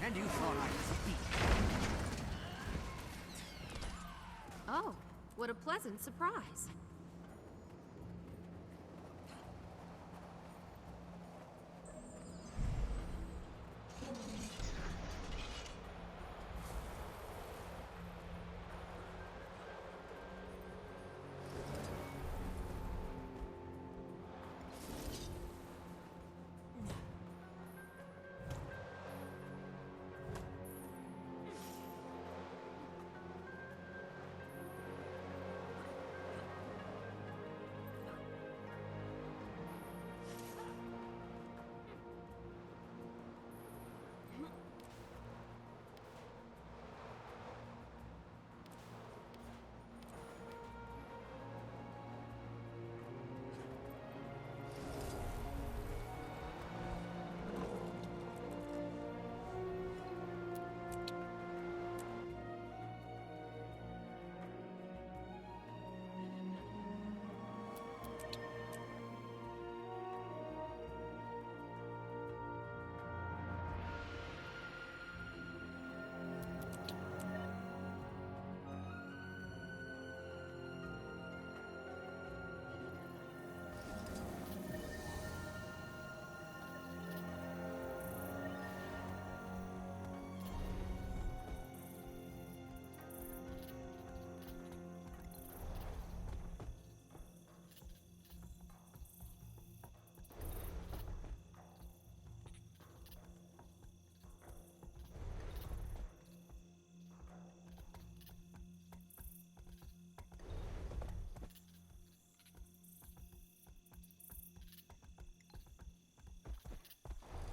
And you thought I was weak. Oh, what a pleasant surprise.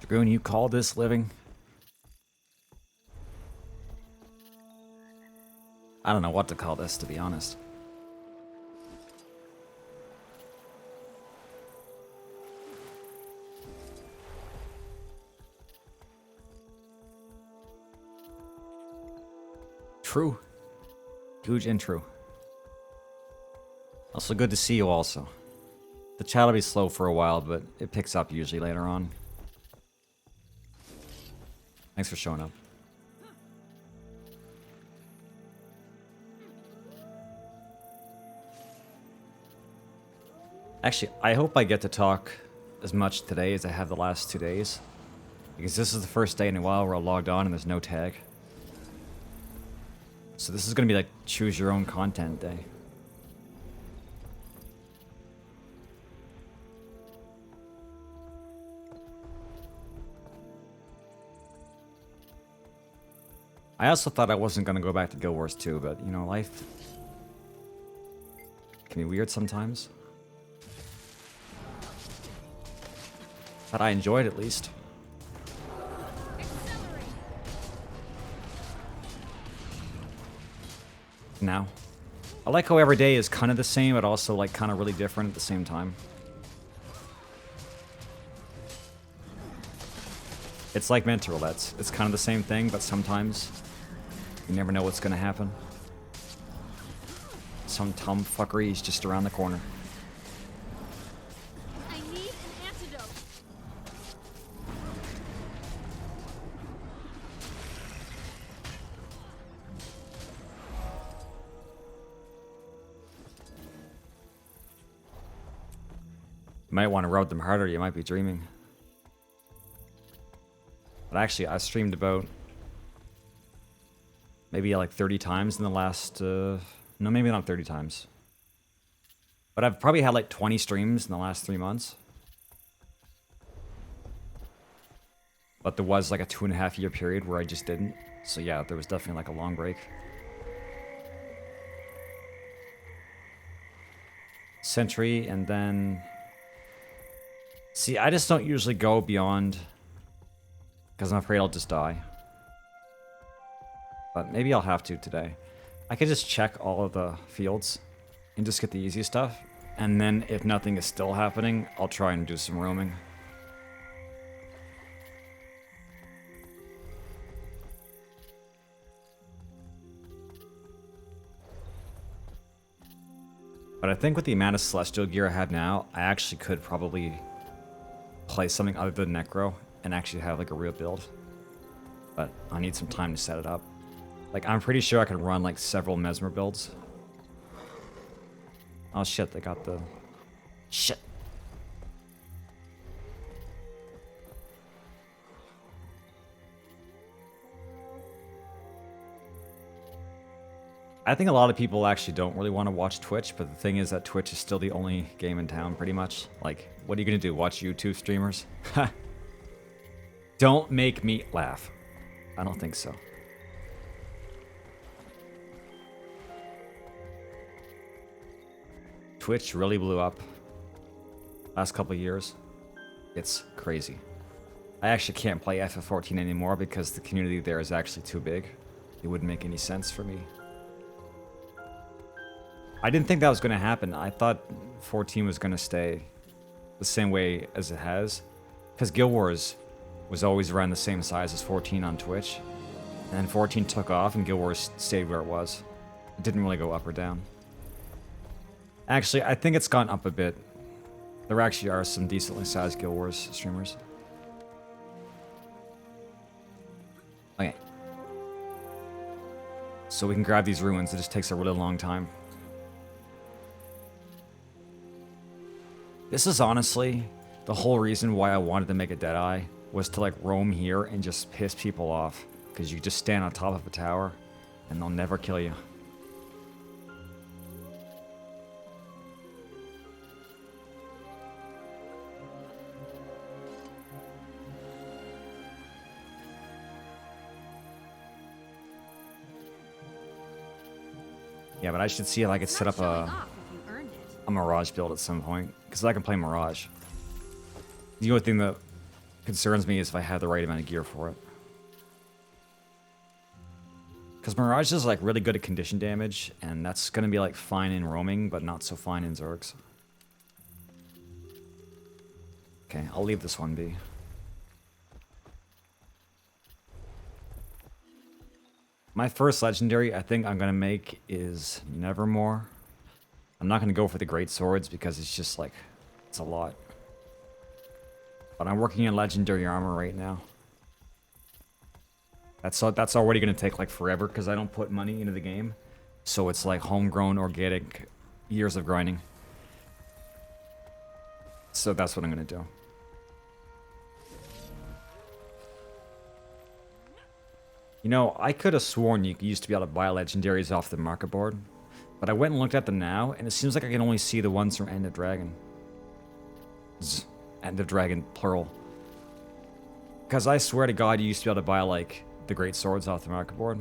Dragoon, you call this living? I don't know what to call this, to be honest. True. Huge intro. Also good to see you also. The chat will be slow for a while, but it picks up usually later on. Thanks for showing up. Actually, I hope I get to talk as much today as I have the last 2 days. Because this is the first day in a while where I logged on and there's no tag. So this is going to be like choose your own content day. I also thought I wasn't going to go back to Guild Wars 2, but, you know, life can be weird sometimes. But I enjoyed it, at least. Now. I like how every day is kind of the same, but also, like, kind of really different at the same time. It's like mental roulettes. It's kind of the same thing, but sometimes you never know what's going to happen. Some tomfuckery is just around the corner. I need an antidote. You might want to rub them harder, you might be dreaming. But actually, I streamed about maybe like 30 times in the last, no, maybe not 30 times. But I've probably had like 20 streams in the last 3 months. But there was like a 2.5 year period where I just didn't. So yeah, there was definitely like a long break. Sentry, and then... See, I just don't usually go beyond... because I'm afraid I'll just die. But maybe I'll have to today. I could just check all of the fields and just get the easy stuff. And then if nothing is still happening, I'll try and do some roaming. But I think with the amount of Celestial gear I have now, I actually could probably play something other than Necro and actually have like a real build. But I need some time to set it up. Like, I'm pretty sure I can run like several Mesmer builds. Oh shit, they got the... Shit. I think a lot of people actually don't really want to watch Twitch, but the thing is that Twitch is still the only game in town, pretty much. Like, what are you gonna do, watch YouTube streamers? Don't make me laugh. I don't think so. Twitch really blew up last couple of years. It's crazy. I actually can't play FF14 anymore because the community there is actually too big. It wouldn't make any sense for me. I didn't think that was going to happen. I thought 14 was going to stay the same way as it has. Because Guild Wars was always around the same size as 14 on Twitch. And then 14 took off and Guild Wars stayed where it was. It didn't really go up or down. Actually, I think it's gone up a bit. There actually are some decently sized Guild Wars streamers. Okay. So we can grab these ruins. It just takes a really long time. This is honestly the whole reason why I wanted to make a Deadeye, was to like roam here and just piss people off. Because you just stand on top of a tower and they'll never kill you. Yeah, but I should see if I could set up a Mirage build at some point. Because I can play Mirage. The only thing that concerns me is if I have the right amount of gear for it. Because Mirage is like really good at condition damage, and that's going to be like fine in roaming, but not so fine in Zergs. Okay, I'll leave this one be. My first legendary I think I'm going to make is Nevermore. I'm not going to go for the great swords because it's just like, it's a lot. But I'm working in legendary armor right now. That's already going to take like forever because I don't put money into the game. So it's like homegrown, organic years of grinding. So that's what I'm going to do. You know, I could have sworn you used to be able to buy legendaries off the market board. But I went and looked at them now, and it seems like I can only see the ones from End of Dragon. End of Dragon, plural. Because I swear to God, you used to be able to buy, like, the great swords off the market board.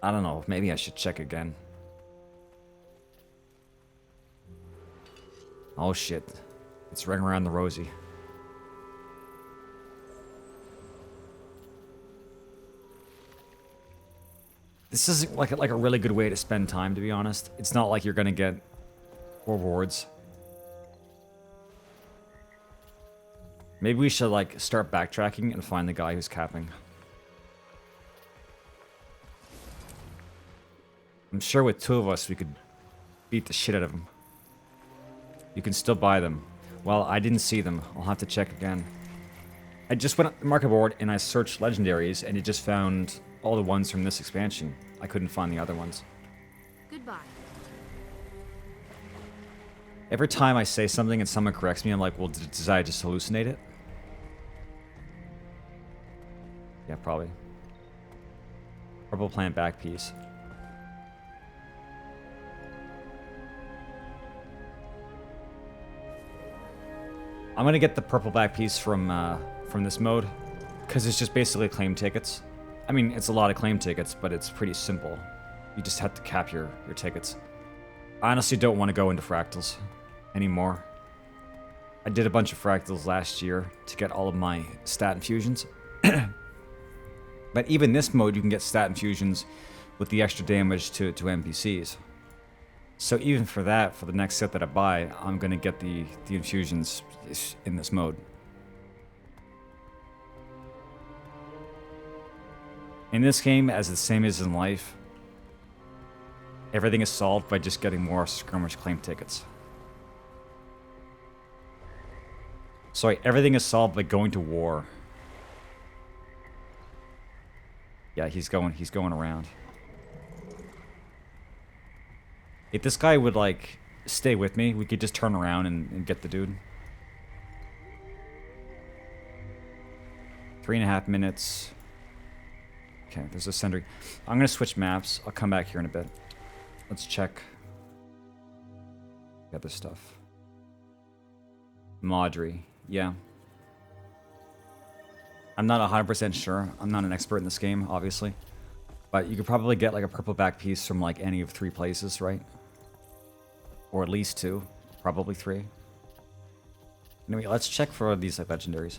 I don't know, maybe I should check again. Oh shit. It's Ring Around the Rosie. This isn't like a really good way to spend time, to be honest. It's not like you're gonna get rewards. Maybe we should like start backtracking and find the guy who's capping. I'm sure with 2 of us we could beat the shit out of him. You can still buy them. Well, I didn't see them. I'll have to check again. I just went on the market board and I searched legendaries and it just found all the ones from this expansion. I couldn't find the other ones. Goodbye. Every time I say something and someone corrects me, I'm like, well, did I just hallucinate it? Yeah, probably. Purple plant back piece. I'm gonna get the purple back piece from this mode, because it's just basically claim tickets. I mean, it's a lot of claim tickets, but it's pretty simple. You just have to cap your tickets. I honestly don't want to go into fractals anymore. I did a bunch of fractals last year to get all of my stat infusions. But even this mode, you can get stat infusions with the extra damage to NPCs. So even for that, for the next set that I buy, I'm going to get the infusions in this mode. In this game, as the same as in life, everything is solved by just getting more skirmish claim tickets. Sorry, everything is solved by going to war. Yeah, he's going around. If this guy would, like, stay with me, we could just turn around and get the dude. 3.5 minutes. Okay, there's a sentry. I'm gonna switch maps. I'll come back here in a bit. Let's check the other stuff. Maudry, yeah. I'm not 100% sure. I'm not an expert in this game, obviously. But you could probably get like a purple back piece from like any of 3 places, right? Or at least 2. Probably 3. Anyway, let's check for these like legendaries.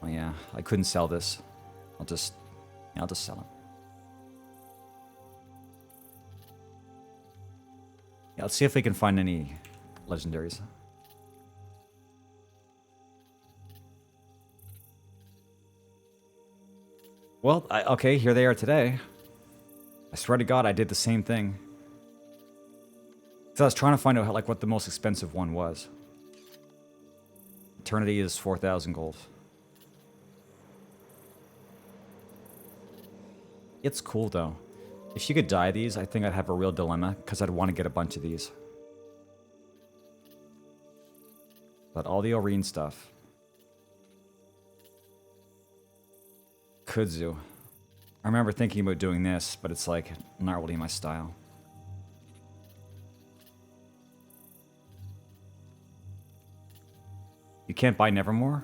Oh yeah, I couldn't sell this. I'll just sell it. Yeah, let's see if we can find any legendaries. Well, okay, here they are today. I swear to God, I did the same thing. So I was trying to find out like what the most expensive one was. Eternity is 4,000 gold. It's cool though. If you could dye these, I think I'd have a real dilemma because I'd want to get a bunch of these. But all the Oreen stuff. Kudzu. I remember thinking about doing this, but it's like not really my style. You can't buy Nevermore?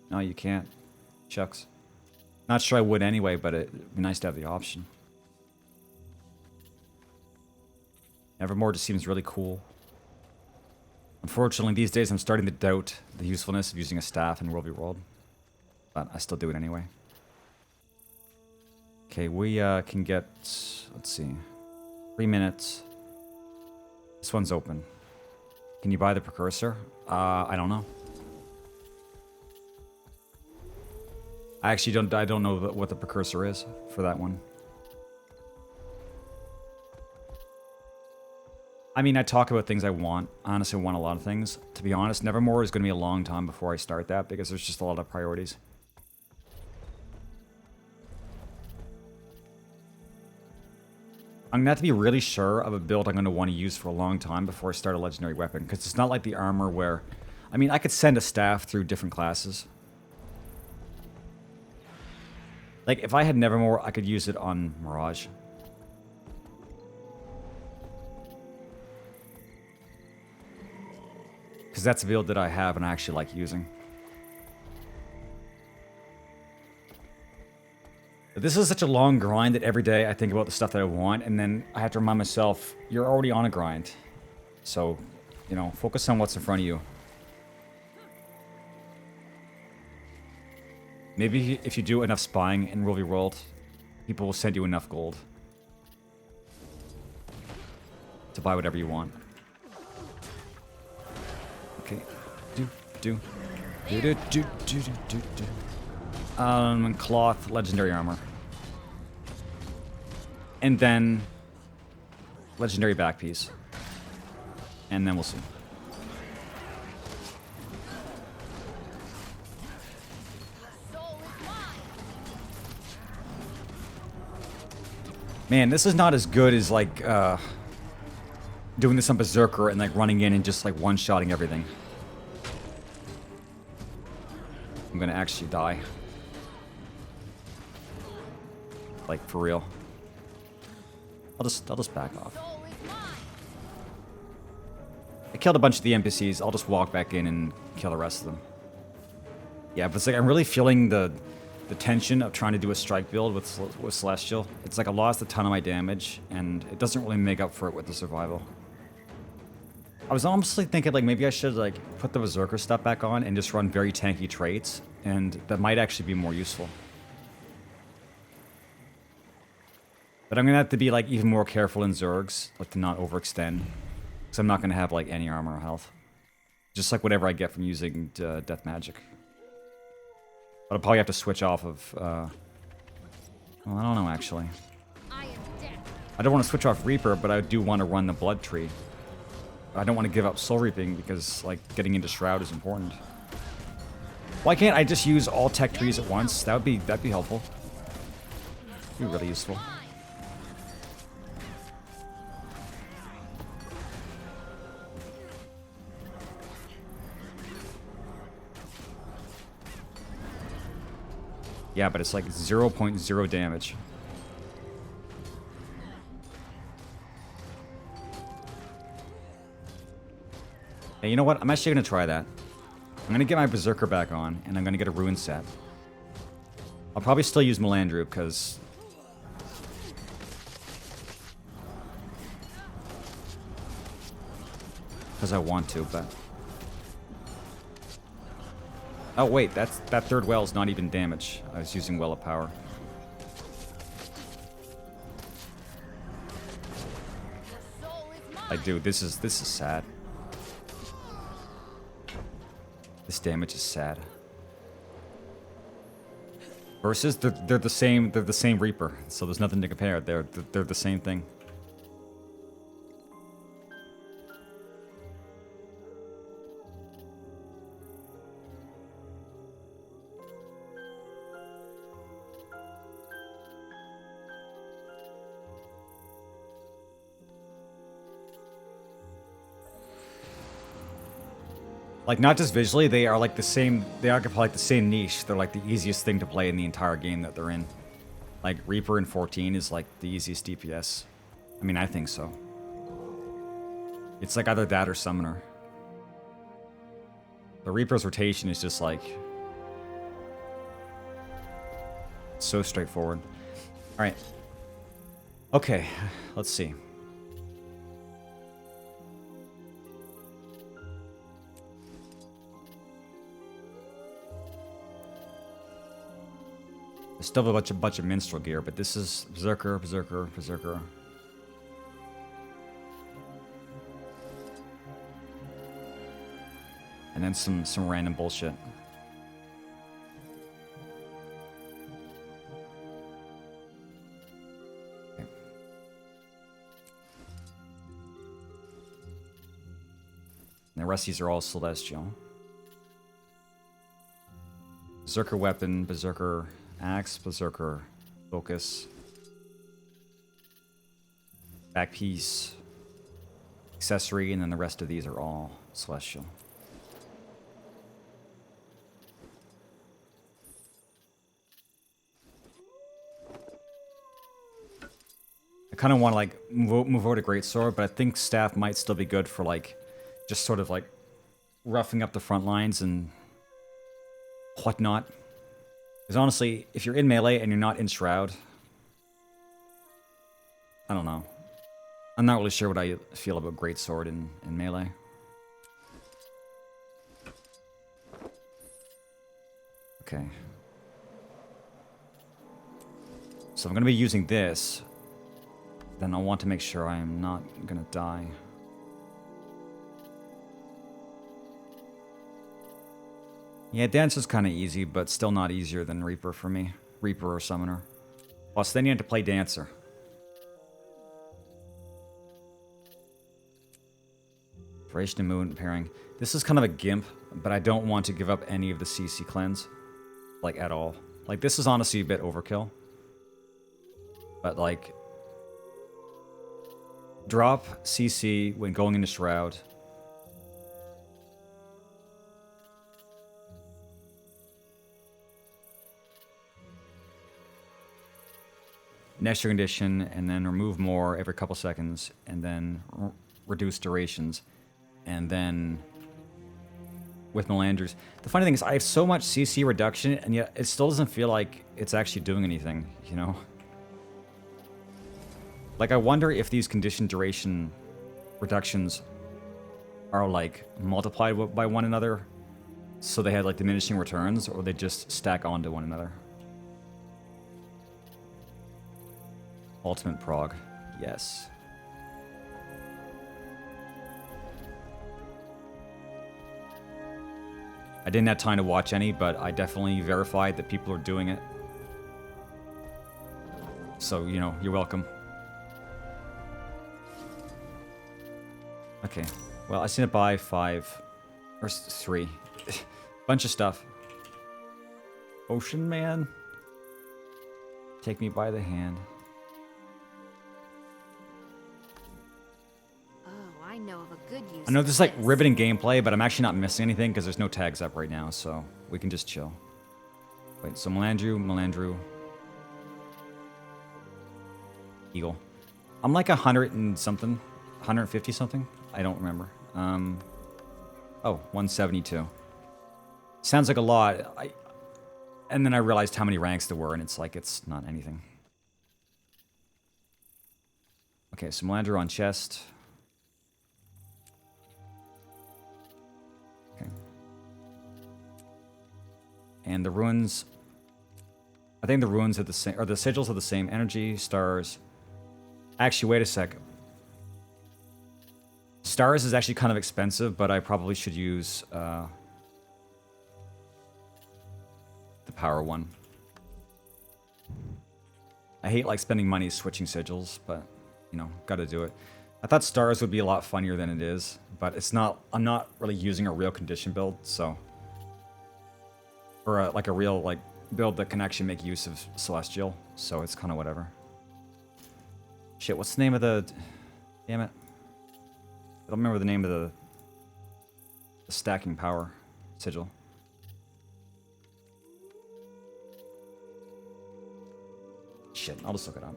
No, you can't. Shucks. Not sure I would anyway, but it'd be nice to have the option. Nevermore just seems really cool. Unfortunately, these days I'm starting to doubt the usefulness of using a staff in World v World. But I still do it anyway. Okay, we can get, let's see, 3 minutes. This one's open. Can you buy the precursor? I don't know. I actually don't know what the precursor is for that one. I mean, I talk about things I want. I honestly want a lot of things. To be honest, Nevermore is going to be a long time before I start that because there's just a lot of priorities. I'm going to have to be really sure of a build I'm going to want to use for a long time before I start a legendary weapon. Because it's not like the armor where... I mean, I could send a staff through different classes. Like, if I had Nevermore, I could use it on Mirage. Because that's a build that I have and I actually like using. But this is such a long grind that every day I think about the stuff that I want, and then I have to remind myself, you're already on a grind. So, you know, focus on what's in front of you. Maybe if you do enough spying in World v World, people will send you enough gold to buy whatever you want. Okay. Cloth, legendary armor. And then legendary back piece. And then we'll see. Man, this is not as good as like doing this on Berserker and like running in and just like one-shotting everything. I'm gonna actually die. Like, for real. I'll just back off. I killed a bunch of the NPCs. I'll just walk back in and kill the rest of them. Yeah, but it's like I'm really feeling the tension of trying to do a strike build with Celestial. It's like I lost a ton of my damage, and it doesn't really make up for it with the survival. I was honestly thinking like maybe I should like put the Berserker stuff back on and just run very tanky traits, and that might actually be more useful. But I'm gonna have to be like even more careful in Zergs, like to not overextend, because I'm not gonna have like any armor or health. Just like whatever I get from using death magic. But I'll probably have to switch off of, well, I don't know, actually. I don't want to switch off Reaper, but I do want to run the Blood Tree. I don't want to give up Soul Reaping, because, like, getting into Shroud is important. Why can't I just use all tech trees at once? That'd be helpful. Be really useful. Yeah, but it's like 0.0 damage. Hey, you know what? I'm actually going to try that. I'm going to get my Berserker back on, and I'm going to get a Rune set. I'll probably still use Melandru, because... I want to, but... Oh wait, that third well is not even damage. I was using Well of Power. I do. This is sad. This damage is sad. Versus they're the same Reaper, so there's nothing to compare. They're the same thing. Like, not just visually, they are like the same, they occupy like the same niche. They're like the easiest thing to play in the entire game that they're in. Like, Reaper in 14 is like the easiest DPS. I mean, I think so. It's like either that or Summoner. The Reaper's rotation is just like... so straightforward. Alright. Okay, let's see. Still have a bunch of minstrel gear, but this is Berserker, Berserker, Berserker. And then some random bullshit. Okay. And the rest of these are all celestial. Berserker weapon, Berserker axe, Berserker focus, back piece, accessory, and then the rest of these are all celestial. I kind of want to like move over to Greatsword, but I think staff might still be good for like just sort of like roughing up the front lines and whatnot. Because honestly, if you're in melee and you're not in Shroud, I don't know. I'm not really sure what I feel about Greatsword in melee. Okay. So I'm going to be using this. Then I want to make sure I am not going to die. Yeah, Dance is kind of easy, but still not easier than Reaper for me. Reaper or Summoner. Plus, then you have to play Dancer. Duration and movement pairing. This is kind of a gimp, but I don't want to give up any of the CC cleanse. Like, at all. Like, this is honestly a bit overkill. But, like... drop CC when going into Shroud. Next condition, and then remove more every couple seconds, and then reduce durations. And then with Melandru's. The funny thing is, I have so much CC reduction, and yet it still doesn't feel like it's actually doing anything, you know? Like, I wonder if these condition duration reductions are, like, multiplied by one another, so they had, like, diminishing returns, or they just stack onto one another. Ultimate prog. Yes. I didn't have time to watch any, but I definitely verified that people are doing it. So, you know, you're welcome. Okay. Well, I seen it buy 5. Or 3. Bunch of stuff. Ocean Man. Take me by the hand. I know of a good use. I know this is like riveting gameplay, but I'm actually not missing anything because there's no tags up right now, so we can just chill. Wait, so Melandru. Eagle. I'm like 100 and something. 150 something? I don't remember. Oh, 172. Sounds like a lot. And then I realized how many ranks there were, and it's like, it's not anything. Okay, so Melandru on chest. Okay. And the runes... I think the runes are the same, or the sigils are the same. Energy, stars... Actually, wait a sec. Stars is actually kind of expensive, but I probably should use the power one. I hate like spending money switching sigils, but you know, gotta do it. I thought stars would be a lot funnier than it is, but it's not. I'm not really using a real condition build, so or like a real like build that can actually make use of celestial. So it's kind of whatever. Shit, what's the name of the? Damn it. I don't remember the name of the stacking power sigil. Shit, I'll just look it up.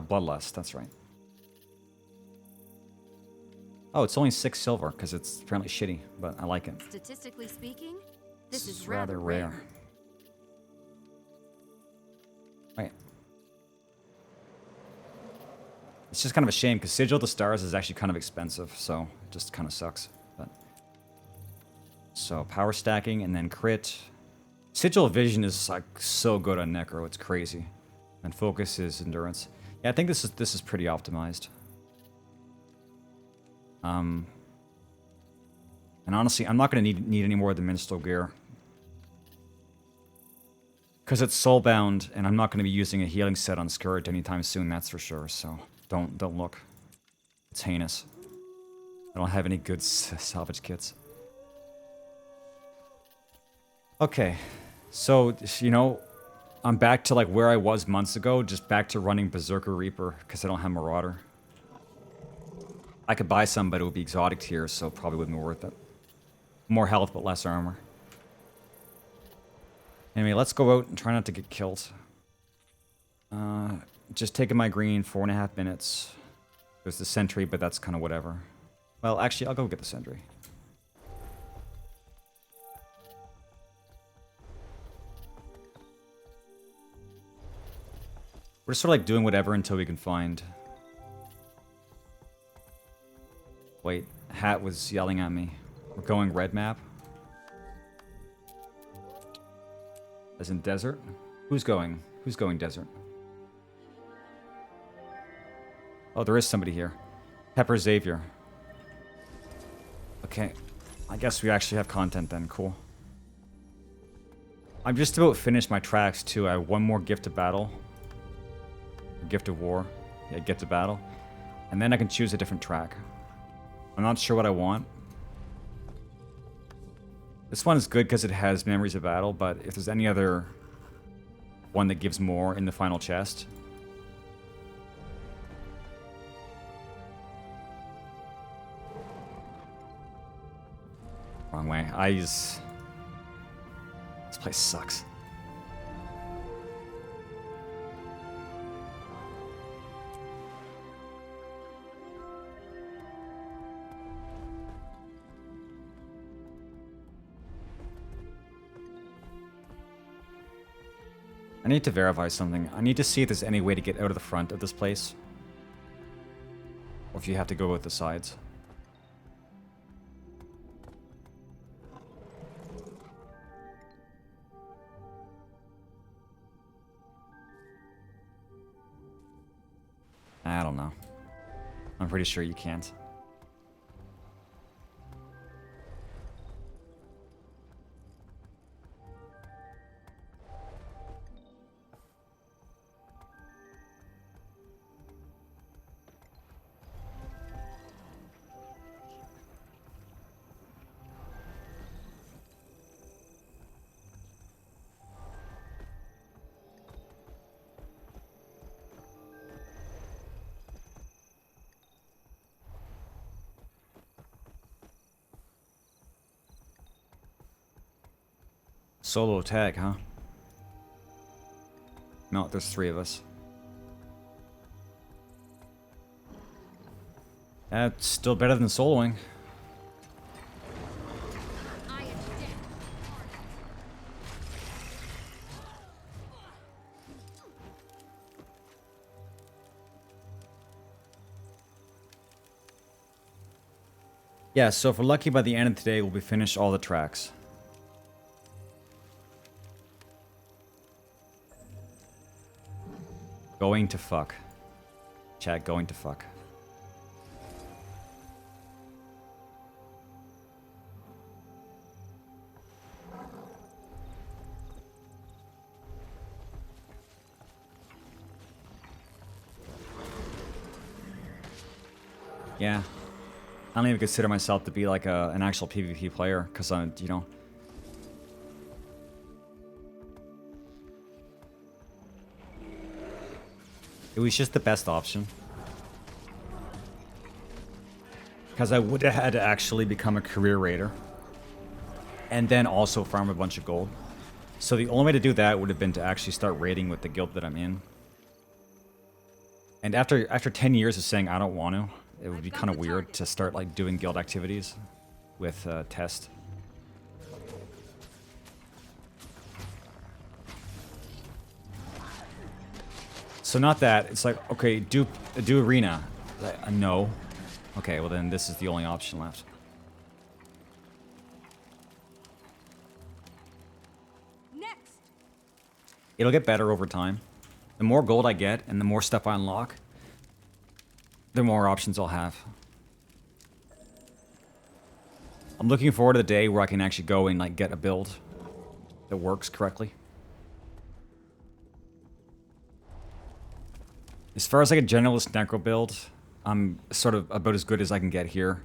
Bloodlust, that's right. Oh, it's only 6 silver because it's apparently shitty, but I like it. Statistically speaking, this is rather rare. Wait. It's just kind of a shame because Sigil of the Stars is actually kind of expensive, so it just kind of sucks. But so power stacking and then crit. Sigil of Vision is like so good on Necro, it's crazy. And focus is endurance. Yeah, I think this is pretty optimized. And honestly, I'm not going to need any more of the Minstrel gear. Because it's soulbound, and I'm not going to be using a healing set on Scourge anytime soon, that's for sure, so don't look. It's heinous. I don't have any good salvage kits. Okay, so, you know, I'm back to like where I was months ago, just back to running Berserker Reaper, because I don't have Marauder. I could buy some, but it would be exotic tier, so probably wouldn't be worth it. More health, but less armor. Anyway, let's go out and try not to get killed. Just taking my green, 4.5 minutes. There's the sentry, but that's kind of whatever. Well, actually, I'll go get the sentry. We're just sort of like doing whatever until we can find... Wait, Hat was yelling at me. We're going red map. As in desert? Who's going? Who's going desert? Oh, there is somebody here. Pepper Xavier. Okay. I guess we actually have content then. Cool. I'm just about finished my tracks too. I have one more gift of battle. Gift of war. Yeah, gift of battle. And then I can choose a different track. I'm not sure what I want. This one is good because it has Memories of Battle, but if there's any other one that gives more in the final chest... Wrong way. This place sucks. I need to verify something. I need to see if there's any way to get out of the front of this place. Or if you have to go with the sides. I don't know. I'm pretty sure you can't. Solo tag, huh? No, there's 3 of us. That's still better than soloing. Yeah, so if we're lucky by the end of today, we'll be finished all the tracks. Going to fuck. Chat, going to fuck. Yeah. I don't even consider myself to be like an actual PvP player, because I'm, you know... It was just the best option. Because I would have had to actually become a career raider. And then also farm a bunch of gold. So the only way to do that would have been to actually start raiding with the guild that I'm in. And after 10 years of saying I don't want to, it would be kind of weird to start like doing guild activities with Test. So not that. It's like, okay, do arena. No. Okay, well then this is the only option left. Next. It'll get better over time. The more gold I get and the more stuff I unlock, the more options I'll have. I'm looking forward to the day where I can actually go and like get a build that works correctly. As far as like a generalist necro build, I'm sort of about as good as I can get here.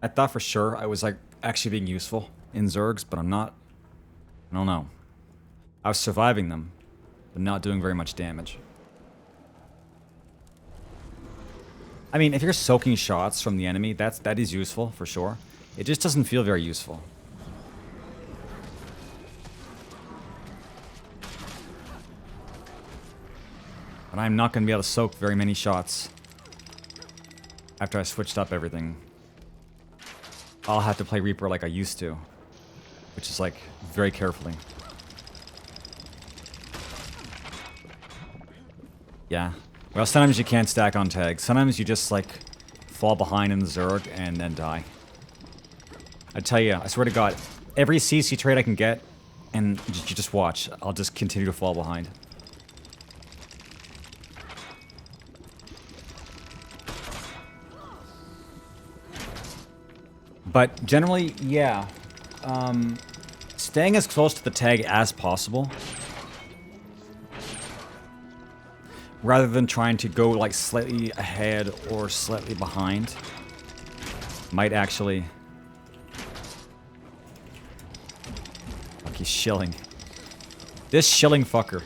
I thought for sure I was like actually being useful in Zergs, but I'm not. I don't know. I was surviving them, but not doing very much damage. I mean, if you're soaking shots from the enemy, that is useful for sure. It just doesn't feel very useful. But I'm not going to be able to soak very many shots after I switched up everything. I'll have to play Reaper like I used to, which is like very carefully. Yeah. Well, sometimes you can't stack on tags. Sometimes you just like fall behind in the Zerg and then die. I tell you, I swear to God, every CC trade I can get, and you just watch, I'll just continue to fall behind. But generally, yeah. Staying as close to the tag as possible, rather than trying to go like slightly ahead or slightly behind, might actually... Fuck, he's shilling. This shilling fucker.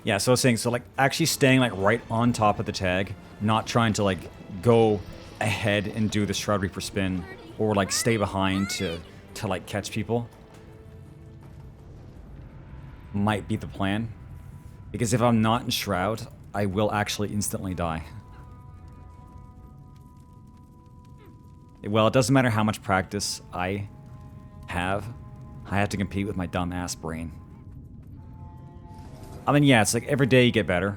Yeah, so I was saying, so like actually staying like right on top of the tag, not trying to like go ahead and do the Shroud Reaper spin or like stay behind to like catch people might be the plan. Because if I'm not in Shroud, I will actually instantly die. Well, it doesn't matter how much practice I have to compete with my dumb ass brain. I mean, yeah, it's like every day you get better.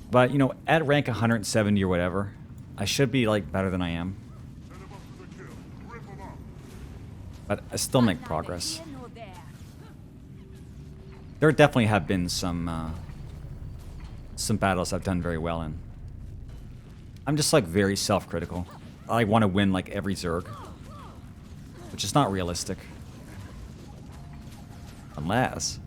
But, you know, at rank 170 or whatever, I should be, like, better than I am. But I still make progress. There definitely have been some battles I've done very well in. I'm just, like, very self-critical. I want to win, like, every Zerg. Which is not realistic. Unless...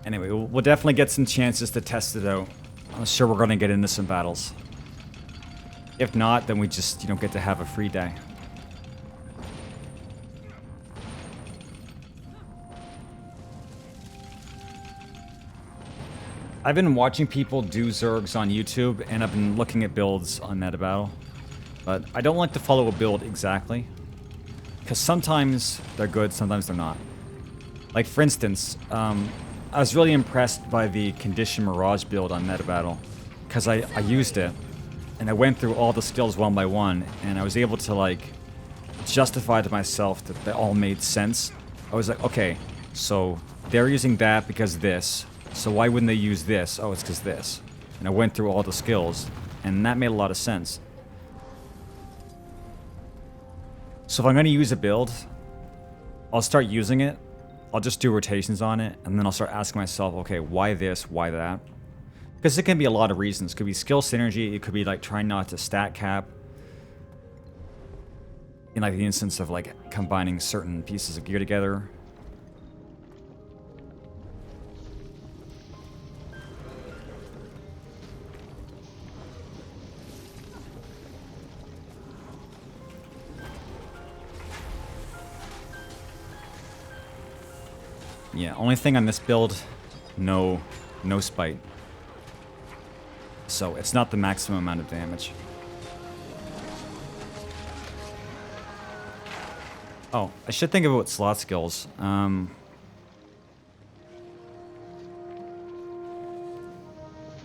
Anyway, we'll definitely get some chances to test it out. I'm sure we're going to get into some battles. If not, then we just, you know, get to have a free day. I've been watching people do Zergs on YouTube, and I've been looking at builds on MetaBattle. But I don't like to follow a build exactly. Because sometimes they're good, sometimes they're not. Like, for instance, I was really impressed by the Condition Mirage build on MetaBattle. Because I used it, and I went through all the skills one by one, and I was able to, like, justify to myself that they all made sense. I was like, okay, so they're using that because this. So why wouldn't they use this? Oh, it's because this. And I went through all the skills, and that made a lot of sense. So if I'm going to use a build, I'll start using it. I'll just do rotations on it, and then I'll start asking myself, okay, why this, why that? Because it can be a lot of reasons. It could be skill synergy, it could be like trying not to stat cap. In like the instance of like combining certain pieces of gear together. Yeah, only thing on this build, no spite. So it's not the maximum amount of damage. Oh, I should think about slot skills. I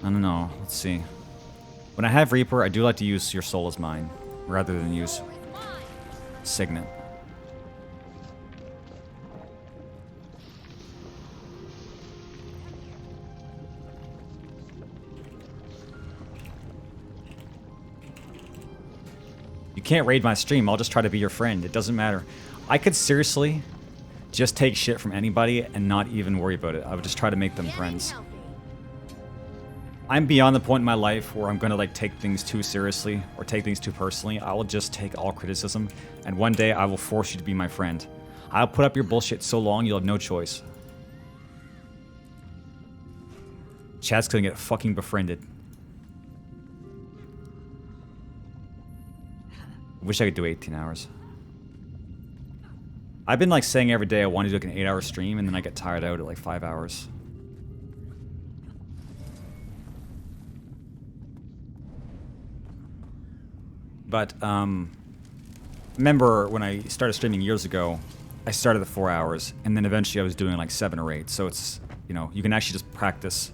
don't know. Let's see. When I have Reaper, I do like to use Your Soul Is Mine rather than use Signet. You can't raid my stream. I'll just try to be your friend. It doesn't matter. I could seriously just take shit from anybody and not even worry about it. I would just try to make them friends. I'm beyond the point in my life where I'm gonna like take things too seriously or take things too personally. I will just take all criticism, and one day I will force you to be my friend. I'll put up your bullshit so long you'll have no choice. Chat's gonna get fucking befriended. Wish I could do 18 hours. I've been like saying every day I want to do like an 8-hour stream, and then I get tired out at like 5 hours. But, remember when I started streaming years ago, I started at 4 hours, and then eventually I was doing like 7 or 8, so it's, you know, you can actually just practice.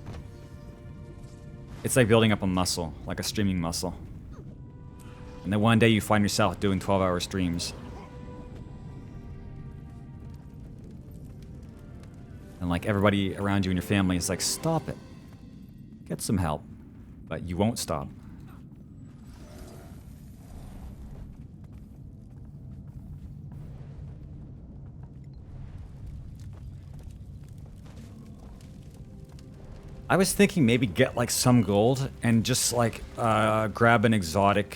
It's like building up a muscle, like a streaming muscle. And then one day you find yourself doing 12-hour streams. And like everybody around you and your family is like, stop it. Get some help. But you won't stop. I was thinking maybe get like some gold and just like grab an exotic,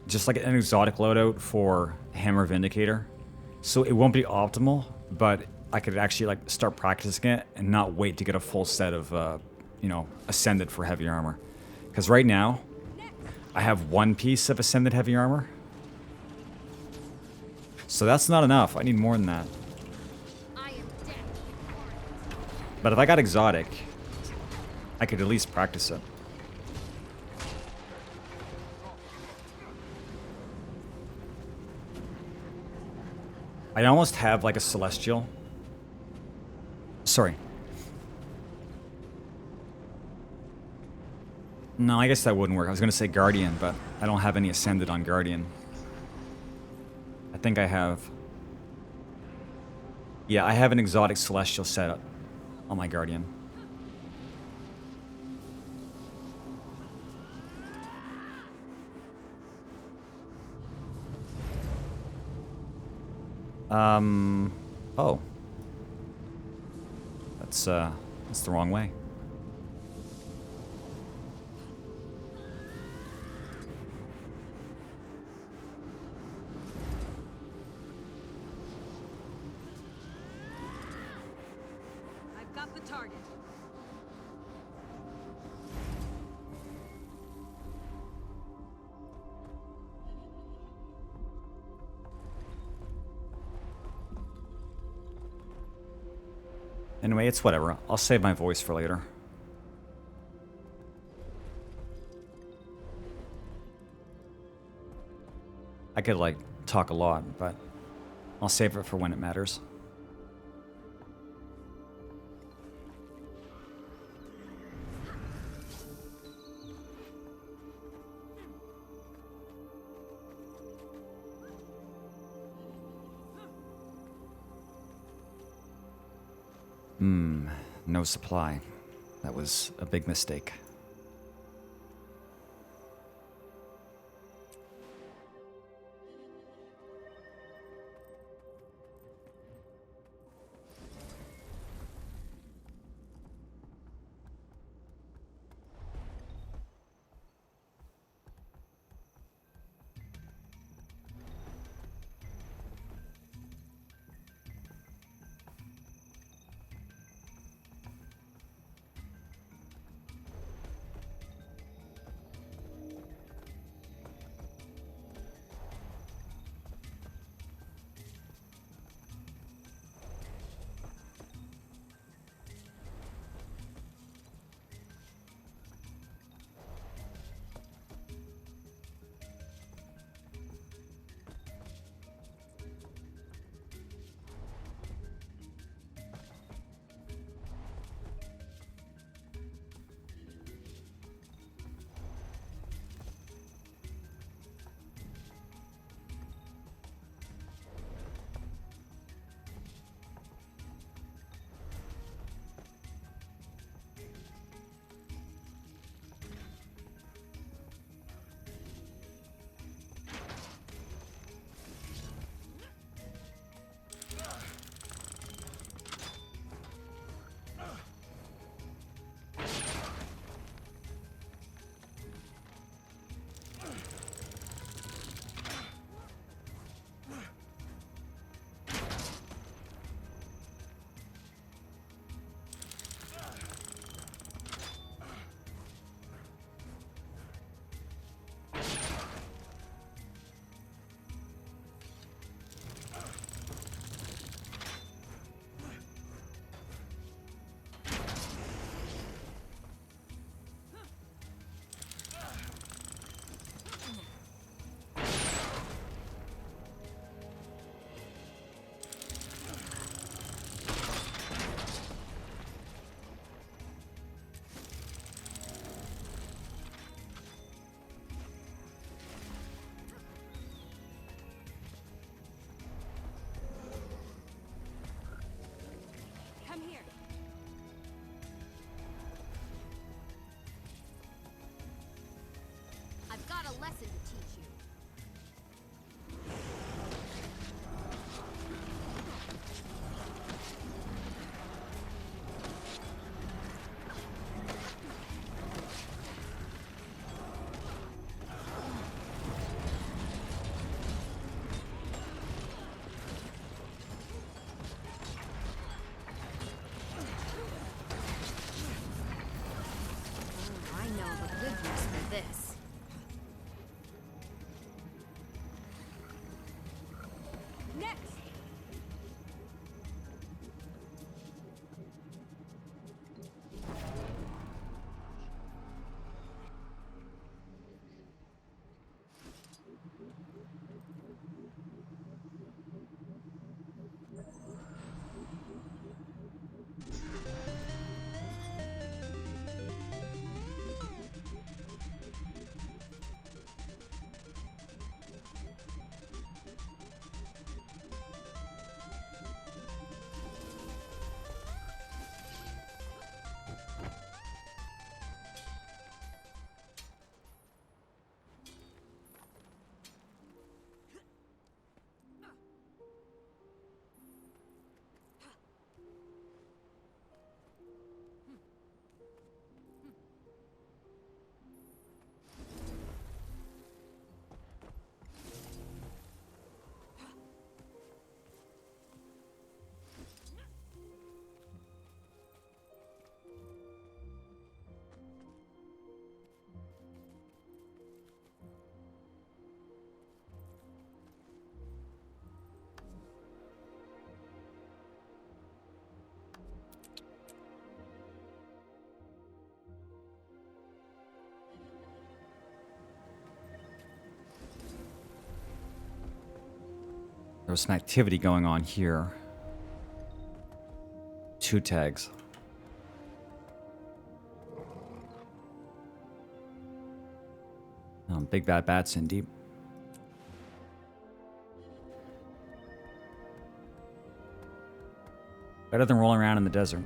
just like an exotic loadout for Hammer Vindicator. So it won't be optimal, but I could actually like start practicing it and not wait to get a full set of, you know, Ascended for heavy armor. Because right now, I have one piece of Ascended heavy armor. So that's not enough. I need more than that. But if I got exotic, I could at least practice it. I almost have like a Celestial. Sorry. No, I guess that wouldn't work. I was going to say Guardian, but I don't have any Ascended on Guardian. I think I have... Yeah, I have an exotic Celestial set on my Guardian. Oh. That's the wrong way. I've got the target. Anyway, it's whatever. I'll save my voice for later. I could, like, talk a lot, but I'll save it for when it matters. No supply. That was a big mistake. I've got a lesson to teach you. Oh, I know of a good use for this. Next! There was some activity going on here. 2 tags. Big bad bats in deep. Better than rolling around in the desert.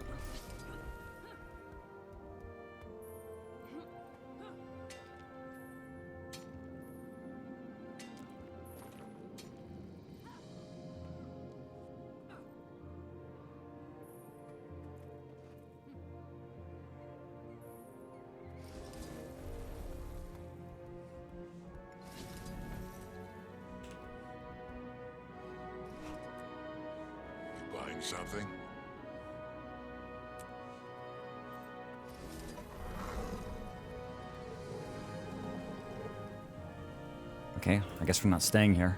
Buying something? Okay, I guess we're not staying here.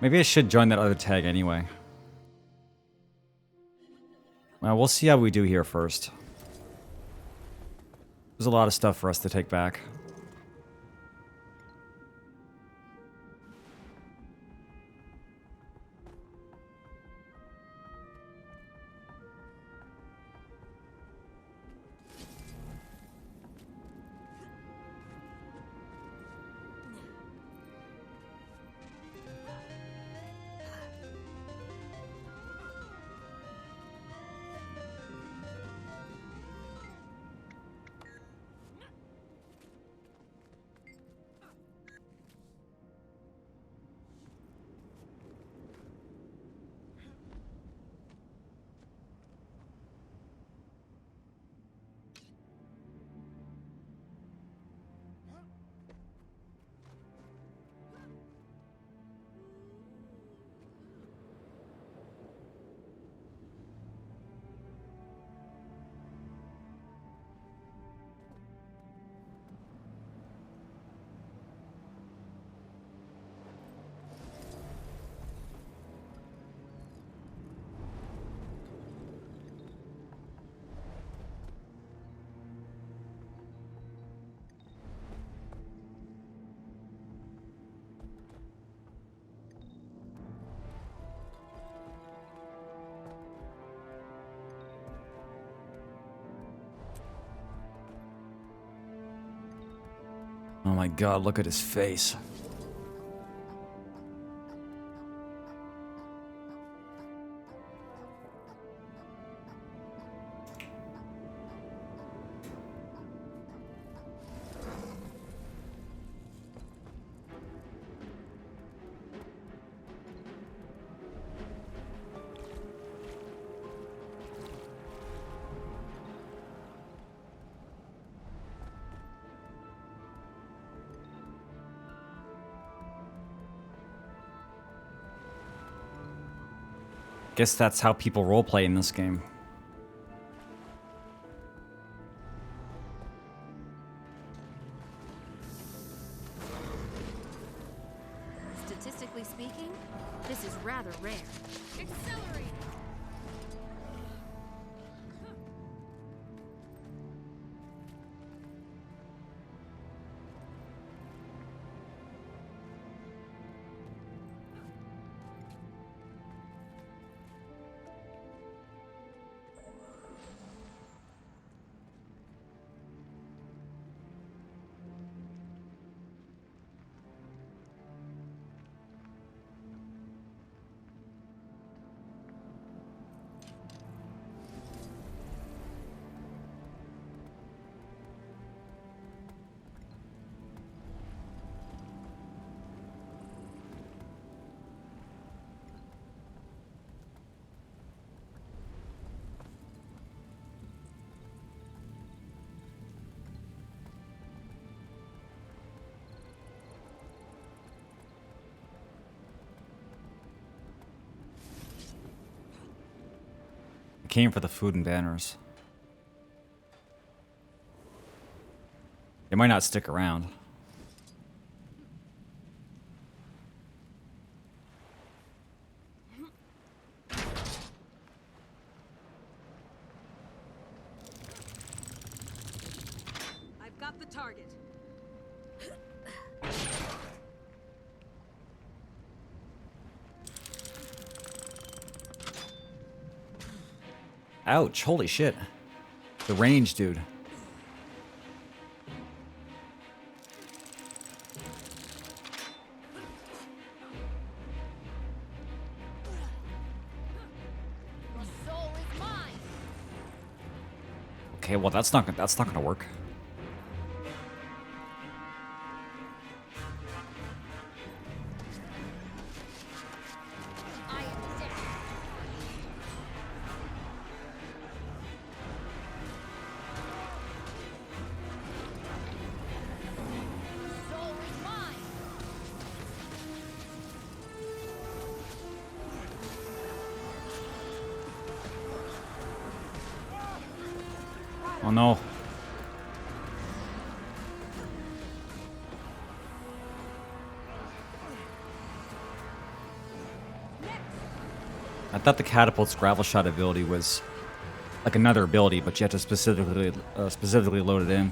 Maybe I should join that other tag anyway. Well, we'll see how we do here first. There's a lot of stuff for us to take back. Oh my god, look at his face. Guess that's how people roleplay in this game. Statistically speaking, this is rather rare. Accelerate. Came for the food and banners. They might not stick around. I've got the target. Ouch, holy shit. The range, dude. Your soul is mine. Okay, well that's not gonna work. I am dead. Soul is mine. Oh no. I thought the catapult's gravel shot ability was like another ability, but you have to specifically load it in.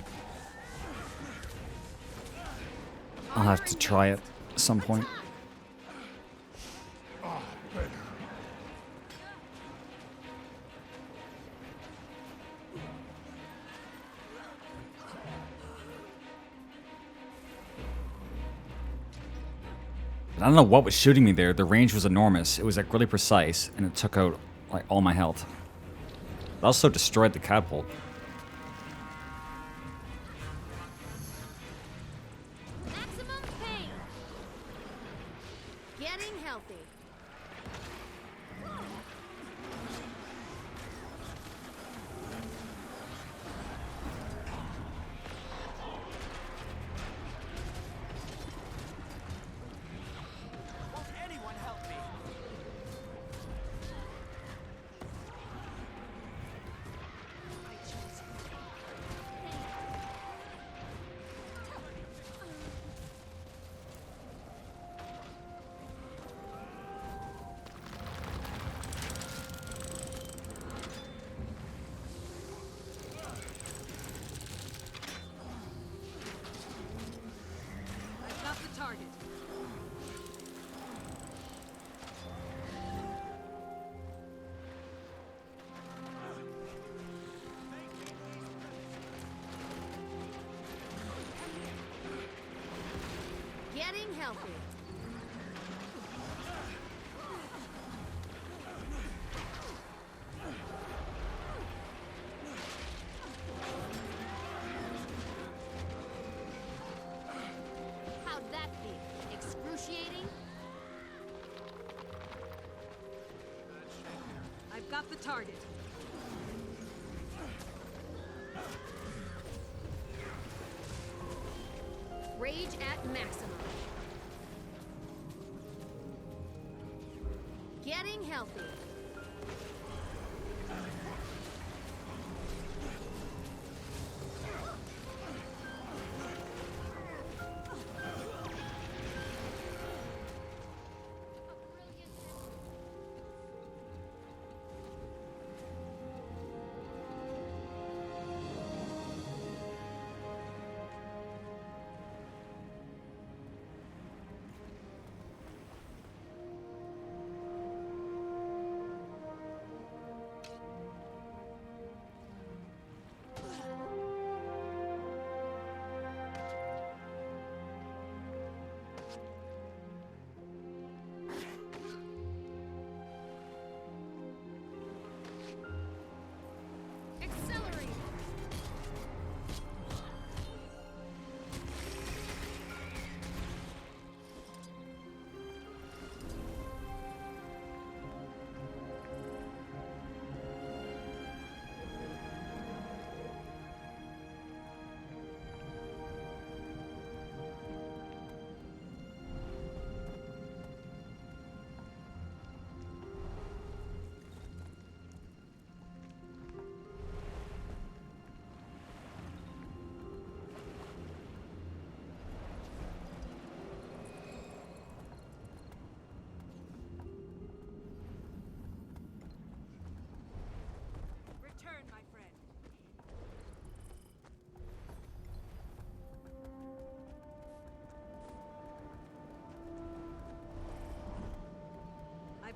I'll have to try it at some point. I don't know what was shooting me there. The range was enormous. It was like really precise, and it took out like all my health. It also destroyed the catapult. Maximum pain. Getting healthy. Won't anyone help me? I've got the target. Getting healthy. How'd that be? Excruciating? I've got the target. Rage at maximum. Getting healthy.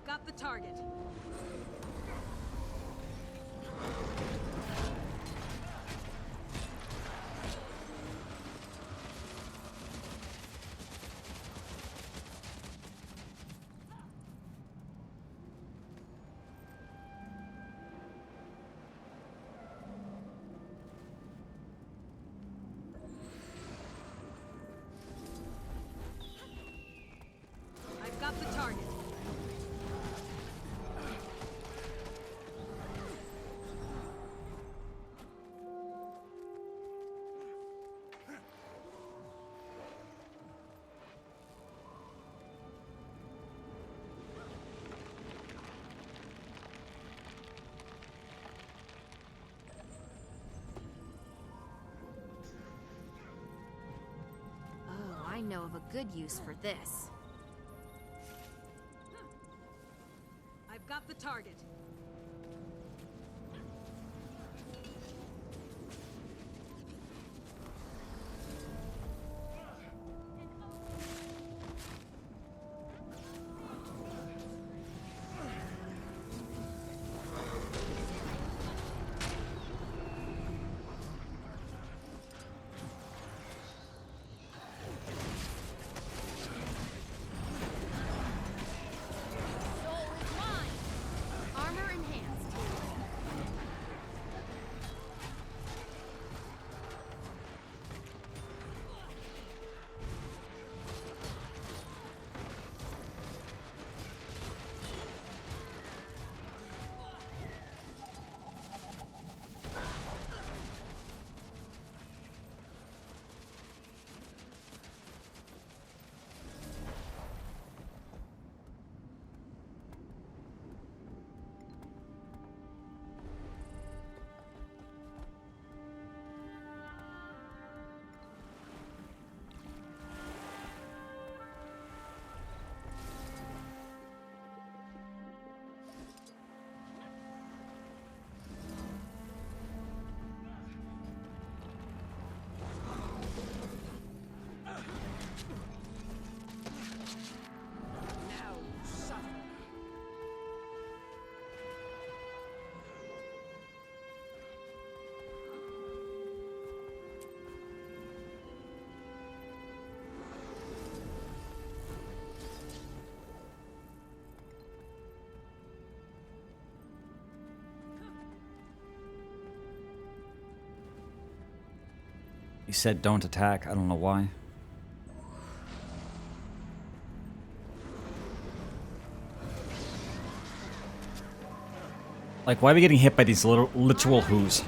I've got the target. I've got the target. Oh, I know of a good use for this. I've got the target. Armor enhanced. He said don't attack. I don't know why. Like, why are we getting hit by these literal who's?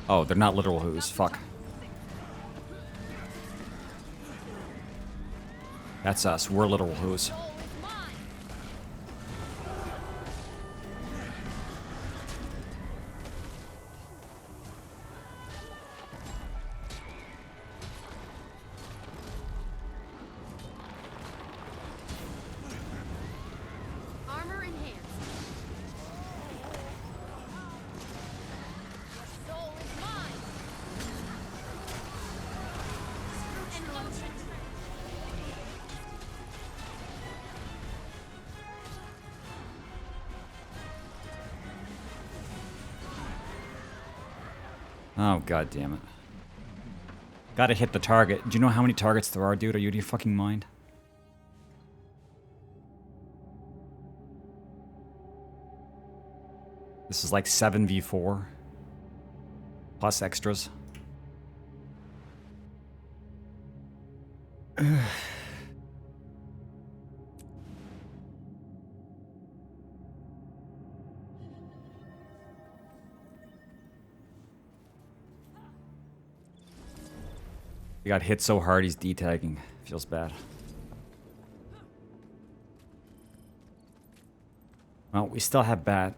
Oh, they're not literal who's. Fuck. That's us. We're literal who's. Armor enhanced. Your soul is mine. And motion. Oh, god damn it. Gotta hit the target. Do you know how many targets there are, dude? Are you out of your fucking mind? This is like 7v4. Plus extras. He got hit so hard he's D-tagging. Feels bad. Well, we still have Bat.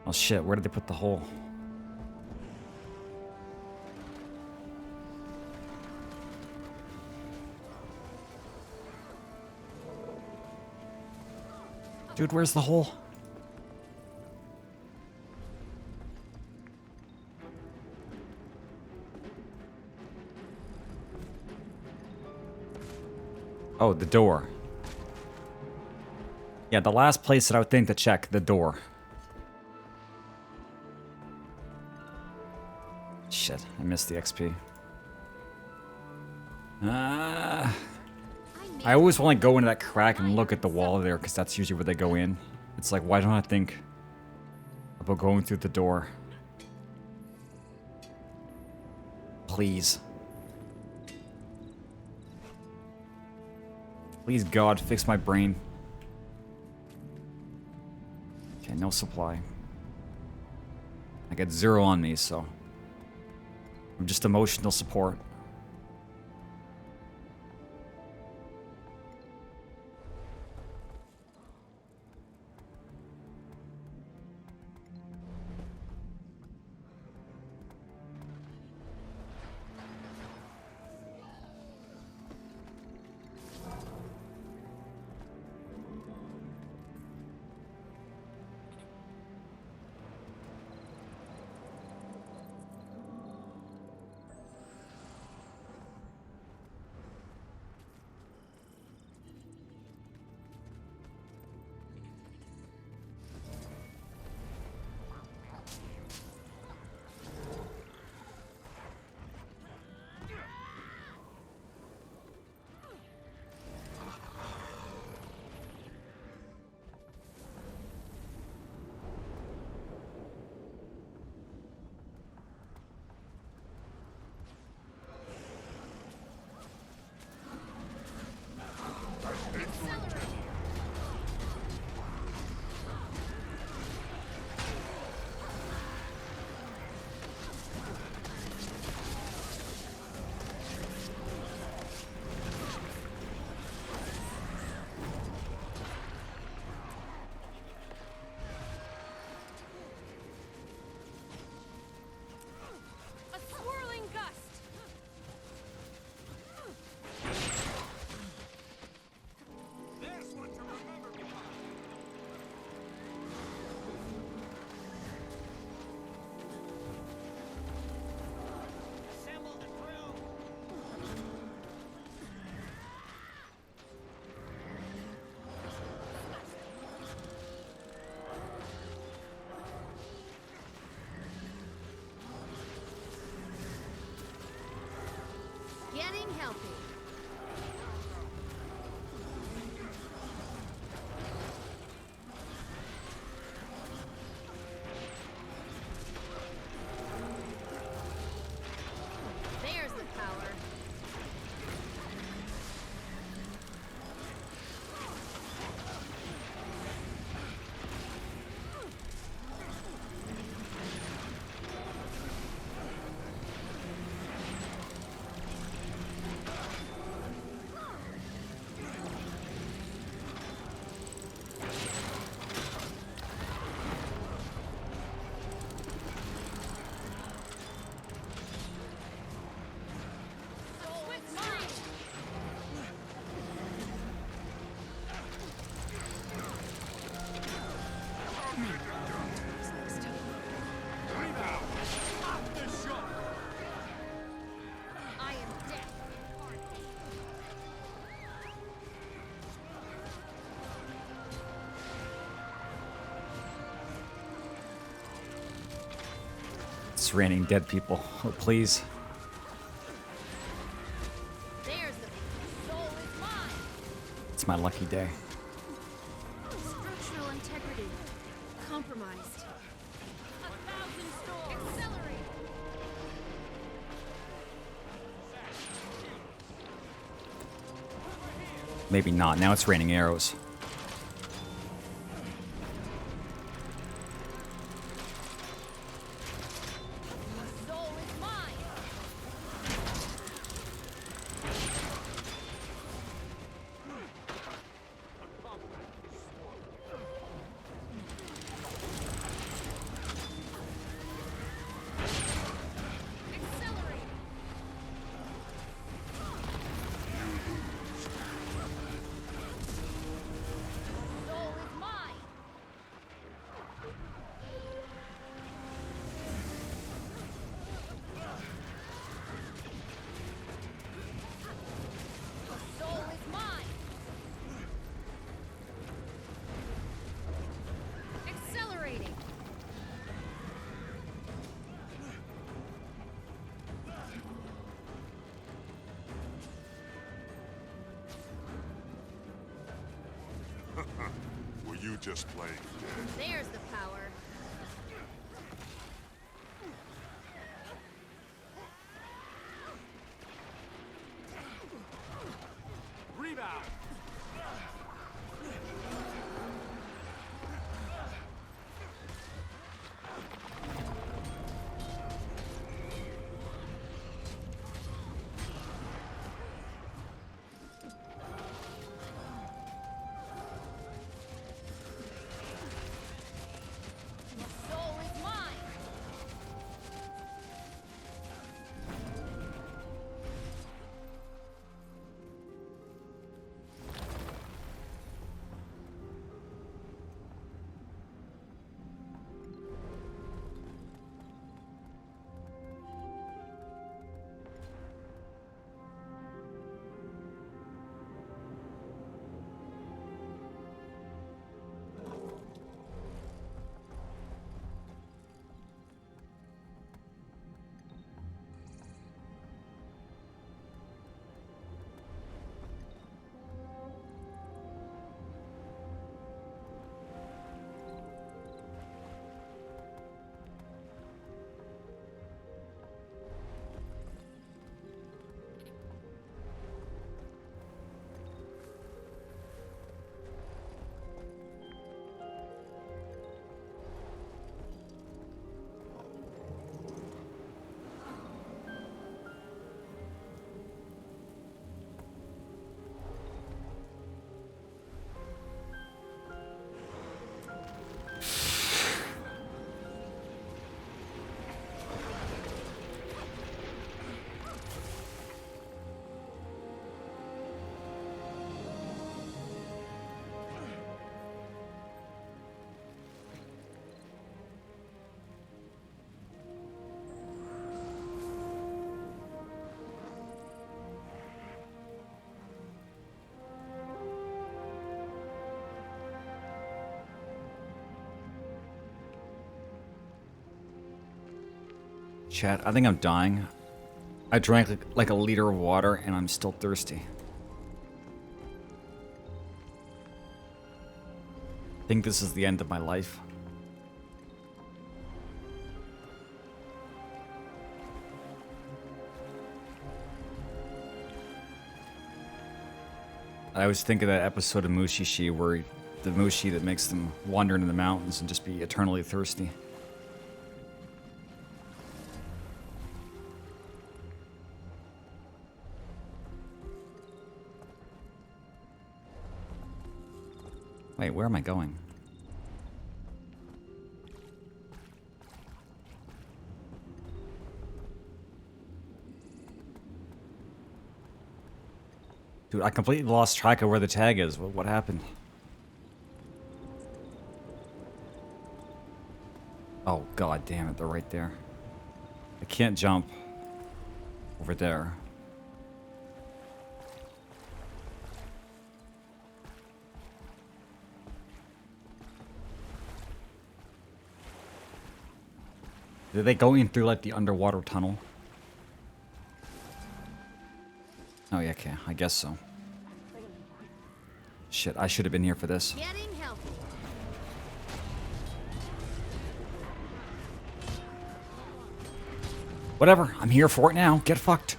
Oh shit, where did they put the hole? Dude, where's the hole? Oh, the door. Yeah, the last place that I would think to check, the door. Shit, I missed the XP. I always want to go into that crack and look at the wall there, because that's usually where they go in. It's like, why don't I think about going through the door? Please. Please, God, fix my brain. Okay, no supply. I got 0 on me, so I'm just emotional support. A swirling gust. There's one to remember me by. Assemble the crew. Getting healthy. There's the power. Soul is mine. I am death. It's raining dead people. Oh, please. There's the soul is mine. It's my lucky day. Structural integrity compromised. 1,000 storms. Accelerate. Maybe not. Now it's raining arrows. The soul is mine. You're just playing dead. There's the power. Rebound. The soul is mine. Chat, I think I'm dying. I drank like a liter of water and I'm still thirsty. I think this is the end of my life. I always think of that episode of Mushishi where the Mushi that makes them wander into the mountains and just be eternally thirsty. Wait, where am I going? Dude, I completely lost track of where the tag is. What happened? Oh, god damn it, they're right there. I can't jump over there. Are they going through like the underwater tunnel? Oh yeah, okay, I guess so. Shit, I should have been here for this. Getting healthy. Whatever, I'm here for it now. Get fucked.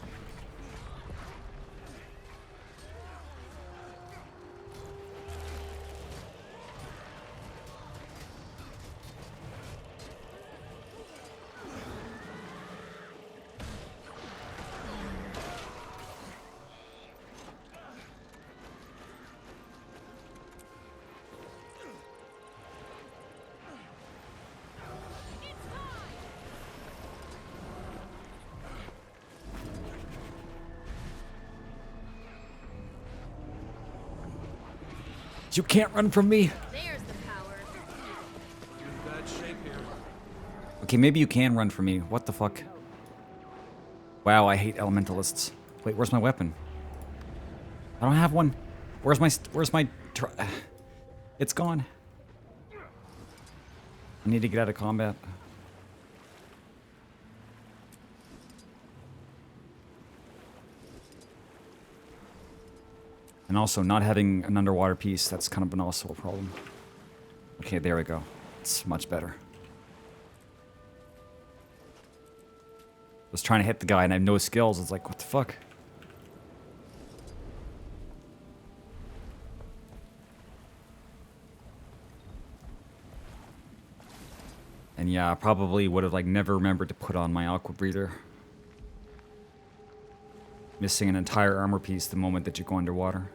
You can't run from me. There's the power. You're in bad shape here. Okay, maybe you can run from me. What the fuck? Wow, I hate elementalists. Wait, where's my weapon? I don't have one. Where's my it's gone. I need to get out of combat. And also, not having an underwater piece, that's kind of been also a problem. Okay, there we go. It's much better. I was trying to hit the guy and I have no skills. It's like, what the fuck? And yeah, I probably would have like never remembered to put on my aqua breather. Missing an entire armor piece the moment that you go underwater.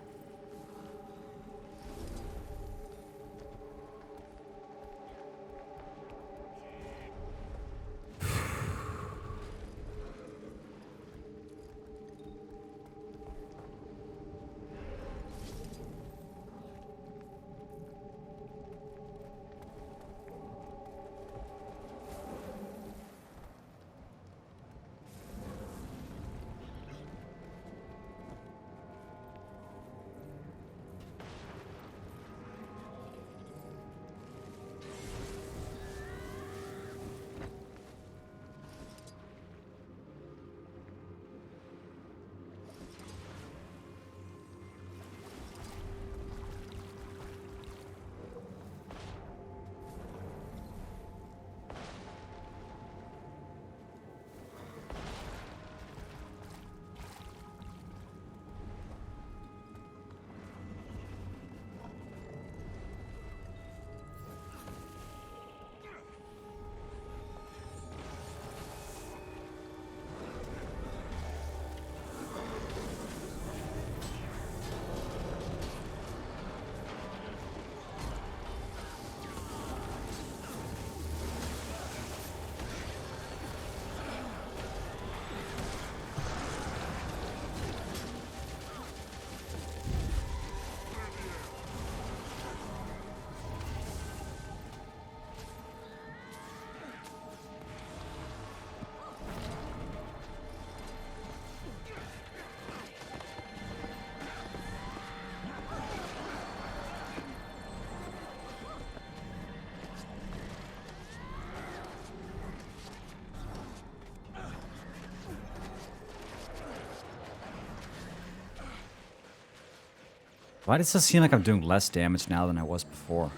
Why does it seem like I'm doing less damage now than I was before?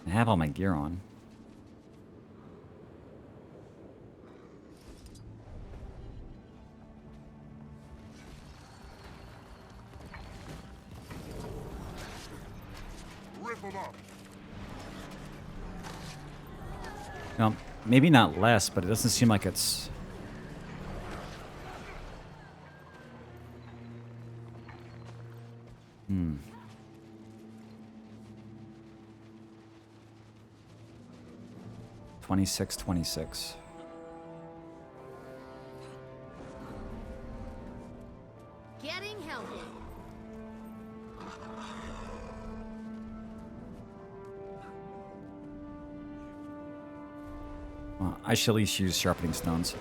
I have all my gear on. Rip them up. No, maybe not less, but it doesn't seem like it's... Hmm. $26.26. Getting healthy. Well, I should at least use sharpening stones.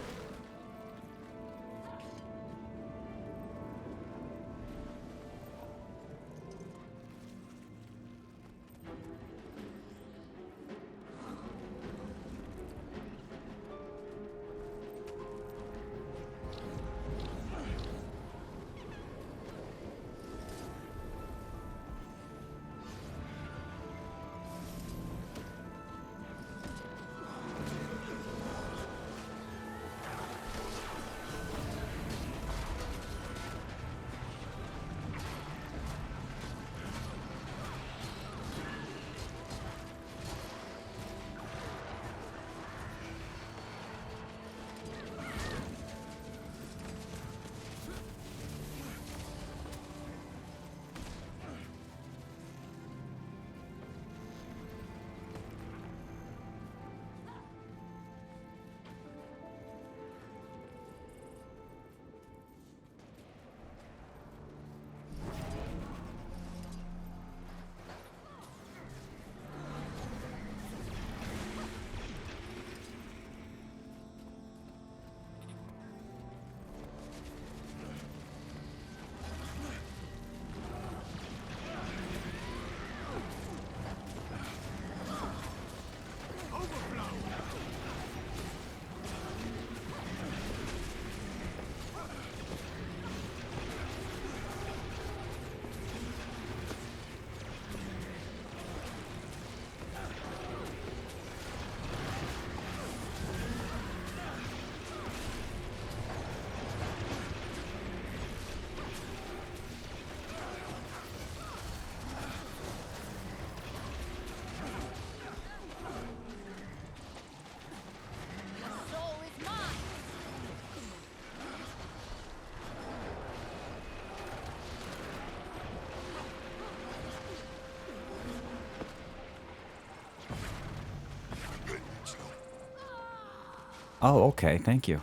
Oh, okay, thank you.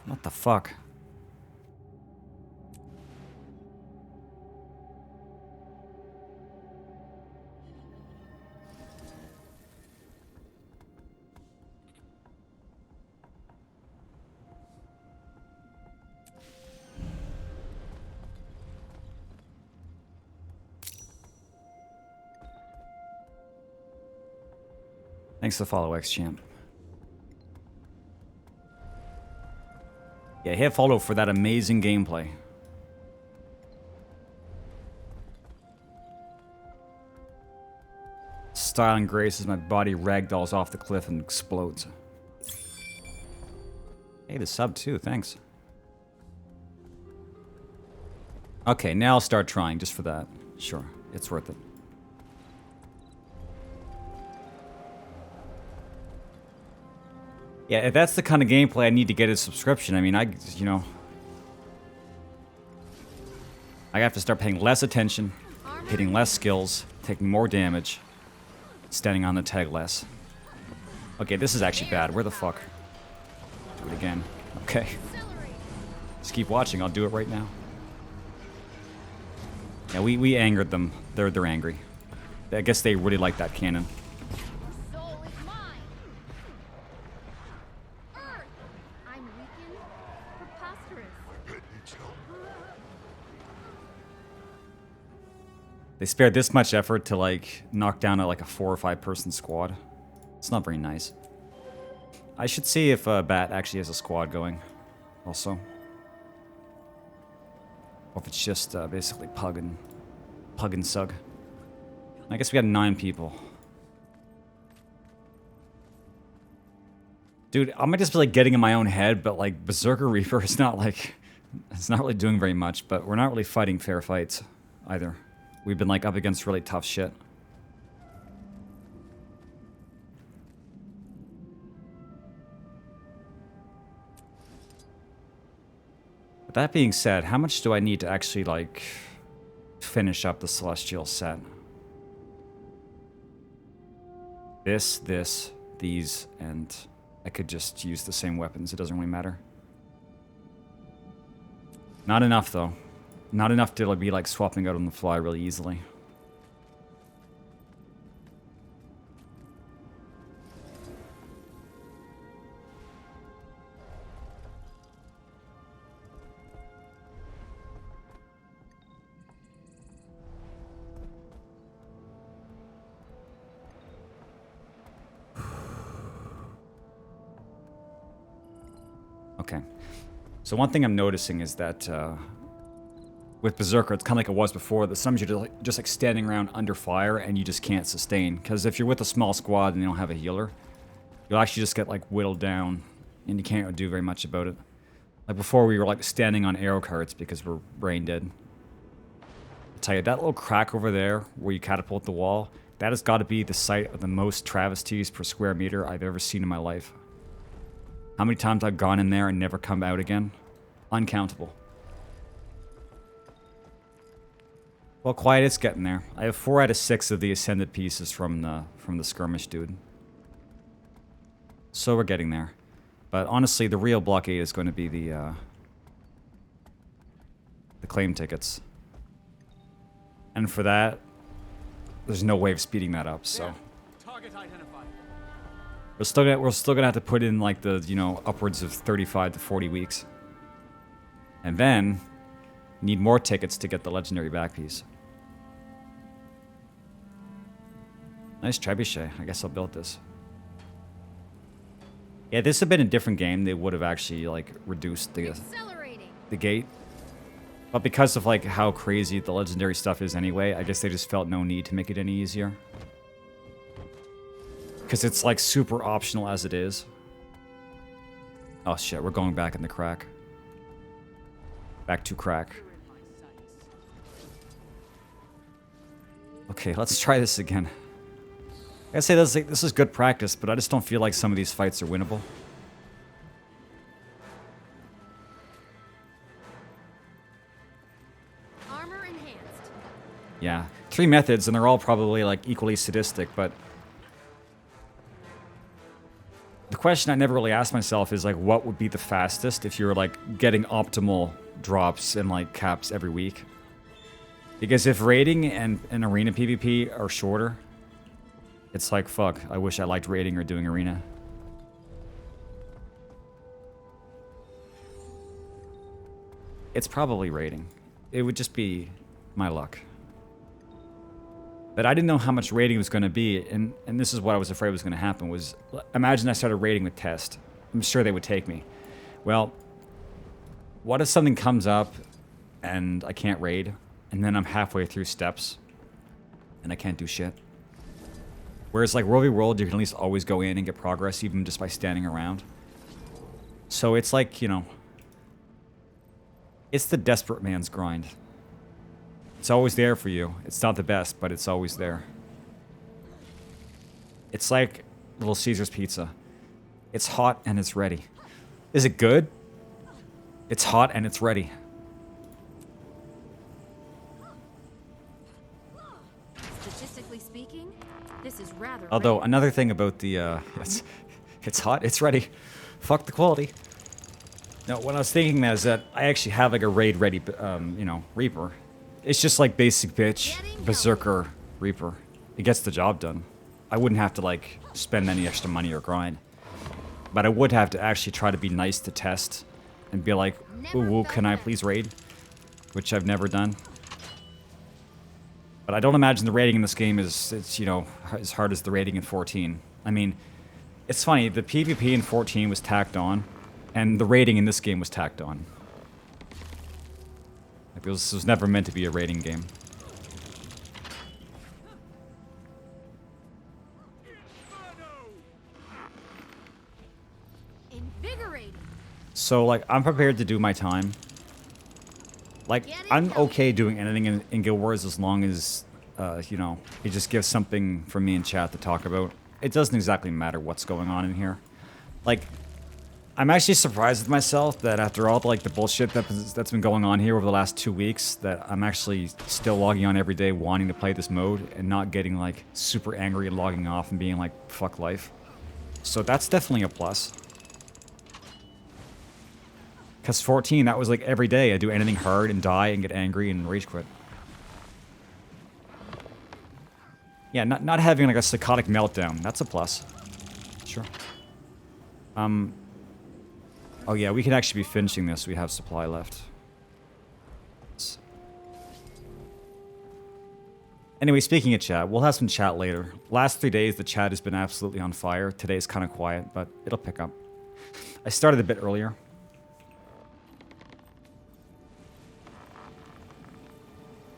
What the fuck? Thanks for the follow, X-Champ. Yeah, hit follow for that amazing gameplay. Style and grace as my body ragdolls off the cliff and explodes. Hey, the sub too, thanks. Okay, now I'll start trying just for that. Sure, it's worth it. Yeah, if that's the kind of gameplay I need to get a subscription, I mean, I have to start paying less attention, hitting less skills, taking more damage, standing on the tag less. Okay, this is actually bad. Where the fuck? Do it again. Okay. Just keep watching. I'll do it right now. Yeah, we angered them. They're angry. I guess they really like that cannon. Soul is mine. Earth. I'm weakened. Preposterous. Pet needs help. They spared this much effort to like knock down a 4 or 5 person squad. It's not very nice. I should see if Bat actually has a squad going. Also, or if it's just basically pug and sug. I guess we got 9 people. Dude, I might just be like getting in my own head, but like Berserker Reaper is not like, it's not really doing very much, but we're not really fighting fair fights either. We've been like up against really tough shit. But that being said, how much do I need to actually like finish up the Celestial set? This, these, and I could just use the same weapons. It doesn't really matter. Not enough, though. Not enough to be, like, swapping out on the fly really easily. Okay. So one thing I'm noticing is that with Berserker, it's kind of like it was before, that sometimes you're just like standing around under fire and you just can't sustain. Because if you're with a small squad and you don't have a healer, you'll actually just get like whittled down and you can't do very much about it. Like before, we were like standing on arrow carts because we're brain dead. I'll tell you, that little crack over there where you catapult the wall, that has got to be the site of the most travesties per square meter I've ever seen in my life. How many times I've gone in there and never come out again? Uncountable. Well, quiet, it's getting there. I have 4 out of 6 of the ascended pieces from the skirmish dude. So we're getting there. But honestly, the real blockade is going to be the claim tickets. And for that, there's no way of speeding that up, so. Target identified. We're still gonna have to put in like the, upwards of 35 to 40 weeks. And then need more tickets to get the legendary back piece. Nice trebuchet. I guess I'll build this. Yeah, this had been a different game. They would have actually like reduced the gate. But because of like how crazy the legendary stuff is anyway, I guess they just felt no need to make it any easier. Because it's like super optional as it is. Oh shit, we're going back in the crack. Back to crack. Okay, let's try this again. I gotta say, this is good practice, but I just don't feel like some of these fights are winnable. Armor enhanced. Yeah, 3 methods, and they're all probably like equally sadistic, but the question I never really asked myself is like, what would be the fastest if you were like getting optimal drops and like caps every week? Because if raiding and arena PvP are shorter, it's like, fuck, I wish I liked raiding or doing arena. It's probably raiding. It would just be my luck. But I didn't know how much raiding was going to be, and this is what I was afraid was going to happen, was imagine I started raiding with test. I'm sure they would take me. Well, what if something comes up and I can't raid, and then I'm halfway through steps and I can't do shit? Whereas like World v World, you can at least always go in and get progress even just by standing around. So it's like, you know, it's the desperate man's grind. It's always there for you. It's not the best, but it's always there. It's like Little Caesar's pizza. It's hot and it's ready. Is it good? It's hot and it's ready. Statistically speaking, this is rather Although rare. another thing about the it's hot, it's ready. Fuck the quality. No, what I was thinking is that I actually have like a raid ready, you know, Reaper. It's just like basic bitch, Berserker, Reaper. It gets the job done. I wouldn't have to like spend any extra money or grind. But I would have to actually try to be nice to test and be like, ooh, woo, can I please raid? Which I've never done. But I don't imagine the raiding in this game is, it's, you know, as hard as the raiding in 14. I mean, it's funny, the PvP in 14 was tacked on, and the raiding in this game was tacked on. Like, this was never meant to be a raiding game. Invigorating. So, like, I'm prepared to do my time. Like, I'm okay doing anything in Guild Wars as long as, you know, it just gives something for me in chat to talk about. It doesn't exactly matter what's going on in here. Like, I'm actually surprised with myself that after all the, like, the bullshit that's been going on here over the last 2 weeks, that I'm actually still logging on every day wanting to play this mode and not getting, like, super angry and logging off and being like, fuck life. So that's definitely a plus. Because 14, that was like every day. I do anything hard and die and get angry and rage quit. Yeah, not having like a psychotic meltdown. That's a plus. Sure. Oh yeah, we can actually be finishing this. We have supply left. Anyway, speaking of chat, we'll have some chat later. Last 3 days, the chat has been absolutely on fire. Today's kind of quiet, but it'll pick up. I started a bit earlier.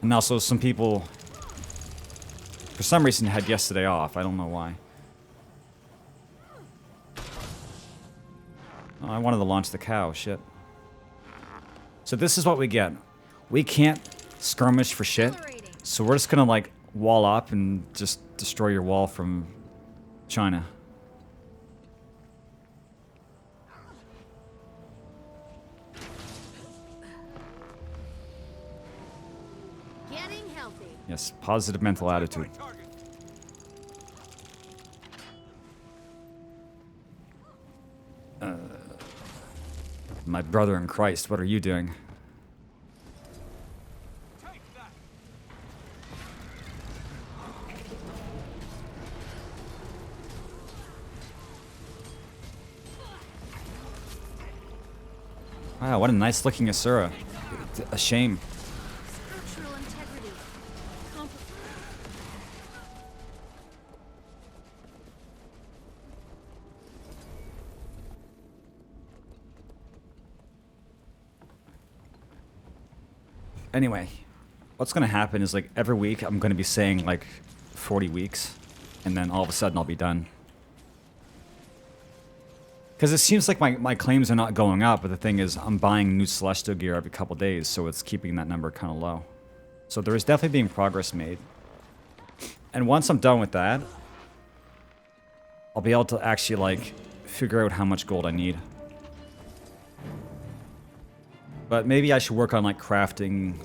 And also, some people, for some reason, had yesterday off. I don't know why. Oh, I wanted to launch the cow. Shit. So this is what we get. We can't skirmish for shit. So we're just gonna, like, wall up and just destroy your wall from China. Getting healthy. Yes, positive mental attitude. My brother in Christ, what are you doing? Take that. Wow, what a nice looking Asura. A shame. Structural integrity. Anyway, what's gonna happen is, like, every week I'm gonna be saying, like, 40 weeks, and then all of a sudden I'll be done. Because it seems like my claims are not going up, but the thing is, I'm buying new Celestial gear every couple days, so it's keeping that number kind of low. So there is definitely being progress made. And once I'm done with that, I'll be able to actually, like, figure out how much gold I need. But maybe I should work on, like, crafting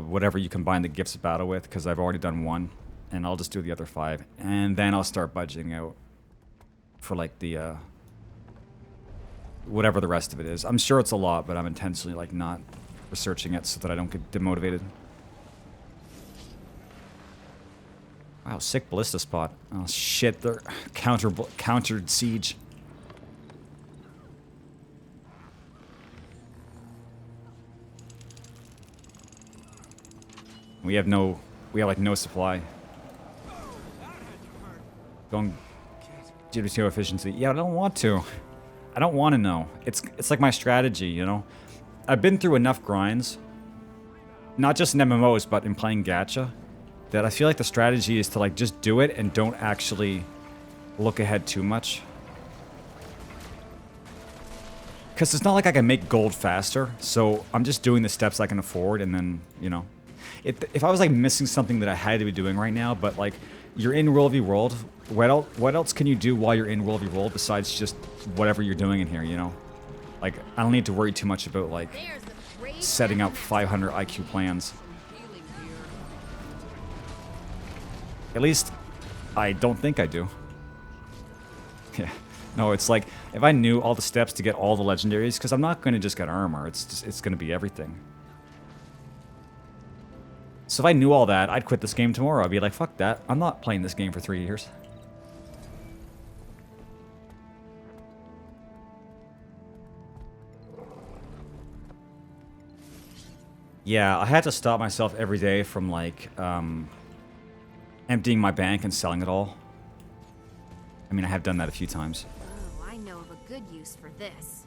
whatever you combine the gifts of battle with, because I've already done one, and I'll just do the other 5. And then I'll start budgeting out for, like, the whatever the rest of it is. I'm sure it's a lot, but I'm intentionally like not researching it so that I don't get demotivated. Wow, sick ballista spot. Oh shit, they're countered siege. We have like no supply. Going GPTO efficiency. Yeah, I don't want to. I don't want to know. It's like my strategy, you know? I've been through enough grinds, not just in MMOs, but in playing gacha, that I feel like the strategy is to like just do it and don't actually look ahead too much. Because it's not like I can make gold faster, so I'm just doing the steps I can afford, and then, you know. If I was like missing something that I had to be doing right now, but like, you're in World v World, what else can you do while you're in World v World besides just whatever you're doing in here, you know? Like, I don't need to worry too much about like setting up 500 IQ plans. At least, I don't think I do. Yeah. No, it's like, if I knew all the steps to get all the legendaries, because I'm not going to just get armor, it's going to be everything. So if I knew all that, I'd quit this game tomorrow. I'd be like, fuck that. I'm not playing this game for 3 years. Yeah, I had to stop myself every day from, like, emptying my bank and selling it all. I mean, I have done that a few times. Oh, I know of a good use for this.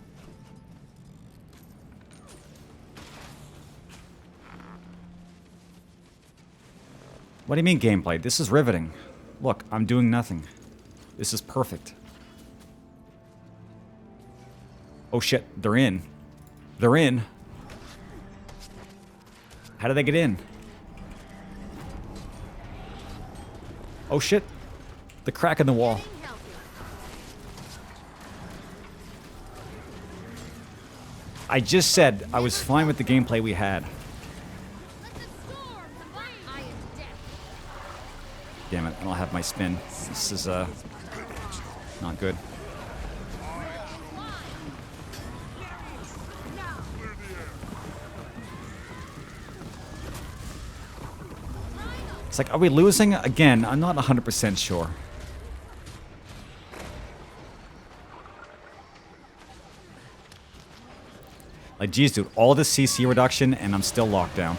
What do you mean gameplay? This is riveting. Look, I'm doing nothing. This is perfect. Oh shit, they're in. They're in. How did they get in? Oh shit. The crack in the wall. I just said I was fine with the gameplay we had. Damn it, I don't have my spin. This is, not good. It's like, are we losing? Again, I'm not 100% sure. Like, geez, dude, all this CC reduction and I'm still locked down.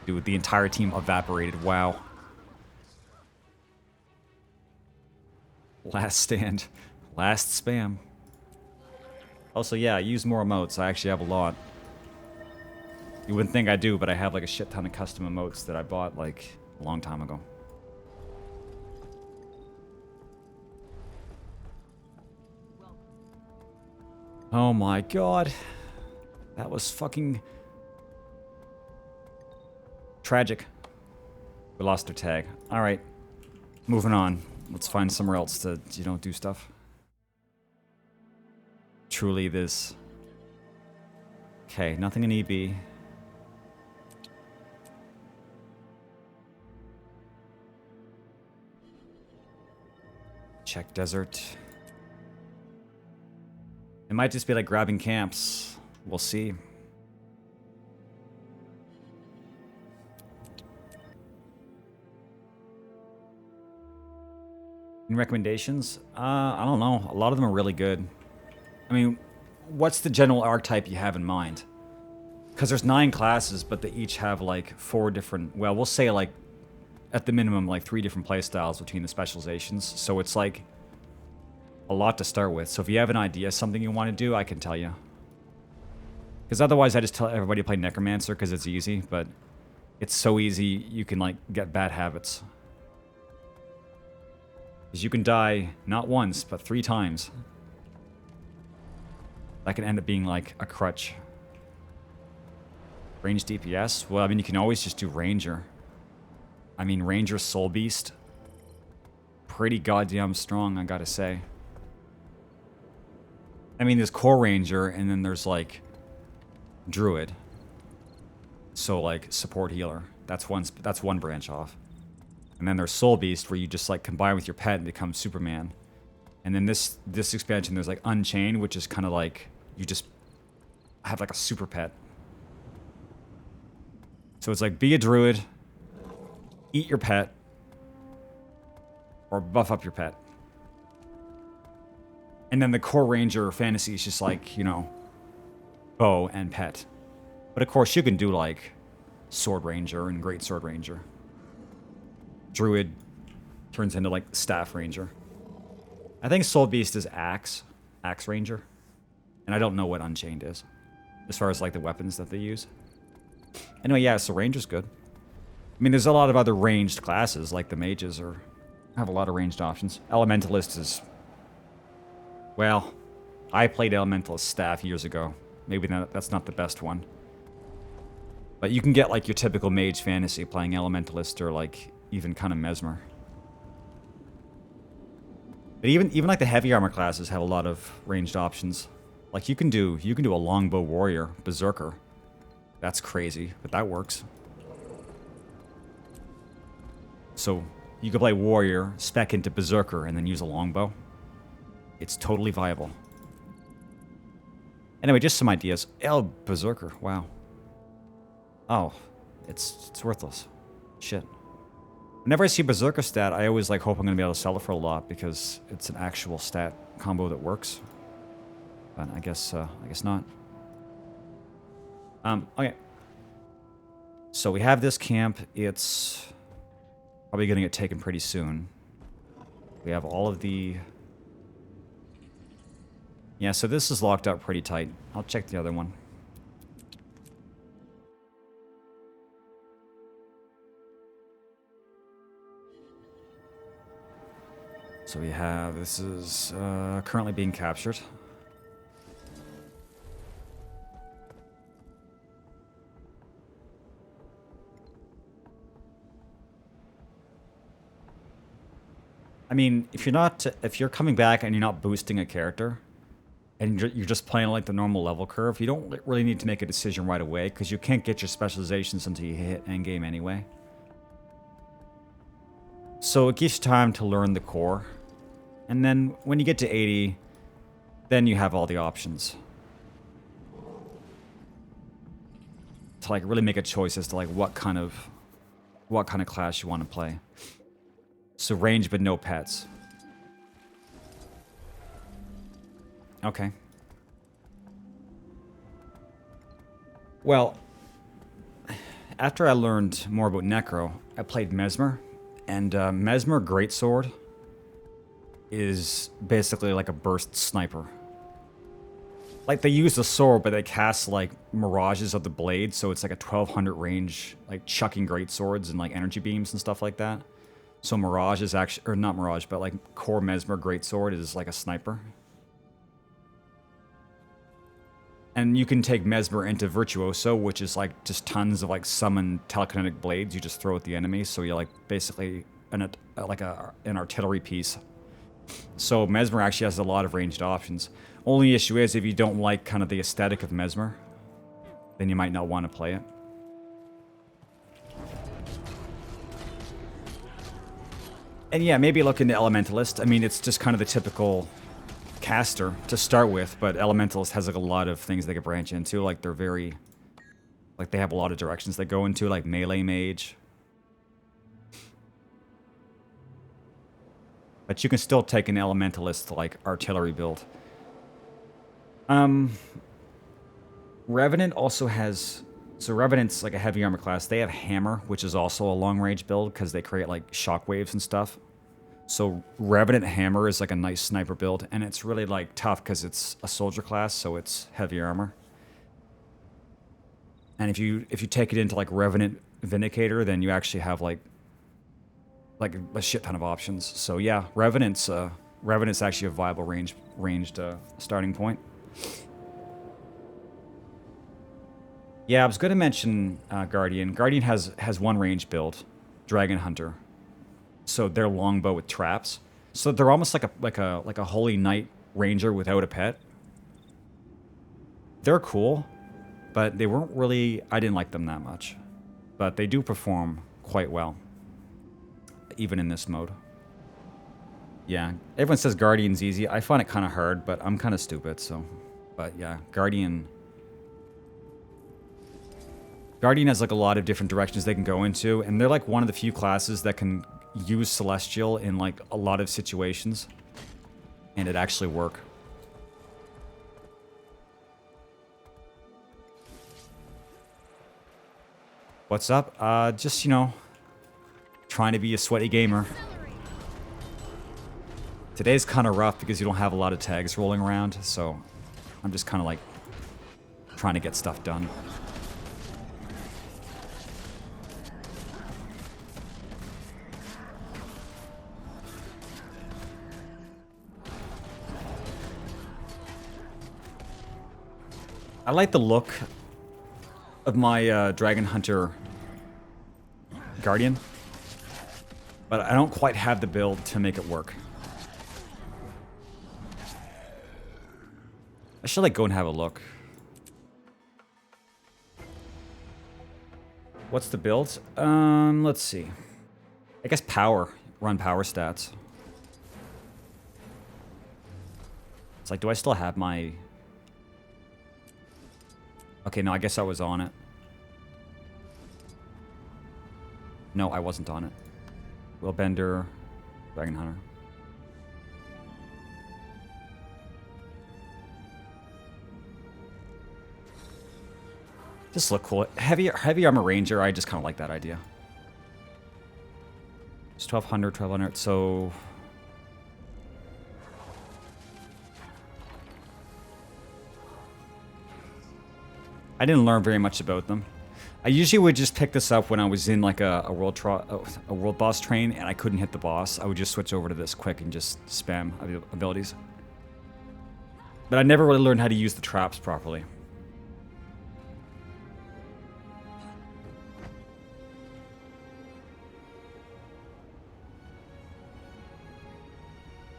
Dude, the entire team evaporated. Wow. Last stand. Last spam. Also, yeah, I use more emotes. I actually have a lot. You wouldn't think I do, but I have like a shit ton of custom emotes that I bought like a long time ago. Oh my god. That was fucking tragic. We lost their tag. Alright. Moving on. Let's find somewhere else to, you know, do stuff. Truly this. Okay, nothing in EB. Check desert. It might just be like grabbing camps. We'll see. Any recommendations? I don't know. A lot of them are really good. I mean, what's the general archetype you have in mind? Because there's 9 classes, but they each have like 4 different... Well, we'll say like, at the minimum, like 3 different playstyles between the specializations. So it's like a lot to start with. So if you have an idea, something you want to do, I can tell you. Because otherwise I just tell everybody to play Necromancer because it's easy, but it's so easy you can like get bad habits. Because you can die not once, but 3 times. That can end up being like a crutch. Range DPS? Well, I mean, you can always just do Ranger. I mean, Ranger Soul Beast. Pretty goddamn strong, I gotta say. I mean, there's Core Ranger, and then there's like Druid. So like support healer. That's one branch off. And then there's Soul Beast, where you just like combine with your pet and become Superman. And then this expansion, there's like Unchained, which is kind of like you just have like a super pet. So it's like be a druid, eat your pet, or buff up your pet. And then the core ranger fantasy is just like, you know, bow and pet. But of course you can do like sword ranger and great sword ranger. Druid turns into like staff ranger. I think Soul Beast is axe ranger. And I don't know what Unchained is, as far as like the weapons that they use. Anyway, yeah, so ranger's good. I mean, there's a lot of other ranged classes, like the mages have a lot of ranged options. Elementalist is, well, I played Elementalist staff years ago. Maybe that's not the best one. But you can get like your typical mage fantasy playing Elementalist, or like even kind of Mesmer. But even like the heavy armor classes have a lot of ranged options. Like you can do a longbow warrior, berserker. That's crazy, but that works. So you could play warrior, spec into berserker, and then use a longbow. It's totally viable. Anyway, just some ideas. Oh, berserker, wow. Oh, it's worthless. Shit. Whenever I see berserker stat, I always like hope I'm gonna be able to sell it for a lot because it's an actual stat combo that works. But I guess not. Okay. So we have this camp. It's probably gonna get taken pretty soon. We have all of the... Yeah, so this is locked up pretty tight. I'll check the other one. So we have... This is currently being captured. I mean, if you're coming back and you're not boosting a character, and you're just playing like the normal level curve, you don't really need to make a decision right away, because you can't get your specializations until you hit endgame anyway. So it gives you time to learn the core, and then when you get to 80, then you have all the options to like really make a choice as to like what kind of class you want to play. So range, but no pets. Okay. Well, after I learned more about Necro, I played Mesmer. And Mesmer Greatsword is basically like a burst sniper. Like, they use the sword, but they cast, like, mirages of the blade, so it's like a 1200 range, like, chucking greatswords and, like, energy beams and stuff like that. So Mirage is actually, or not Mirage, but like core Mesmer Greatsword is like a sniper. And you can take Mesmer into Virtuoso, which is like just tons of like summoned telekinetic blades you just throw at the enemy. So you're like basically an artillery piece. So Mesmer actually has a lot of ranged options. Only issue is if you don't like kind of the aesthetic of Mesmer, then you might not want to play it. And yeah, maybe look into Elementalist. I mean, it's just kind of the typical caster to start with, but Elementalist has like a lot of things they could branch into. Like they're very, like they have a lot of directions they go into, like melee mage. But you can still take an Elementalist like artillery build. Revenant also has... So Revenant's like a heavy armor class. They have Hammer, which is also a long range build because they create like shockwaves and stuff. So Revenant Hammer is like a nice sniper build, and it's really like tough because it's a soldier class, so it's heavy armor. And if you take it into like Revenant Vindicator, then you actually have like a shit ton of options. So yeah, Revenant's actually a viable ranged starting point. Yeah, I was going to mention Guardian. Guardian has one range build, Dragon Hunter. So they're longbow with traps. So they're almost like a Holy Knight Ranger without a pet. They're cool, but they weren't really... I didn't like them that much. But they do perform quite well. even in this mode. Yeah, everyone says Guardian's easy. I find it kind of hard, but I'm kind of stupid, so... But yeah, Guardian has like a lot of different directions they can go into, and they're like one of the few classes that can use Celestial in like a lot of situations, and it actually work. What's up? Just, you know, trying to be a sweaty gamer. Today's kind of rough because you don't have a lot of tags rolling around, so I'm just kind of like trying to get stuff done. I like the look of my Dragon Hunter Guardian, but I don't quite have the build to make it work. I should like go and have a look. What's the build? Let's see. I guess power. Run power stats. It's like, do I still have my... Okay, no, I guess I was on it. No, I wasn't on it. Willbender, Dragon Hunter. Just look cool. Heavy Armor Ranger, I just kind of like that idea. It's 1200, so... I didn't learn very much about them. I usually would just pick this up when I was in like a world boss train and I couldn't hit the boss. I would just switch over to this quick and just spam abilities. But I never really learned how to use the traps properly.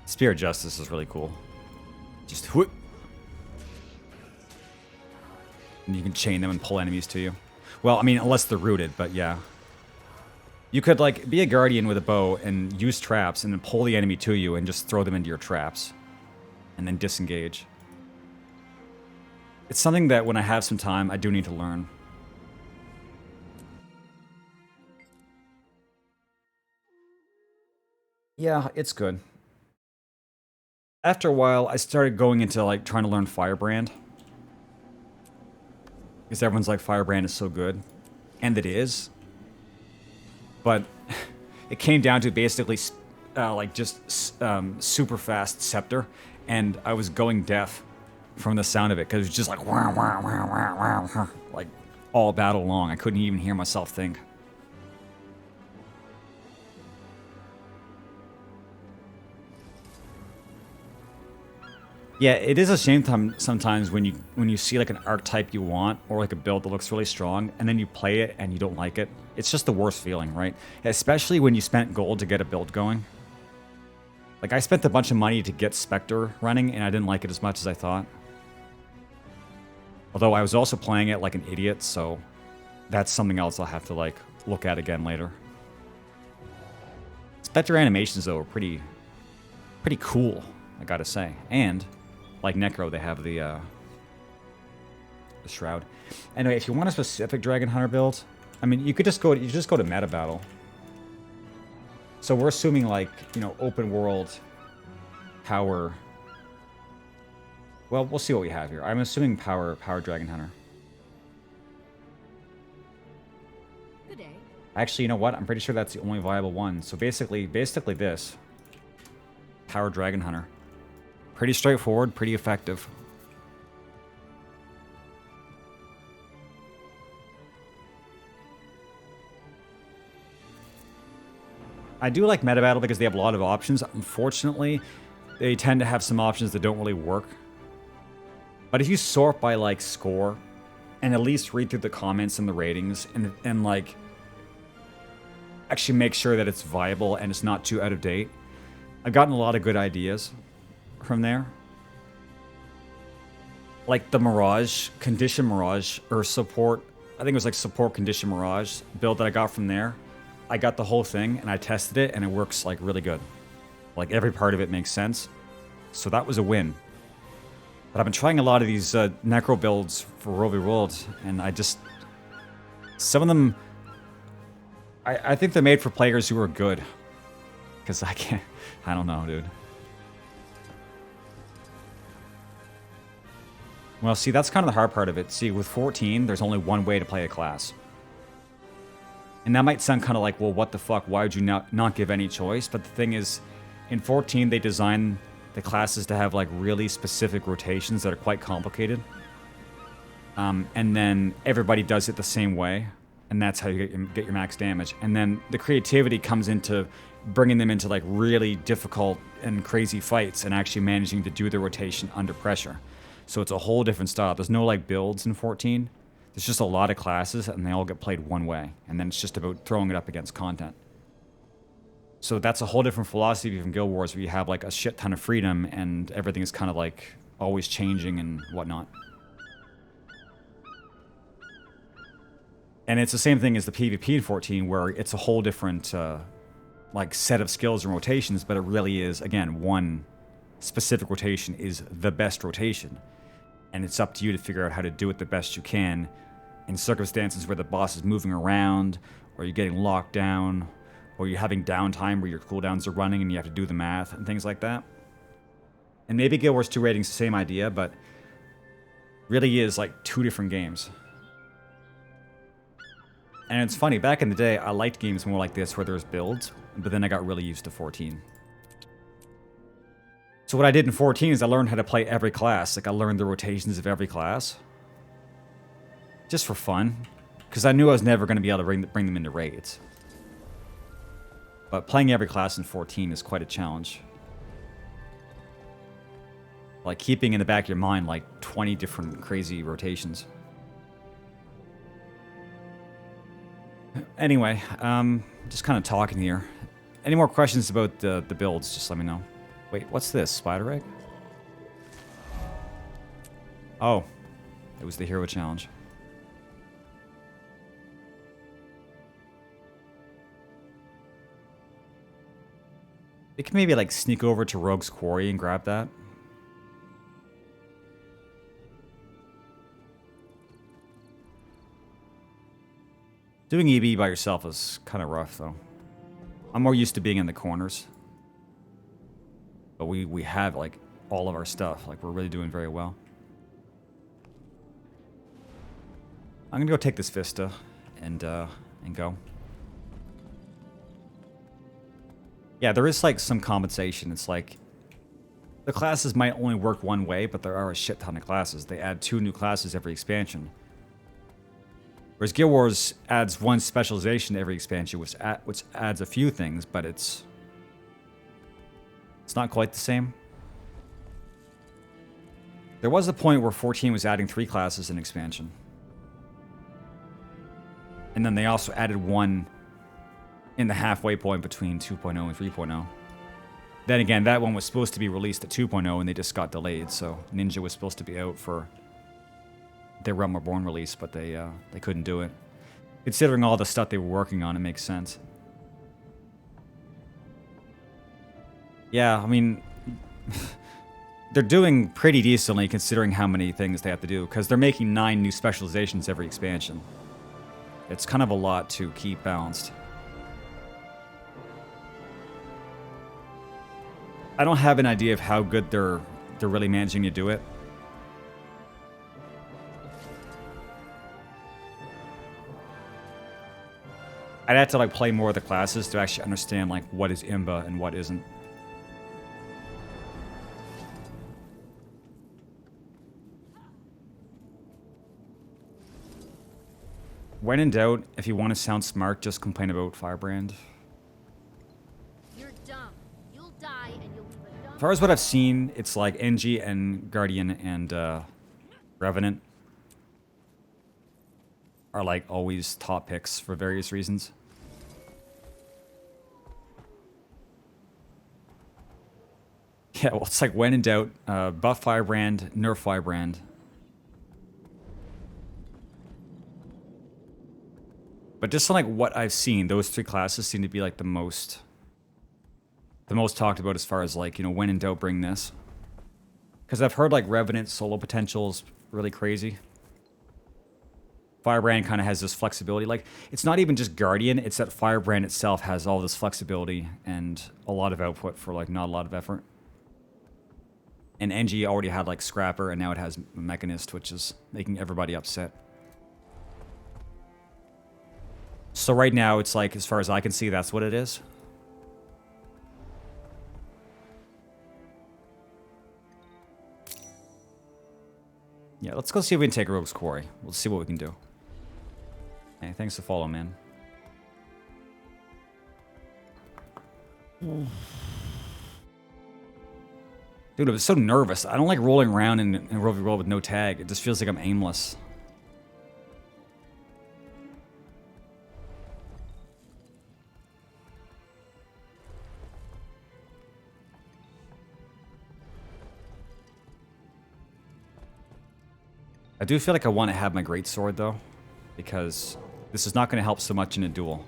Spear of Justice is really cool. Just whoop. And you can chain them and pull enemies to you. Well, I mean, unless they're rooted, but yeah. You could, like, be a guardian with a bow and use traps and then pull the enemy to you and just throw them into your traps. And then disengage. It's something that when I have some time, I do need to learn. Yeah, it's good. After a while, I started going into, like, trying to learn Firebrand. Because everyone's like, Firebrand is so good. And it is. But it came down to basically, like, just super fast Scepter. And I was going deaf from the sound of it. Because it was just like, wah, wah, wah, wah, wah, like, all battle long. I couldn't even hear myself think. Yeah, it is a shame sometimes when you see like an archetype you want or like a build that looks really strong and then you play it and you don't like it. It's just the worst feeling, right? Especially when you spent gold to get a build going. Like I spent a bunch of money to get Spectre running and I didn't like it as much as I thought. Although I was also playing it like an idiot, so that's something else I'll have to like look at again later. Spectre animations though are pretty cool, I gotta say. And like Necro, they have the Shroud. Anyway, if you want a specific Dragon Hunter build, I mean, you just go to meta battle. So we're assuming like, you know, open world power. Well, we'll see what we have here. I'm assuming power Dragon Hunter. Good day. Actually, you know what? I'm pretty sure that's the only viable one. So basically this power Dragon Hunter. Pretty straightforward, pretty effective. I do like meta battle because they have a lot of options. Unfortunately, they tend to have some options that don't really work. But if you sort by like score and at least read through the comments and the ratings and like actually make sure that it's viable and it's not too out of date, I've gotten a lot of good ideas from there. Like the Mirage, Condition Mirage, or support, I think it was like support Condition Mirage build that I got from there. I got the whole thing and I tested it and it works like really good. Like every part of it makes sense. So that was a win. But I've been trying a lot of these necro builds for World v. World, and I just... Some of them... I think they're made for players who are good. Because I can't... I don't know, dude. Well, see, that's kind of the hard part of it. See, with 14, there's only one way to play a class. And that might sound kind of like, well, what the fuck? Why would you not give any choice? But the thing is, in 14, they design the classes to have like really specific rotations that are quite complicated. And then everybody does it the same way. And that's how you get your max damage. And then the creativity comes into bringing them into like really difficult and crazy fights and actually managing to do the rotation under pressure. So it's a whole different style. There's no like builds in 14. There's just a lot of classes and they all get played one way. And then it's just about throwing it up against content. So that's a whole different philosophy from Guild Wars where you have like a shit ton of freedom and everything is kind of like always changing and whatnot. And it's the same thing as the PvP in 14 where it's a whole different like set of skills and rotations, but it really is, again, one specific rotation is the best rotation. And it's up to you to figure out how to do it the best you can in circumstances where the boss is moving around, or you're getting locked down, or you're having downtime where your cooldowns are running and you have to do the math and things like that. And maybe Guild Wars 2 Rating's the same idea, but really is like two different games. And it's funny, back in the day, I liked games more like this where there's builds, but then I got really used to 14. So what I did in 14 is I learned how to play every class. Like, I learned the rotations of every class. Just for fun. Because I knew I was never going to be able to bring them into raids. But playing every class in 14 is quite a challenge. Like, keeping in the back of your mind, like, 20 different crazy rotations. Anyway, just kind of talking here. Any more questions about the builds, just let me know. Wait, what's this? Spider egg? Oh, it was the hero challenge. They can maybe like sneak over to Rogue's Quarry and grab that. Doing EB by yourself is kind of rough though. I'm more used to being in the corners. But we have, like, all of our stuff. Like, we're really doing very well. I'm gonna go take this Vista and go. Yeah, there is, like, some compensation. It's like, the classes might only work one way, but there are a shit ton of classes. They add 2 new classes every expansion. Whereas Guild Wars adds 1 specialization every expansion, which adds a few things, but it's not quite the same. There was a point where 14 was adding 3 classes in expansion. And then they also added 1 in the halfway point between 2.0 and 3.0. Then again, that one was supposed to be released at 2.0 and they just got delayed, so Ninja was supposed to be out for their Realm Reborn release, but they couldn't do it. Considering all the stuff they were working on, it makes sense. Yeah, I mean, they're doing pretty decently considering how many things they have to do, because they're making 9 new specializations every expansion. It's kind of a lot to keep balanced. I don't have an idea of how good they're really managing to do it. I'd have to like play more of the classes to actually understand like what is Imba and what isn't. When in doubt, if you want to sound smart, just complain about Firebrand. You're dumb. You'll die and you'll leave a dumb... As far as what I've seen, it's like NG and Guardian and Revenant are like always top picks for various reasons. Yeah, well, it's like when in doubt, buff Firebrand, nerf Firebrand. But just from like what I've seen, those 3 classes seem to be like the most talked about as far as like, you know, when in doubt, bring this. Because I've heard like Revenant solo potential is really crazy. Firebrand kind of has this flexibility. Like, it's not even just Guardian, it's that Firebrand itself has all this flexibility and a lot of output for like not a lot of effort. And NG already had like Scrapper, and now it has Mechanist, which is making everybody upset. So right now, it's like, as far as I can see, that's what it is. Yeah, let's go see if we can take Rogue's Quarry. We'll see what we can do. Hey, thanks for following, man. Dude, I was so nervous. I don't like rolling around in World v. World with no tag. It just feels like I'm aimless. I do feel like I want to have my greatsword though, because this is not going to help so much in a duel.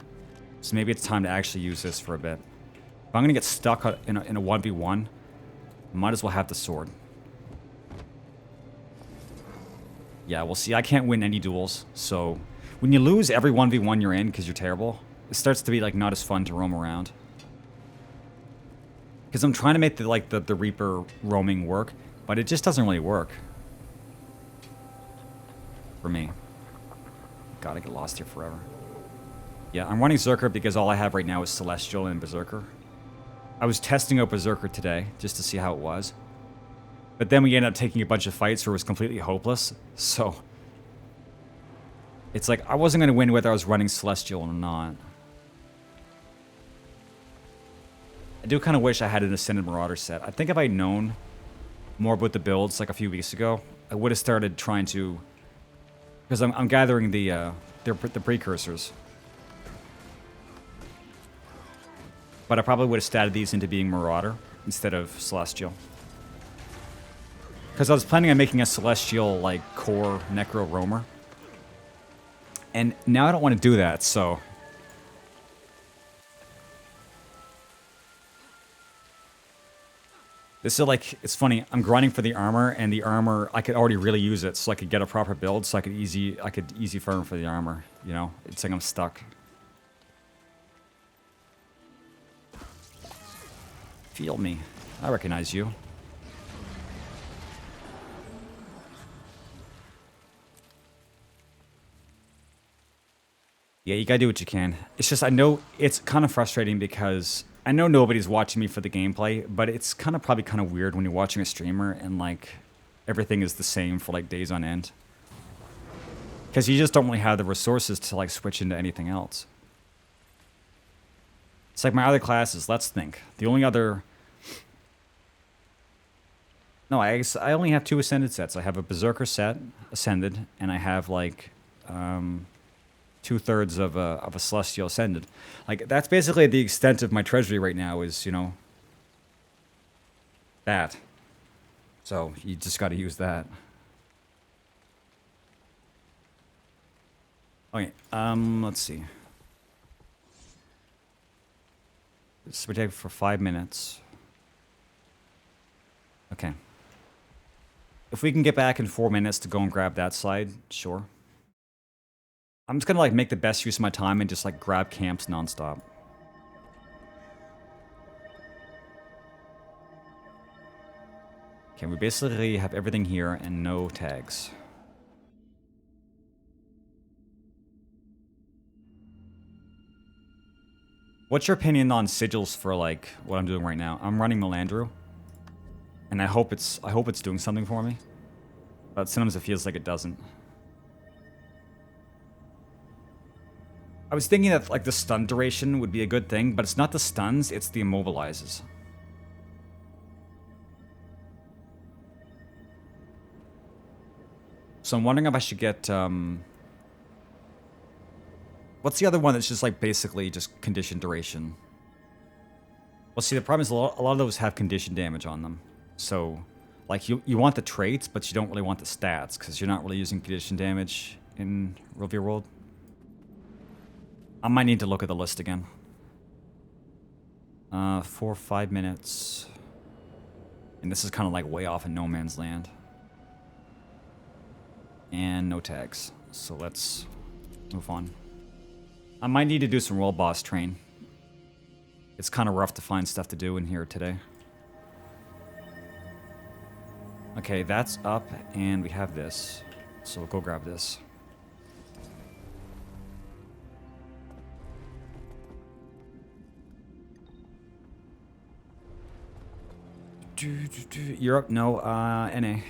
So maybe it's time to actually use this for a bit. If I'm going to get stuck in a 1v1, I might as well have the sword. Yeah, well, see, I can't win any duels, so when you lose every 1v1 you're in because you're terrible, it starts to be like not as fun to roam around. Because I'm trying to make the Reaper roaming work, but it just doesn't really work. For me. God, I get lost here forever. Yeah, I'm running Zerker because all I have right now is Celestial and Berserker. I was testing out Berserker today, just to see how it was. But then we ended up taking a bunch of fights where it was completely hopeless, so... It's like, I wasn't going to win whether I was running Celestial or not. I do kind of wish I had an Ascended Marauder set. I think if I'd known more about the builds like a few weeks ago, I would have started trying to... Because I'm gathering the precursors. But I probably would have statted these into being Marauder instead of Celestial. Because I was planning on making a Celestial, like, core Necro Roamer. And now I don't want to do that, so... This is like, it's funny, I'm grinding for the armor, and the armor, I could already really use it, so I could get a proper build, so I could easy farm for the armor, you know? It's like I'm stuck. Feel me. I recognize you. Yeah, you gotta do what you can. It's just, I know it's kind of frustrating because I know nobody's watching me for the gameplay, but it's probably kind of weird when you're watching a streamer and like everything is the same for like days on end. Because you just don't really have the resources to like switch into anything else. It's like my other classes, let's think. The only other... No, I only have 2 Ascended sets. I have a Berserker set, Ascended, and I have like 2/3 of a Celestial Ascended. Like, that's basically the extent of my treasury right now is, you know, that. So, you just gotta use that. Okay, let's see. This will take for 5 minutes. Okay. If we can get back in 4 minutes to go and grab that side, sure. I'm just gonna like make the best use of my time and just like grab camps nonstop. Okay, we basically have everything here and no tags. What's your opinion on sigils for like what I'm doing right now? I'm running Melandru, and I hope it's doing something for me, but sometimes it feels like it doesn't. I was thinking that like the stun duration would be a good thing, but it's not the stuns, it's the immobilizes. So I'm wondering if I should get what's the other one that's just like basically just condition duration? Well, see, the problem is a lot of those have condition damage on them. So like you want the traits, but you don't really want the stats because you're not really using condition damage in World v. World. I might need to look at the list again. 4 or 5 minutes. And this is kind of like way off in no man's land. And no tags. So let's move on. I might need to do some world boss train. It's kind of rough to find stuff to do in here today. Okay, that's up, and we have this. So we'll go grab this. Europe? No, NA.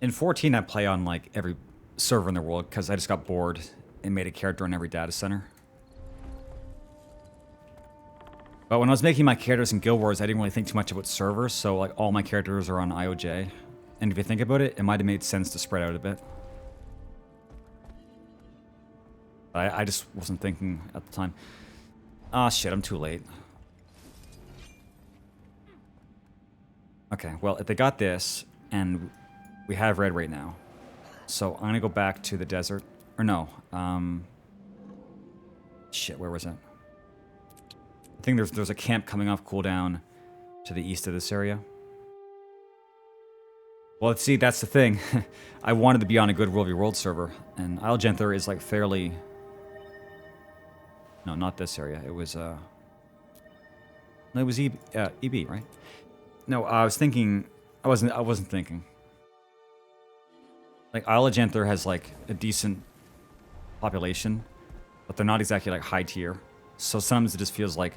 In 14, I play on like every server in the world because I just got bored and made a character on every data center. But when I was making my characters in Guild Wars, I didn't really think too much about servers, so like all my characters are on IOJ. And if you think about it, it might have made sense to spread out a bit. I just wasn't thinking at the time. Ah, shit, I'm too late. Okay, well, if they got this, and we have red right now. So I'm gonna go back to the desert. Or no, shit, where was it? I think there's a camp coming off cooldown to the east of this area. Well, let's see, that's the thing. I wanted to be on a good World v World server, and Isle Genther is like fairly... No, not this area. It was, No, it was EB, right? No, I was thinking... I wasn't thinking. Like, Isle of Genther has, like, a decent population, but they're not exactly, like, high tier. So sometimes it just feels like...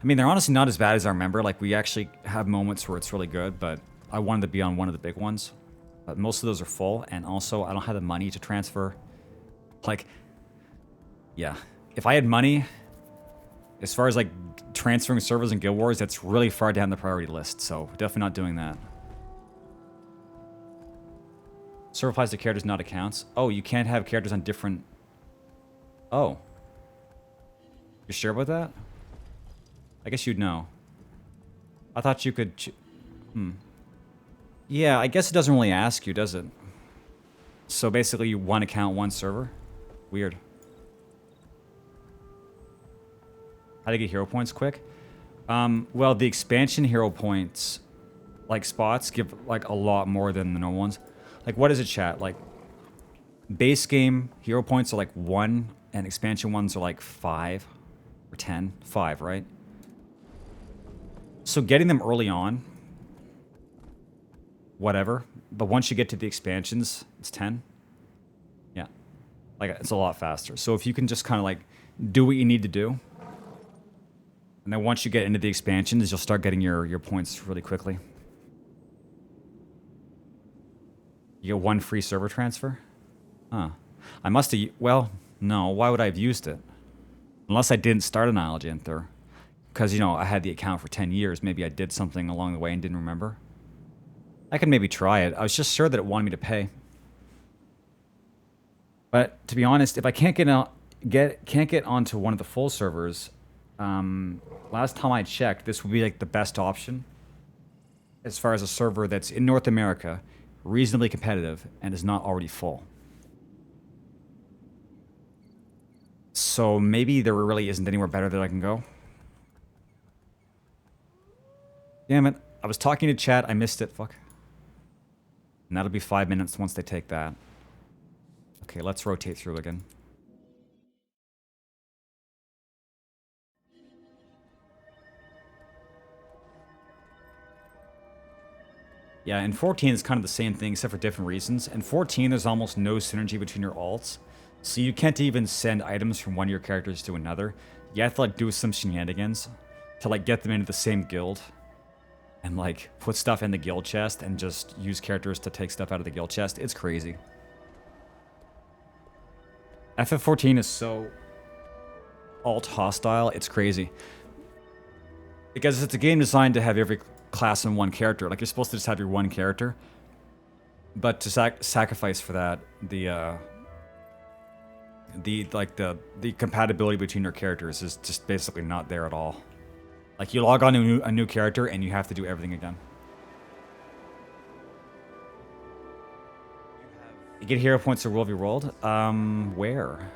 I mean, they're honestly not as bad as I remember. Like, we actually have moments where it's really good, but I wanted to be on one of the big ones. But most of those are full, and also, I don't have the money to transfer. Like, yeah. If I had money, as far as, like, transferring servers in Guild Wars, that's really far down the priority list, so definitely not doing that. Server applies to characters, not accounts. Oh, you can't have characters on different... Oh. You sure about that? I guess you'd know. I thought you could... Yeah, I guess it doesn't really ask you, does it? So basically, one account, one server? Weird. How to get hero points quick? Well, the expansion hero points, like spots, give like a lot more than the normal ones. Like, what is it, chat? Like, base game hero points are like 1, and expansion ones are like 5 or 10. 5, right? So getting them early on, whatever. But once you get to the expansions, it's 10. Yeah. Like, it's a lot faster. So if you can just kind of like do what you need to do, and then once you get into the expansions, you'll start getting your points really quickly. You get 1 free server transfer? Huh. I must have... Well, no. Why would I have used it? Unless I didn't start an Isle Genther. Because, you know, I had the account for 10 years. Maybe I did something along the way and didn't remember. I could maybe try it. I was just sure that it wanted me to pay. But, to be honest, if I can't get onto one of the full servers... last time I checked, this would be like the best option. As far as a server that's in North America... reasonably competitive, and is not already full. So maybe there really isn't anywhere better that I can go. Damn it. I was talking to chat, I missed it, fuck. And that'll be 5 minutes once they take that. Okay, let's rotate through again. Yeah, in 14 it's kind of the same thing except for different reasons. In 14 there's almost no synergy between your alts. So you can't even send items from one of your characters to another. You have to like do some shenanigans to like get them into the same guild. And like put stuff in the guild chest and just use characters to take stuff out of the guild chest. It's crazy. FF14 is so alt hostile, it's crazy. Because it's a game designed to have every class and one character. Like, you're supposed to just have your one character. But to sacrifice for that, the compatibility between your characters is just basically not there at all. Like, you log on to a new character and you have to do everything again. You get hero points to World v. World? Where?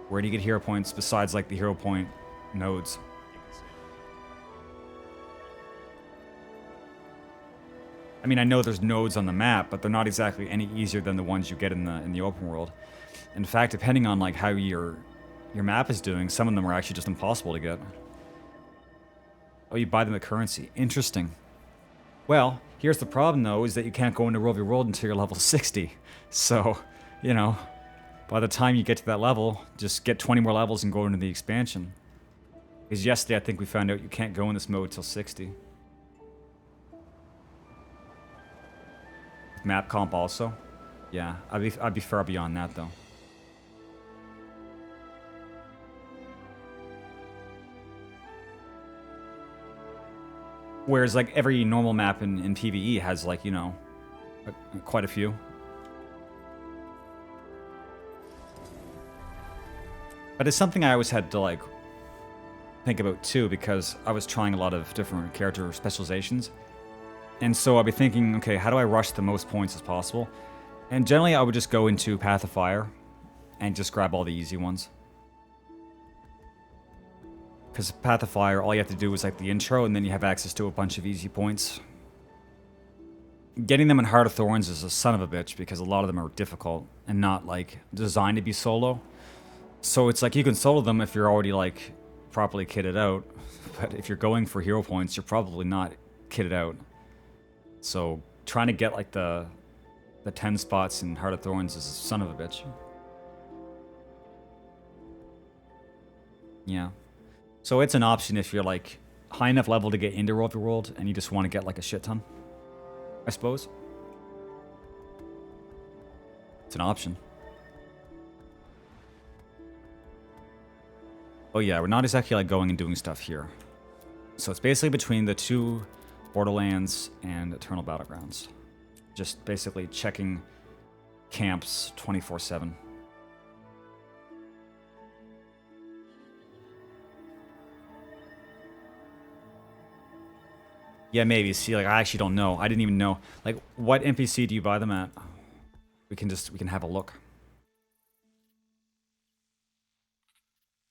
Where do you get hero points besides, like, the hero point nodes? I mean, I know there's nodes on the map, but they're not exactly any easier than the ones you get in the open world. In fact, depending on, like, how your map is doing, some of them are actually just impossible to get. Oh, you buy them at currency. Interesting. Well, here's the problem, though, is that you can't go into World v. World until you're level 60. So, you know, by the time you get to that level, just get 20 more levels and go into the expansion. Because yesterday, I think we found out you can't go in this mode till 60. Map comp also. Yeah, I'd be far beyond that, though. Whereas, like, every normal map in PvE has, like, you know, quite a few. But it's something I always had to, like, think about, too, because I was trying a lot of different character specializations. And so I'd be thinking, okay, how do I rush the most points as possible? And generally, I would just go into Path of Fire and just grab all the easy ones. Because Path of Fire, all you have to do is like the intro, and then you have access to a bunch of easy points. Getting them in Heart of Thorns is a son of a bitch, because a lot of them are difficult and not, like, designed to be solo. So it's like you can solo them if you're already, like, properly kitted out. But if you're going for hero points, you're probably not kitted out. So trying to get, like, the 10 spots in Heart of Thorns is a son of a bitch. Yeah. So it's an option if you're, like, high enough level to get into World v. World and you just want to get, like, a shit ton, I suppose. It's an option. Oh yeah, we're not exactly, like, going and doing stuff here. So it's basically between the two Borderlands and Eternal Battlegrounds. Just basically checking camps 24/7. Yeah, maybe. See, like, I actually don't know. I didn't even know. Like, what NPC do you buy them at? We can have a look.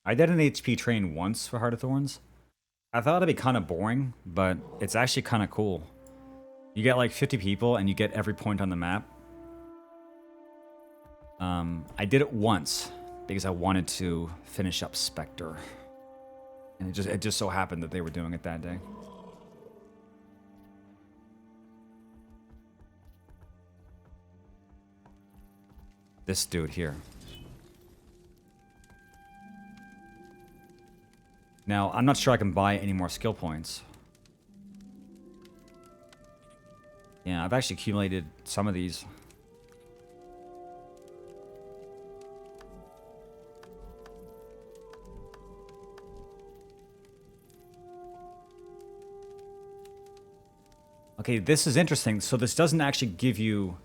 I did an HP train once for Heart of Thorns. I thought it'd be kind of boring, but it's actually kind of cool. You get like 50 people and you get every point on the map. I did it once because I wanted to finish up Spectre. And it just so happened that they were doing it that day. This dude here. Now, I'm not sure I can buy any more skill points. Yeah, I've actually accumulated some of these. Okay, this is interesting. So this doesn't actually give you...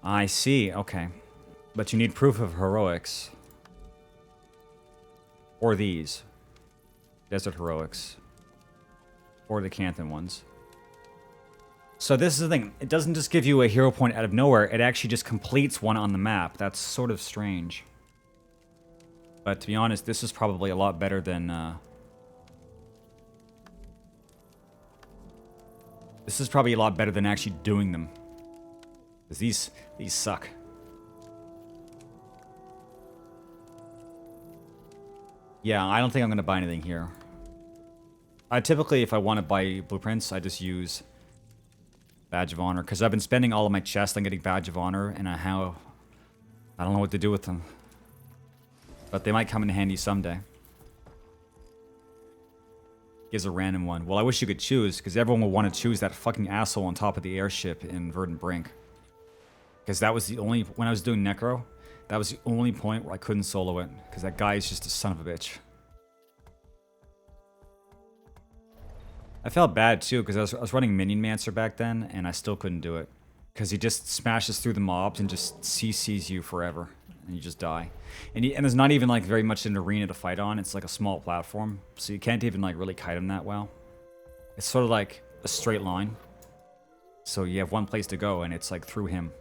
I see, okay. But you need proof of heroics. Or these. Desert Heroics. Or the Canthan ones. So this is the thing. It doesn't just give you a hero point out of nowhere. It actually just completes one on the map. That's sort of strange. But to be honest, this is probably a lot better than... This is probably a lot better than actually doing them. Because these suck. Yeah, I don't think I'm going to buy anything here. Typically, if I want to buy blueprints, I just use Badge of Honor. Because I've been spending all of my chests on getting Badge of Honor, and I don't know what to do with them. But they might come in handy someday. Gives a random one. Well, I wish you could choose, because everyone will want to choose that fucking asshole on top of the airship in Verdant Brink. Because that was the only... When I was doing Necro, that was the only point where I couldn't solo it. Because that guy is just a son of a bitch. I felt bad too because I was running Minion Mancer back then and I still couldn't do it. Because he just smashes through the mobs and just CCs you forever. And you just die. And there's not even like very much an arena to fight on. It's like a small platform. So you can't even like really kite him that well. It's sort of like a straight line. So you have one place to go and it's like through him.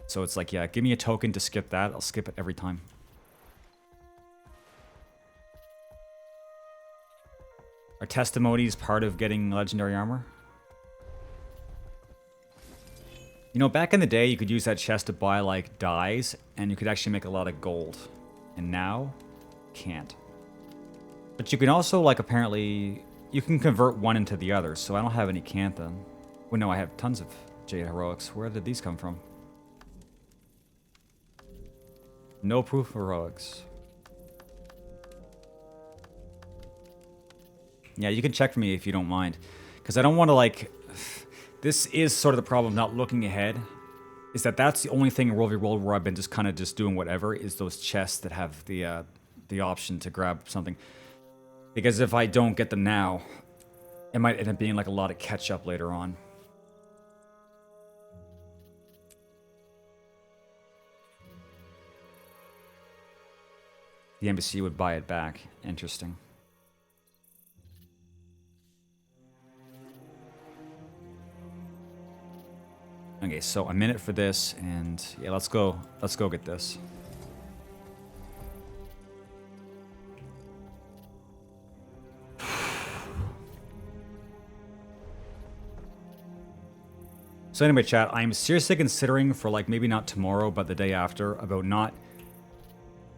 So it's like, yeah, give me a token to skip that. I'll skip it every time. Are testimonies part of getting legendary armor? You know, back in the day, you could use that chest to buy, like, dyes, and you could actually make a lot of gold. And now, can't. But you can also, like, apparently, you can convert one into the other, so I don't have any Cantha. Well, no, I have tons of Jade Heroics. Where did these come from? No proof of heroics. Yeah, you can check for me if you don't mind. Because I don't want to, like... This is sort of the problem of not looking ahead. Is that that's the only thing in World v. World where I've been just kind of just doing whatever, is those chests that have the option to grab something. Because if I don't get them now, it might end up being like a lot of catch-up later on. The embassy would buy it back. Interesting. Okay, so a minute for this, and yeah, let's go get this. So anyway, chat, I'm seriously considering for like maybe not tomorrow, but the day after, about not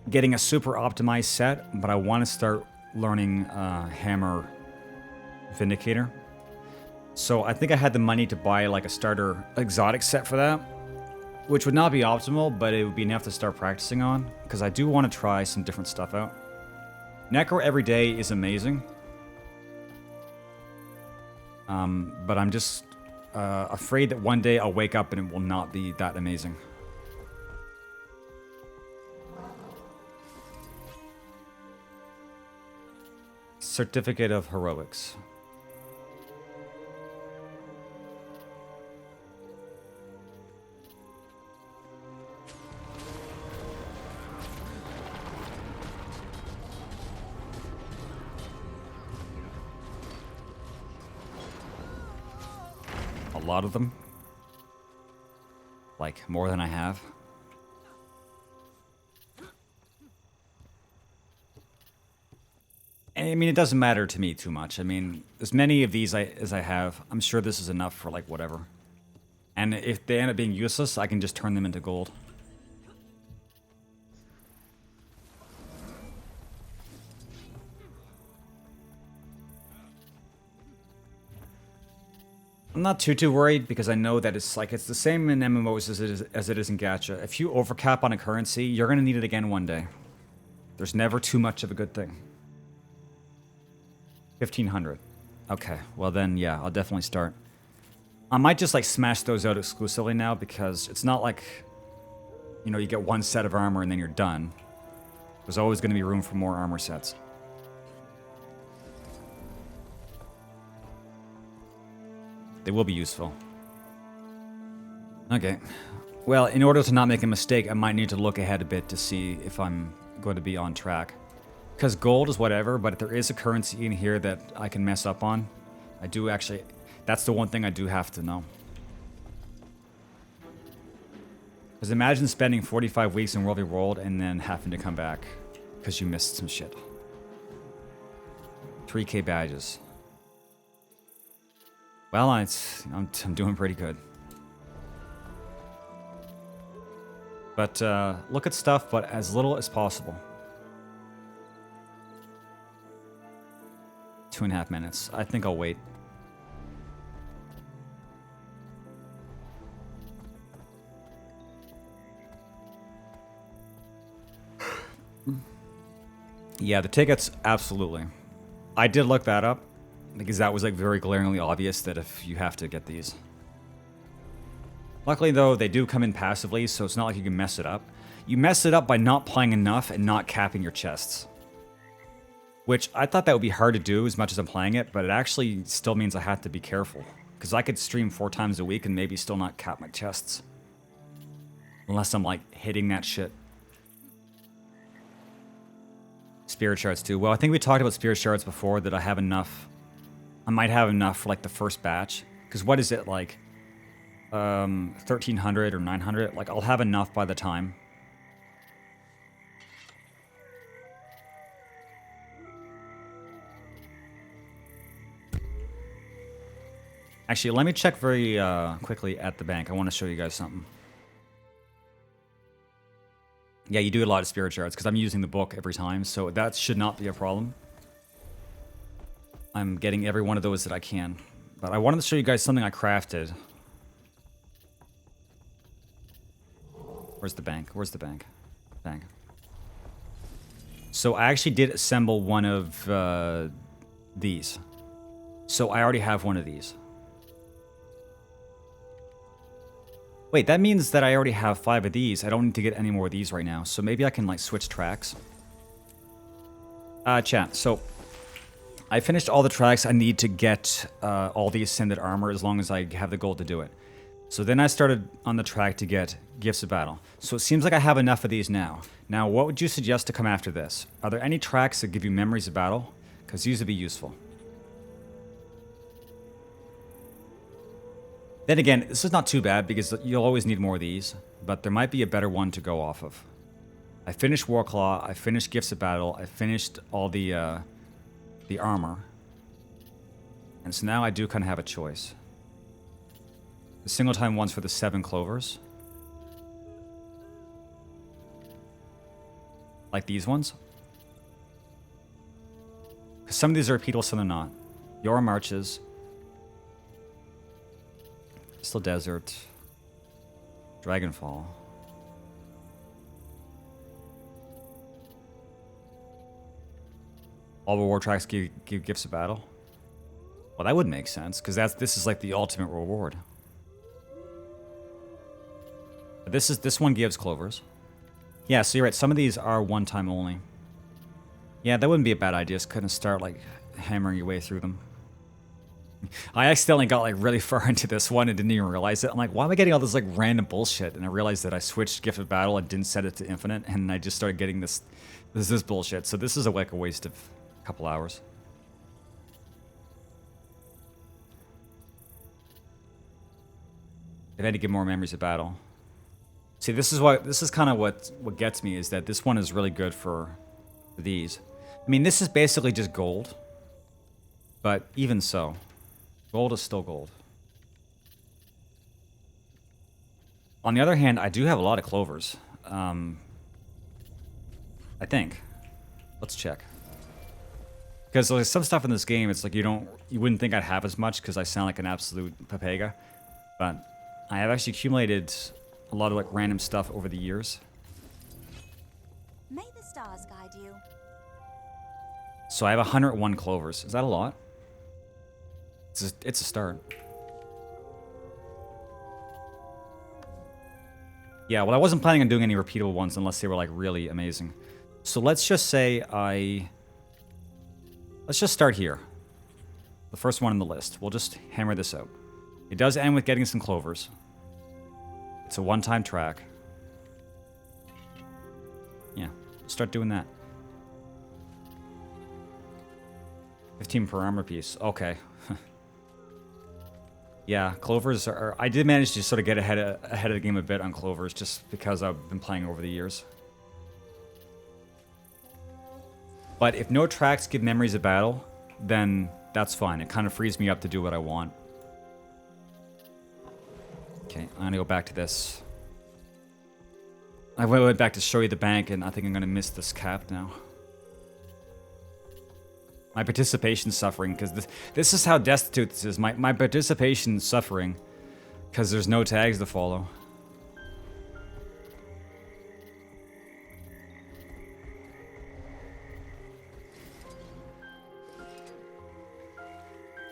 getting a super optimized set, but I want to start learning Hammer Vindicator. So I think I had the money to buy like a starter exotic set for that, which would not be optimal, but it would be enough to start practicing on, because I do want to try some different stuff out. Necro every day is amazing, but I'm just afraid that one day I'll wake up and it will not be that amazing. Certificate of Heroics. A lot of them. Like, more than I have. I mean, it doesn't matter to me too much. I mean, as many of these as I have, I'm sure this is enough for, like, whatever. And if they end up being useless, I can just turn them into gold. I'm not too worried, because I know that it's the same in MMOs as it is in Gacha. If you overcap on a currency, you're going to need it again one day. There's never too much of a good thing. 1,500. Okay, well then, yeah, I'll definitely start. I might just, like, smash those out exclusively now, because it's not like, you know, you get one set of armor and then you're done. There's always going to be room for more armor sets. They will be useful. Okay. Well, in order to not make a mistake, I might need to look ahead a bit to see if I'm going to be on track. Because gold is whatever, but if there is a currency in here that I can mess up on, I do actually... That's the one thing I do have to know. Because imagine spending 45 weeks in World v. World and then having to come back because you missed some shit. 3k badges. Well, I'm doing pretty good. But look at stuff, but as little as possible. 2.5 minutes. I think I'll wait. Yeah, the tickets, absolutely. I did look that up, because that was like very glaringly obvious that if you have to get these. Luckily though, they do come in passively, so it's not like you can mess it up. You mess it up by not playing enough and not capping your chests. Which I thought that would be hard to do as much as I'm playing it, but it actually still means I have to be careful. Because I could stream 4 times a week and maybe still not cap my chests. Unless I'm like hitting that shit. Spirit shards too. Well, I think we talked about spirit shards before, that I have enough. I might have enough for like the first batch. Because what is it, like 1,300 or 900? Like I'll have enough by the time. Actually, let me check very quickly at the bank. I want to show you guys something. Yeah, you do a lot of spirit shards because I'm using the book every time, so that should not be a problem. I'm getting every one of those that I can. But I wanted to show you guys something I crafted. Where's the bank? Where's the bank? Bank. So I actually did assemble one of these. So I already have one of these. Wait, that means that I already have 5 of these. I don't need to get any more of these right now. So maybe I can, like, switch tracks. Chat. So, I finished all the tracks I need to get all the Ascended Armor as long as I have the gold to do it. So then I started on the track to get Gifts of Battle. So it seems like I have enough of these now. Now, what would you suggest to come after this? Are there any tracks that give you Memories of Battle? Because these would be useful. Then again, this is not too bad because you'll always need more of these, but there might be a better one to go off of. I finished Warclaw, I finished Gifts of Battle, I finished all the armor. And so now I do kind of have a choice. The single time one's for the 7 clovers. Like these ones. Because some of these are repeatable, some are not. Your Marches. Still Desert. Dragonfall. All reward tracks give Gifts of Battle. Well, that would make sense, because this is like the ultimate reward. But this one gives clovers. Yeah, so you're right. Some of these are one time only. Yeah, that wouldn't be a bad idea. Just kind of start like hammering your way through them. I accidentally got like really far into this one and didn't even realize it. I'm like, why am I getting all this like random bullshit? And I realized that I switched Gift of Battle and didn't set it to infinite, and I just started getting this bullshit. So this is like a waste of a couple hours. I've had to get more Memories of Battle. See, this is kind of what gets me, is that this one is really good for these. I mean, this is basically just gold, but even so. Gold is still gold. On the other hand, I do have a lot of clovers. I think. Let's check. Because there's some stuff in this game, it's like you wouldn't think I'd have as much because I sound like an absolute papega. But I have actually accumulated a lot of like random stuff over the years. May the stars guide you. So I have 101 clovers. Is that a lot? It's a start. Yeah, well, I wasn't planning on doing any repeatable ones unless they were like really amazing. So let's just say let's just start here. The first one on the list. We'll just hammer this out. It does end with getting some clovers. It's a one-time track. Yeah, start doing that. 15 per armor piece. Okay. Yeah, clovers are... I did manage to sort of get ahead of the game a bit on clovers, just because I've been playing over the years. But if no tracks give Memories of Battle, then that's fine. It kind of frees me up to do what I want. Okay, I'm gonna go back to this. I went back to show you the bank, and I think I'm gonna miss this cap now. My participation's suffering, because this is how destitute this is. My participation's suffering, because there's no tags to follow.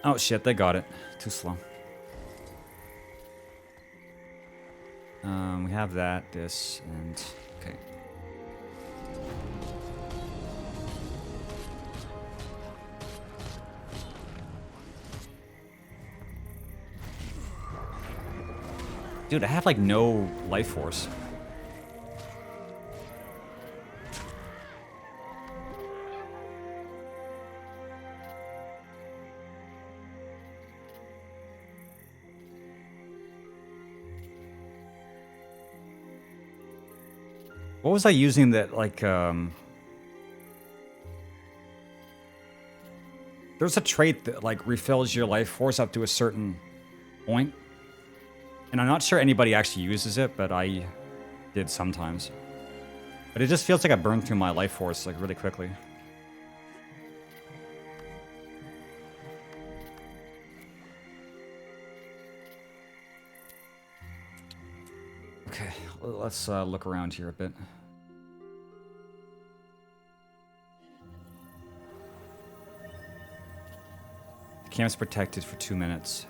Oh shit, they got it. Too slow. We have that, this, and... okay. Dude, I have like no life force. What was I using that, like, there's a trait that, like, refills your life force up to a certain point. And I'm not sure anybody actually uses it, but I did sometimes. But it just feels like I burned through my life force, like, really quickly. Okay, let's look around here a bit. The camp's protected for 2 minutes.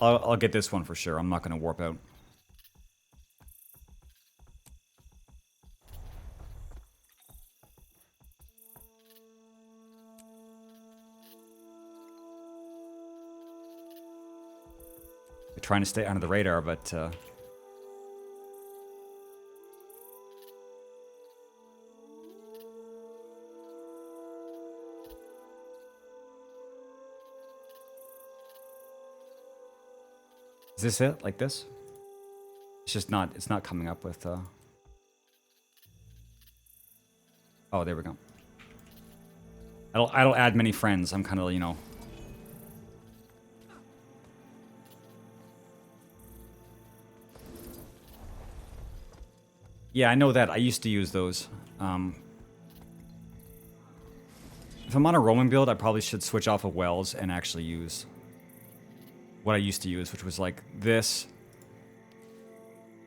I'll get this one for sure. I'm not going to warp out. We're trying to stay under the radar, but is this it? Like this? It's just not, it's not coming up with, oh, there we go. I don't add many friends. I'm kind of, you know. Yeah, I know that. I used to use those. If I'm on a roaming build, I probably should switch off of wells and actually use what I used to use, which was like this.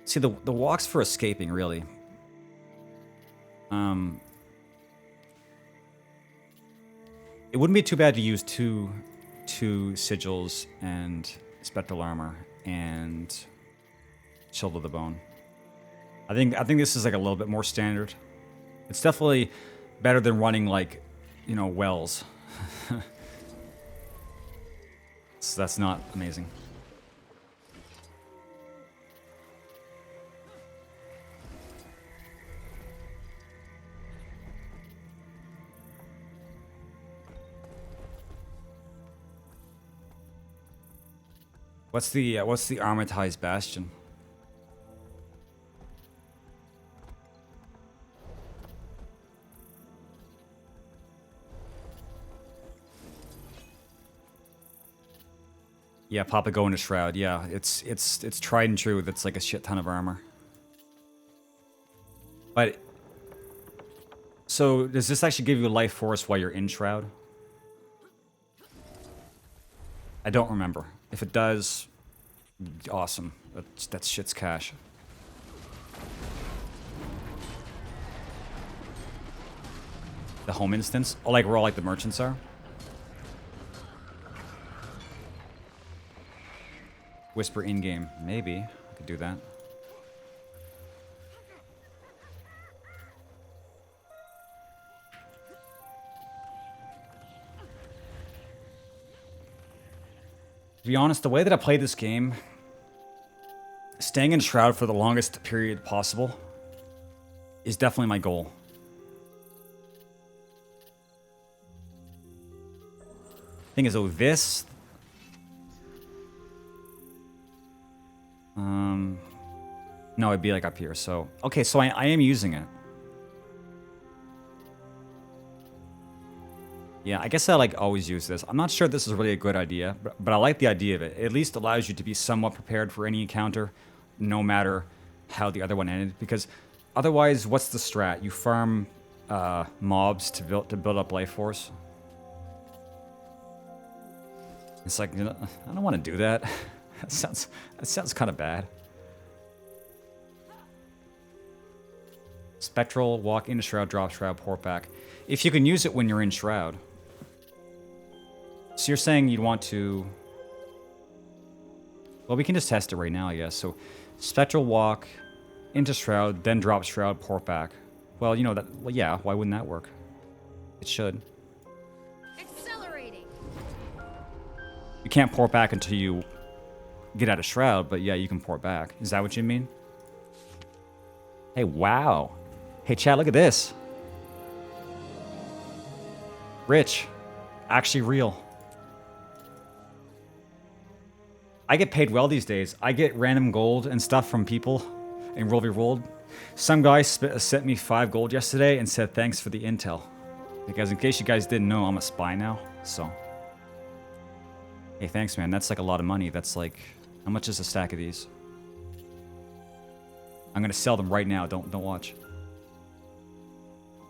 See, the walk's for escaping, really. It wouldn't be too bad to use two sigils and spectral armor and shield of the bone. I think this is like a little bit more standard. It's definitely better than running like, you know, wells. So that's not amazing. What's the armatized bastion? Yeah, pop a go into Shroud. Yeah, it's tried and true. That's like a shit ton of armor. But so does this actually give you life force while you're in Shroud? I don't remember. If it does, awesome. That's shit's cash. The home instance? Oh, like where all like the merchants are? Whisper in-game. Maybe. I could do that. To be honest, the way that I play this game, staying in Shroud for the longest period possible is definitely my goal. Thing is, though, this... No, it'd be like up here, so... Okay, so I am using it. Yeah, I guess I like always use this. I'm not sure this is really a good idea, but I like the idea of it. It at least allows you to be somewhat prepared for any encounter, no matter how the other one ended. Because otherwise, what's the strat? You farm mobs to build up life force. It's like, you know, I don't want to do that. That sounds kind of bad. Spectral, walk into Shroud, drop Shroud, port back. If you can use it when you're in Shroud. So you're saying you'd want to... Well, we can just test it right now, I guess. So, Spectral walk into Shroud, then drop Shroud, port back. Well, you know, that. Well, yeah, why wouldn't that work? It should. Accelerating. You can't pour it back until you get out of Shroud, but yeah, you can pour it back. Is that what you mean? Hey, wow. Hey, chat, look at this. Rich. Actually real. I get paid well these days. I get random gold and stuff from people in World v. World. Some guy sent me 5 gold yesterday and said thanks for the intel. Because in case you guys didn't know, I'm a spy now, so. Hey, thanks, man. That's like a lot of money. That's like, how much is a stack of these? I'm gonna sell them right now. Don't watch.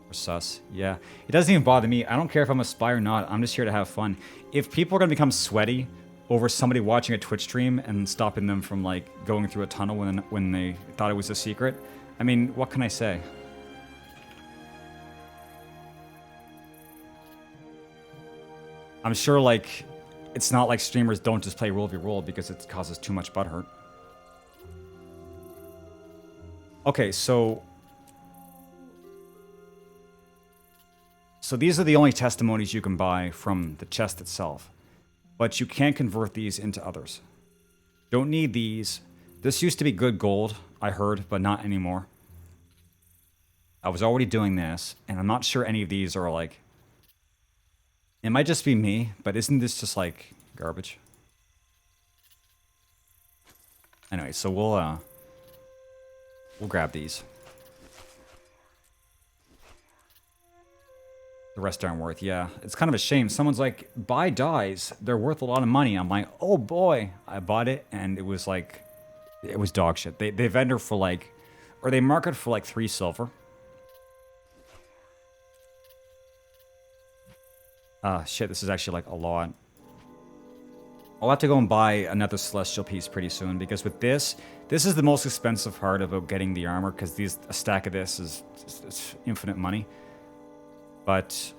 Or sus. Yeah. It doesn't even bother me. I don't care if I'm a spy or not. I'm just here to have fun. If people are gonna become sweaty over somebody watching a Twitch stream and stopping them from like going through a tunnel when they thought it was a secret, I mean, what can I say? I'm sure like it's not like streamers don't just play World v. World because it causes too much butthurt. Okay, so these are the only testimonies you can buy from the chest itself. But you can convert these into others. Don't need these. This used to be good gold, I heard, but not anymore. I was already doing this, and I'm not sure any of these are like... It might just be me, but isn't this just like garbage? Anyway, so we'll grab these. The rest aren't worth, yeah. It's kind of a shame. Someone's like, buy dyes. They're worth a lot of money. I'm like, oh boy. I bought it, and it was like, it was dog shit. They vendor for like, or they market for like 3 silver. Shit, this is actually like a lot. I'll have to go and buy another celestial piece pretty soon, because with this is the most expensive part about getting the armor, because a stack of this is it's infinite money. But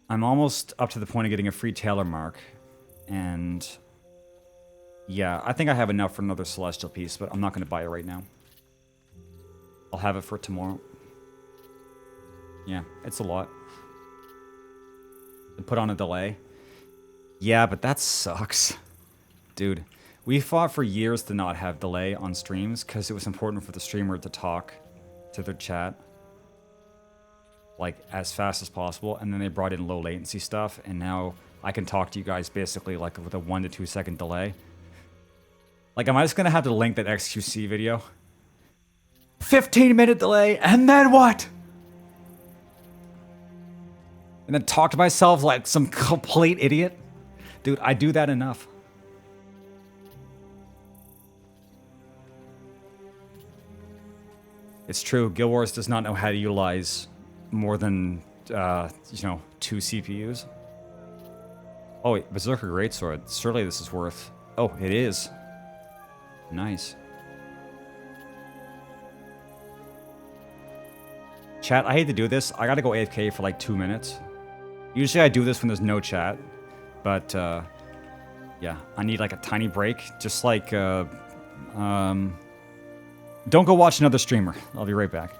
I'm almost up to the point of getting a free tailor mark, and yeah, I think I have enough for another celestial piece, but I'm not going to buy it right now. I'll have it for tomorrow. Yeah, it's a lot. And put on a delay. Yeah, but that sucks. Dude, we fought for years to not have delay on streams because it was important for the streamer to talk to their chat like as fast as possible, and then they brought in low latency stuff, and now I can talk to you guys basically like with a 1 to 2 second delay. Like, am I just gonna have to link that XQC video? 15-minute delay, and then what? And then talk to myself like some complete idiot? Dude, I do that enough. It's true, Guild Wars does not know how to utilize more than, you know, 2 CPUs. Oh, wait, Berserker Greatsword. Surely this is worth... Oh, it is. Nice. Chat, I hate to do this. I gotta go AFK for like 2 minutes. Usually I do this when there's no chat. But, yeah, I need like a tiny break. Just like, don't go watch another streamer. I'll be right back.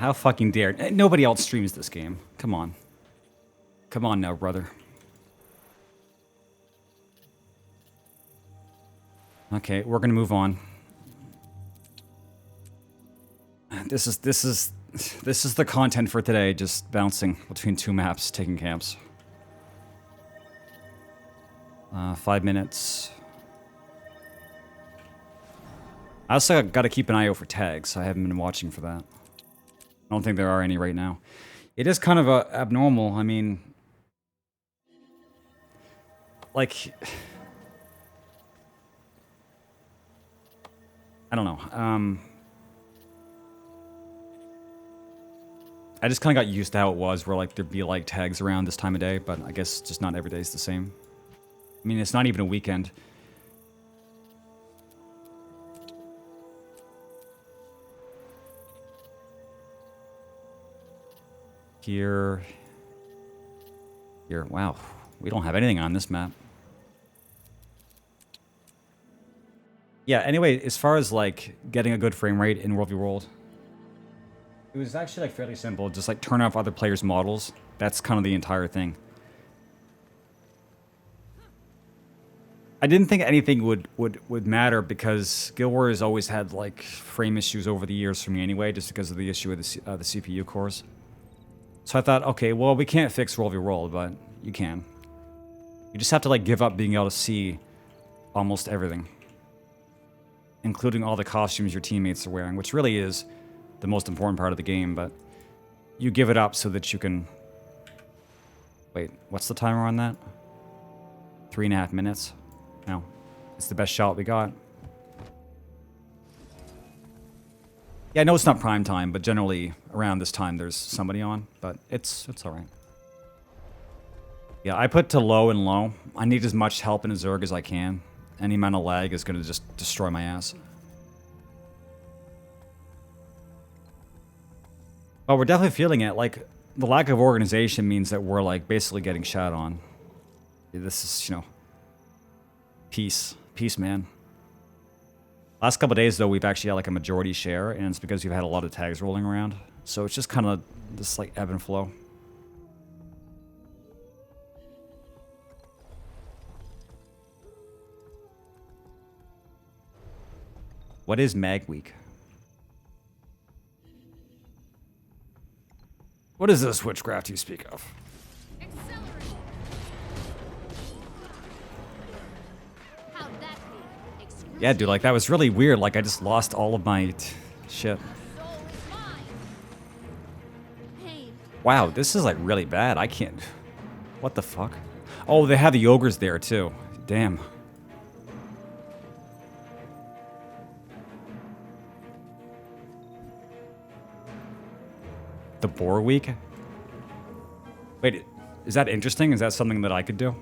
how fucking dare. Nobody else streams this game. Come on. Come on now, brother. Okay, we're gonna move on. This is the content for today, just bouncing between two maps, taking camps. 5 minutes. I also got to keep an eye out for tags. I haven't been watching for that. I don't think there are any right now. It is kind of abnormal. I mean, like, I don't know. I just kind of got used to how it was, where like there'd be like tags around this time of day, but I guess just not every day is the same. I mean, it's not even a weekend. Here. Wow, we don't have anything on this map. Yeah, anyway, as far as like getting a good frame rate in World v. World, it was actually like fairly simple. Just like turn off other players' models. That's kind of the entire thing. I didn't think anything would matter because Guild Wars has always had like frame issues over the years for me anyway, just because of the issue with the CPU cores. So I thought, okay, well, we can't fix World v. World, but you can. You just have to like give up being able to see almost everything, including all the costumes your teammates are wearing, which really is the most important part of the game, but you give it up so that you can... Wait, what's the timer on that? 3.5 minutes? No. It's the best shot we got. Yeah, I know it's not prime time, but generally around this time there's somebody on, but it's alright. Yeah, I put to low and low. I need as much help in a Zerg as I can. Any amount of lag is going to just destroy my ass. Oh, we're definitely feeling it. Like, the lack of organization means that we're, like, basically getting shot on. This is, you know... Peace. Peace, man. Last couple of days, though, we've actually had, like, a majority share, and it's because we've had a lot of tags rolling around. So it's just kind of this, like, ebb and flow. What is Mag Week? What is this witchcraft you speak of? Accelerate. How'd that be? Yeah, dude, like that was really weird. Like I just lost all of my shit. Soul is mine. Pain. Wow, this is like really bad. I can't... What the fuck? Oh, they have the ogres there too. Damn. The Boar Week? Wait, is that interesting? Is that something that I could do?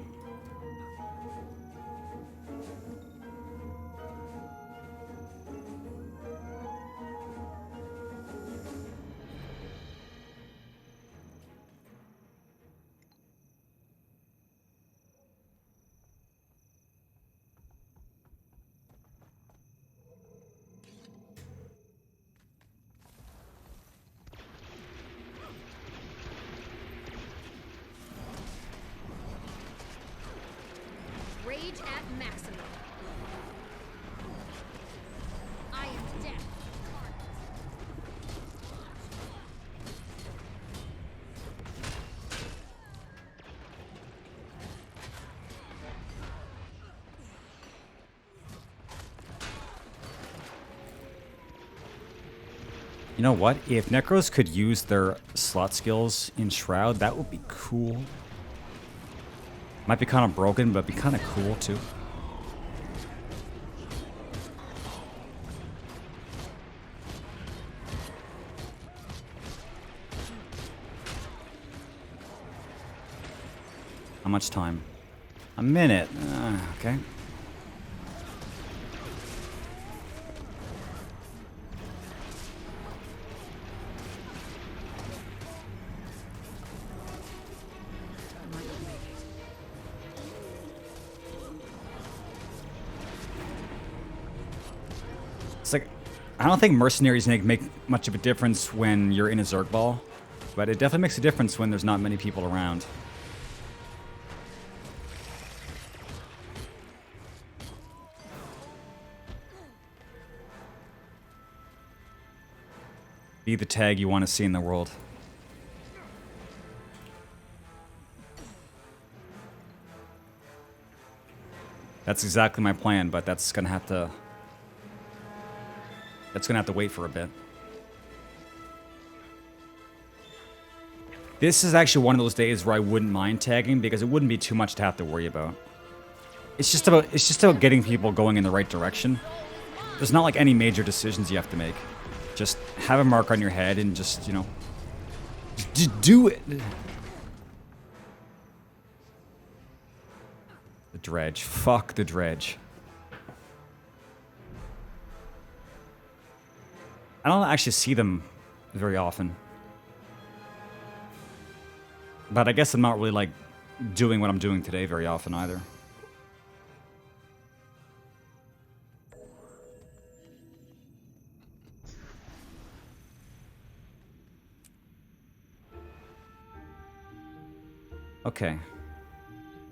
Rage at maximum. I am death. You know what? If Necros could use their slot skills in Shroud, that would be cool. Might be kind of broken, but be kind of cool too. How much time? A minute. Okay. It's like, I don't think mercenaries make much of a difference when you're in a Zerg ball, but it definitely makes a difference when there's not many people around. Be the tag you want to see in the world. That's exactly my plan, but that's gonna have to wait for a bit. This is actually one of those days where I wouldn't mind tagging because it wouldn't be too much to have to worry about. It's just about getting people going in the right direction. There's not like any major decisions you have to make. Just have a mark on your head and just, you know, just do it. The dredge. Fuck the dredge. I don't actually see them very often. But I guess I'm not really, like, doing what I'm doing today very often either. Okay.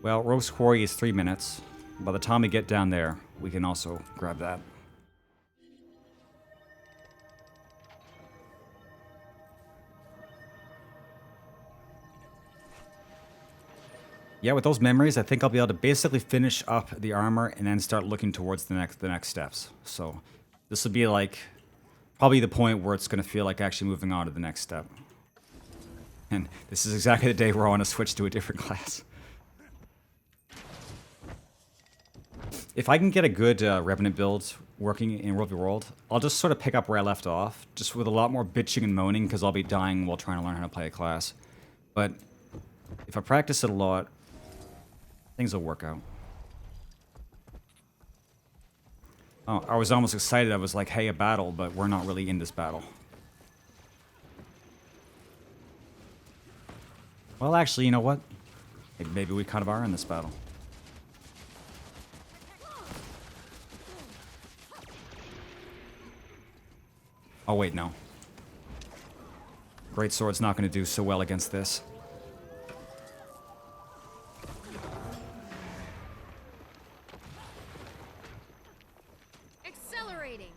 Well, roast quarry is 3 minutes. By the time we get down there, we can also grab that. Yeah, with those memories, I think I'll be able to basically finish up the armor and then start looking towards the next steps. So this will be like probably the point where it's going to feel like actually moving on to the next step. And this is exactly the day where I want to switch to a different class. If I can get a good Revenant build working in World v. World, I'll just sort of pick up where I left off, just with a lot more bitching and moaning, because I'll be dying while trying to learn how to play a class. But if I practice it a lot, things will work out. Oh, I was almost excited. I was like, hey, a battle, but we're not really in this battle. Well, actually, you know what? Maybe we kind of are in this battle. Oh, wait, no. Greatsword's not going to do so well against this. Accelerating.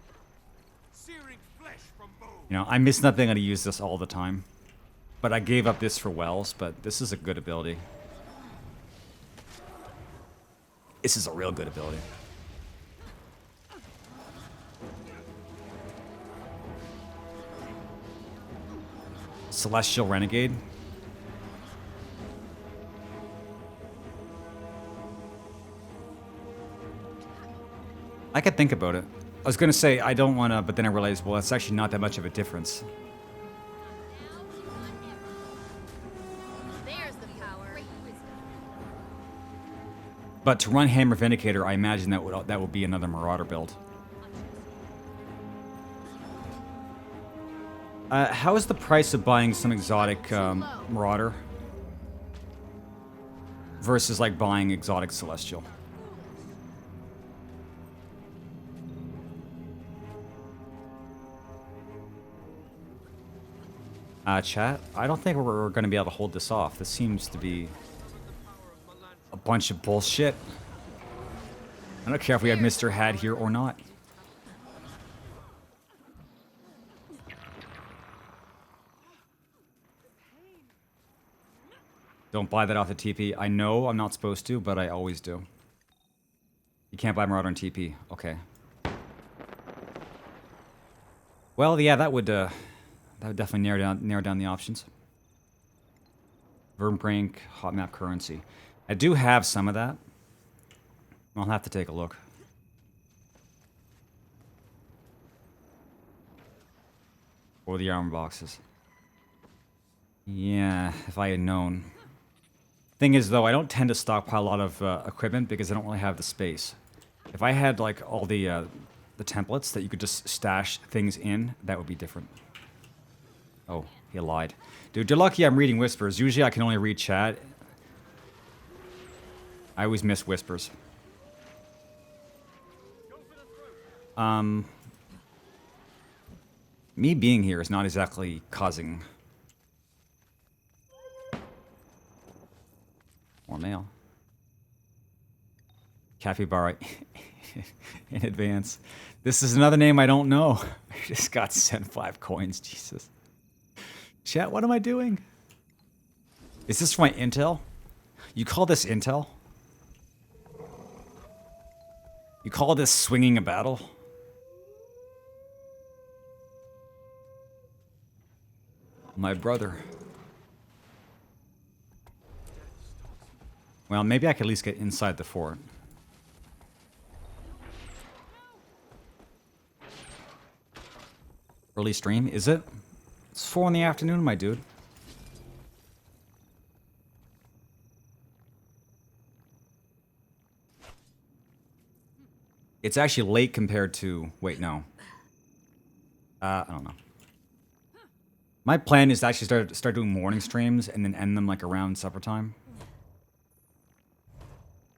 Searing flesh from bone. You know, I miss not being able to use this all the time. But I gave up this for Wells, but this is a good ability. This is a real good ability. Celestial Renegade. I could think about it. I was gonna say I don't wanna, but then I realized, well, it's actually not that much of a difference. There's the power. But to run Hammer Vindicator, I imagine that would be another Marauder build. How is the price of buying some exotic Marauder versus like buying exotic Celestial? Chat, I don't think we're going to be able to hold this off. This seems to be a bunch of bullshit. I don't care if we have Mr. Had here or not. Don't buy that off the TP. I know I'm not supposed to, but I always do. You can't buy Marauder on TP. Okay. Well, yeah, that would definitely narrow down the options. Vermbrink, hot map currency. I do have some of that. I'll have to take a look. Or the armor boxes. Yeah, if I had known. Thing is, though, I don't tend to stockpile a lot of equipment because I don't really have the space. If I had like all the templates that you could just stash things in, that would be different. Oh, he lied. Dude, you're lucky I'm reading Whispers. Usually I can only read chat. I always miss Whispers. Me being here is not exactly causing more mail. Capybara in advance. This is another name I don't know. I just got sent 5 coins, Jesus. Chat, what am I doing? Is this for my intel? You call this intel? You call this swinging a battle? My brother. Well, maybe I could at least get inside the fort. Early stream, is it? It's 4 in the afternoon, my dude. It's actually late compared to... Wait, no. I don't know. My plan is to actually start doing morning streams and then end them like around supper time.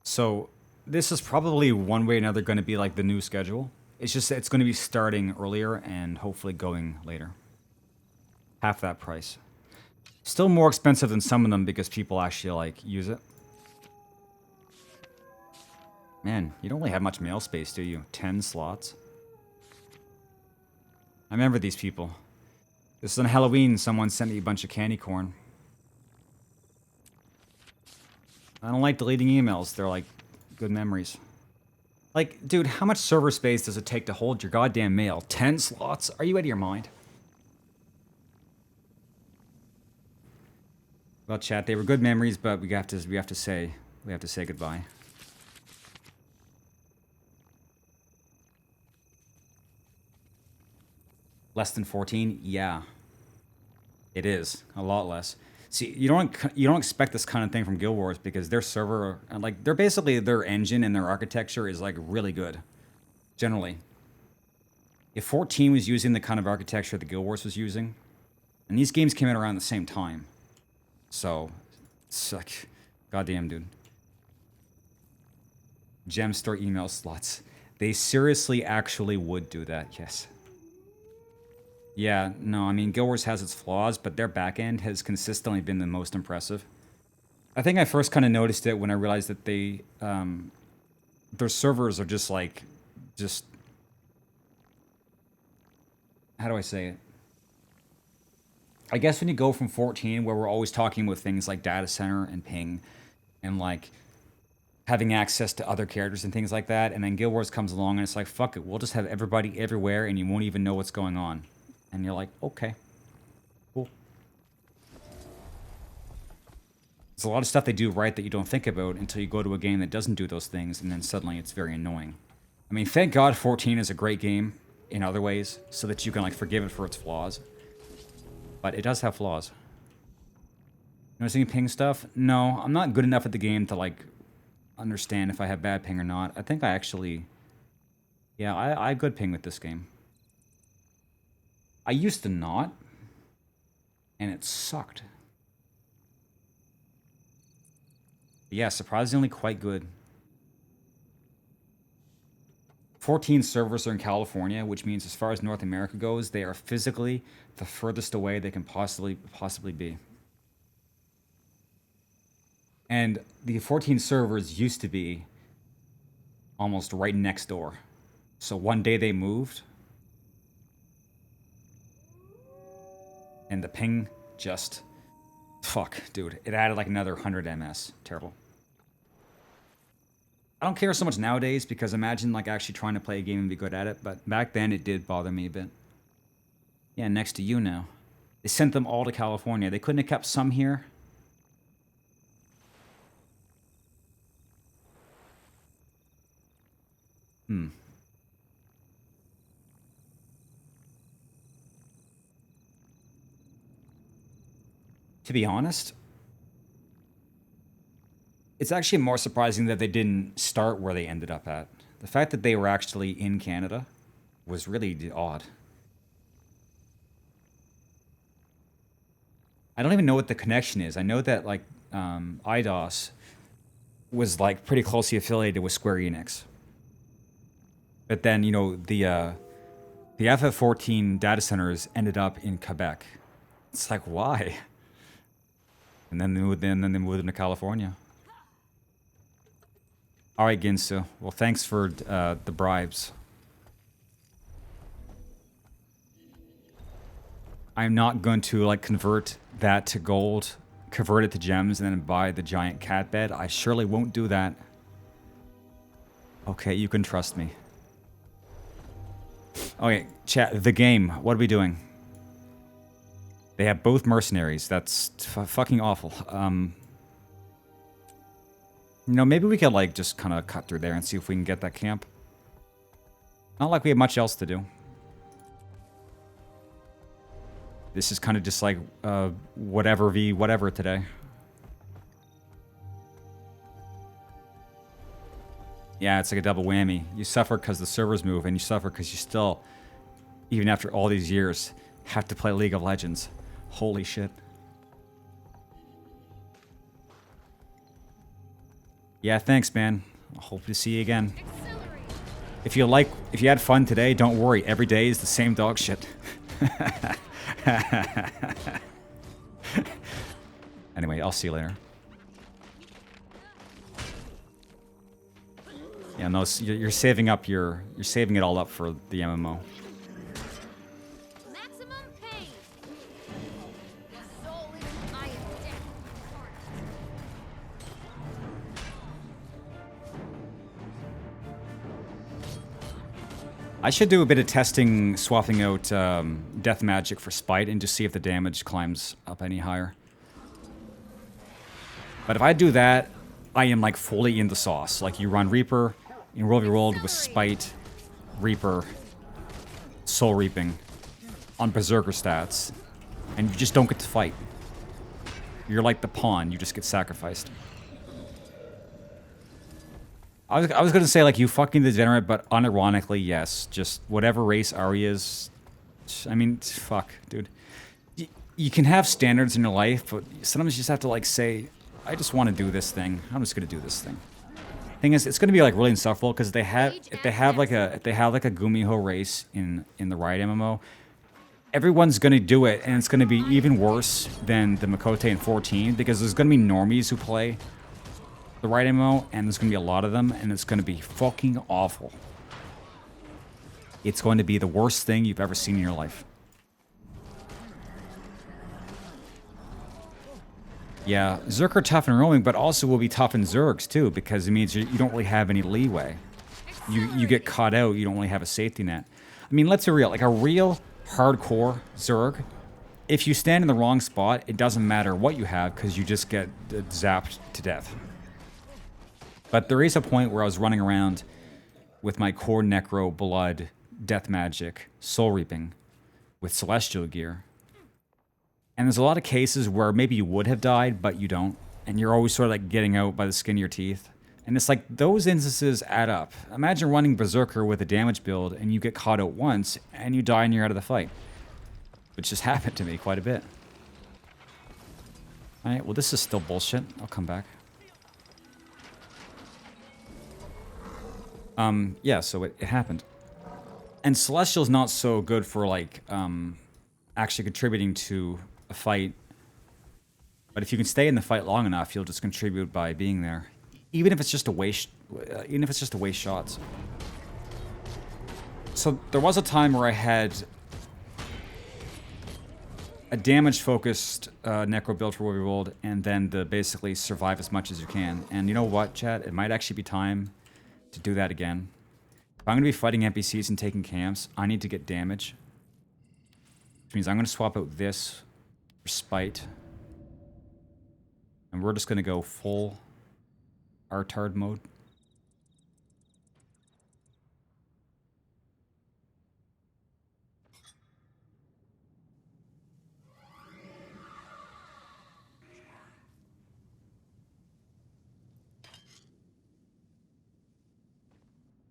So this is probably one way or another going to be like the new schedule. It's just it's going to be starting earlier and hopefully going later. Half that price. Still more expensive than some of them because people actually like use it. Man, you don't really have much mail space, do you? 10 slots. I remember these people. This is on Halloween, someone sent me a bunch of candy corn. I don't like deleting emails. They're like good memories. Like, dude, how much server space does it take to hold your goddamn mail? 10 slots? Are you out of your mind? Well, chat, they were good memories, but we have to say goodbye. Less than 14? Yeah. It is. A lot less. See, you don't expect this kind of thing from Guild Wars because their server, like, they're basically, their engine and their architecture is, like, really good. Generally. If 14 was using the kind of architecture that Guild Wars was using, and these games came out around the same time. So, it's like, goddamn, dude. Gem store email slots. They seriously actually would do that, yes. Yeah, no, I mean, Guild Wars has its flaws, but their backend has consistently been the most impressive. I think I first kind of noticed it when I realized that they, their servers are just like, how do I say it? I guess when you go from 14, where we're always talking with things like data center and ping, and like having access to other characters and things like that, and then Guild Wars comes along and it's like, fuck it, we'll just have everybody everywhere and you won't even know what's going on. And you're like, okay, cool. There's a lot of stuff they do right that you don't think about until you go to a game that doesn't do those things, and then suddenly it's very annoying. I mean, thank God 14 is a great game in other ways, so that you can like forgive it for its flaws. But it does have flaws. Noticing ping stuff? No, I'm not good enough at the game to like understand if I have bad ping or not. I think I actually, yeah, I have good ping with this game. I used to not, and it sucked. But yeah, surprisingly quite good. 14 servers are in California, which means as far as North America goes, they are physically the furthest away they can possibly be. And the 14 servers used to be almost right next door. So one day they moved, and the ping just... Fuck, dude. It added like another 100 ms. Terrible. I don't care so much nowadays because imagine like actually trying to play a game and be good at it, but back then it did bother me a bit. Yeah, next to you now. They sent them all to California. They couldn't have kept some here. To be honest, it's actually more surprising that they didn't start where they ended up at. The fact that they were actually in Canada was really odd. I don't even know what the connection is. I know that like IDOS was like pretty closely affiliated with Square Enix. But then, you know, The FF14 data centers ended up in Quebec. It's like, why? And then they moved into California. All right, Ginsu. Well, thanks for the bribes. I'm not going to like convert that to gold, convert it to gems, and then buy the giant cat bed. I surely won't do that. Okay, you can trust me. Okay, chat. The game. What are we doing? They have both mercenaries. That's fucking awful. You know, maybe we could like just kind of cut through there and see if we can get that camp. Not like we have much else to do. This is kind of just like whatever v whatever today. Yeah, it's like a double whammy. You suffer because the servers move, and you suffer because you still, even after all these years, have to play League of Legends. Holy shit. Yeah, thanks, man. I hope to see you again. If you had fun today, don't worry. Every day is the same dog shit. Anyway, I'll see you later. Yeah, no, you're saving up you're saving it all up for the MMO. Maximum pain. The soul is I am dead. I should do a bit of testing, swapping out death magic for spite, and just see if the damage climbs up any higher. But if I do that, I am like fully in the sauce. Like you run Reaper in World v World with spite, Reaper, Soul Reaping on Berserker stats, and you just don't get to fight. You're like the pawn, you just get sacrificed. I was gonna say like you fucking degenerate, but unironically, yes. Just whatever race Ari is. I mean, fuck, dude. You can have standards in your life, but sometimes you just have to like say, I just want to do this thing. I'm just gonna do this thing. Thing is, it's gonna be like really insufferable because if they have like a Gumiho race in the Riot MMO, everyone's gonna do it, and it's gonna be even worse than the Makote in 14 because there's gonna be normies who play the Riot MMO, and there's gonna be a lot of them, and it's gonna be fucking awful. It's going to be the worst thing you've ever seen in your life. Yeah, Zerg are tough in roaming, but also will be tough in Zergs too, because it means you don't really have any leeway. You get caught out, you don't really have a safety net. I mean, let's be real, like a real hardcore Zerg, if you stand in the wrong spot, it doesn't matter what you have, because you just get zapped to death. But there is a point where I was running around with my core Necro, Blood, Death Magic, Soul Reaping, with Celestial gear. And there's a lot of cases where maybe you would have died, but you don't. And you're always sort of like getting out by the skin of your teeth. And it's like, those instances add up. Imagine running Berserker with a damage build, and you get caught out once, and you die and you're out of the fight. Which just happened to me quite a bit. Alright, well this is still bullshit. I'll come back. Yeah, so it happened. And Celestial's not so good for, like, actually contributing to a fight. But if you can stay in the fight long enough, you'll just contribute by being there. Even if it's just a waste, shots. So there was a time where I had a damage-focused Necro build for World v World, and then the basically survive as much as you can. And you know what, chat? It might actually be time to do that again. If I'm going to be fighting NPCs and taking camps, I need to get damage. Which means I'm going to swap out this for spite. And we're just going to go full Artard mode.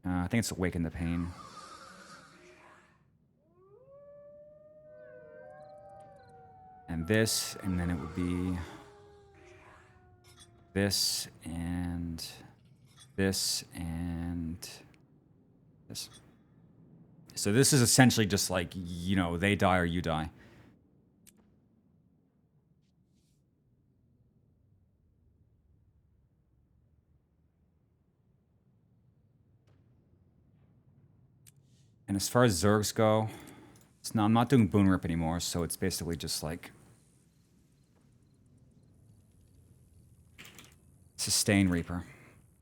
I think it's Awaken the Pain. And this, and then it would be this, and this, and this. So this is essentially just like, you know, they die or you die. And as far as Zergs go, I'm not doing Boon Rip anymore, so it's basically just like Sustain Reaper.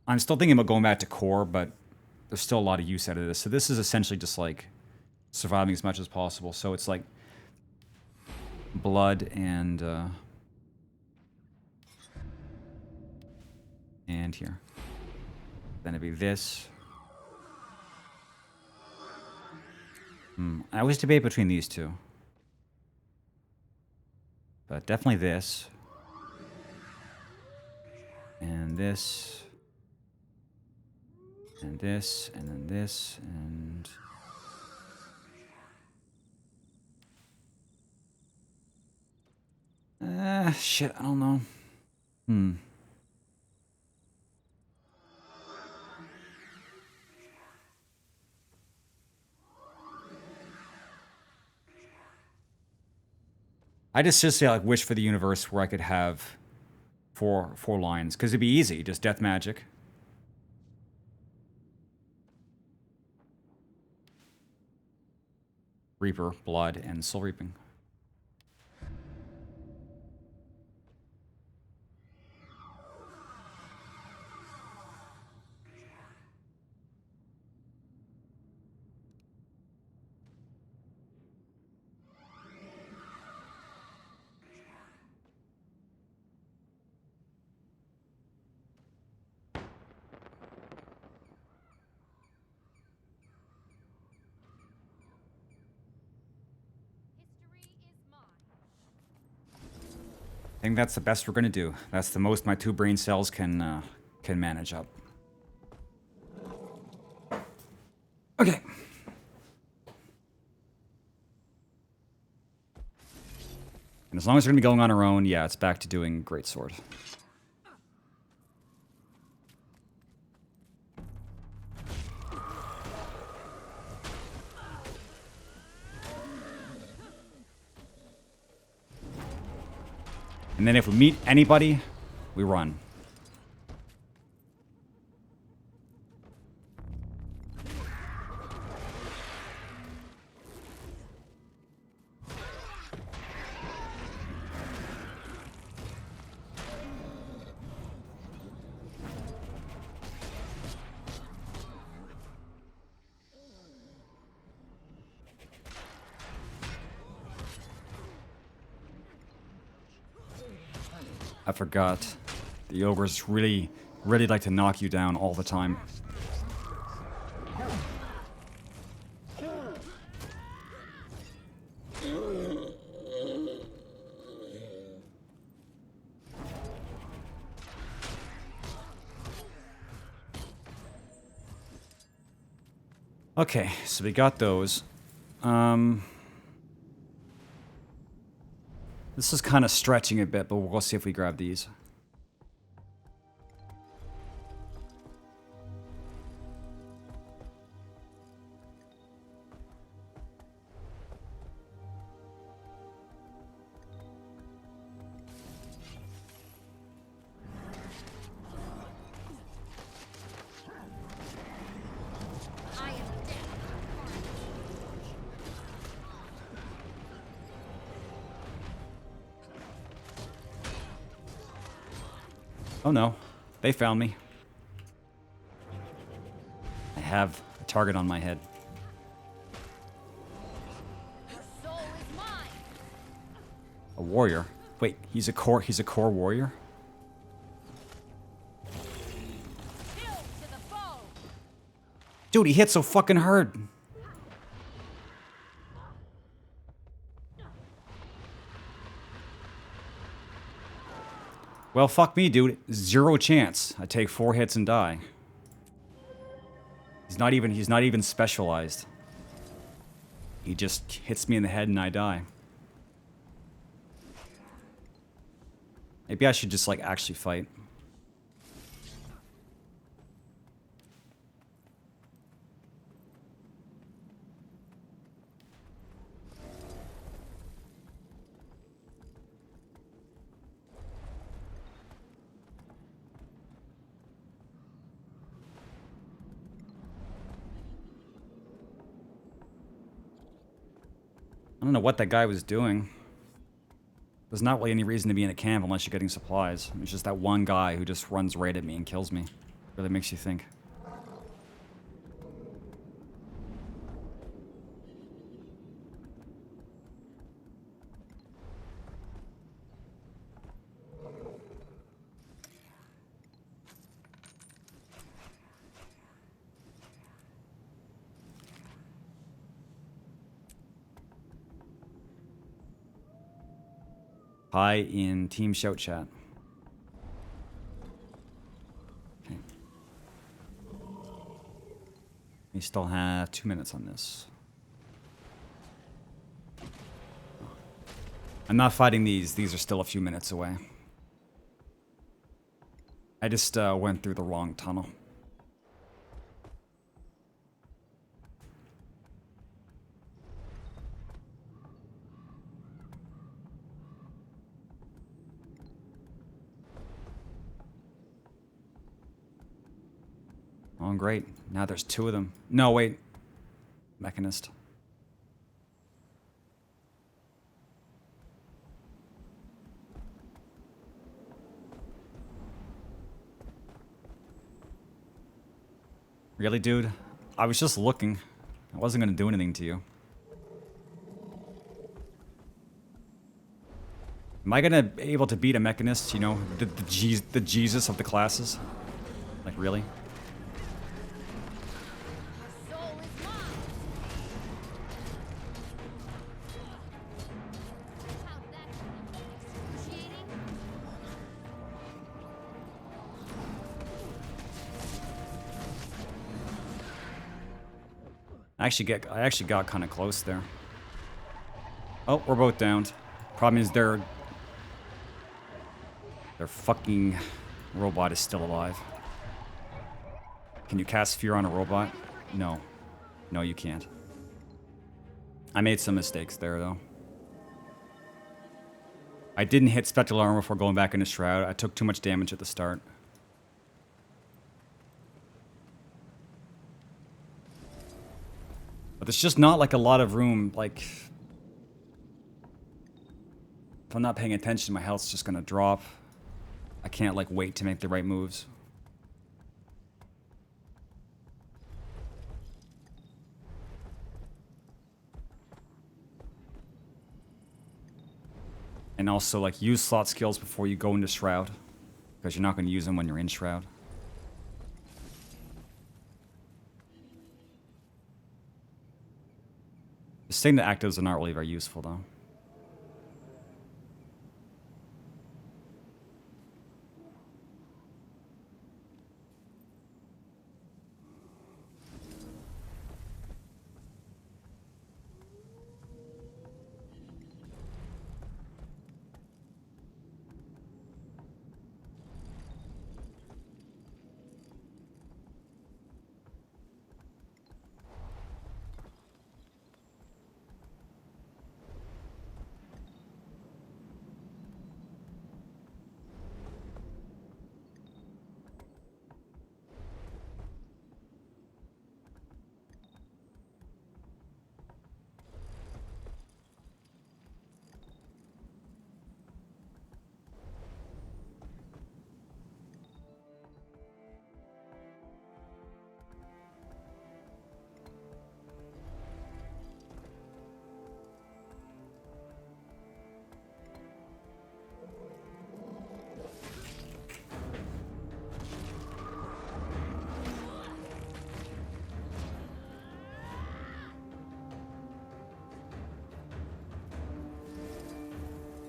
I'm still thinking about going back to Core, but there's still a lot of use out of this. So this is essentially just like surviving as much as possible. So it's like blood and here. Then it'd be this. I always debate between these two. But definitely this. And this. And this. And then this. And... shit, I don't know. I just seriously like wish for the universe where I could have four lines, because it'd be easy, just death magic. Reaper, blood, and soul reaping. I think that's the best we're gonna do. That's the most my 2 brain cells can manage up. Okay. And as long as we're gonna be going on our own, yeah, it's back to doing greatsword. And then if we meet anybody, we run. I forgot. The ogres really like to knock you down all the time. Okay, so we got those. This is kind of stretching a bit, but we'll see if we grab these. Oh no, they found me. I have a target on my head. Soul is mine. A warrior? Wait, he's a core warrior? Kill to the foe. Dude, he hit so fucking hard. Well, fuck me, dude. 0 chance. I take 4 hits and die. He's not even specialized. He just hits me in the head and I die. Maybe I should just, like, actually fight. I don't know what that guy was doing. There's not really any reason to be in a camp unless you're getting supplies. It's just that one guy who just runs right at me and kills me. Really makes you think. Hi in Team Shout Chat. Okay. We still have 2 minutes on this. I'm not fighting these. These are still a few minutes away. I just went through the wrong tunnel. Oh, great. Now there's 2 of them. No, wait. Mechanist. Really, dude? I was just looking. I wasn't gonna do anything to you. Am I gonna be able to beat a mechanist, you know? The Jesus of the classes? Like, really? Soul is mine. How'd that feel? Excruciating? I actually got kind of close there. Oh, we're both downed. Problem is their fucking robot is still alive. Can you cast fear on a robot? No. No, you can't. I made some mistakes there, though. I didn't hit spectral armor before going back into Shroud. I took too much damage at the start. But there's just not, like, a lot of room, like... If I'm not paying attention, my health's just gonna drop. I can't, like, wait to make the right moves. And also, like, use slot skills before you go into Shroud. Because you're not going to use them when you're in Shroud. The Signet actives are not really very useful, though.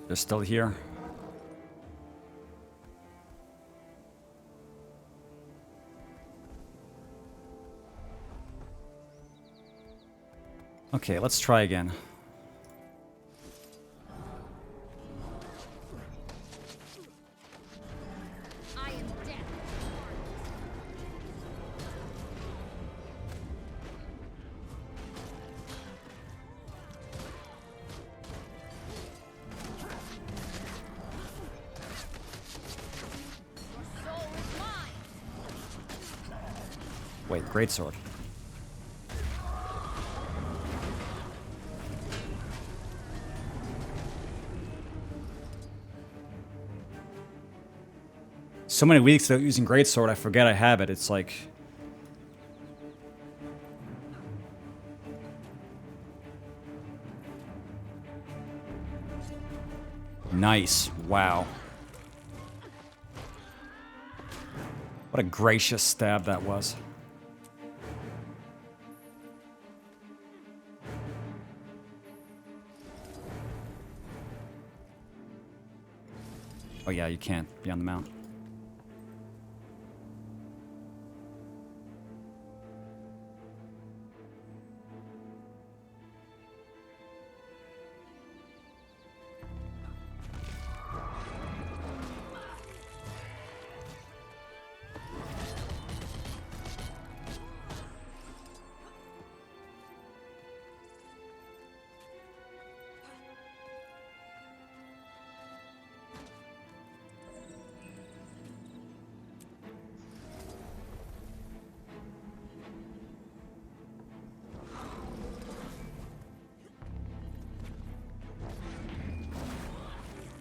They're still here. Okay, let's try again. I am dead. Your soul is mine. Wait, greatsword. so many weeks without using greatsword, I forget I have it. It's like... Nice. Wow. What a gracious stab that was. Oh yeah, you can't be on the mount.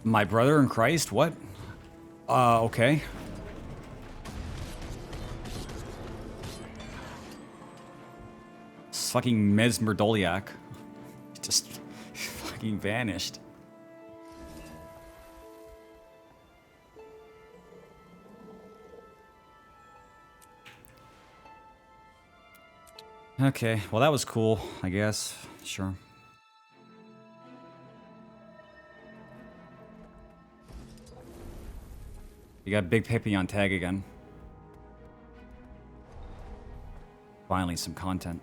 My brother in Christ? What? Okay. It's fucking Mesmer Doliak. Just fucking vanished. Okay, well that was cool, I guess. Sure. You got Big Pippi on tag again. Finally, some content.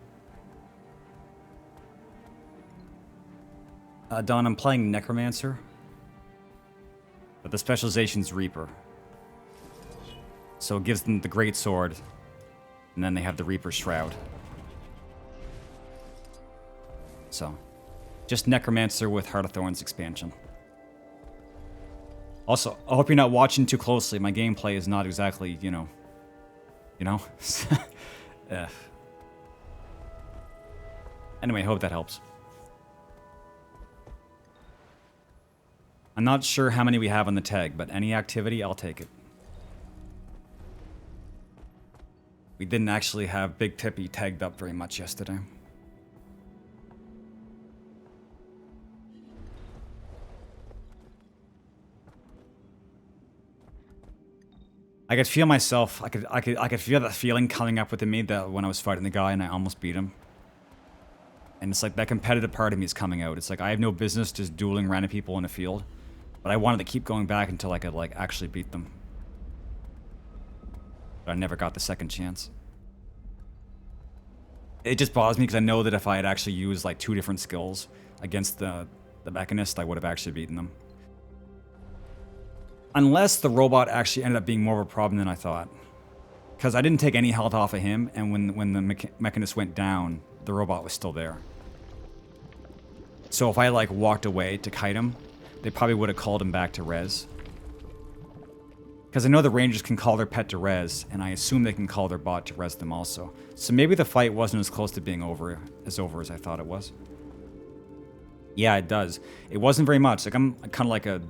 Don, I'm playing Necromancer. But the specialization's Reaper. So it gives them the Great Sword. And then they have the Reaper Shroud. So, just Necromancer with Heart of Thorns expansion. Also, I hope you're not watching too closely. My gameplay is not exactly, you know. Anyway, I hope that helps. I'm not sure how many we have on the tag, but any activity, I'll take it. We didn't actually have Big Pippi tagged up very much yesterday. I could feel myself. I could feel that feeling coming up within me that when I was fighting the guy and I almost beat him. And it's like that competitive part of me is coming out. It's like I have no business just dueling random people in a field, but I wanted to keep going back until I could like actually beat them. But I never got the second chance. It just bothers me because I know that if I had actually used like 2 different skills against the Mechanist, I would have actually beaten them. Unless the robot actually ended up being more of a problem than I thought. Because I didn't take any health off of him, and when the Mechanist went down, the robot was still there. So if I like walked away to kite him, they probably would have called him back to res. Because I know the Rangers can call their pet to res, and I assume they can call their bot to res them also. So maybe the fight wasn't as close to being over as I thought it was. Yeah, it does. It wasn't very much. Like I'm kind of like a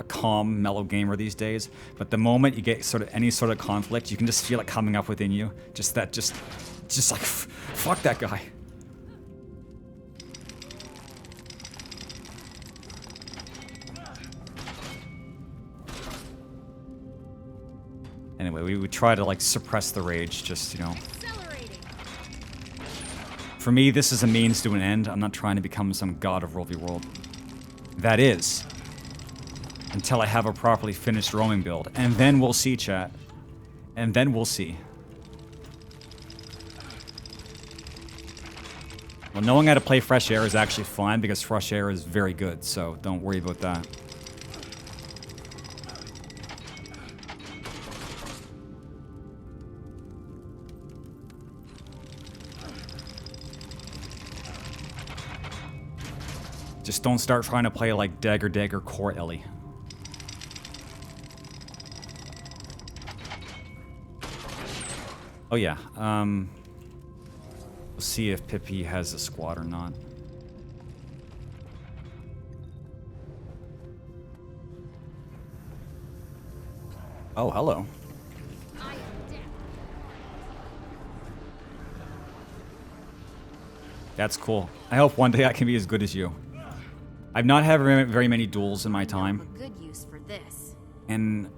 calm, mellow gamer these days, but the moment you get sort of any sort of conflict, you can just feel it coming up within you. Just like, fuck that guy. Anyway, we would try to like suppress the rage, just, you know. For me, this is a means to an end. I'm not trying to become some god of World v. World. That is. Until I have a properly finished roaming build. And then we'll see, chat. And then we'll see. Well, knowing how to play Fresh Air is actually fine because Fresh Air is very good, so don't worry about that. Just don't start trying to play like Dagger Core Ellie. Oh yeah, we'll see if Pippi has a squad or not. Oh, hello. That's cool. I hope one day I can be as good as you. I've not had very many duels in my time. Good use for this. And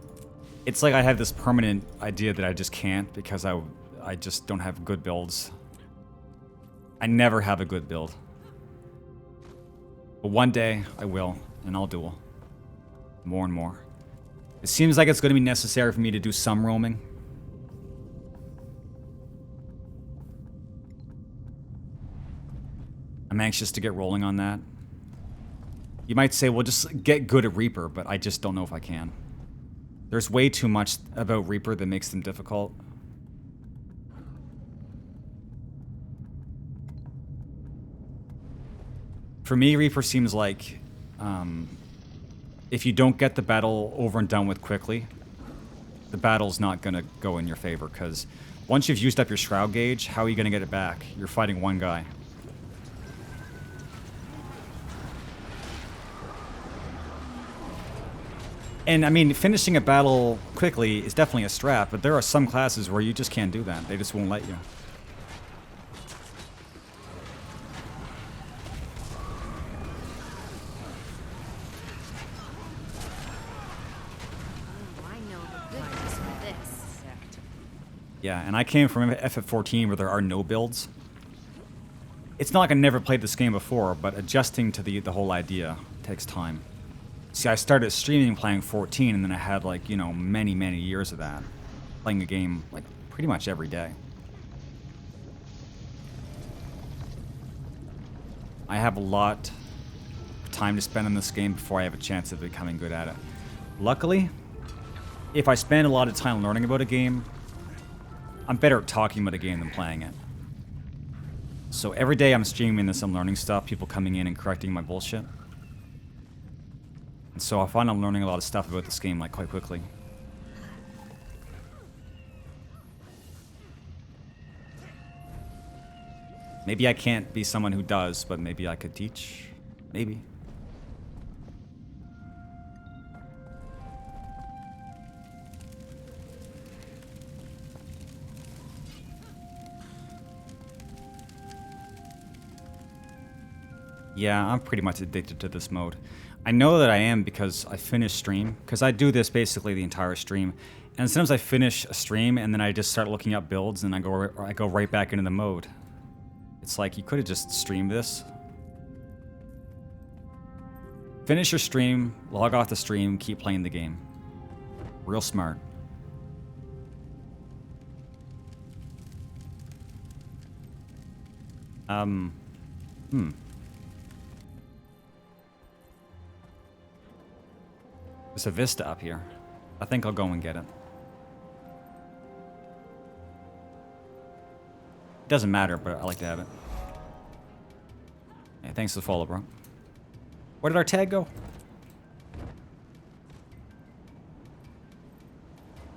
it's like I have this permanent idea that I just can't because I just don't have good builds. I never have a good build. But one day I will, and I'll duel. More and more. It seems like it's going to be necessary for me to do some roaming. I'm anxious to get rolling on that. You might say, well, just get good at Reaper, but I just don't know if I can. There's way too much about Reaper that makes them difficult. For me, Reaper seems like if you don't get the battle over and done with quickly, the battle's not going to go in your favor, because once you've used up your Shroud gauge, how are you going to get it back? You're fighting one guy. And, I mean, finishing a battle quickly is definitely a strat, but there are some classes where you just can't do that. They just won't let you. Oh, I know the good use for this. Yeah, and I came from FF14 where there are no builds. It's not like I never played this game before, but adjusting to the whole idea takes time. See, I started streaming playing 14, and then I had, like, you know, many, many years of that. Playing the game, like, pretty much every day. I have a lot of time to spend on this game before I have a chance of becoming good at it. Luckily, if I spend a lot of time learning about a game, I'm better at talking about a game than playing it. So every day I'm streaming this, I'm learning stuff, people coming in and correcting my bullshit. And so I find I'm learning a lot of stuff about this game, like, quite quickly. Maybe I can't be someone who does, but maybe I could teach. Maybe. Yeah, I'm pretty much addicted to this mode. I know that I am because I finish stream, because I do this basically the entire stream. And sometimes I finish a stream and then I just start looking up builds and I go right back into the mode. It's like you could have just streamed this. Finish your stream, log off the stream, keep playing the game. Real smart. There's a Vista up here. I think I'll go and get it. Doesn't matter, but I like to have it. Hey, thanks for the follow, bro. Where did our tag go?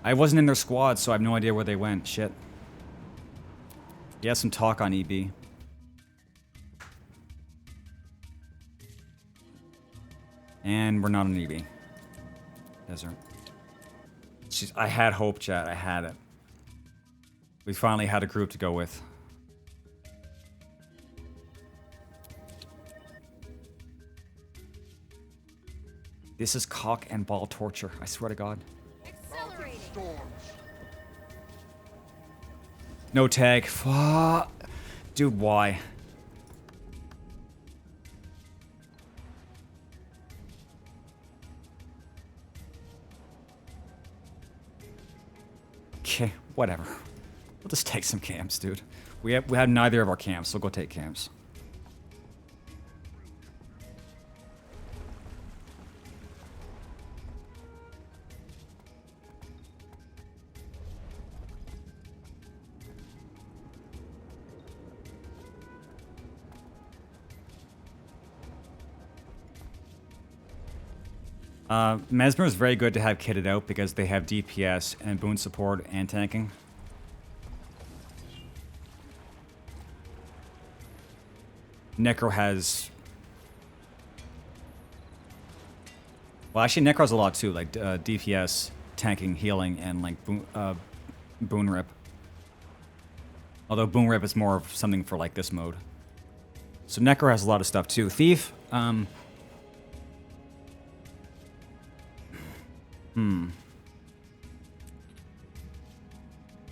I wasn't in their squad, so I have no idea where they went. Shit. Yeah, some talk on EB. And we're not on EB. Desert. I had hope, chat. I had it. We finally had a group to go with. This is cock and ball torture. I swear to God. Accelerating. No tag. Fuck. Dude, why? Okay, whatever. We'll just take some camps, dude. We had neither of our camps, so we'll go take camps. Mesmer is very good to have kitted out because they have DPS and boon support and tanking. Necro has... Well, actually, Necro has a lot too, like DPS, tanking, healing, and like boon rip. Although boon rip is more of something for like this mode. So Necro has a lot of stuff too. Thief,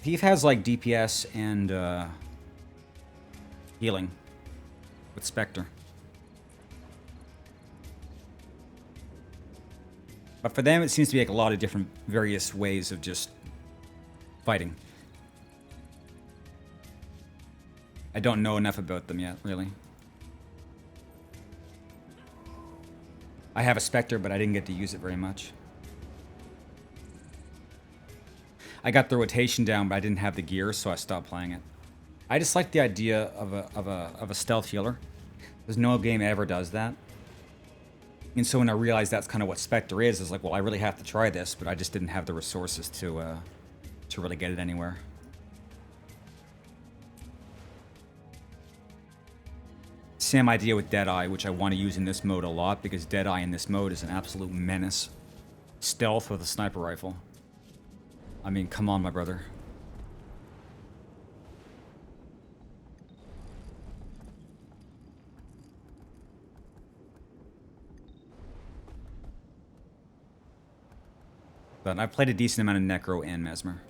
Thief has like DPS and healing with Spectre. But for them, it seems to be like a lot of different various ways of just fighting. I don't know enough about them yet, really. I have a Spectre, but I didn't get to use it very much. I got the rotation down, but I didn't have the gear, so I stopped playing it. I just like the idea of a stealth healer, because no game ever does that. And so when I realized that's kind of what Spectre is, I was like, well, I really have to try this, but I just didn't have the resources to really get it anywhere. Same idea with Deadeye, which I want to use in this mode a lot, because Deadeye in this mode is an absolute menace. Stealth with a sniper rifle. I mean, come on, my brother. But I've played a decent amount of Necro and Mesmer.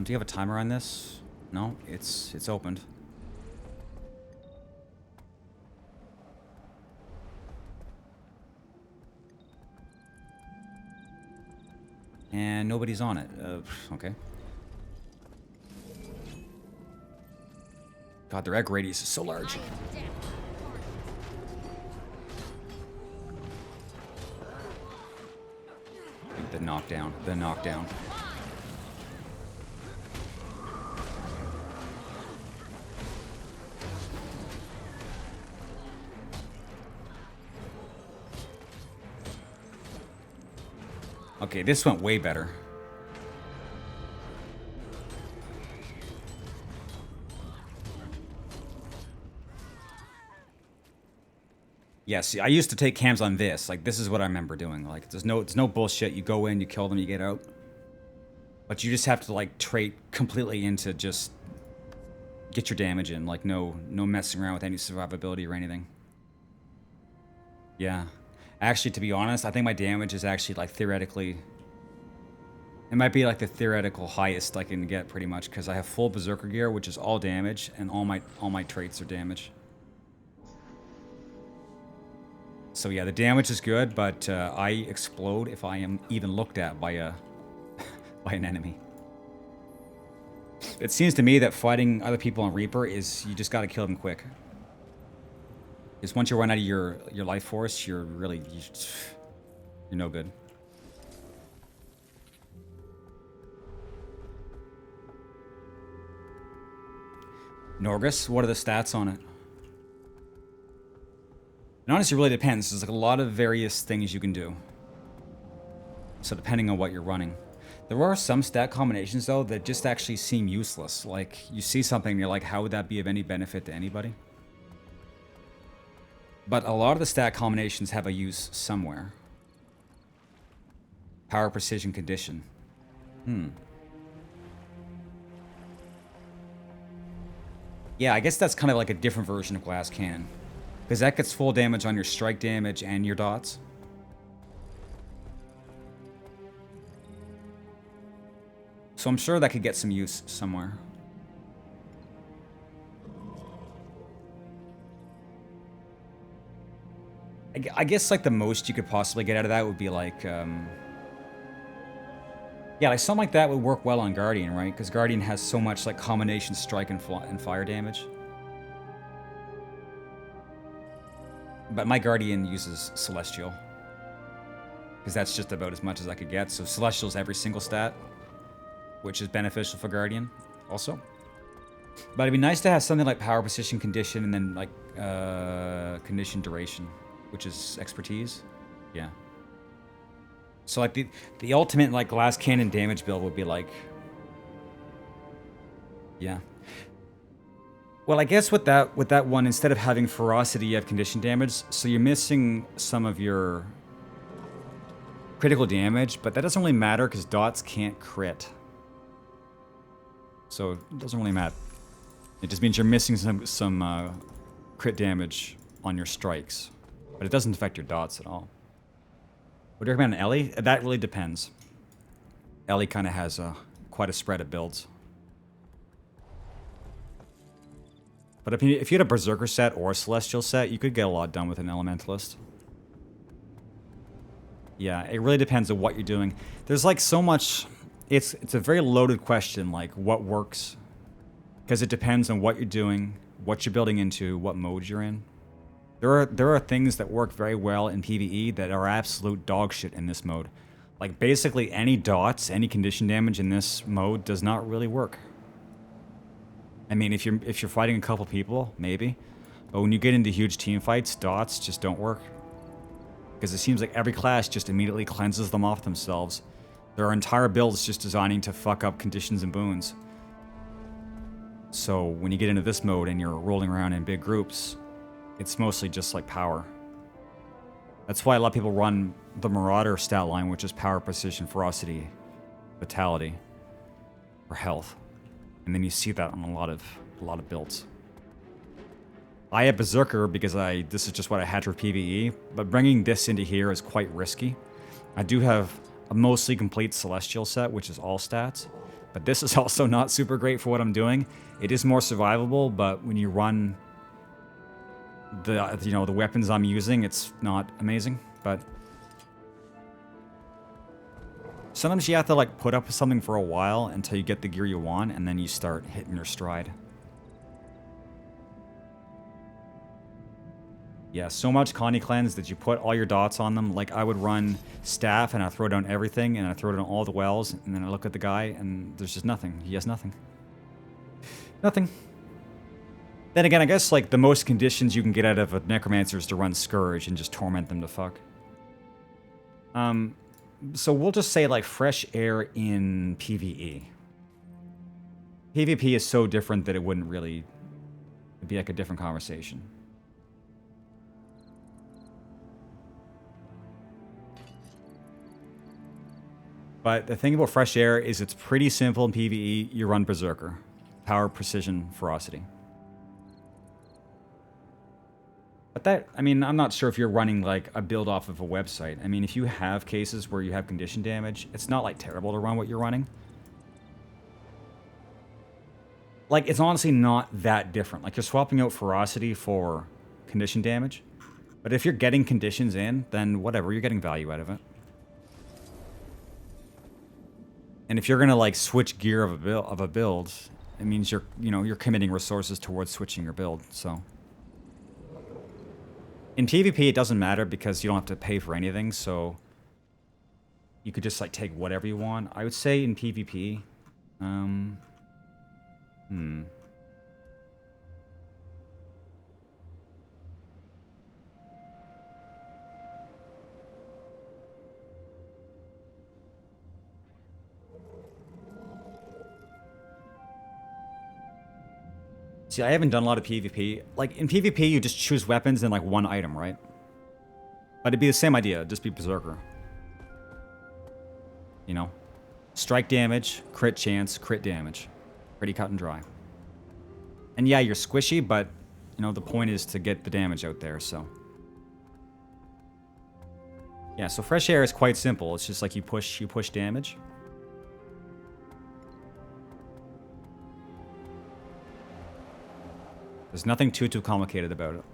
Do you have a timer on this? No, it's opened. And nobody's on it. Okay. God, their egg radius is so large. The knockdown. The knockdown. Okay, this went way better. Yeah, see, I used to take cams on this. Like, this is what I remember doing. Like, it's no bullshit. You go in, you kill them, you get out. But you just have to, like, trait completely into just get your damage in. Like, no messing around with any survivability or anything. Yeah. Actually, to be honest, I think my damage is actually, like, theoretically... It might be, like, the theoretical highest I can get, pretty much, because I have full Berserker gear, which is all damage, and all my traits are damage. So yeah, the damage is good, but I explode if I am even looked at by a by an enemy. It seems to me that fighting other people on Reaper is you just gotta kill them quick. Because once you run out of your life force, you're no good. Norgus, what are the stats on it? And honestly, it really depends. There's like a lot of various things you can do. So depending on what you're running. There are some stat combinations, though, that just actually seem useless. Like, you see something and you're like, how would that be of any benefit to anybody? But a lot of the stat combinations have a use somewhere. Power, precision, condition. Yeah, I guess that's kind of like a different version of Glass Cannon. Because that gets full damage on your strike damage and your dots. So I'm sure that could get some use somewhere. I guess like the most you could possibly get out of that would be like... yeah, like something like that would work well on Guardian, right? Because Guardian has so much like combination strike and fire damage. But my Guardian uses Celestial. Because that's just about as much as I could get. So Celestial's every single stat. Which is beneficial for Guardian, also. But it'd be nice to have something like Power, Precision, Condition, and then like Condition Duration. Which is Expertise. Yeah. So like the ultimate like Glass Cannon damage build would be like... Yeah. Well, I guess with that one, instead of having ferocity, you have condition damage, so you're missing some of your critical damage, but that doesn't really matter because dots can't crit. So it doesn't really matter. It just means you're missing some crit damage on your strikes, but it doesn't affect your dots at all. Would you recommend Ellie? That really depends. Ellie kind of has quite a spread of builds. But if you had a Berserker set or a Celestial set, you could get a lot done with an Elementalist. Yeah, it really depends on what you're doing. There's like so much... It's a very loaded question, like what works. Because it depends on what you're doing, what you're building into, what mode you're in. There are things that work very well in PvE that are absolute dog shit in this mode. Like basically any dots, any condition damage in this mode does not really work. I mean, if you're fighting a couple people, maybe. But when you get into huge team fights, dots just don't work. Because it seems like every class just immediately cleanses them off themselves. There are entire builds just designing to fuck up conditions and boons. So when you get into this mode and you're rolling around in big groups, it's mostly just like power. That's why a lot of people run the Marauder stat line, which is power, precision, ferocity, vitality, or health. And then you see that on a lot of builds. I have Berserker because this is just what I had for PvE, but bringing this into here is quite risky. I do have a mostly complete Celestial set, which is all stats, but this is also not super great for what I'm doing. It is more survivable, but when you run the weapons I'm using, it's not amazing. But sometimes you have to like put up with something for a while until you get the gear you want, and then you start hitting your stride. Yeah, so much Connie cleanse that you put all your dots on them. Like I would run staff and I throw down everything and I throw down all the wells, and then I look at the guy and there's just nothing. He has nothing. Nothing. Then again, I guess like the most conditions you can get out of a necromancer is to run Scourge and just torment them to fuck. So we'll just say like fresh air in PvE. PvP is so different that it wouldn't really... It'd be like a different conversation. But the thing about fresh air is it's pretty simple in PvE. You run Berserker. Power, precision, ferocity. But that, I mean, I'm not sure if you're running like a build off of a website. I mean, if you have cases where you have condition damage, it's not like terrible to run what you're running. Like, it's honestly not that different. Like, you're swapping out ferocity for condition damage. But if you're getting conditions in, then whatever, you're getting value out of it. And if you're gonna like switch gear of a build, it means you're committing resources towards switching your build. So in PvP it doesn't matter because you don't have to pay for anything, so you could just like take whatever you want. I would say in PvP, See, I haven't done a lot of PvP. Like, in PvP, you just choose weapons and, like, one item, right? But it'd be the same idea, just be Berserker. You know? Strike damage, crit chance, crit damage. Pretty cut and dry. And yeah, you're squishy, but, you know, the point is to get the damage out there, so. Yeah, so fresh air is quite simple. It's just like you push damage. There's nothing too complicated about it.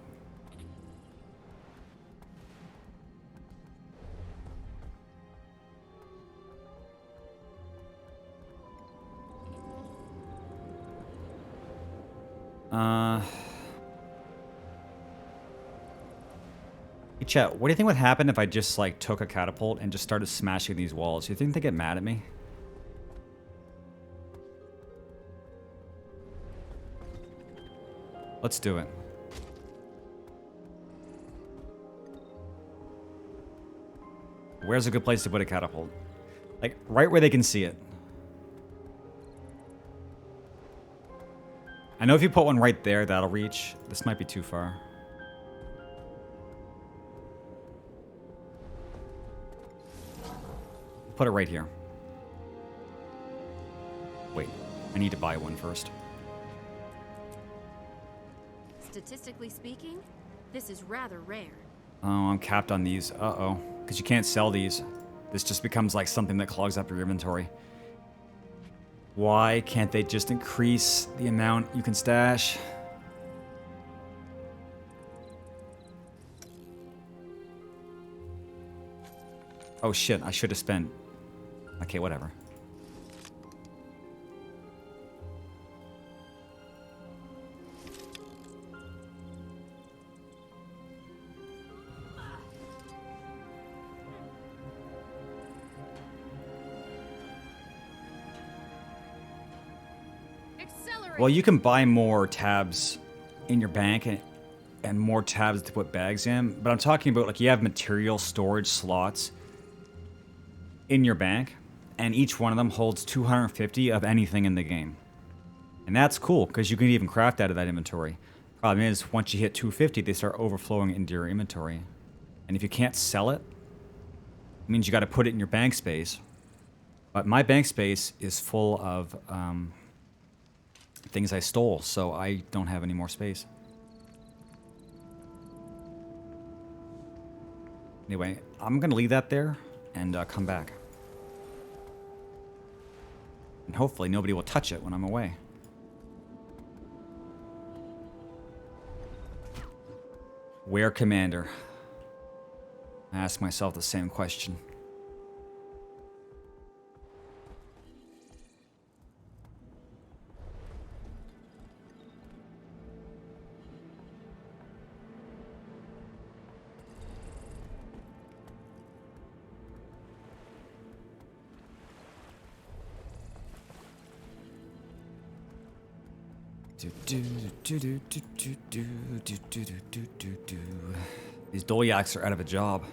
Hey chat, what do you think would happen if I just like took a catapult and just started smashing these walls? Do you think they get mad at me? Let's do it. Where's a good place to put a catapult? Like, right where they can see it. I know if you put one right there, that'll reach. This might be too far. Put it right here. Wait, I need to buy one first. Statistically speaking, this is rather rare. Oh, I'm capped on these. Uh-oh. Because you can't sell these. This just becomes like something that clogs up your inventory. Why can't they just increase the amount you can stash? Oh shit, I should have spent... Okay, whatever. Accelerate. Well, you can buy more tabs in your bank and more tabs to put bags in, but I'm talking about like you have material storage slots in your bank, and each one of them holds 250 of anything in the game. And that's cool, because you can even craft out of that inventory. Problem is, once you hit 250, they start overflowing into your inventory. And if you can't sell it, it means you got to put it in your bank space. But my bank space is full of things I stole, so I don't have any more space. Anyway, I'm going to leave that there and come back. And hopefully nobody will touch it when I'm away. Where, Commander? I ask myself the same question. These Dolyaks are out of a job.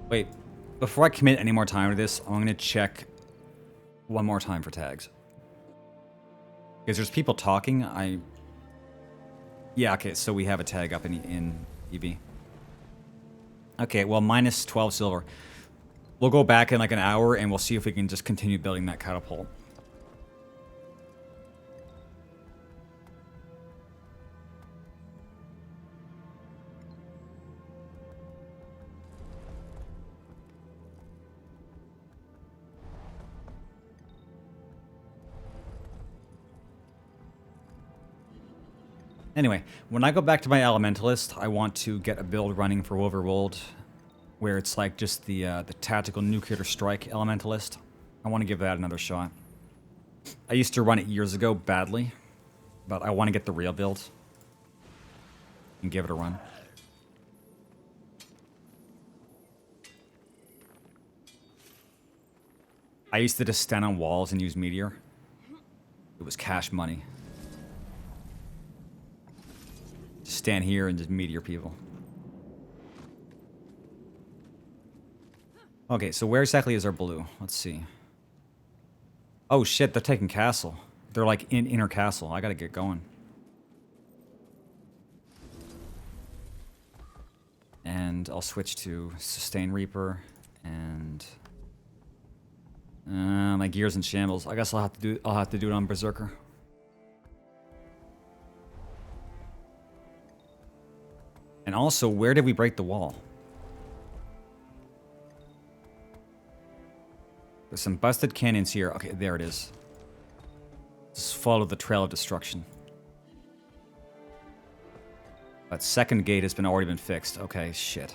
Wait, before I commit any more time to this, I'm going to check one more time for tags. Because there's people talking, Yeah, okay, so we have a tag up in EB. Okay, well, minus 12 silver. We'll go back in like an hour and we'll see if we can just continue building that catapult. Anyway, when I go back to my Elementalist, I want to get a build running for Overworld where it's like just the tactical nuclear strike Elementalist. I want to give that another shot. I used to run it years ago badly, but I want to get the real build and give it a run. I used to just stand on walls and use Meteor. It was cash money. Just stand here and just meteor people. Okay, so where exactly is our blue? Let's see. Oh shit, they're taking castle. They're like in inner castle. I gotta get going. And I'll switch to Sustain Reaper and my gear's in shambles. I guess I'll have to do it on Berserker. And also, where did we break the wall? There's some busted cannons here. Okay, there it is. Just follow the trail of destruction. But second gate has already been fixed. Okay, shit.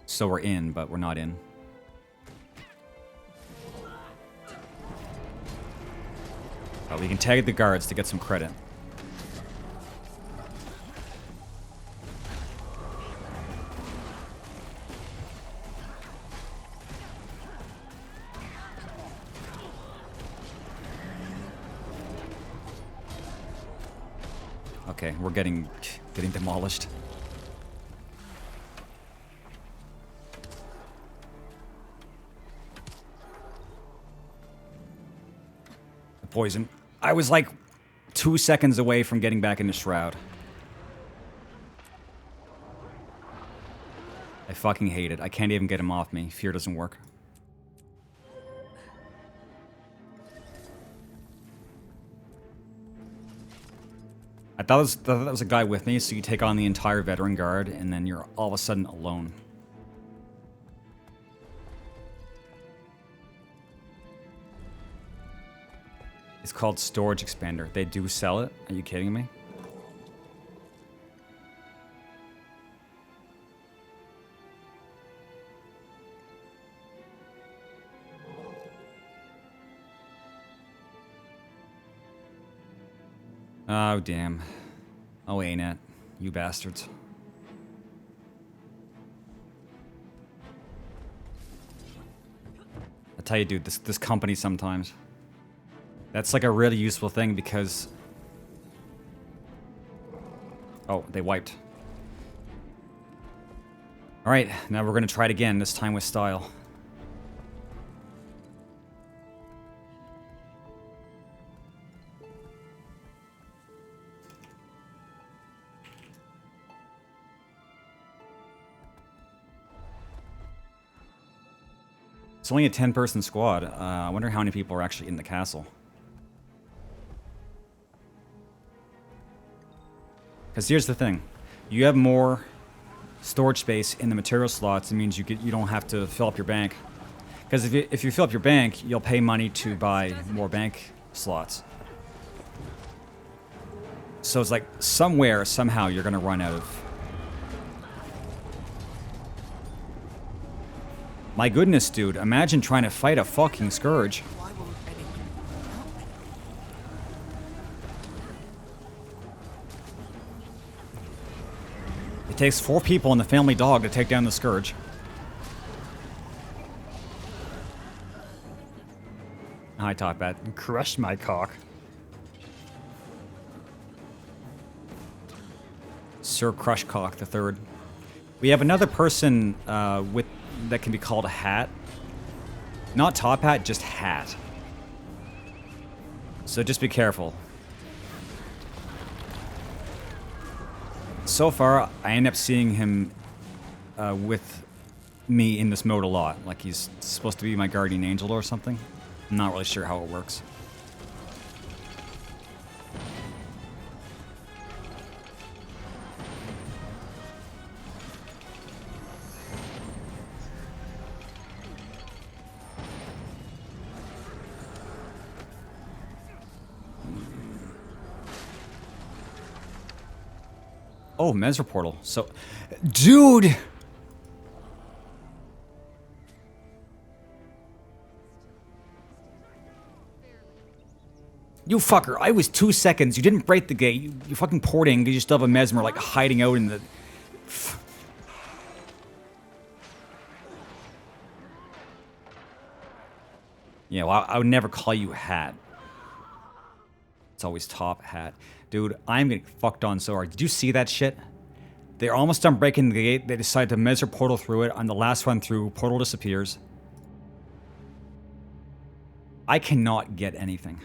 So we're in, but we're not in. Oh, we can tag the guards to get some credit. Okay, we're getting demolished. The poison. I was like 2 seconds away from getting back into Shroud. I fucking hate it. I can't even get him off me. Fear doesn't work. I thought that was a guy with me, so you take on the entire veteran guard, and then you're all of a sudden alone. It's called Storage Expander. They do sell it. Are you kidding me? Oh, damn. Oh, ain't it? You bastards. I tell you, dude, this company sometimes. That's like a really useful thing because... Oh, they wiped. Alright, now we're gonna try it again, this time with style. It's only a 10-person squad. I wonder how many people are actually in the castle. Because here's the thing. You have more storage space in the material slots. It means you don't have to fill up your bank. Because if you fill up your bank, you'll pay money to buy more bank slots. So it's like somewhere, somehow, you're going to run out of... My goodness, dude. Imagine trying to fight a fucking Scourge. It takes 4 people and the family dog to take down the Scourge. Hi, Top Bat. Crush my cock. Sir Crushcock the Third. We have another person with that can be called a hat. Not Top Hat, just Hat. So just be careful. So far, I end up seeing him with me in this mode a lot. Like he's supposed to be my guardian angel or something. I'm not really sure how it works. Oh, Mesra portal. So, dude! You fucker, I was 2 seconds. You didn't break the gate. You fucking porting because you still have a Mesmer like hiding out in the... Yeah, well, I would never call you Hat. It's always Top Hat. Dude, I'm getting fucked on so hard. Did you see that shit? They're almost done breaking the gate. They decide to Mesmer portal through it. On the last one through, portal disappears. I cannot get anything.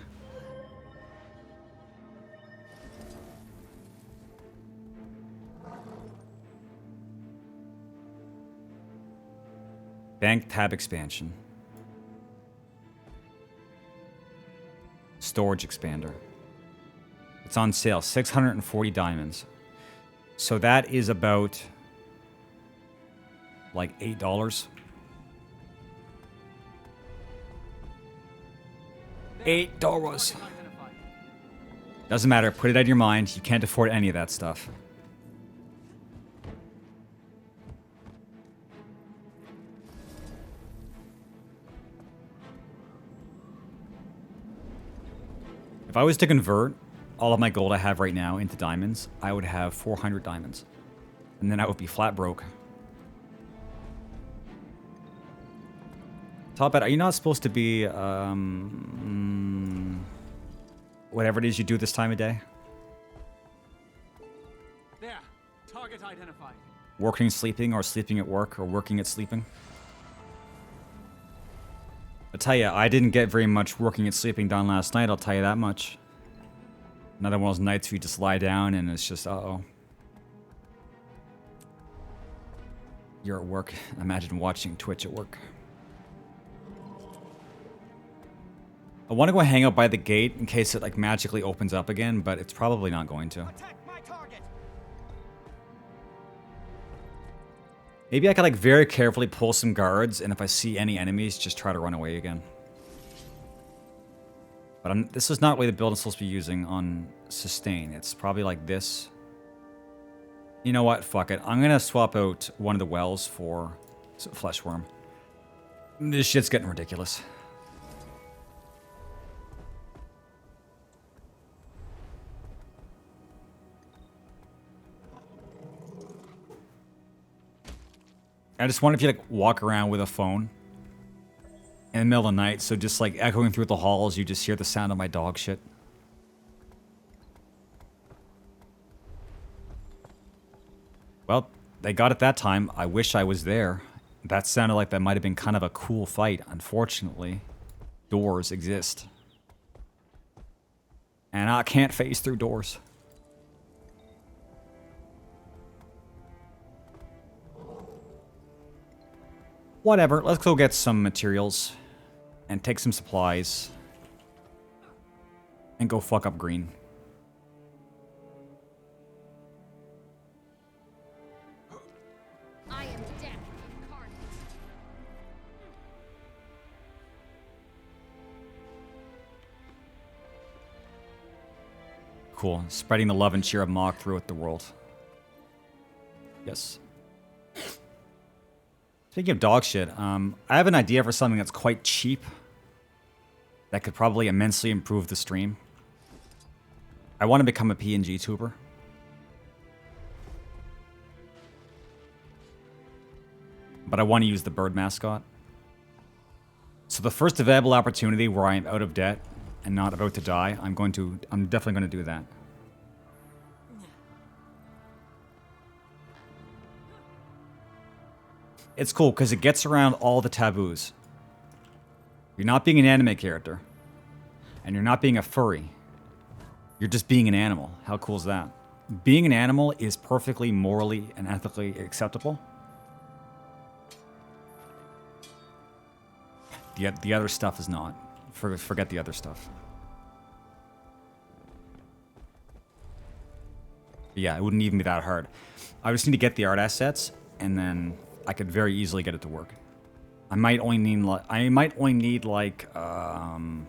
Bank tab expansion. Storage expander. It's on sale, 640 diamonds. So that is about like $8. $8. Doesn't matter, put it out of your mind. You can't afford any of that stuff. If I was to convert all of my gold I have right now into diamonds, I would have 400 diamonds. And then I would be flat broke. Top Hat, are you not supposed to be, whatever it is you do this time of day? identified. Working, sleeping, or sleeping at work, or working at sleeping. I tell you, I didn't get very much working and sleeping done last night, I'll tell you that much. Another one of those nights where you just lie down and it's just, uh-oh. You're at work. Imagine watching Twitch at work. I want to go hang out by the gate in case it like magically opens up again, but it's probably not going to. Attack my target. Maybe I could like very carefully pull some guards, and if I see any enemies, just try to run away again. But this is not really the build I'm supposed to be using on sustain. It's probably like this. You know what? Fuck it. I'm gonna swap out one of the wells for flesh worm. This shit's getting ridiculous. I just wonder if you like walk around with a phone in the middle of the night, so just like echoing through the halls, you just hear the sound of my dog shit. Well, they got it that time. I wish I was there. That sounded like that might have been kind of a cool fight. Unfortunately, doors exist. And I can't phase through doors. Whatever, let's go get some materials and take some supplies and go fuck up green. I am death incarnate. Cool, spreading the love and cheer of Mach throughout the world. Yes. Speaking of dog shit, I have an idea for something that's quite cheap that could probably immensely improve the stream. I want to become a PNG tuber. But I want to use the bird mascot. So the first available opportunity where I am out of debt and not about to die, I'm definitely going to do that. It's cool because it gets around all the taboos. You're not being an anime character. And you're not being a furry. You're just being an animal. How cool is that? Being an animal is perfectly morally and ethically acceptable. Yet the other stuff is not. Forget the other stuff. Yeah, it wouldn't even be that hard. I just need to get the art assets, and then I could very easily get it to work. I might only need like 9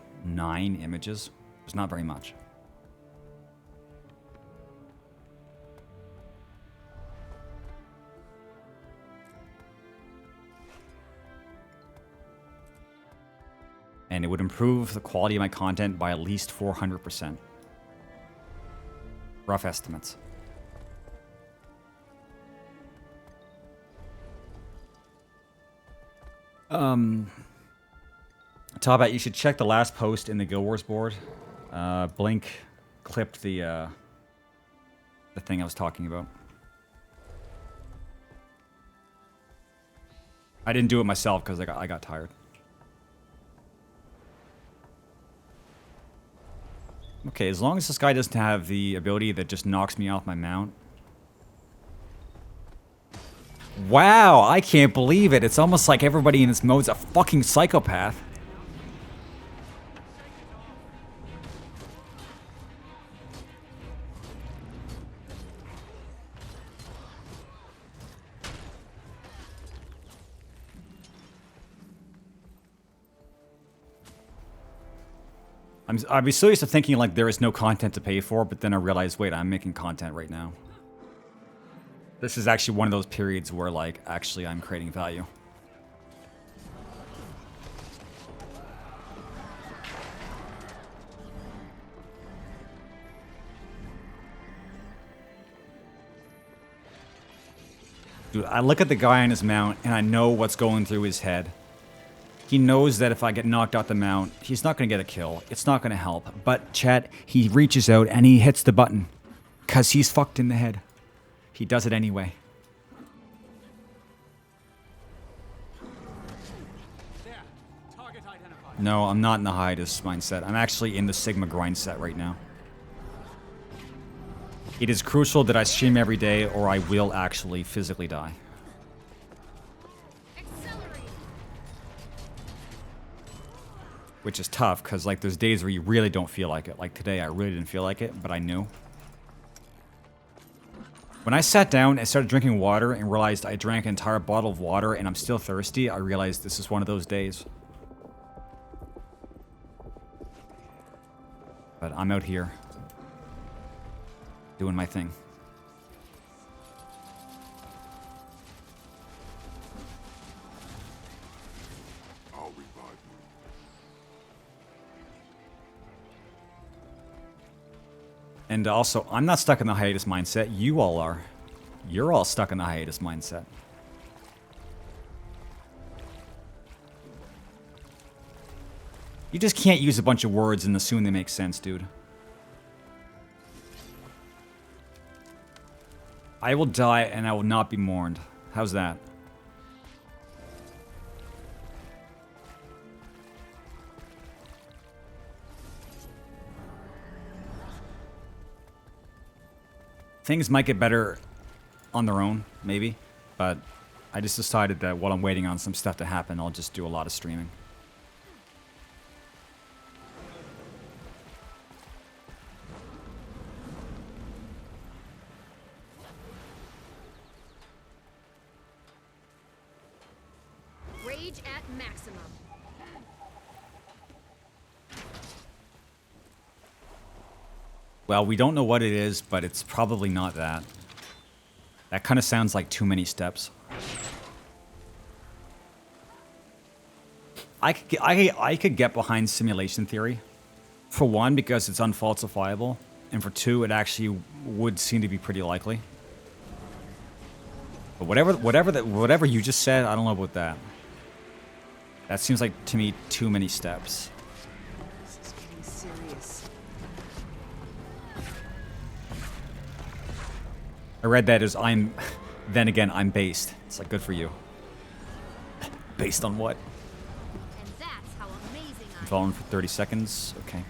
images. It's not very much. And it would improve the quality of my content by at least 400%. Rough estimates. Tobat, you should check the last post in the Guild Wars board. Blink clipped the thing I was talking about. I didn't do it myself because I got tired. Okay, as long as this guy doesn't have the ability that just knocks me off my mount. Wow, I can't believe it. It's almost like everybody in this mode's a fucking psychopath. I'd be so used to thinking like there is no content to pay for, but then I realized, wait, I'm making content right now. This is actually one of those periods where like, actually I'm creating value. Dude, I look at the guy on his mount and I know what's going through his head. He knows that if I get knocked out the mount, he's not going to get a kill. It's not going to help. But, chat, he reaches out and he hits the button. Because he's fucked in the head. He does it anyway. There. Target identified. No, I'm not in the hiatus mindset. I'm actually in the Sigma grind set right now. It is crucial that I stream every day or I will actually physically die. Accelerate. Which is tough, because like there's days where you really don't feel like it. Like today, I really didn't feel like it, but I knew. When I sat down and started drinking water and realized I drank an entire bottle of water and I'm still thirsty, I realized this is one of those days. But I'm out here. Doing my thing. I'll revive you. And also, I'm not stuck in the hiatus mindset. You all are. You're all stuck in the hiatus mindset. You just can't use a bunch of words and assume they make sense, dude. I will die and I will not be mourned. How's that? Things might get better on their own, maybe, but I just decided that while I'm waiting on some stuff to happen, I'll just do a lot of streaming. Rage at maximum. Well, we don't know what it is, but it's probably not that. That kind of sounds like too many steps. I could get behind simulation theory. For one, because it's unfalsifiable, and for two, it actually would seem to be pretty likely. But whatever you just said, I don't know about that. That seems like to me too many steps. This is getting serious. I read that as then again, I'm based. It's like, good for you. Based on what? And that's how amazing I I'm am. falling for 30 seconds. Okay.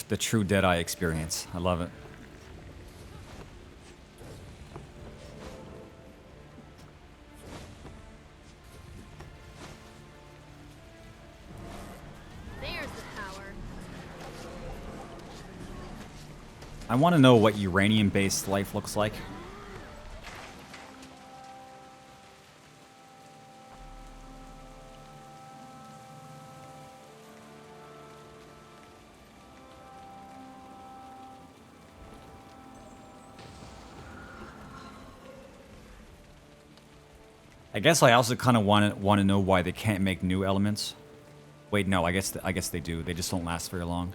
The true Deadeye experience. I love it. There's the power. I want to know what uranium-based life looks like. I guess I also kind of want to know why they can't make new elements. Wait, no, I guess they do. They just don't last very long.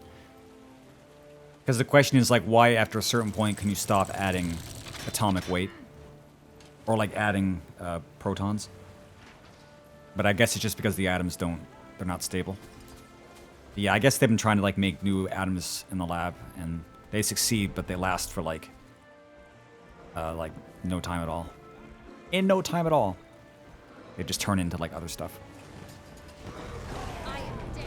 Because the question is like, why after a certain point can you stop adding atomic weight, or like adding protons? But I guess it's just because the atoms they're not stable. Yeah, I guess they've been trying to like make new atoms in the lab, and they succeed, but they last for like no time at all. In no time at all. They just turn into like other stuff. I am dead.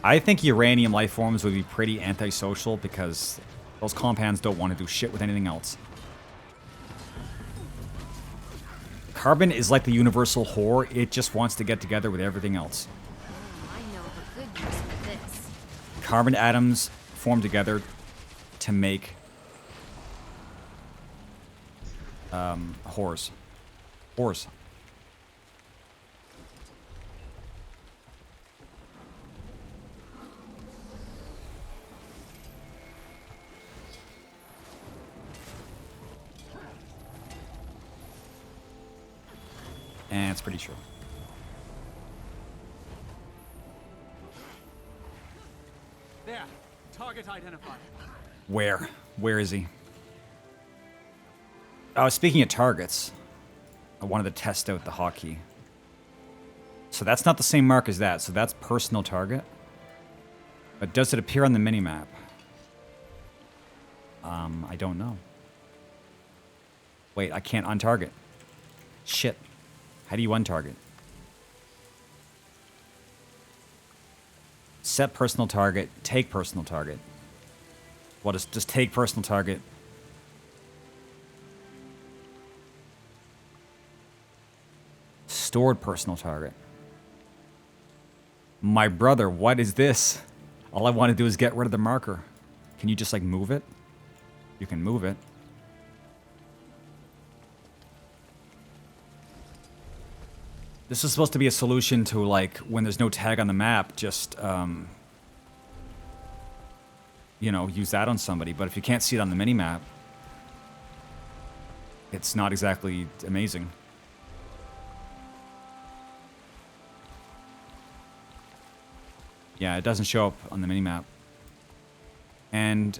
I think uranium life forms would be pretty antisocial because those compounds don't want to do shit with anything else. Carbon is like the universal whore. It just wants to get together with everything else. I know the good use of this. Carbon atoms form together to make whores. Whores. And it's pretty true. There. Target identified. Where? Where is he? Oh, speaking of targets, I wanted to test out the hotkey. So that's not the same mark as that. So that's personal target. But does it appear on the minimap? I don't know. Wait, I can't untarget. Shit. How do you untarget? Set personal target, take personal target. What is just take personal target? Stored personal target. My brother, what is this? All I want to do is get rid of the marker. Can you just like move it? You can move it. This is supposed to be a solution to like when there's no tag on the map, just you know, use that on somebody. But if you can't see it on the minimap, it's not exactly amazing. Yeah, it doesn't show up on the minimap. And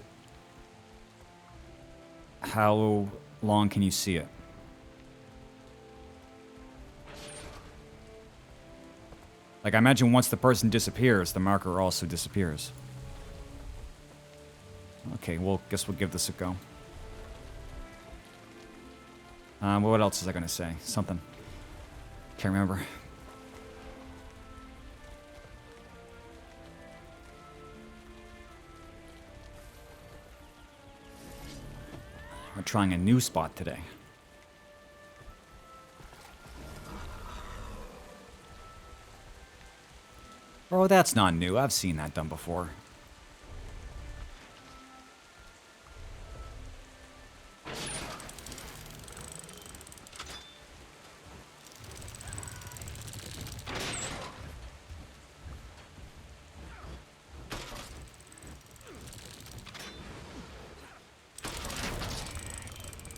how long can you see it? Like, I imagine once the person disappears, the marker also disappears. Okay, well, guess we'll give this a go. What else was I gonna say? Something. Can't remember. We're trying a new spot today. Oh, that's not new. I've seen that done before.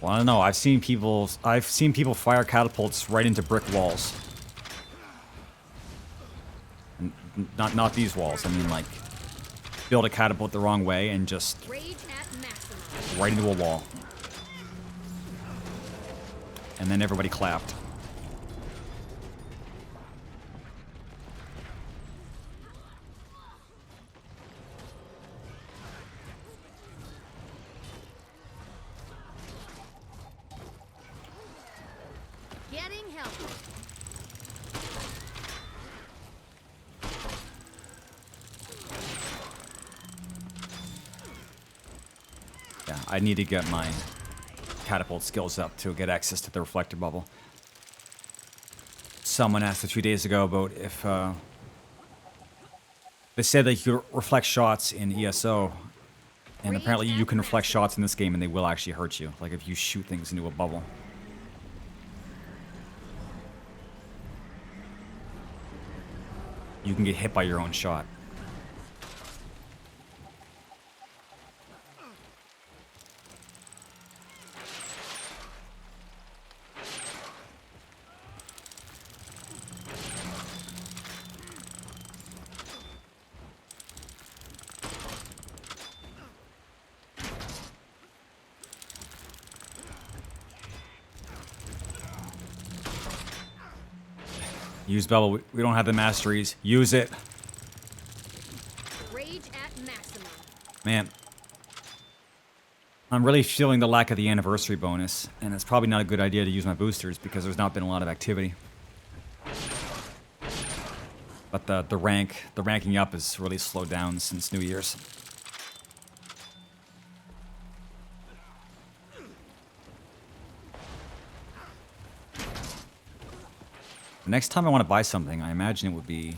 Well, I don't know. I've seen people fire catapults right into brick walls. And not these walls. I mean, like, build a catapult the wrong way and just Rage at maximum. right into a wall. And then everybody clapped. Getting help. Yeah, I need to get my catapult skills up to get access to the reflector bubble. Someone asked a few days ago about if they said that you could reflect shots in ESO, and apparently you can reflect shots in this game and they will actually hurt you, like if you shoot things into a bubble. You can get hit by your own shot. Use bubble. We don't have the masteries. Use it. Rage at maximum. Man. I'm really feeling the lack of the anniversary bonus, and it's probably not a good idea to use my boosters because there's not been a lot of activity. But the ranking up has really slowed down since New Year's. The next time I want to buy something, I imagine it would be...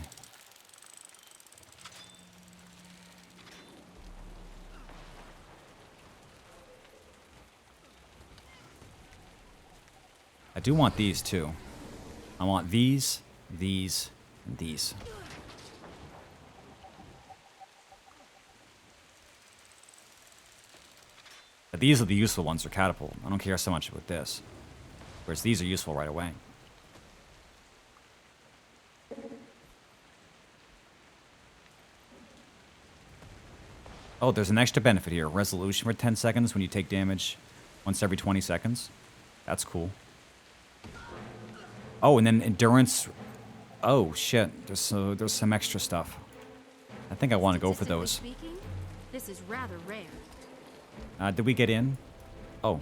I do want these too. I want these, and these. But these are the useful ones for catapult. I don't care so much about this. Whereas these are useful right away. Oh, there's an extra benefit here. Resolution for 10 seconds when you take damage once every 20 seconds. That's cool. Oh, and then endurance. Oh, shit. There's some extra stuff. I think I want to go for those. Speaking, this is rather rare. Did we get in? Oh.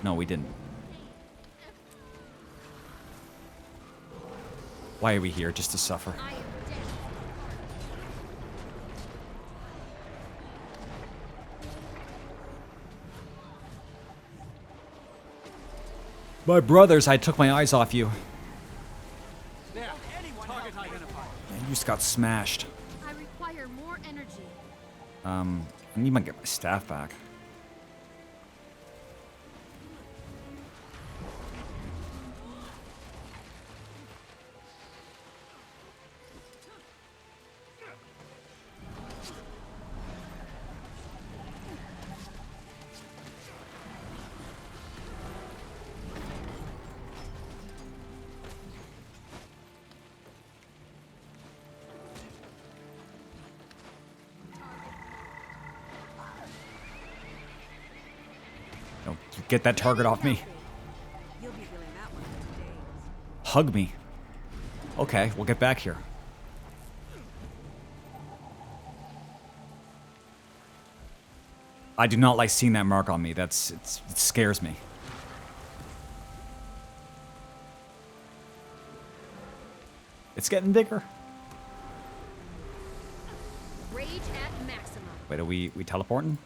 No, we didn't. Why are we here? Just to suffer. I am dead. My brothers, I took my eyes off you. There. Target identified. And you just got smashed. I require more energy. I need to get my staff back. No, get that target off me. You'll be feeling that one in days. Hug me. Okay, we'll get back here. I do not like seeing that mark on me. It scares me. It's getting bigger. Rage at maximum. Wait, are we teleporting?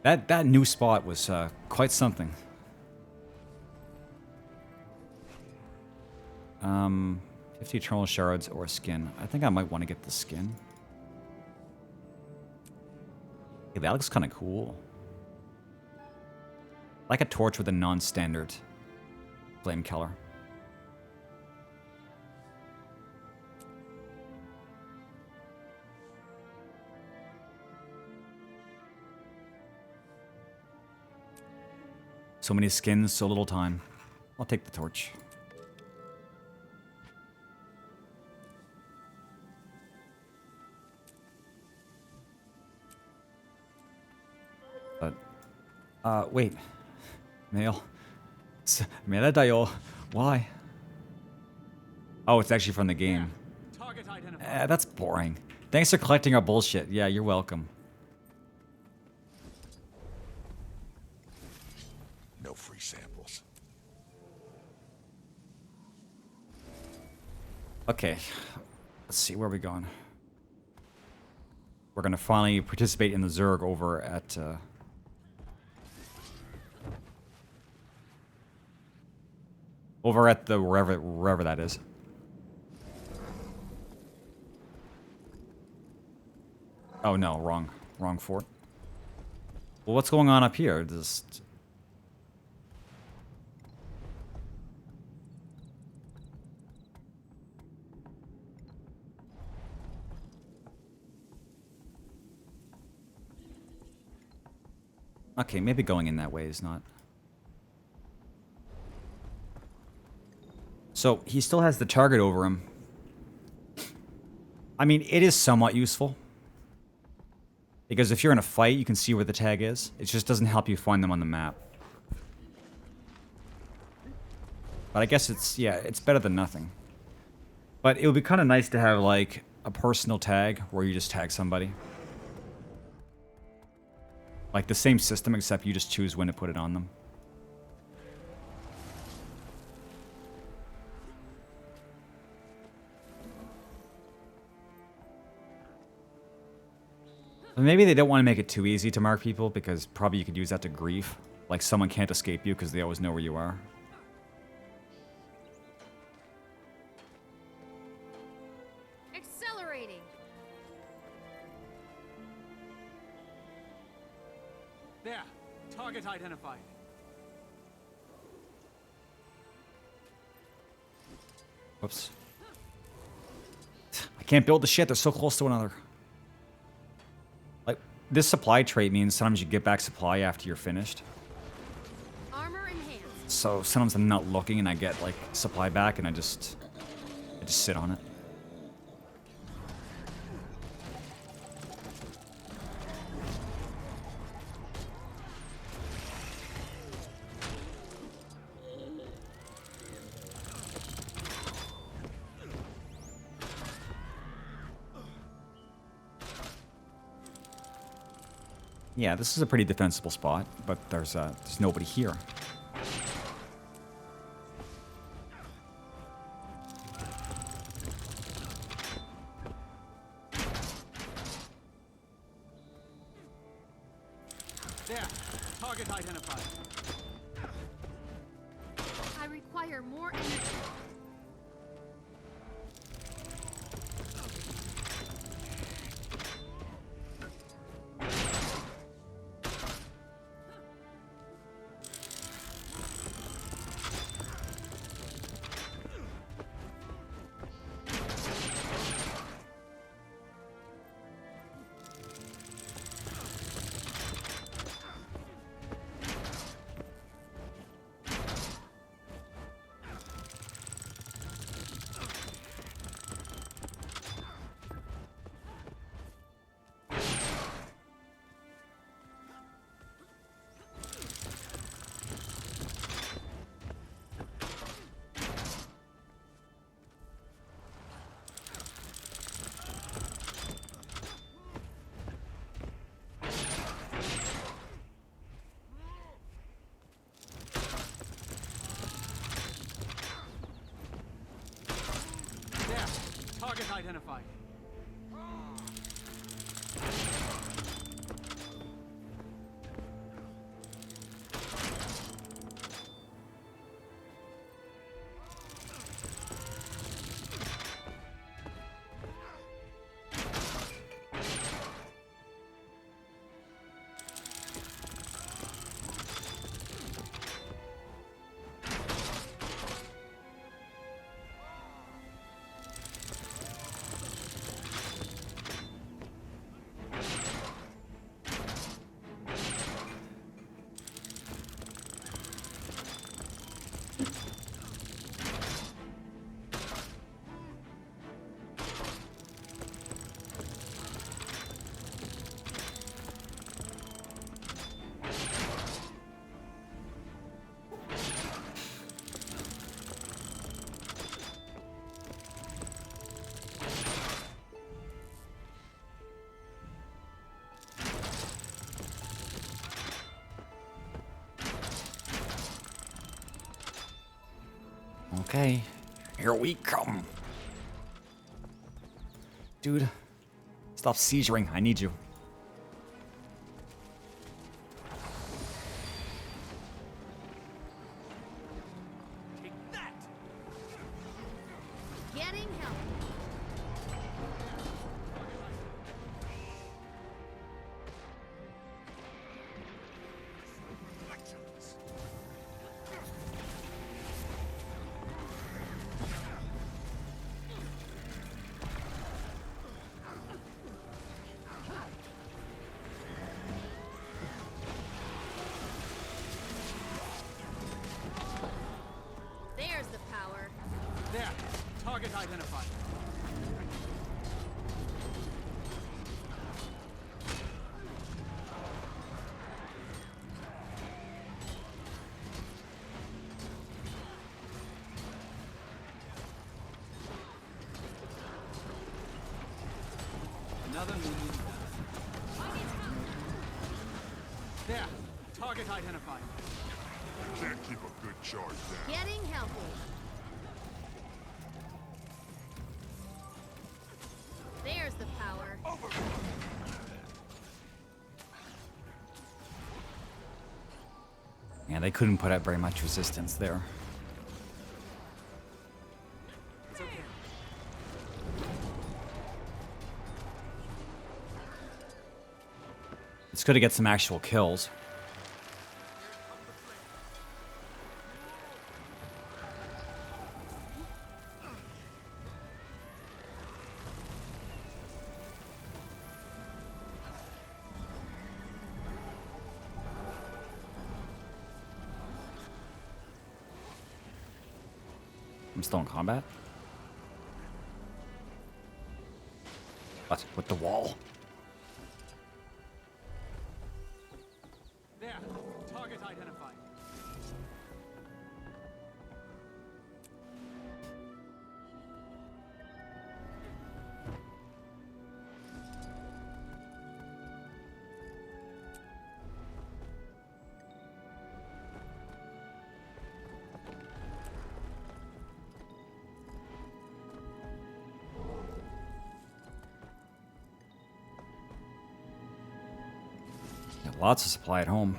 That new spot was quite something. 50 eternal shards or skin. I think I might want to get the skin. Hey, that looks kind of cool. Like a torch with a non-standard flame color. So many skins, so little time. I'll take the torch. But, wait. Mail. Mail. Why? Oh, it's actually from the game. Target identified. That's boring. Thanks for collecting our bullshit. Yeah, you're welcome. No free samples. Okay. Let's see, where are we going? We're gonna finally participate in the Zerg over at, over at the wherever that is. Oh no, wrong fort. Well, what's going on up here? Just... Okay, maybe going in that way is not... So, he still has the target over him. I mean, it is somewhat useful. Because if you're in a fight, you can see where the tag is. It just doesn't help you find them on the map. But I guess it's, yeah, it's better than nothing. But it would be kind of nice to have, like, a personal tag where you just tag somebody. Like the same system, except you just choose when to put it on them. But maybe they don't want to make it too easy to mark people, because probably you could use that to grief. Like someone can't escape you because they always know where you are. Accelerating. There. Target identified. Whoops. I can't build the shit, they're so close to one another. Like, this supply trait means sometimes you get back supply after you're finished. Armor enhanced. So sometimes I'm not looking and I get, like, supply back and I just sit on it. Yeah, this is a pretty defensible spot, but there's nobody here. There. Target identified. I require more energy. There. Target identified. Okay, here we come. Dude, stop seizuring. I need you. Take that. Getting help. There's the power. There. Target identified. Another minion down. There. Target identified. Can't keep a good charge down. Getting healthy. There's the power. Yeah, they couldn't put up very much resistance there. It's okay. It's good to get some actual kills. I'm still in combat. What? With the wall? There. Target identified. Lots of supply at home.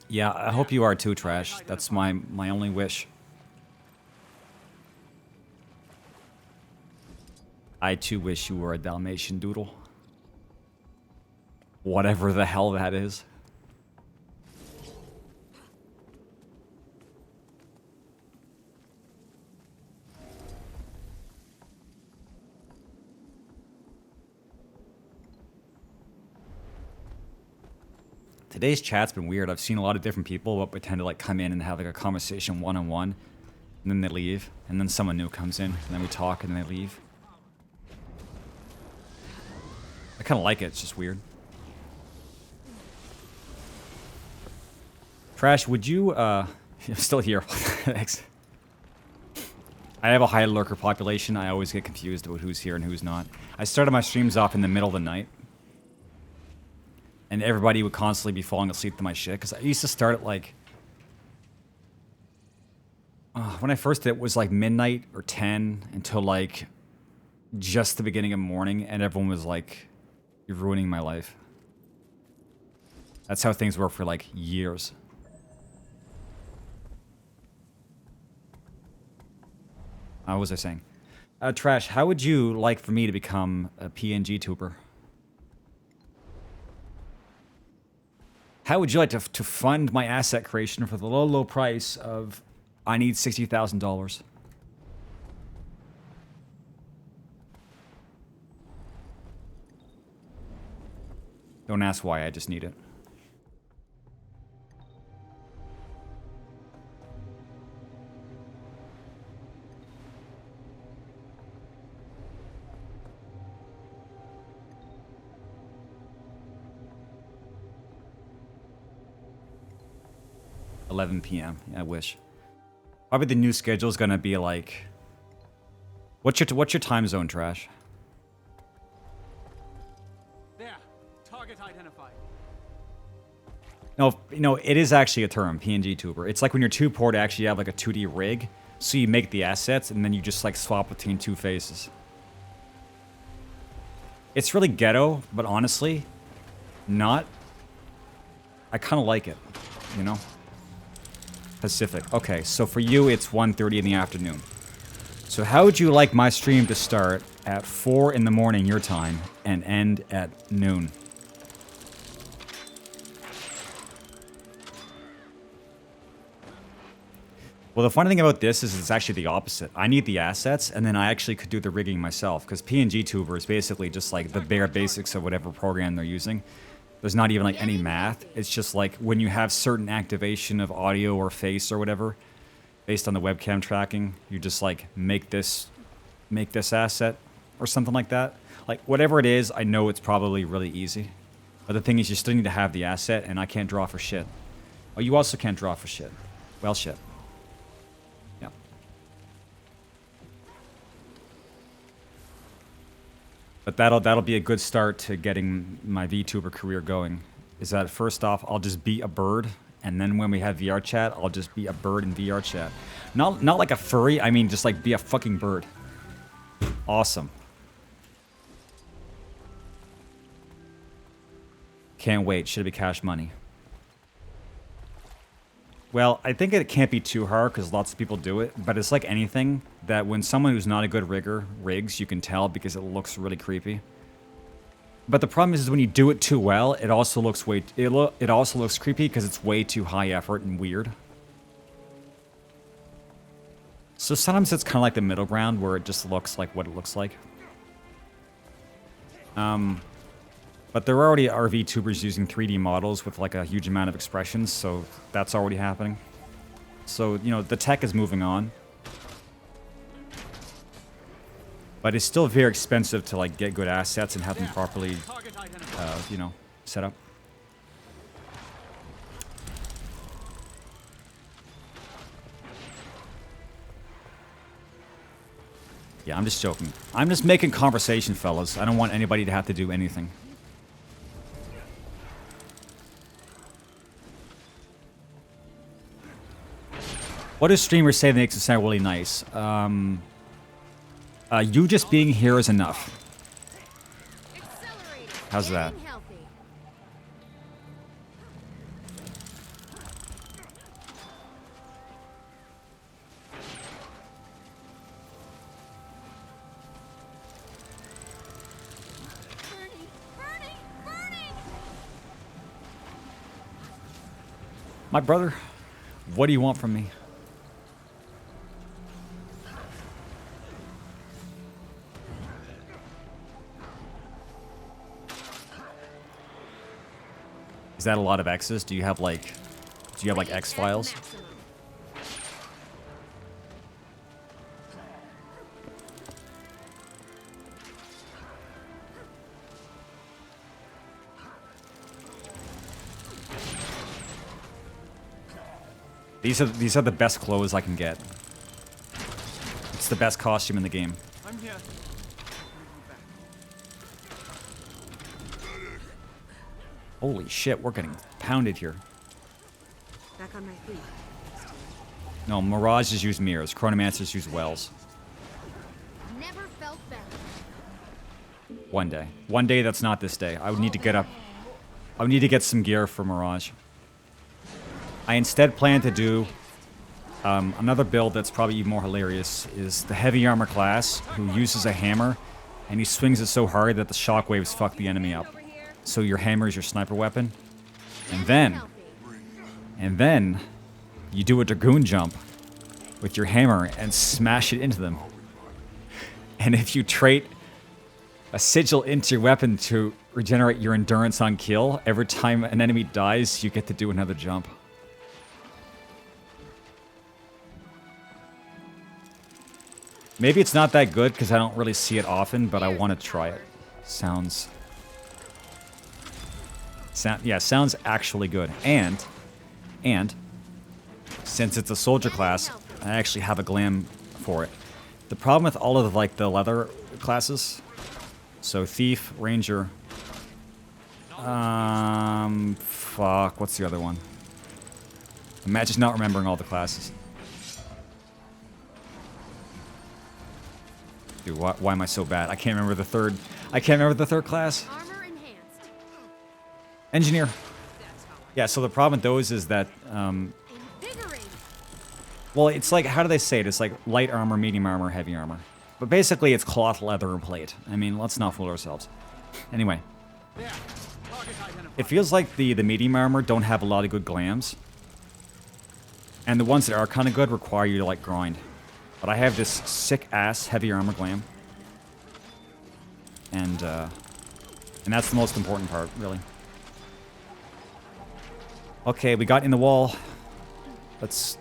Yeah, I hope you are too, Trash. That's my only wish. I too wish you were a Dalmatian doodle. Whatever the hell that is. Today's chat's been weird. I've seen a lot of different people but pretend to like come in and have like a conversation one-on-one, and then they leave, and then someone new comes in, and then we talk, and then they leave. I kind of like it. It's just weird. Trash, would you, I'm still here. Thanks. I have a high lurker population. I always get confused about who's here and who's not. I started my streams off in the middle of the night. And everybody would constantly be falling asleep to my shit. Because I used to start at like... when I first did it was like midnight or 10 until like just the beginning of morning. And everyone was like, you're ruining my life. That's how things were for like years. What was I saying? Trash, how would you like for me to become a PNG tuber? How would you like to fund my asset creation for the low price of, I need $60,000? Don't ask why, I just need it. $11 p.m. Yeah, I wish. Probably the new schedule is gonna be like. What's your time zone, Trash? There. Target identified. No, you know it is actually a term, PNG tuber. It's like when you're too poor to actually have like a 2D rig, so you make the assets and then you just like swap between two faces. It's really ghetto, but honestly, not. I kind of like it, you know. Pacific. Okay, so for you, it's 1:30 in the afternoon. So how would you like my stream to start at 4 in the morning your time and end at noon? Well, the funny thing about this is it's actually the opposite. I need the assets, and then I actually could do the rigging myself, because PNG Tuber is basically just like the bare basics of whatever program they're using. There's not even like any math. It's just like when you have certain activation of audio or face or whatever, based on the webcam tracking, you just like make this asset or something like that. Like whatever it is, I know it's probably really easy. But the thing is, you still need to have the asset, and I can't draw for shit. Oh, you also can't draw for shit. Well, shit. Yeah. But that'll be a good start to getting my VTuber career going. Is that first off, I'll just be a bird, and then when we have VR chat, I'll just be a bird in VR chat. Not like a furry, I mean just like be a fucking bird. Awesome. Can't wait. Should it be cash money? Well, I think it can't be too hard because lots of people do it, but it's like anything that when someone who's not a good rigger rigs, you can tell because it looks really creepy. But the problem is when you do it too well, it also looks it also looks creepy because it's way too high effort and weird. So sometimes it's kind of like the middle ground where it just looks like what it looks like. But there already are VTubers using 3D models with like a huge amount of expressions, so that's already happening. So, you know, the tech is moving on. But it's still very expensive to like get good assets and have them properly, you know, set up. Yeah, I'm just joking. I'm just making conversation, fellas. I don't want anybody to have to do anything. What do streamers say that makes it sound really nice? You just being here is enough. Accelerating. How's that? Getting healthy. Burning, burning, burning. My brother, what do you want from me? Is that a lot of X's? Do you have like X files? Maximum. These are the best clothes I can get. It's the best costume in the game. I'm here. Holy shit, we're getting pounded here. Back on my feet. No, Mirages use mirrors. Chronomancers use wells. Never felt better. One day. One day that's not this day. I would need to get up. I would need to get some gear for Mirage. I instead plan to do another build that's probably even more hilarious is the heavy armor class who uses a hammer and he swings it so hard that the shockwaves fuck the enemy up. So your hammer is your sniper weapon. And then you do a dragoon jump with your hammer and smash it into them. And if you trait a sigil into your weapon to regenerate your endurance on kill, every time an enemy dies, you get to do another jump. Maybe it's not that good because I don't really see it often, but I want to try it. Sounds actually good. And since it's a soldier class, I actually have a glam for it. The problem with all of the leather classes, so thief, ranger, fuck, what's the other one? Imagine not remembering all the classes. Dude, why am I so bad? I can't remember the third. I can't remember the third class. Armor enhanced. Engineer. Yeah. So the problem with those is that, Invigorating. well, it's like, how do they say it? It's like light armor, medium armor, heavy armor. But basically, it's cloth, leather, and plate. I mean, let's not fool ourselves. Anyway, There. Target identified. it feels like the medium armor don't have a lot of good glams, and the ones that are kind of good require you to like grind. But I have this sick-ass heavy armor glam. And that's the most important part, really. Okay, we got in the wall. Let's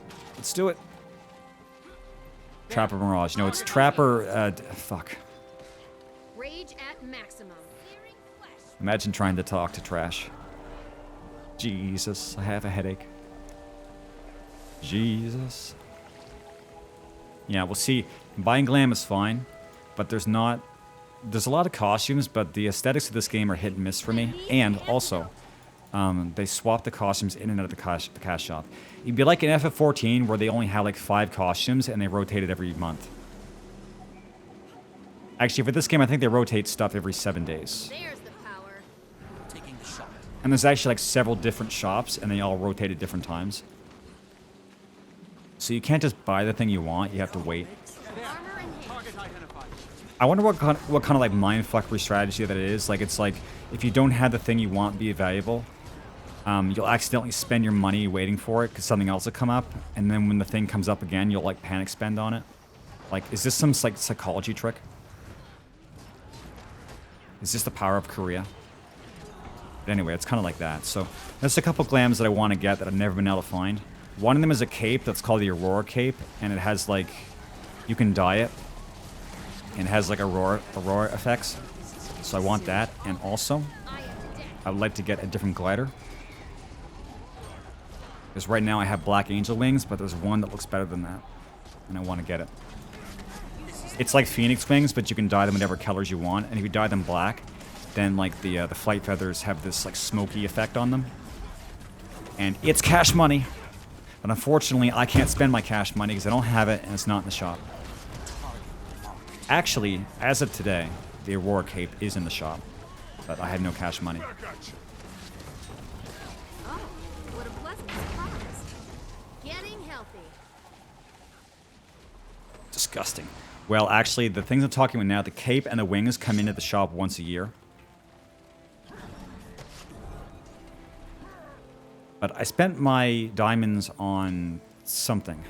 do it. Trapper Mirage. No, it's Trapper, fuck. Rage at maximum. Searing flesh. Imagine trying to talk to trash. Jesus, I have a headache. Jesus. Yeah, we'll see. Buying glam is fine, but there's a lot of costumes, but the aesthetics of this game are hit and miss for me. And also, they swap the costumes in and out of the cash shop. It'd be like an FF14 where they only have like 5 costumes and they rotate it every month. Actually, for this game, I think they rotate stuff every 7 days. There's the power. Taking the shot. And there's actually like several different shops and they all rotate at different times. So you can't just buy the thing you want, you have to wait. There. Armor enhanced. Target identified. I wonder what kind of like mindfuckery strategy that it is. Like, it's like, if you don't have the thing you want be valuable, you'll accidentally spend your money waiting for it because something else will come up, and then when the thing comes up again, you'll like panic spend on it. Like, is this some like psychology trick? Is this the power of Korea? But anyway, it's kind of like that. So there's a couple glams that I want to get that I've never been able to find. One of them is a cape that's called the Aurora Cape, and it has like, you can dye it, and it has like aurora effects. So I want that, and also Eye at the deck. I would like to get a different glider. Because right now I have black angel wings, but there's one that looks better than that. And I want to get it. It's like Phoenix wings, but you can dye them whatever colors you want. And if you dye them black, then like the flight feathers have this like smoky effect on them. And it's cash money. But unfortunately, I can't spend my cash money because I don't have it and it's not in the shop. Actually, as of today, the Aurora Cape is in the shop. But I had no cash money. I got you. Oh, what a pleasant surprise. Getting healthy. Disgusting. Well, actually, the things I'm talking about now, the cape and the wings come into the shop once a year. But I spent my diamonds on something.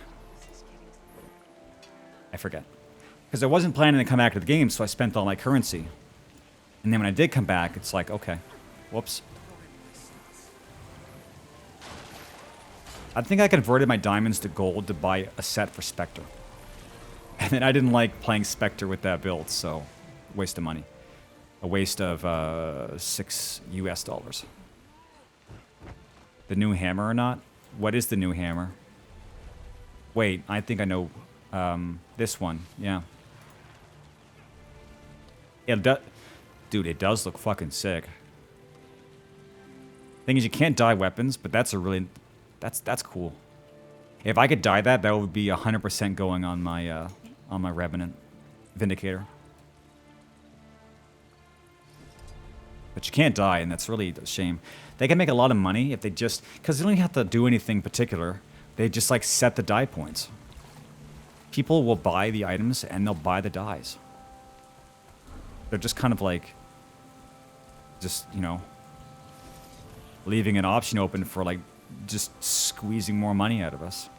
I forget. Because I wasn't planning to come back to the game, so I spent all my currency. And then when I did come back, it's like, okay. Whoops. I think I converted my diamonds to gold to buy a set for Spectre. And then I didn't like playing Spectre with that build, so waste of money. A waste of $6 US. The new hammer or not? What is the new hammer? Wait, I think I know this one. Yeah. Dude, it does look fucking sick. Thing is, you can't dye weapons, but that's a really... That's cool. If I could dye that, that would be 100% going on my Revenant Vindicator. But you can't die, and that's really a shame. They can make a lot of money if they just... Because they don't have to do anything particular. They just, like, set the dye points. People will buy the items, and they'll buy the dyes. They're just kind of like... Just, you know... leaving an option open for, like, just squeezing more money out of us.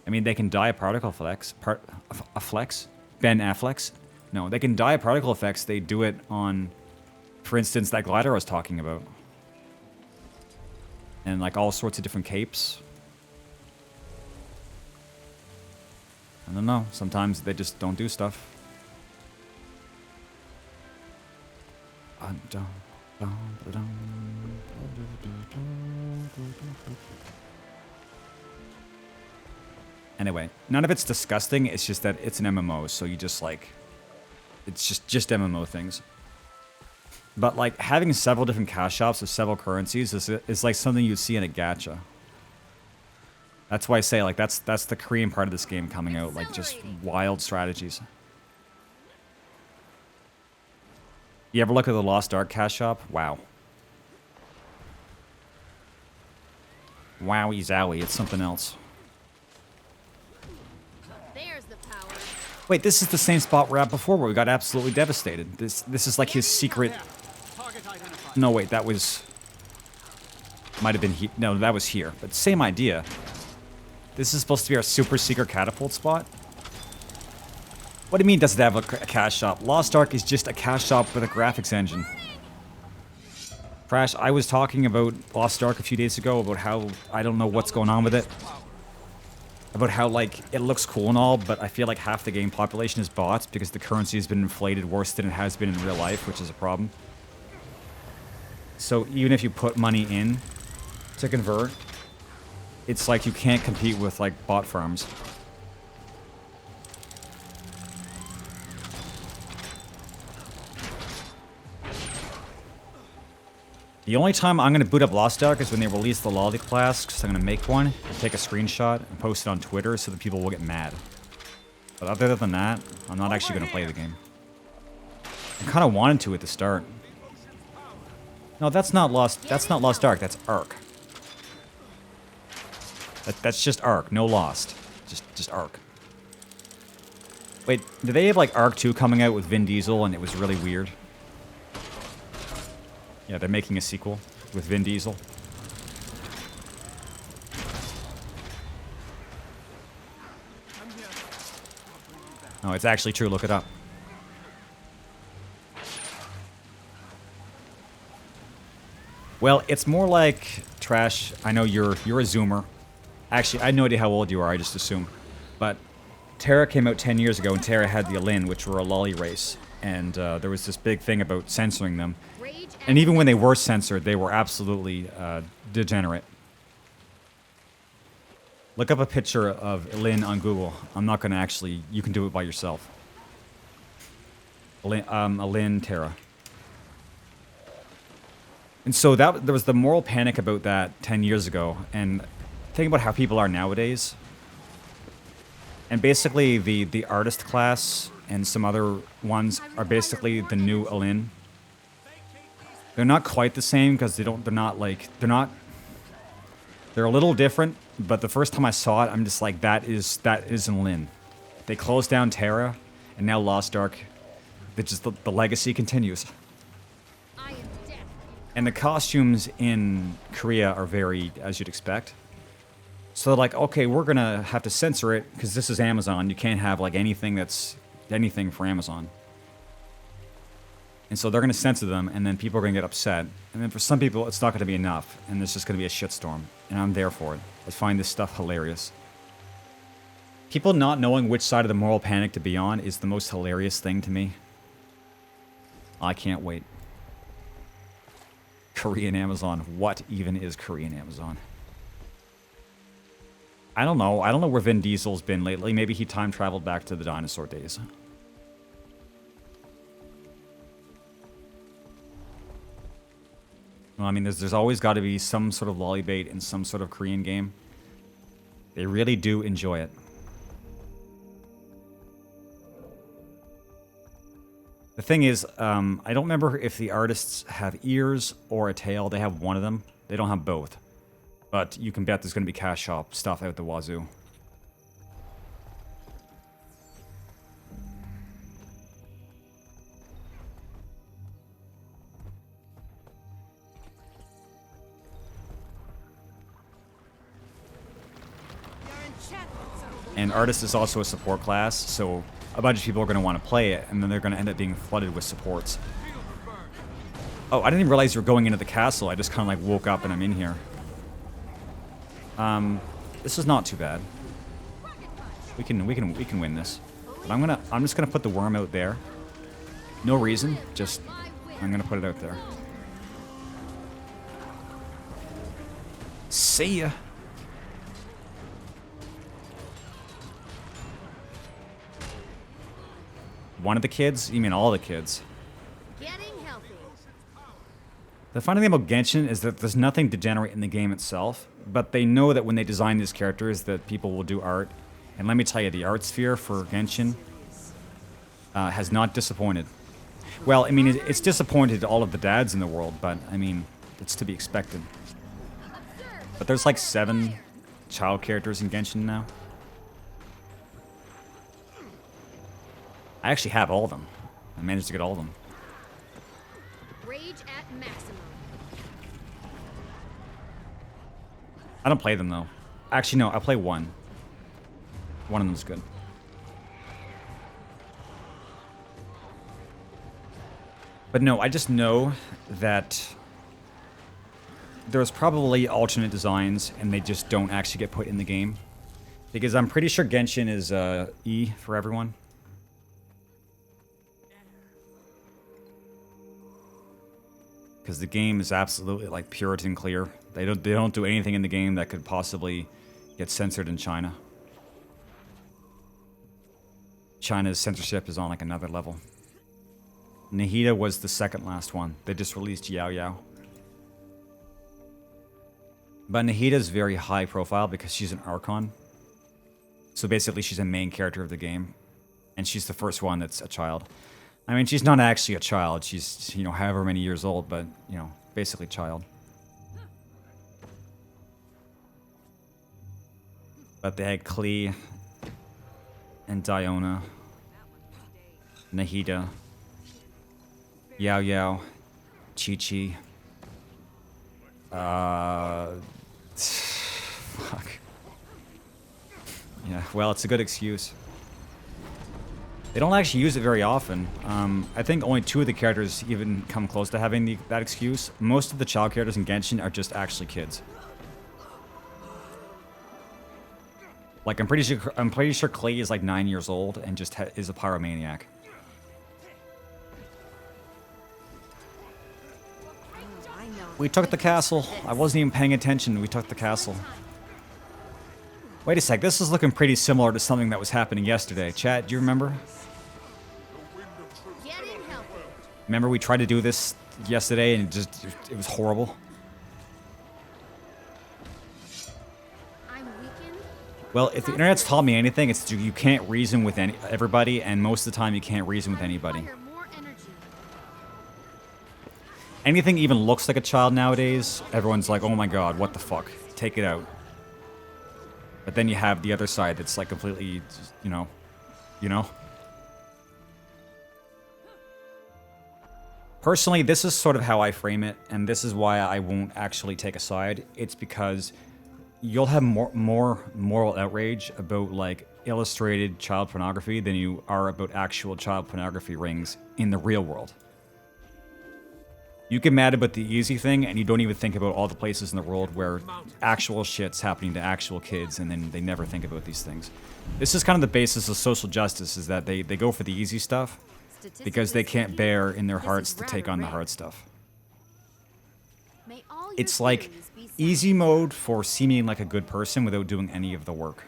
I mean, they can dye a particle flex. A flex? Ben Affleck's? No, they can dye particle effects. They do it on, for instance, that glider I was talking about. And, like, all sorts of different capes. I don't know. Sometimes they just don't do stuff. Anyway, none of it's disgusting. It's just that it's an MMO, so you just like... It's just MMO things. But like having several different cash shops with several currencies is like something you'd see in a gacha. That's why I say like that's the Korean part of this game coming out, like just wild strategies. You ever look at the Lost Ark cash shop? Wow. Wowie zowie, it's something else. There's the power. Wait, this is the same spot we're at before where we got absolutely devastated. This is like his secret... Target identified. No, wait, that was... Might have been here. No, that was here. But same idea. This is supposed to be our super secret catapult spot? What do you mean does it have a cash shop? Lost Ark is just a cash shop with a graphics engine. Crash, I was talking about Lost Ark a few days ago about how I don't know what's going on with it. About how, like, it looks cool and all, but I feel like half the game population is bots because the currency has been inflated worse than it has been in real life, which is a problem. So even if you put money in to convert, it's like you can't compete with, like, bot farms. The only time I'm going to boot up Lost Ark is when they release the Lolly class, because I'm going to make one, and take a screenshot, and post it on Twitter so that people will get mad. But other than that, I'm not actually going to play the game. I kind of wanted to at the start. No, that's not Lost Ark, that's Ark. That's just Ark, no Lost. Just Ark. Wait, did they have like Ark 2 coming out with Vin Diesel and it was really weird? Yeah, they're making a sequel with Vin Diesel. No, it's actually true. Look it up. Well, it's more like Trash. I know you're a Zoomer. Actually, I have no idea how old you are. I just assume. But Terra came out 10 years ago, and Terra had the Alin, which were a lolly race. And there was this big thing about censoring them. Rage And even when they were censored, they were absolutely degenerate. Look up a picture of Alin on Google. I'm not going to actually... You can do it by yourself. Alin Terra. And so there was the moral panic about that 10 years ago. And think about how people are nowadays. And basically, the artist class and some other ones are basically the new Alin. They're not quite the same because they're a little different, but the first time I saw it, I'm just like, that is an Alin. They closed down Terra, and now Lost Ark, the legacy continues. I am death. And the costumes in Korea are very, as you'd expect. So they're like, okay, we're gonna have to censor it because this is Amazon. You can't have like anything that's anything for Amazon. And so they're gonna censor them, and then people are gonna get upset. And then for some people, it's not gonna be enough, and there's just gonna be a shitstorm. And I'm there for it. I find this stuff hilarious. People not knowing which side of the moral panic to be on is the most hilarious thing to me. I can't wait. Korean Amazon. What even is Korean Amazon? I don't know. I don't know where Vin Diesel's been lately. Maybe he time traveled back to the dinosaur days. Well, I mean, there's always got to be some sort of lollybait in some sort of Korean game. They really do enjoy it. The thing is, I don't remember if the artists have ears or a tail. They have one of them. They don't have both. But you can bet there's going to be cash shop stuff out the wazoo. And artist is also a support class, so a bunch of people are going to want to play it, and then they're going to end up being flooded with supports. Oh, I didn't even realize you were going into the castle. I just kind of like woke up and I'm in here. This is not too bad. We can win this. But I'm just gonna put the worm out there. No reason, just I'm gonna put it out there. See ya. One of the kids? You mean all the kids? Getting healthy. The funny thing about Genshin is that there's nothing degenerate in the game itself, but they know that when they design these characters that people will do art. And let me tell you, the art sphere for Genshin has not disappointed. Well, I mean, it's disappointed all of the dads in the world, but, I mean, it's to be expected. But there's like 7 child characters in Genshin now. I actually have all of them. I managed to get all of them. Rage at maximum. I don't play them, though. Actually, no, I play one. One of them's good. But no, I just know that there's probably alternate designs, and they just don't actually get put in the game. Because I'm pretty sure Genshin is E for everyone. Because the game is absolutely like Puritan clear. They don't do anything in the game that could possibly get censored in China. China's censorship is on like another level. Nahida was the second last one. They just released Yao Yao. But Nahida's very high profile because she's an Archon. So basically she's a main character of the game. And she's the first one that's a child. I mean, she's not actually a child. She's, you know, however many years old, but, you know, basically child. But they had Klee and Diona, Nahida, Yao Yao, Chi-Chi. Fuck. Yeah, well, it's a good excuse. They don't actually use it very often. I think only 2 of the characters even come close to having that excuse. Most of the child characters in Genshin are just actually kids. Like, I'm pretty sure Clay is like 9 years old and just is a pyromaniac. Oh, I know. We took the castle. I wasn't even paying attention. We took the castle. Wait a sec. This is looking pretty similar to something that was happening yesterday. Chat, do you remember? Get in healthy. Remember we tried to do this yesterday and it was horrible? I'm weakened. Well, if the internet's taught me anything, it's you can't reason with everybody, and most of the time you can't reason with anybody. Require more energy. Anything even looks like a child nowadays, everyone's like, oh my god, what the fuck? Take it out. But then you have the other side that's like completely, you know? Personally, this is sort of how I frame it, and this is why I won't actually take a side. It's because you'll have more moral outrage about, like, illustrated child pornography than you are about actual child pornography rings in the real world. You get mad about the easy thing, and you don't even think about all the places in the world where actual shit's happening to actual kids, and then they never think about these things. This is kind of the basis of social justice, is that they go for the easy stuff because they can't bear in their hearts to take on the hard stuff. May all your It's like theories be sound. easy mode for seeming like a good person without doing any of the work.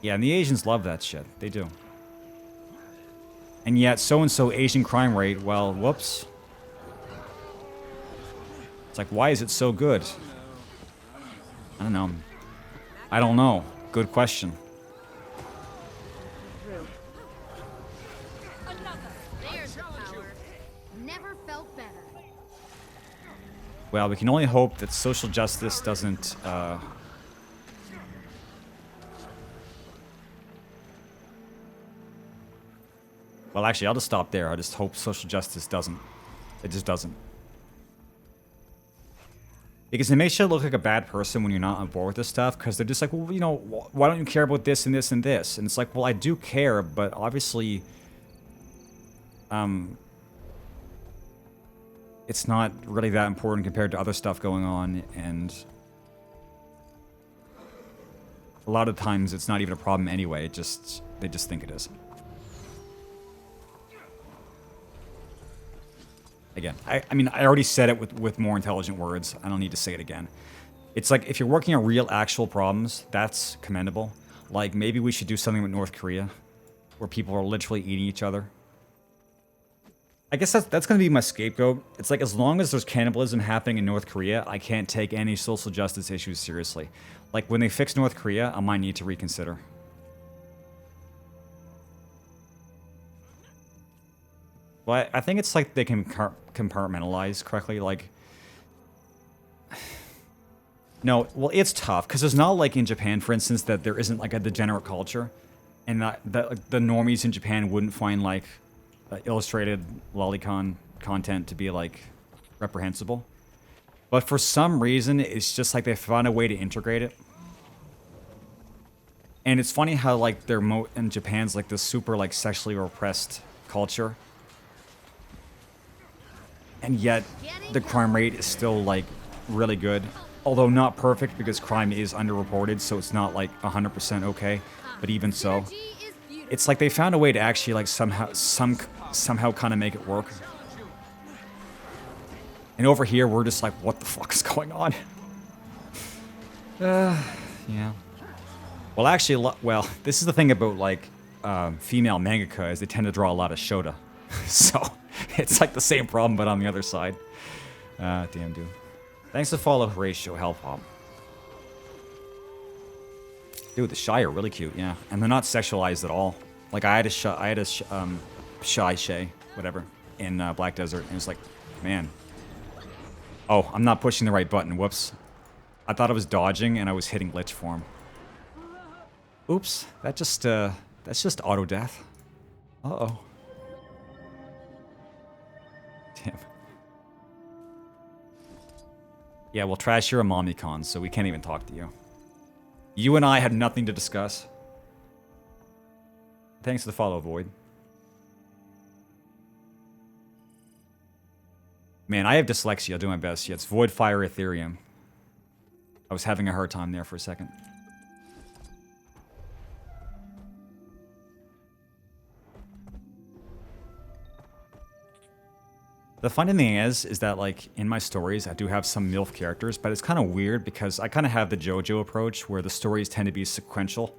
Yeah, and the Asians love that shit. They do. And yet, so-and-so Asian crime rate, well, whoops. It's like, why is it so good? I don't know. I don't know. Good question. There's the power. Never felt better. Well, we can only hope that social justice doesn't, Well, actually, I'll just stop there. I just hope social justice doesn't. It just doesn't. Because it makes you look like a bad person when you're not on board with this stuff, because they're just like, well, you know, why don't you care about this and this and this? And it's like, well, I do care, but obviously, it's not really that important compared to other stuff going on, and a lot of times it's not even a problem anyway. They just think it is. Again, I mean, I already said it with more intelligent words. I don't need to say it again. It's like, if you're working on real, actual problems, that's commendable. Like, maybe we should do something with North Korea, where people are literally eating each other. I guess that's going to be my scapegoat. It's like, as long as there's cannibalism happening in North Korea, I can't take any social justice issues seriously. Like, when they fix North Korea, I might need to reconsider. Well, I think it's like they can compartmentalize correctly, like... No, well, it's tough, because it's not like in Japan, for instance, that there isn't like a degenerate culture, and that the normies in Japan wouldn't find, like, illustrated lolicon content to be, like, reprehensible. But for some reason, it's just like they found a way to integrate it. And it's funny how, like, in Japan's, like, this super, like, sexually repressed culture. And yet, the crime rate is still, like, really good. Although not perfect, because crime is underreported, so it's not, like, 100% okay. But even so, it's like they found a way to actually, like, somehow kind of make it work. And over here, we're just like, what the fuck is going on? Yeah. Well, actually, well, this is the thing about, like, female mangaka, is they tend to draw a lot of shota. So... it's like the same problem, but on the other side. Damn, dude. Thanks to follow Horatio Hellpop. Dude, the Shy are really cute, yeah. And they're not sexualized at all. Like, I had a Shy Shay, whatever, in Black Desert, and it was like, man. Oh, I'm not pushing the right button, whoops. I thought I was dodging, and I was hitting Lich Form. Oops, that's just auto-death. Uh-oh. Damn. Yeah, well, Trash, you're a mommycon, so we can't even talk to you. You and I had nothing to discuss. Thanks for the follow, Void. Man, I have dyslexia. I'll do my best. Yeah, it's Void Fire Ethereum. I was having a hard time there for a second. The funny thing is that like in my stories, I do have some MILF characters, but it's kind of weird because I kind of have the JoJo approach where the stories tend to be sequential.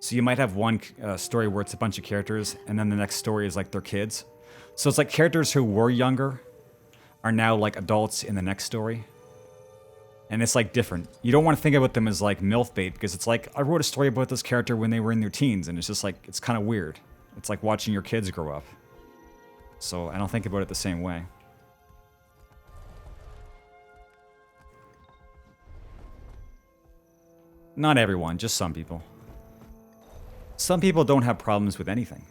So you might have one story where it's a bunch of characters, and then the next story is like their kids. So it's like characters who were younger are now like adults in the next story. And it's like different. You don't want to think about them as like MILF bait because it's like, I wrote a story about this character when they were in their teens, and it's just like, it's kind of weird. It's like watching your kids grow up. So I don't think about it the same way. Not everyone, just some people. Some people don't have problems with anything.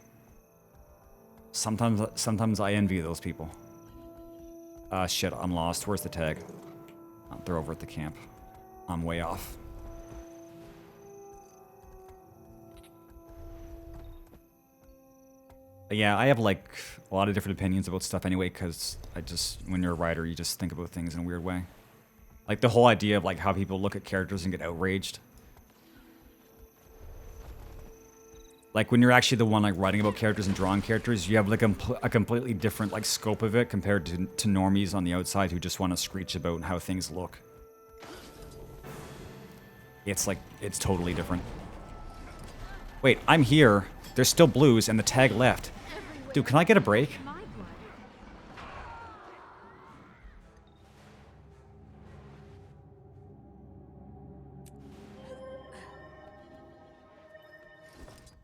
Sometimes I envy those people. Shit, I'm lost. Where's the tag? Oh, they're over at the camp. I'm way off. But yeah, I have like a lot of different opinions about stuff anyway, because when you're a writer, you just think about things in a weird way. Like the whole idea of like how people look at characters and get outraged. Like when you're actually the one like writing about characters and drawing characters, you have like a completely different like scope of it compared to normies on the outside who just want to screech about how things look. It's like, it's totally different. Wait, I'm here. There's still blues and the tag left. Dude, can I get a break? My blood.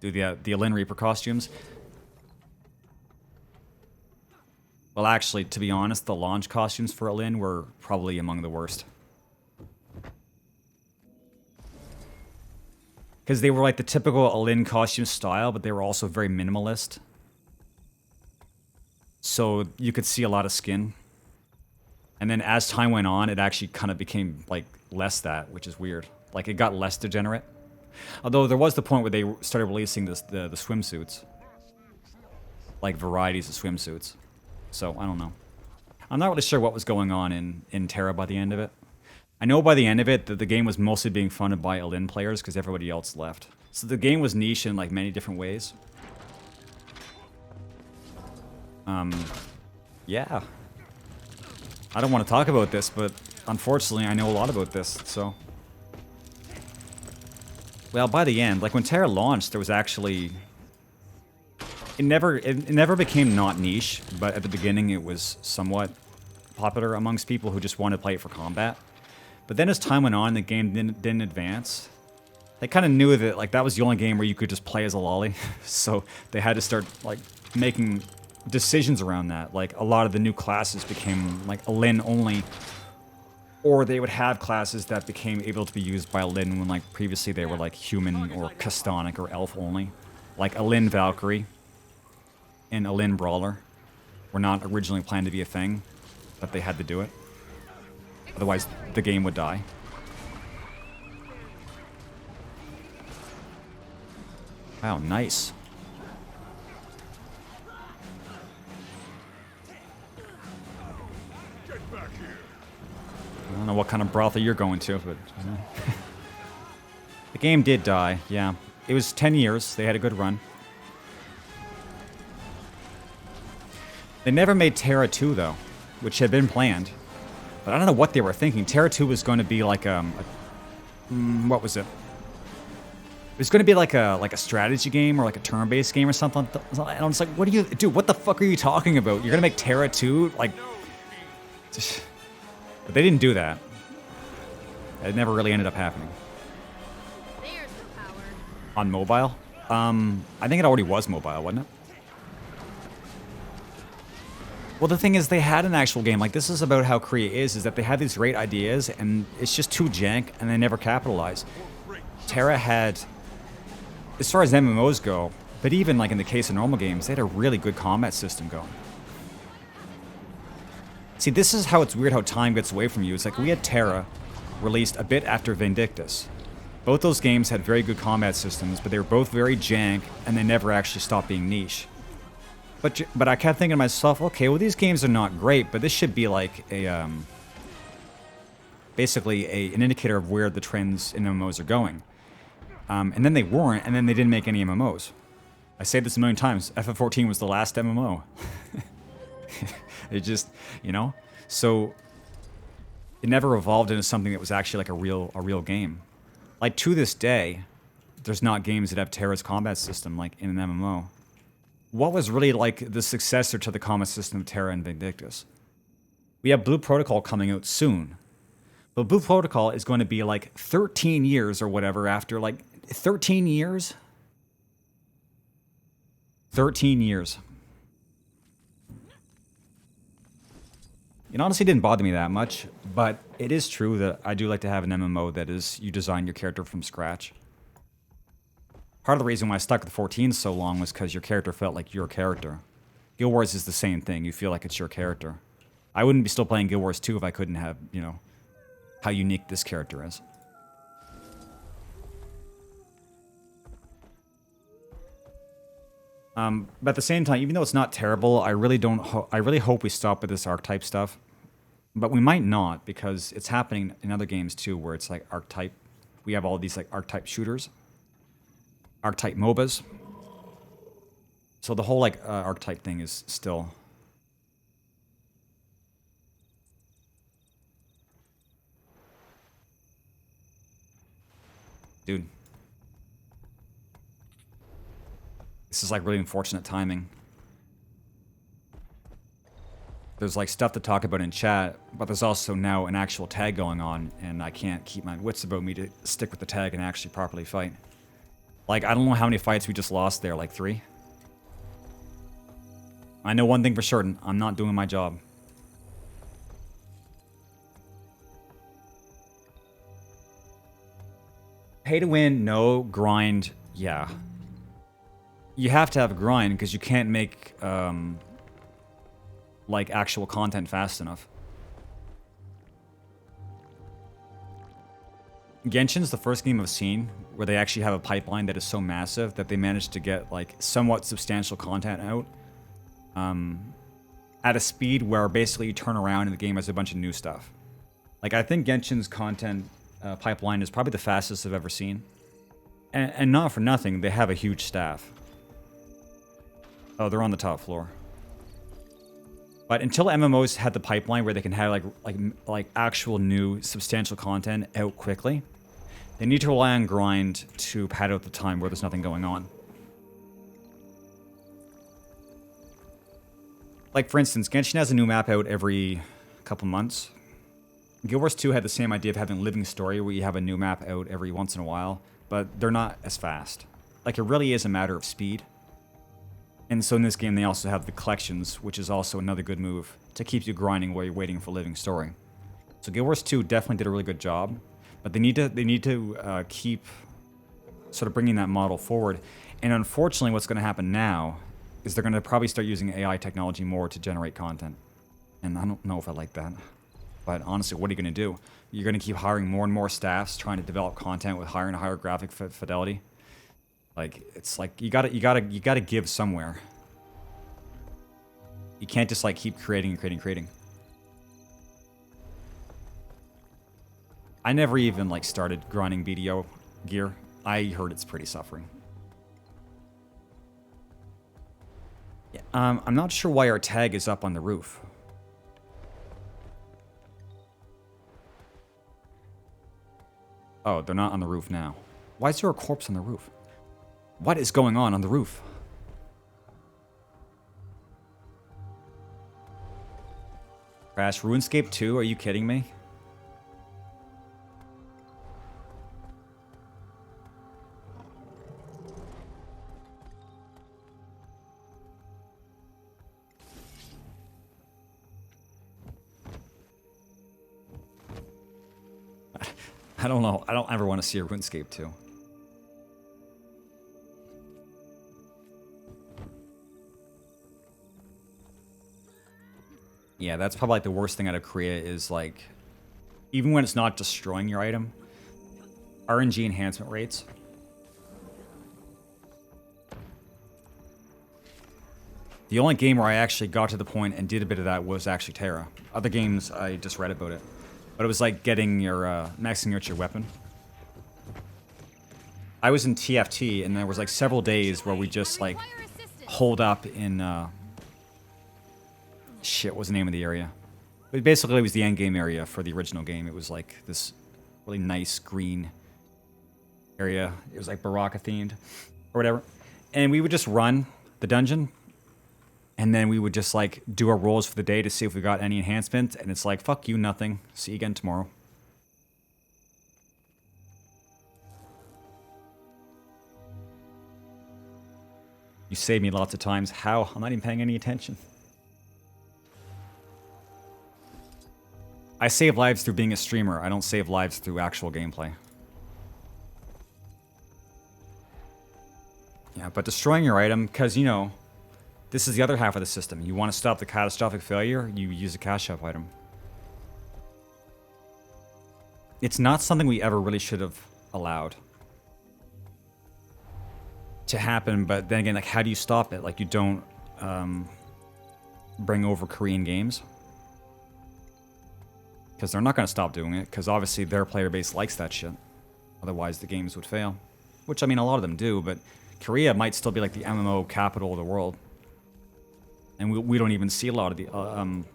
Dude, the Alin Reaper costumes. Well, actually, to be honest, the launch costumes for Alin were probably among the worst. Because they were like the typical Alin costume style, but they were also very minimalist. So you could see a lot of skin. And then as time went on, it actually kind of became like less that, which is weird. Like it got less degenerate. Although there was the point where they started releasing the swimsuits. Like varieties of swimsuits. So, I don't know. I'm not really sure what was going on in Terra by the end of it. I know by the end of it that the game was mostly being funded by Alin players because everybody else left. So the game was niche in like many different ways. Yeah. I don't want to talk about this, but unfortunately I know a lot about this, so... Well, by the end, like when Terra launched, there was actually... It never became not niche, but at the beginning it was somewhat popular amongst people who just wanted to play it for combat. But then as time went on, the game didn't advance. They kind of knew that like that was the only game where you could just play as a lolly, so they had to start like making decisions around that. Like a lot of the new classes became like Alin only, or they would have classes that became able to be used by Alin when like previously they were like human or Castonic or Elf only. Like Alin Valkyrie and Alin Brawler were not originally planned to be a thing, but they had to do it. Otherwise, the game would die. Wow, nice. Get back here. I don't know what kind of brothel you're going to, but... The game did die, yeah. It was 10 years. They had a good run. They never made Terra 2, though, which had been planned. But I don't know what they were thinking. Terra 2 was going to be like what was it? It was going to be like a strategy game or like a turn-based game or something. And I was like, what are you... Dude, what the fuck are you talking about? You're going to make Terra 2? Like... But they didn't do that. It never really ended up happening. There's the power. On mobile? I think it already was mobile, wasn't it? Well, the thing is, they had an actual game. Like, this is about how Korea is that they have these great ideas, and it's just too jank, and they never capitalize. Terra had, as far as MMOs go, but even like in the case of normal games, they had a really good combat system going. See, this is how it's weird how time gets away from you. It's like we had Terra released a bit after Vindictus. Both those games had very good combat systems, but they were both very jank, and they never actually stopped being niche. But I kept thinking to myself, okay, well these games are not great, but this should be like a basically an indicator of where the trends in MMOs are going. And then they weren't, and then they didn't make any MMOs. I say this a million times. FF14 was the last MMO. It just, you know? So it never evolved into something that was actually like a real game. Like to this day, there's not games that have Terra's combat system like in an MMO. What was really like the successor to the combat system of Terra and Vindictus? We have Blue Protocol coming out soon. But Blue Protocol is going to be like 13 years or whatever after like 13 years? 13 years. It honestly didn't bother me that much, but it is true that I do like to have an MMO that is you design your character from scratch. Part of the reason why I stuck with 14 so long was because your character felt like your character. Guild Wars is the same thing. You feel like it's your character. I wouldn't be still playing Guild Wars 2 if I couldn't have, you know, how unique this character is. But at the same time, even though it's not terrible, I really hope we stop with this archetype stuff. But we might not, because it's happening in other games too, where it's like archetype. We have all these like archetype shooters, archetype MOBAs. So the whole like archetype thing is still. Dude. This is like really unfortunate timing. There's like stuff to talk about in chat, but there's also now an actual tag going on, and I can't keep my wits about me to stick with the tag and actually properly fight. Like, I don't know how many fights we just lost there, like 3? I know one thing for certain, I'm not doing my job. Pay to win, no. Grind, yeah. You have to have a grind because you can't make like actual content fast enough. Genshin's the first game I've seen where they actually have a pipeline that is so massive that they managed to get like somewhat substantial content out at a speed where basically you turn around and the game has a bunch of new stuff. Like, I think Genshin's content pipeline is probably the fastest I've ever seen. And not for nothing, they have a huge staff. Oh, they're on the top floor. But until MMOs had the pipeline where they can have like actual new substantial content out quickly, they need to rely on grind to pad out the time where there's nothing going on. Like, for instance, Genshin has a new map out every couple months. Guild Wars 2 had the same idea of having a living story where you have a new map out every once in a while, but they're not as fast. Like, it really is a matter of speed. And so in this game, they also have the collections, which is also another good move to keep you grinding while you're waiting for living story. So Guild Wars 2 definitely did a really good job, but they need to keep sort of bringing that model forward. And unfortunately, what's going to happen now is they're going to probably start using AI technology more to generate content. And I don't know if I like that. But honestly, what are you going to do? You're going to keep hiring more and more staffs trying to develop content with higher and higher graphic fidelity. Like, it's like you gotta give somewhere. You can't just like keep creating and creating. I never even like started grinding BDO gear. I heard it's pretty suffering. Yeah, I'm not sure why our tag is up on the roof. Oh, they're not on the roof now. Why is there a corpse on the roof? What is going on the roof? Crash, RuneScape 2? Are you kidding me? I don't know. I don't ever want to see a RuneScape 2. Yeah, that's probably like the worst thing out of Korea is like, even when it's not destroying your item, RNG enhancement rates. The only game where I actually got to the point and did a bit of that was actually Terra. Other games, I just read about it. But it was like getting your, maxing out your weapon. I was in TFT and there was like several days where we just like holed up in, Shit, what was the name of the area? But basically, it was the end game area for the original game. It was like this really nice green area. It was like Baraka themed or whatever. And we would just run the dungeon. And then we would just like do our rolls for the day to see if we got any enhancement. And it's like, fuck you, nothing. See you again tomorrow. You saved me lots of times. How? I'm not even paying any attention. I save lives through being a streamer. I don't save lives through actual gameplay. Yeah, but destroying your item, because, you know, this is the other half of the system. You want to stop the catastrophic failure, you use a cash up item. It's not something we ever really should have allowed to happen, but then again, like, how do you stop it? Like, you don't bring over Korean games. Because they're not going to stop doing it, because obviously their player base likes that shit. Otherwise, the games would fail. Which, I mean, a lot of them do, but Korea might still be like the MMO capital of the world. And we don't even see a lot of the...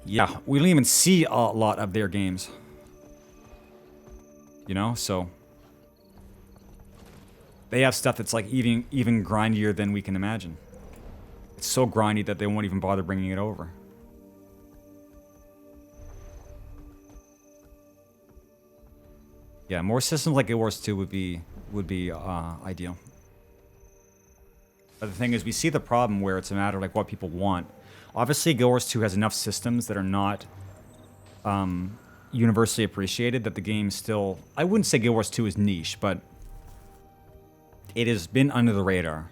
yeah, we don't even see a lot of their games. You know, so... They have stuff that's like even grindier than we can imagine. It's so grindy that they won't even bother bringing it over. Yeah, more systems like Guild Wars 2 would be ideal. But the thing is, we see the problem where it's a matter of like what people want. Obviously, Guild Wars 2 has enough systems that are not universally appreciated that the game still... I wouldn't say Guild Wars 2 is niche, but it has been under the radar.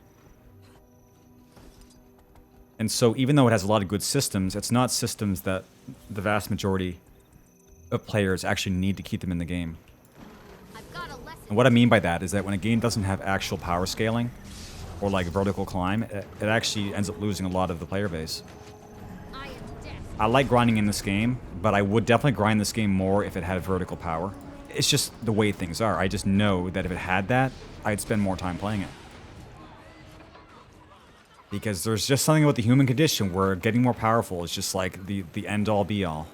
And so even though it has a lot of good systems, it's not systems that the vast majority of players actually need to keep them in the game. And what I mean by that is that when a game doesn't have actual power scaling or like vertical climb, it actually ends up losing a lot of the player base. I like grinding in this game, but I would definitely grind this game more if it had vertical power. It's just the way things are. I just know that if it had that, I'd spend more time playing it. Because there's just something about the human condition where getting more powerful is just like the end-all be-all.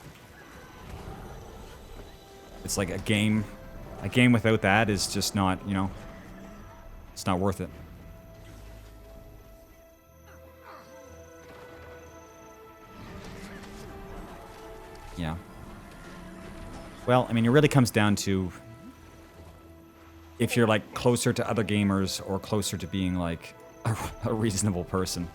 It's like a game without that is just not, you know, it's not worth it. Yeah. Well, I mean, it really comes down to if you're like closer to other gamers or closer to being like a reasonable person.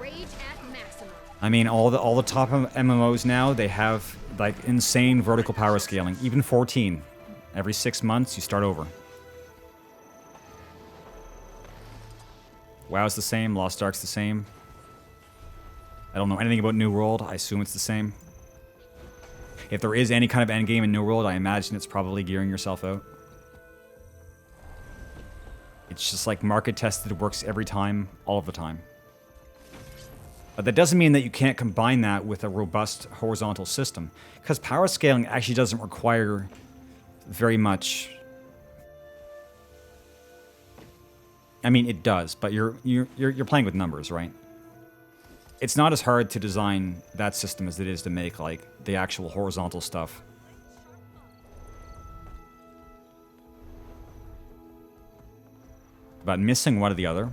Rage at maximum. I mean, all the top MMOs now, they have like insane vertical power scaling. Even 14. Every 6 months, you start over. WoW's the same. Lost Ark's the same. I don't know anything about New World. I assume it's the same. If there is any kind of endgame in New World, I imagine it's probably gearing yourself out. It's just like market tested, works every time, all of the time. But that doesn't mean that you can't combine that with a robust horizontal system. Because power scaling actually doesn't require very much. I mean, it does, but you're playing with numbers, right? It's not as hard to design that system as it is to make like the actual horizontal stuff. But missing one or the other.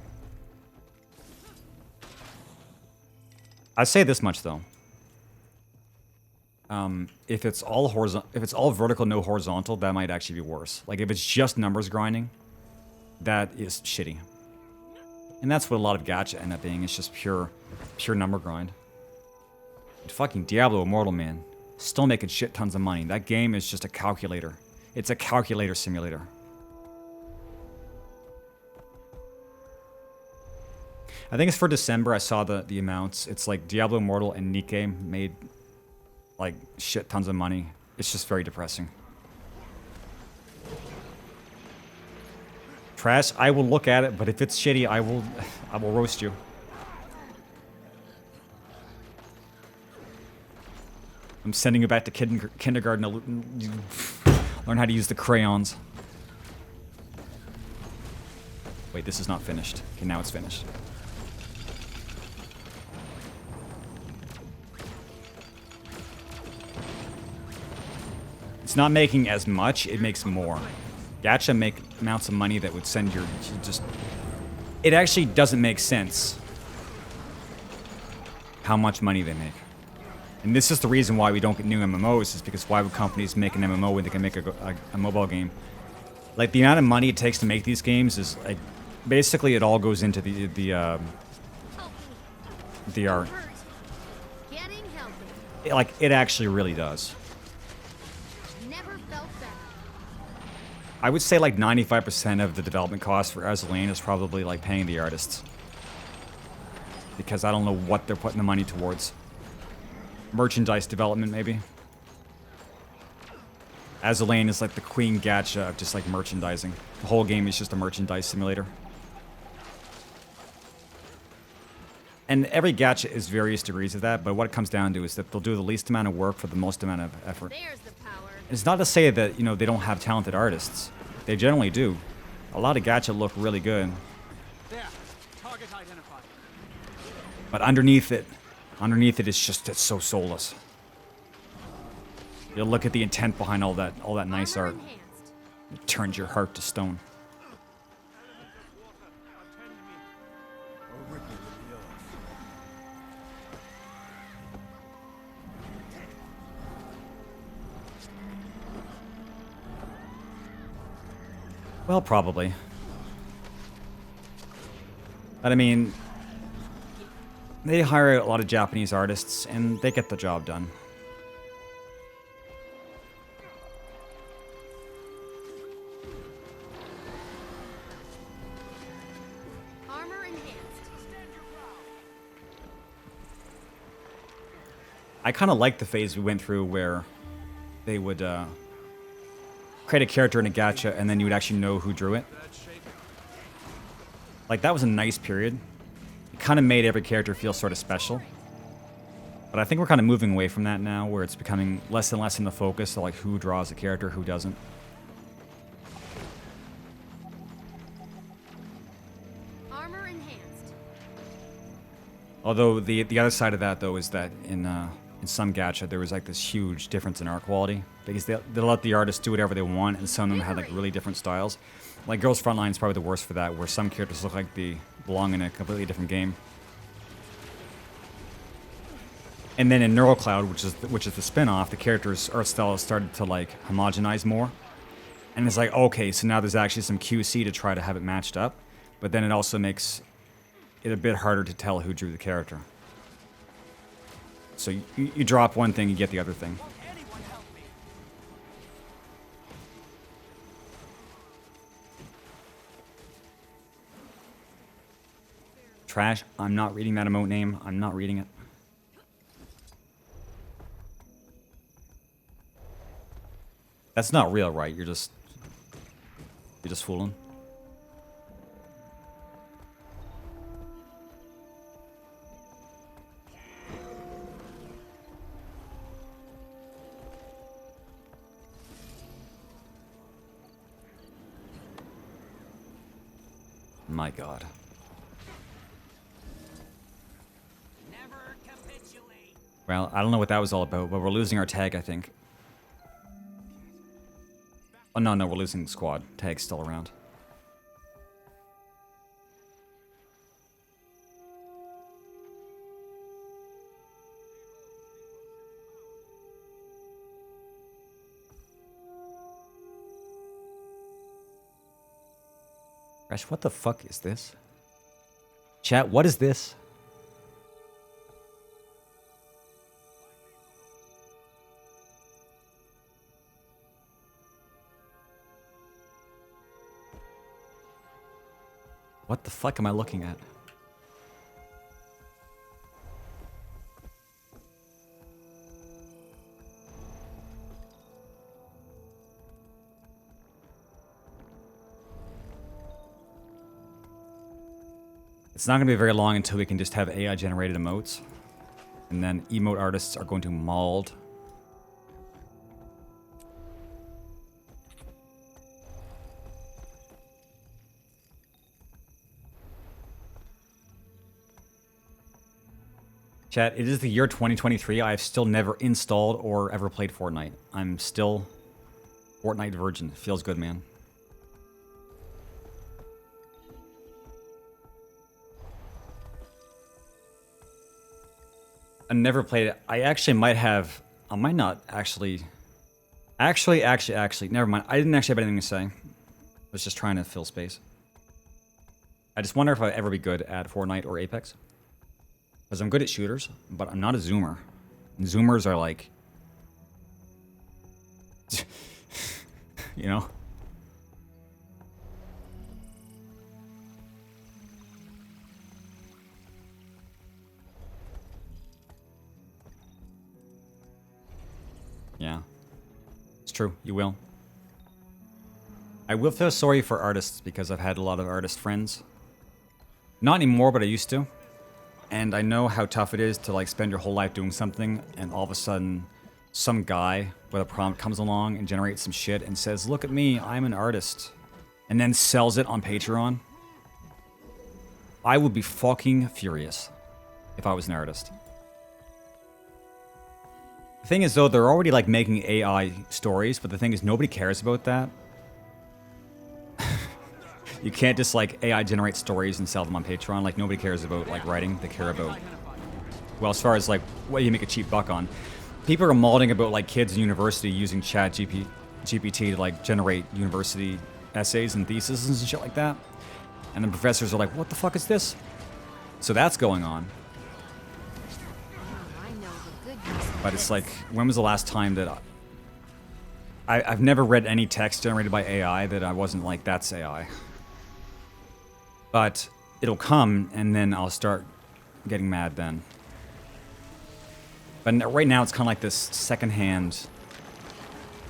I'd say this much though. If it's all vertical, no horizontal, that might actually be worse. Like if it's just numbers grinding, that is shitty. And that's what a lot of gacha end up being. It's just pure number grind. But fucking Diablo Immortal, man, still making shit tons of money. That game is just a calculator. It's a calculator simulator. I think it's for December. I saw the amounts. It's like Diablo Immortal and Nikke made like shit tons of money. It's just very depressing. Trash, I will look at it, but if it's shitty, I will roast you. I'm sending you back to kindergarten to learn how to use the crayons. Wait, this is not finished. Okay, now it's finished. not making as much, it makes more. Gacha make amounts of money that would send your... just... It actually doesn't make sense how much money they make. And this is the reason why we don't get new MMOs, is because why would companies make an MMO when they can make a mobile game? Like, the amount of money it takes to make these games is, like, basically it all goes into the art. Getting healthy. Like, it actually really does. Never felt better. I would say, like, 95% of the development cost for Azulane is probably, like, paying the artists. Because I don't know what they're putting the money towards. Merchandise development, maybe. Azulane is like the queen gacha of just like merchandising. The whole game is just a merchandise simulator. And every gacha is various degrees of that, but what it comes down to is that they'll do the least amount of work for the most amount of effort. There's the power. It's not to say that, you know, they don't have talented artists. They generally do. A lot of gacha look really good. There. Target identified. But underneath it is just, it's so soulless. You look at the intent behind all that nice Armor art. enhanced. It turns your heart to stone. Well, probably. But I mean, they hire a lot of Japanese artists, and they get the job done. Armor enhanced. I kind of like the phase we went through where they would create a character in a gacha, and then you would actually know who drew it. Like, that was a nice period. It kind of made every character feel sort of special. But I think we're kind of moving away from that now, where it's becoming less and less in the focus of like who draws a character, who doesn't. Armor enhanced. Although the other side of that though is that in some gacha there was like this huge difference in art quality, because they let the artists do whatever they want, and some of them had like really different styles. Like Girls Frontline is probably the worst for that, where some characters look like they belong in a completely different game. And then in Neural Cloud, which is the spin-off, the characters' art style started to like homogenize more. And it's like, okay, so now there's actually some QC to try to have it matched up, but then it also makes it a bit harder to tell who drew the character. So you drop one thing, you get the other thing. Anyone help me? Trash, I'm not reading that emote name. I'm not reading it. That's not real, right? You're just fooling. My God. Never capitulate. Well, I don't know what that was all about, but we're losing our tag, I think. Oh, no, we're losing the squad. Tag's still around. Gosh, what the fuck is this? Chat, what is this? What the fuck am I looking at? It's not going to be very long until we can just have AI generated emotes. And then emote artists are going to mauled. Chat, it is the year 2023. I've still never installed or ever played Fortnite. I'm still Fortnite Virgin. Feels good, man. I never played it. I actually might have. I might not actually. Actually. Never mind. I didn't actually have anything to say. I was just trying to fill space. I just wonder if I'd ever be good at Fortnite or Apex. Because I'm good at shooters, but I'm not a zoomer. And zoomers are like... you know? Yeah. It's true. You will. I will feel sorry for artists because I've had a lot of artist friends. Not anymore, but I used to. And I know how tough it is to like spend your whole life doing something and all of a sudden some guy with a prompt comes along and generates some shit and says, "Look at me, I'm an artist." And then sells it on Patreon. I would be fucking furious if I was an artist. The thing is though, they're already like making AI stories, but the thing is nobody cares about that. You can't just like AI generate stories and sell them on Patreon. Like nobody cares about like writing. They care about, well, as far as like what you make a cheap buck on. People are molding about like kids in university using GPT to like generate university essays and theses and shit like that. And the professors are like, "What the fuck is this?" So that's going on. I know the good use of But it's this. like, when was the last time that I've never read any text generated by AI that I wasn't like, that's AI. But it'll come, and then I'll start getting mad then. But right now, it's kind of like this secondhand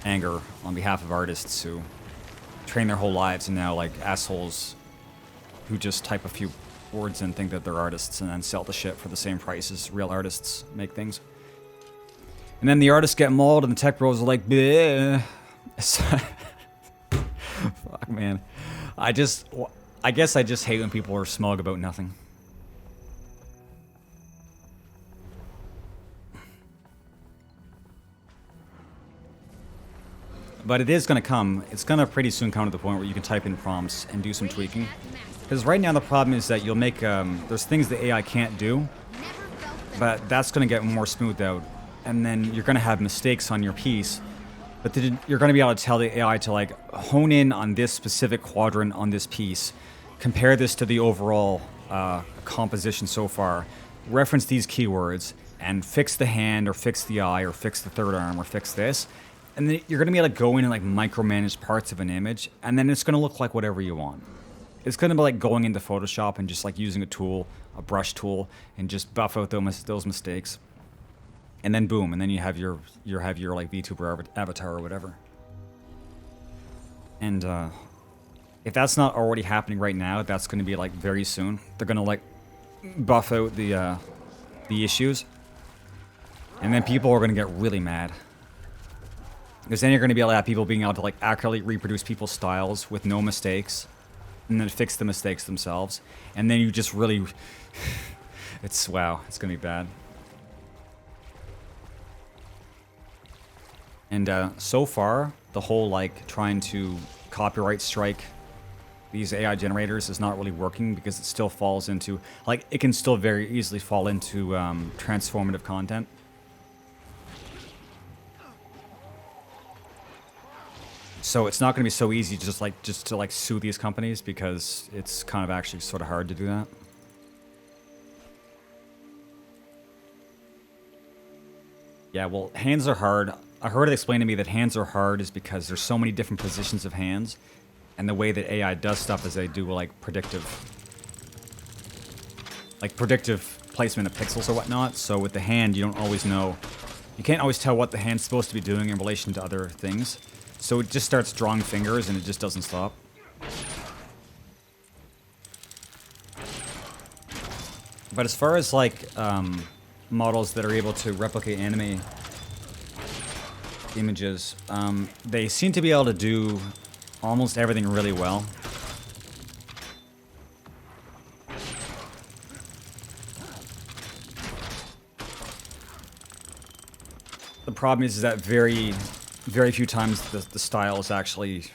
anger on behalf of artists who train their whole lives and now like assholes who just type a few words and think that they're artists and then sell the shit for the same price as real artists make things. And then the artists get mauled and the tech bros are like, bleh. Fuck, man. I guess I just hate when people are smug about nothing. But it is going to come. It's going to pretty soon come to the point where you can type in prompts and do some tweaking. Because right now the problem is that you'll make, there's things that AI can't do, but that's going to get more smoothed out. And then you're going to have mistakes on your piece, but then you're going to be able to tell the AI to like hone in on this specific quadrant on this piece, compare this to the overall composition so far, reference these keywords, and fix the hand or fix the eye or fix the third arm or fix this. And then you're going to be able to go in and like micromanage parts of an image, and then it's going to look like whatever you want. It's going to be like going into Photoshop and just like using a tool, a brush tool, and just buff out those mistakes. And then boom, and then you have your like VTuber avatar or whatever. And if that's not already happening right now, that's going to be like very soon. They're going to like buff out the issues, and then people are going to get really mad. Because then you're going to be able to have people being able to like accurately reproduce people's styles with no mistakes, and then fix the mistakes themselves. And then you just really, it's going to be bad. And so far, the whole like trying to copyright strike these AI generators is not really working because it still falls into, like, it can still very easily fall into transformative content. So it's not going to be so easy just to sue these companies, because it's kind of actually sort of hard to do that. Yeah, well, hands are hard. I heard it explained to me that hands are hard is because there's so many different positions of hands, and the way that AI does stuff is they do like predictive placement of pixels or whatnot. So with the hand, you don't always know, you can't always tell what the hand's supposed to be doing in relation to other things. So it just starts drawing fingers and it just doesn't stop. But as far as like models that are able to replicate anime images, they seem to be able to do almost everything really well. The problem is that very very few times the style is actually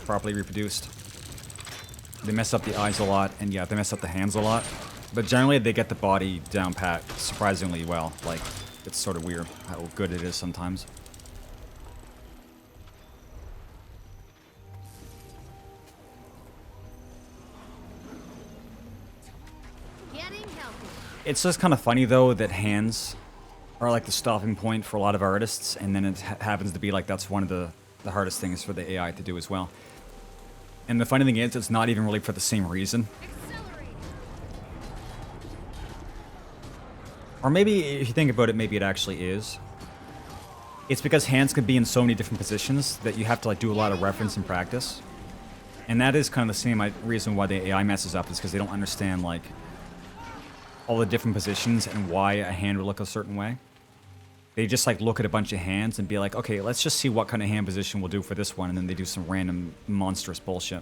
properly reproduced. They mess up the eyes a lot, and yeah, they mess up the hands a lot. But generally, they get the body down pat surprisingly well. Like, it's sort of weird how good it is sometimes. Getting healthy. It's just kind of funny, though, that hands are like the stopping point for a lot of artists, and then it happens to be like that's one of the hardest things for the AI to do as well. And the funny thing is, it's not even really for the same reason. Accelerate. Or maybe, if you think about it, maybe it actually is. It's because hands can be in so many different positions that you have to like do a lot of reference and practice. And that is kind of the same reason why the AI messes up, is because they don't understand like all the different positions and why a hand would look a certain way. They just like look at a bunch of hands and be like, okay, let's just see what kind of hand position we'll do for this one, and then they do some random monstrous bullshit.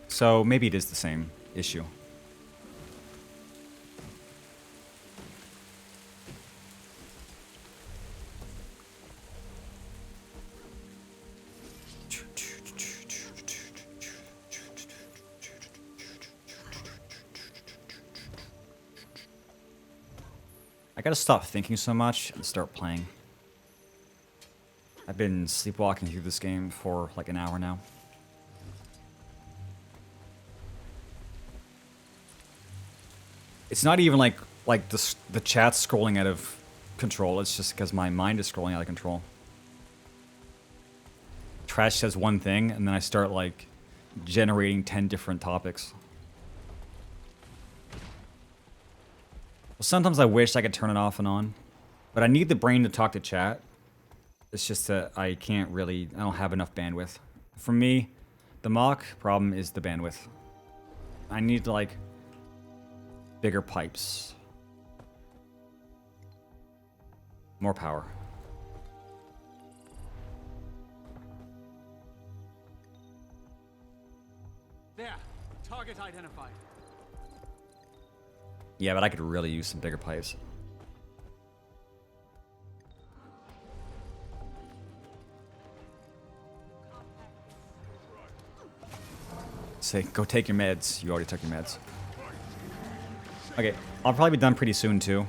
So maybe it is the same issue. I gotta stop thinking so much and start playing. I've been sleepwalking through this game for like an hour now. It's not even like the chat's scrolling out of control. It's just because my mind is scrolling out of control. Trash says one thing, and then I start like generating 10 different topics. Sometimes I wish I could turn it off and on, but I need the brain to talk to chat. It's just that I don't have enough bandwidth. For me, the mock problem is the bandwidth. I need like bigger pipes. More power. There. Target identified. Yeah, but I could really use some bigger pipes. Say, go take your meds. You already took your meds. Okay, I'll probably be done pretty soon, too.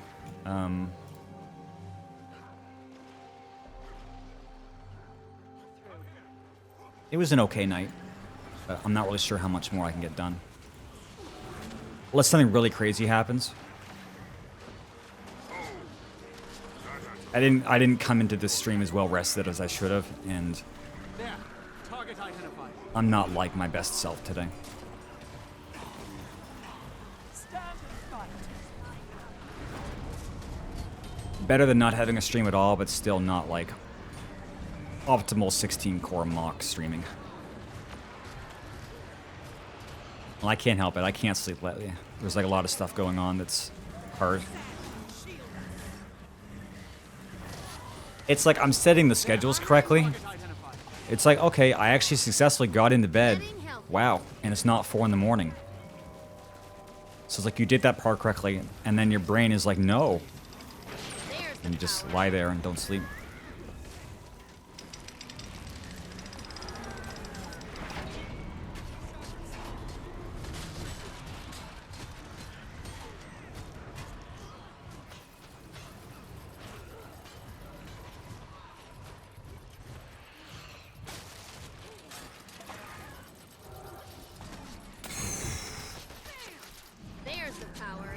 It was an okay night, but I'm not really sure how much more I can get done. Unless something really crazy happens. I didn't come into this stream as well rested as I should have, and There. Target identified. I'm not like my best self today. Better than not having a stream at all, but still not like optimal 16 core mock streaming. Well, I can't help it. I can't sleep lately. There's like a lot of stuff going on that's hard. It's like I'm setting the schedules correctly. Target identified. It's like, okay, I actually successfully got into bed. Wow, and it's not 4 in the morning. So it's like you did that part correctly, and then your brain is like, no. There's the And you just power. lie there and don't sleep. There's the power.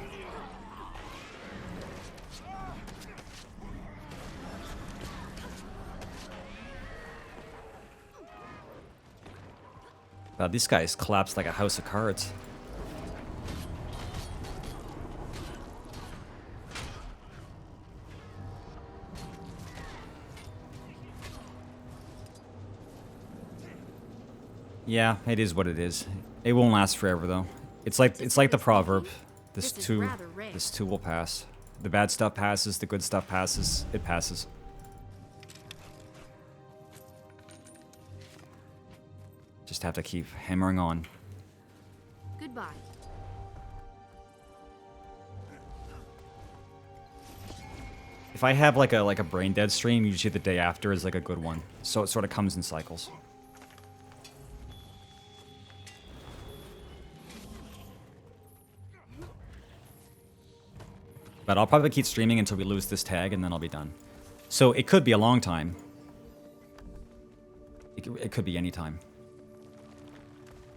Wow, these guys collapsed like a house of cards. Yeah, it is what it is. It won't last forever though. It's like the proverb. This This is too rather rare. this too will pass. The bad stuff passes, the good stuff passes, it passes. Just have to keep hammering on. Goodbye. If I have like a brain dead stream, usually the day after is like a good one. So it sort of comes in cycles. But I'll probably keep streaming until we lose this tag, and then I'll be done. So it could be a long time. It could be any time.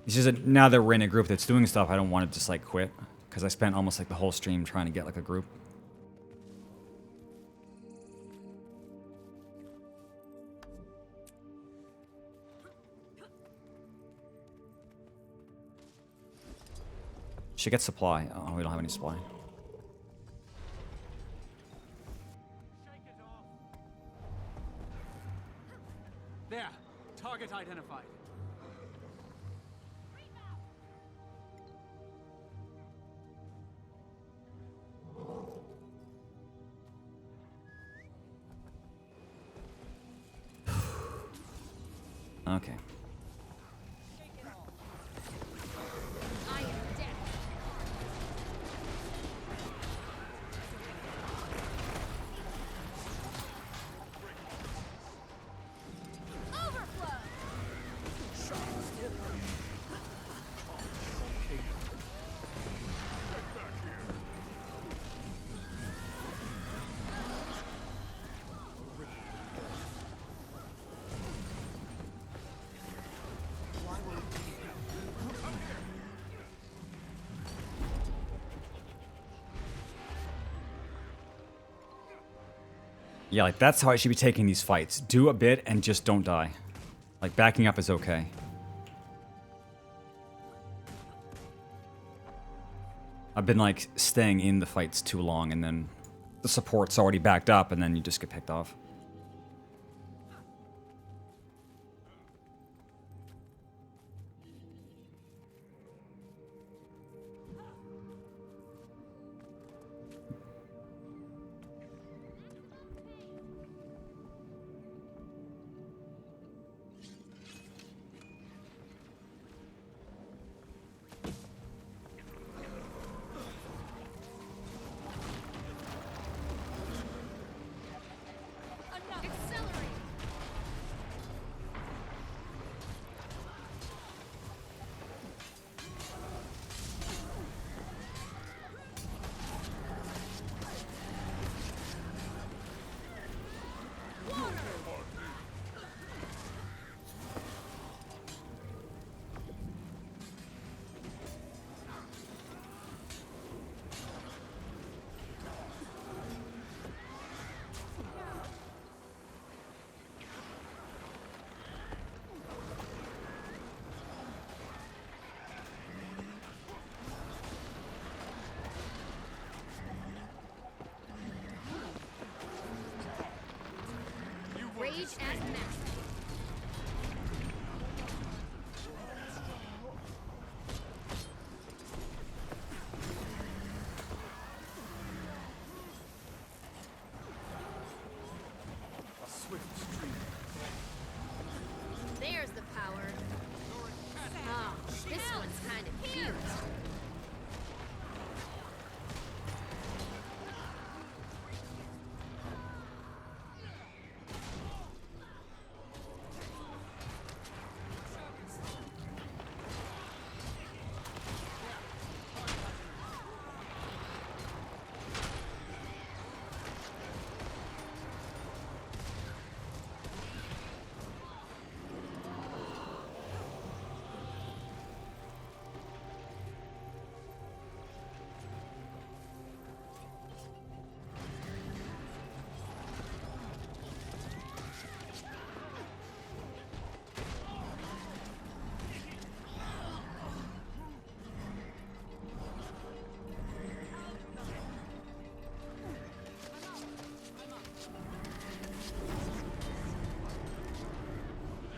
It's just that now that we're in a group that's doing stuff, I don't want to just like quit. Because I spent almost like the whole stream trying to get like a group. Should get supply. Oh, we don't have any supply. There. Target identified. Okay. I am dead. Overflow. Yeah, like that's how I should be taking these fights. Do a bit and just don't die. Like backing up is okay. I've been like staying in the fights too long and then the support's already backed up and then you just get picked off. Accelerate. Rage as master. There's the power. Ah, this one's kind of cute.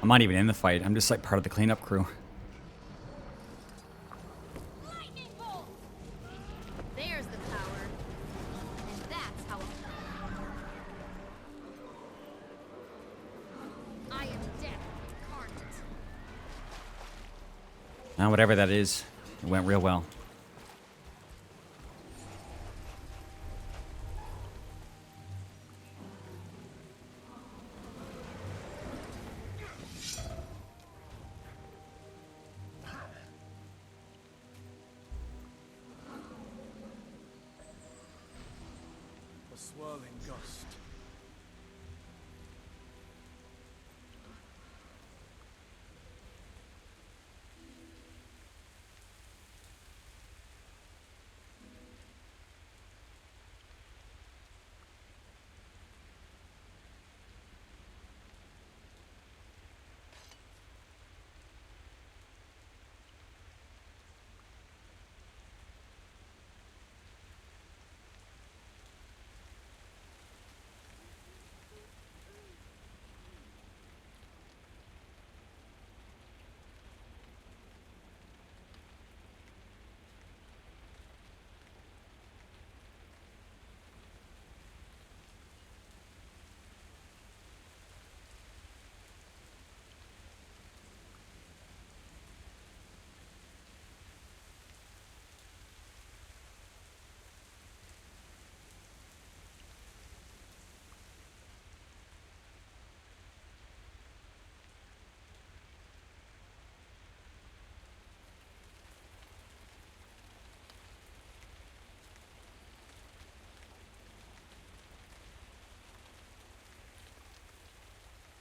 I'm not even in the fight. I'm just like part of the cleanup crew. Lightning bolt. There's the power. And that's how I am death incarnate. Now, whatever that is, it went real well. swirling gust.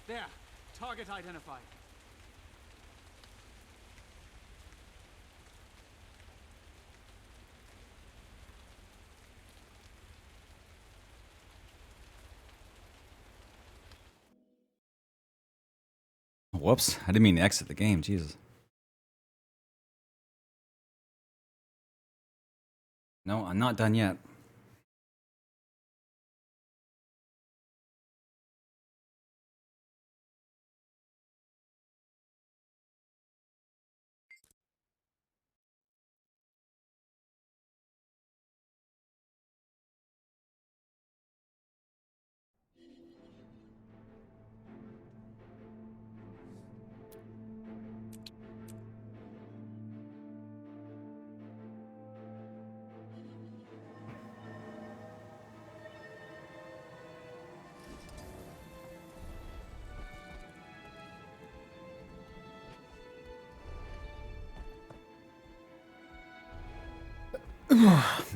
There, target identified. Whoops, I didn't mean to exit the game, Jesus. No, I'm not done yet.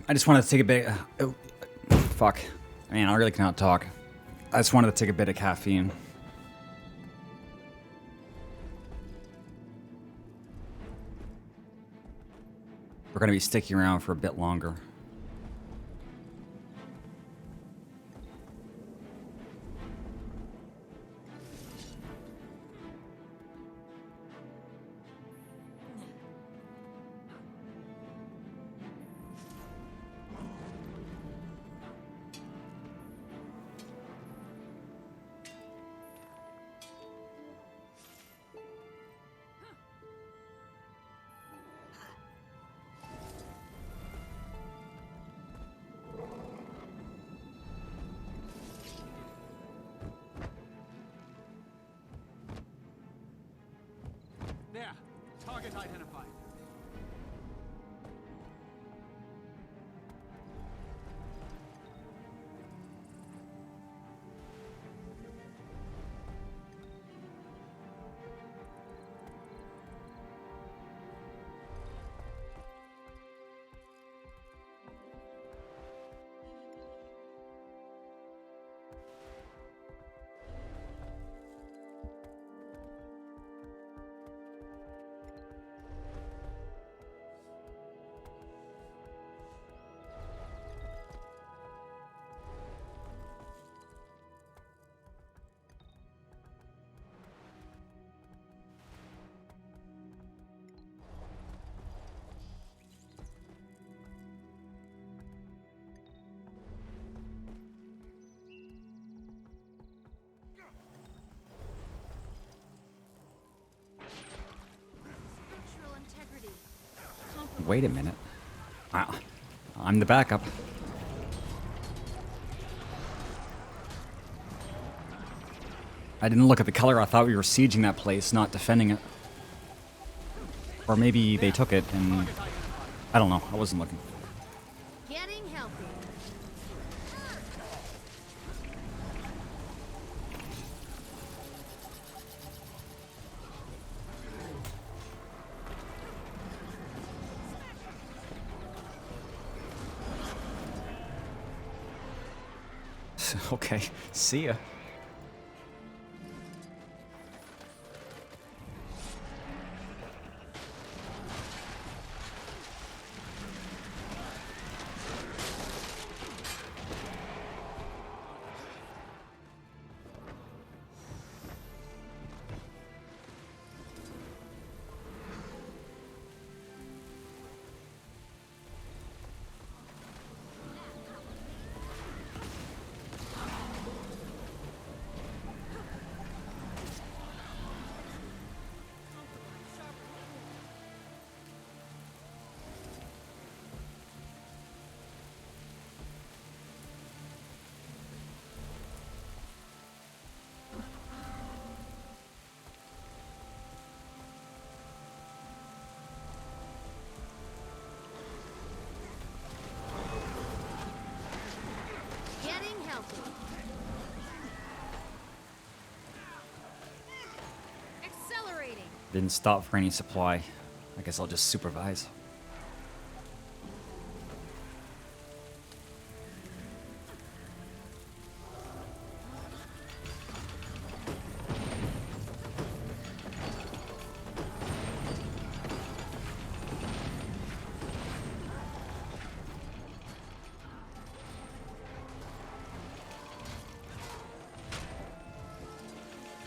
I just wanted to take a bit. Fuck. Man, I really cannot talk. I just wanted to take a bit of caffeine. We're gonna be sticking around for a bit longer. There, target identified. Structural integrity. Wait a minute. I'm the backup. I didn't look at the color. I thought we were sieging that place, not defending it. Or maybe they took it and... I don't know. I wasn't looking. Getting healthy. Okay, see ya. Getting healthy. Accelerating. Didn't stop for any supply. I guess I'll just supervise.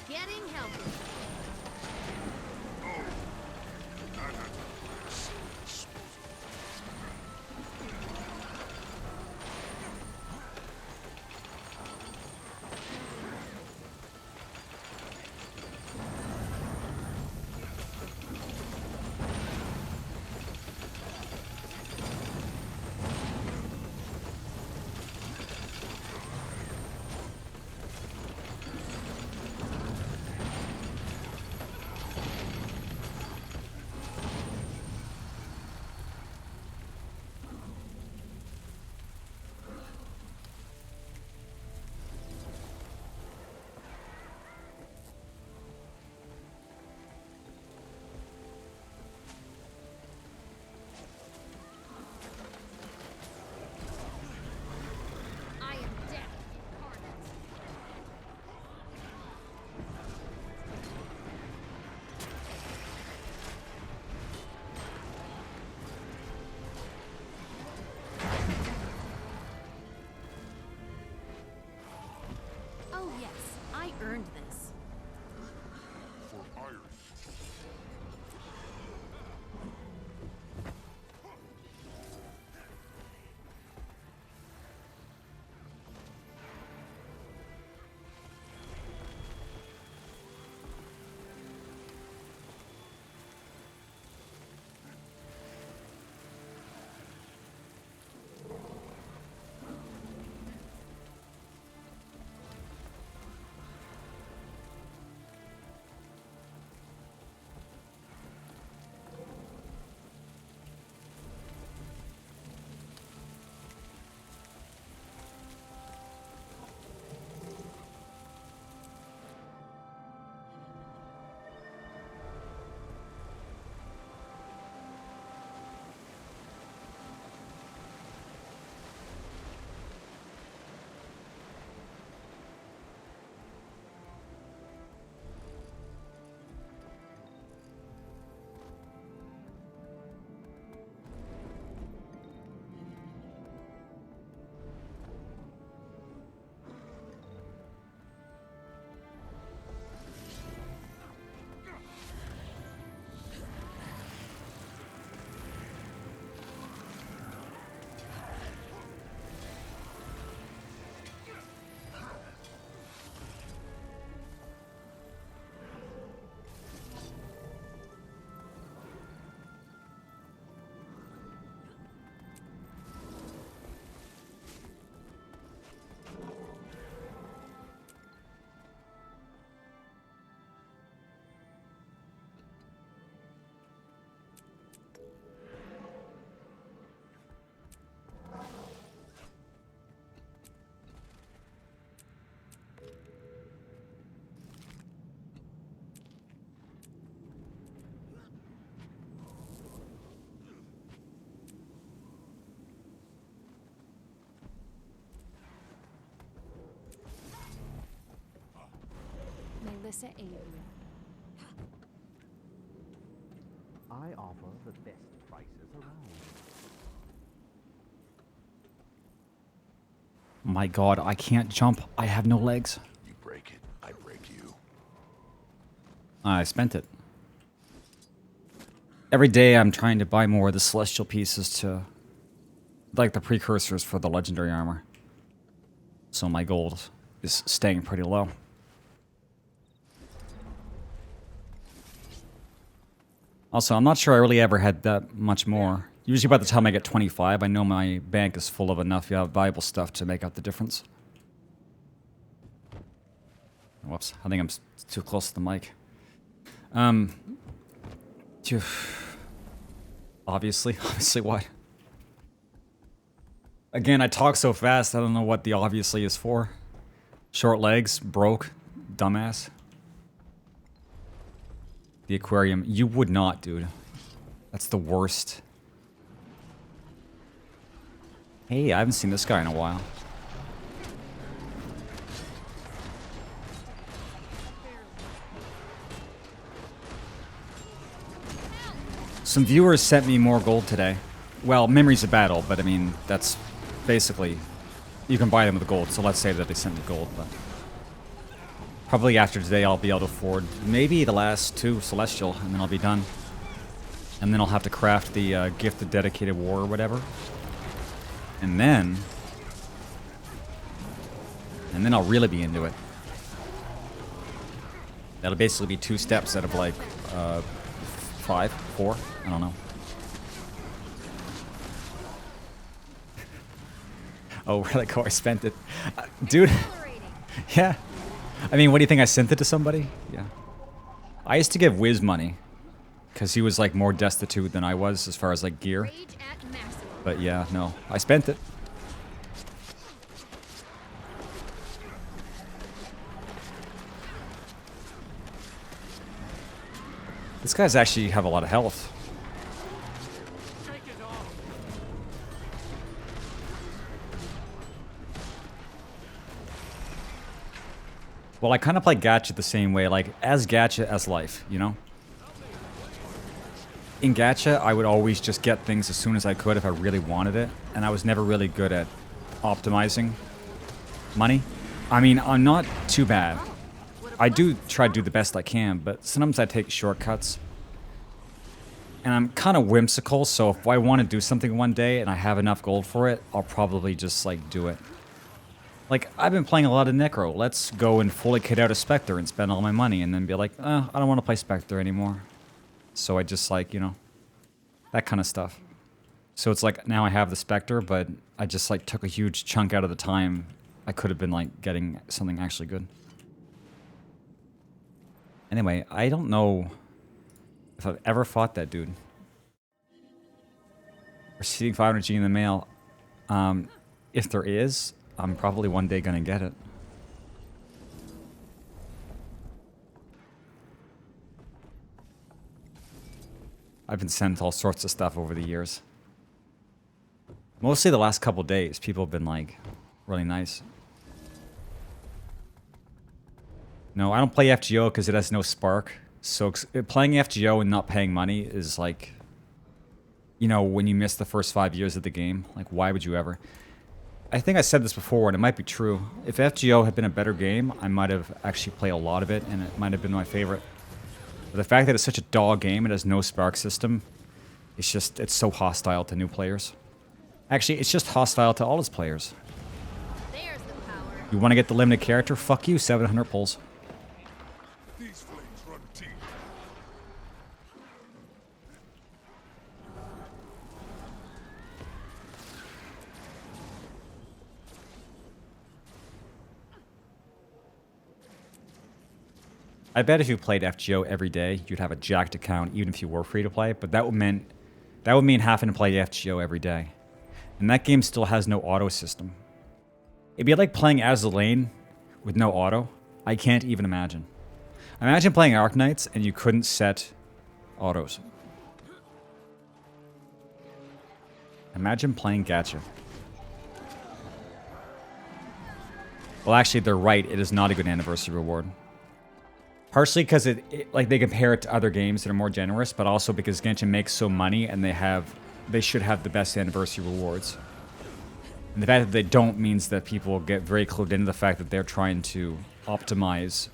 Getting healthy. I am death incarnate. Oh yes, I earned this. For iron. dessa Avery. I offer the best prices around. My god, I can't jump. I have no legs. You break it, I break you. I spent it. Every day I'm trying to buy more of the celestial pieces to... like the precursors for the legendary armor. So my gold is staying pretty low. Also, I'm not sure I really ever had that much more. Usually by the time I get 25, I know my bank is full of enough valuable stuff to make up the difference. Whoops, I think I'm too close to the mic. Obviously what? Again, I talk so fast, I don't know what the obviously is for. Short legs, broke, dumbass. The aquarium, you would not, dude. That's the worst. Hey, I haven't seen this guy in a while. Some viewers sent me more gold today. Well, Memories of Battle, but I mean, that's basically... you can buy them with gold, so let's say that they sent me gold, but... probably after today I'll be able to afford maybe the last 2 Celestial, and then I'll be done. And then I'll have to craft the Gift of Dedicated War or whatever. And then I'll really be into it. That'll basically be 2 steps out of like 5, 4, I don't know. Oh, really? Cool, I spent it. Dude, yeah. I mean, what do you think, I sent it to somebody? Yeah. I used to give Wiz money, because he was like more destitute than I was as far as like gear. But yeah, no, I spent it. This guy's actually have a lot of health. Well, I kind of play gacha the same way, like as gacha as life, you know? In gacha, I would always just get things as soon as I could if I really wanted it, and I was never really good at optimizing money. I mean, I'm not too bad. I do try to do the best I can, but sometimes I take shortcuts. And I'm kind of whimsical, so if I want to do something one day and I have enough gold for it, I'll probably just, like, do it. Like, I've been playing a lot of Necro. Let's go and fully kit out a Spectre and spend all my money and then be like, I don't want to play Spectre anymore. So I just, like, you know, that kind of stuff. So it's like, now I have the Spectre, but I just, like, took a huge chunk out of the time I could have been, like, getting something actually good. Anyway, I don't know if I've ever fought that dude. Receiving 500G in the mail. If there is, I'm probably one day gonna get it. I've been sent all sorts of stuff over the years. Mostly the last couple days, people have been like, really nice. No, I don't play FGO because it has no spark. So playing FGO and not paying money is like, you know, when you miss the first 5 years of the game. Like, why would you ever? I think I said this before, and it might be true. If FGO had been a better game, I might have actually played a lot of it, and it might have been my favorite. But the fact that it's such a dog game, it has no spark system, it's just, it's so hostile to new players. Actually, it's just hostile to all its players. There's the power. You want to get the limited character? Fuck you, 700 pulls. These flames run deep. I bet if you played FGO every day, you'd have a jacked account, even if you were free to play. But that would mean having to play FGO every day, and that game still has no auto system. It'd be like playing as a lane with no auto. I can't even imagine. Imagine playing Arknights and you couldn't set autos. Imagine playing gacha. Well, actually, they're right. It is not a good anniversary reward. Partially because like they compare it to other games that are more generous, but also because Genshin makes so money and they should have the best anniversary rewards. And the fact that they don't means that people get very clued into the fact that they're trying to optimize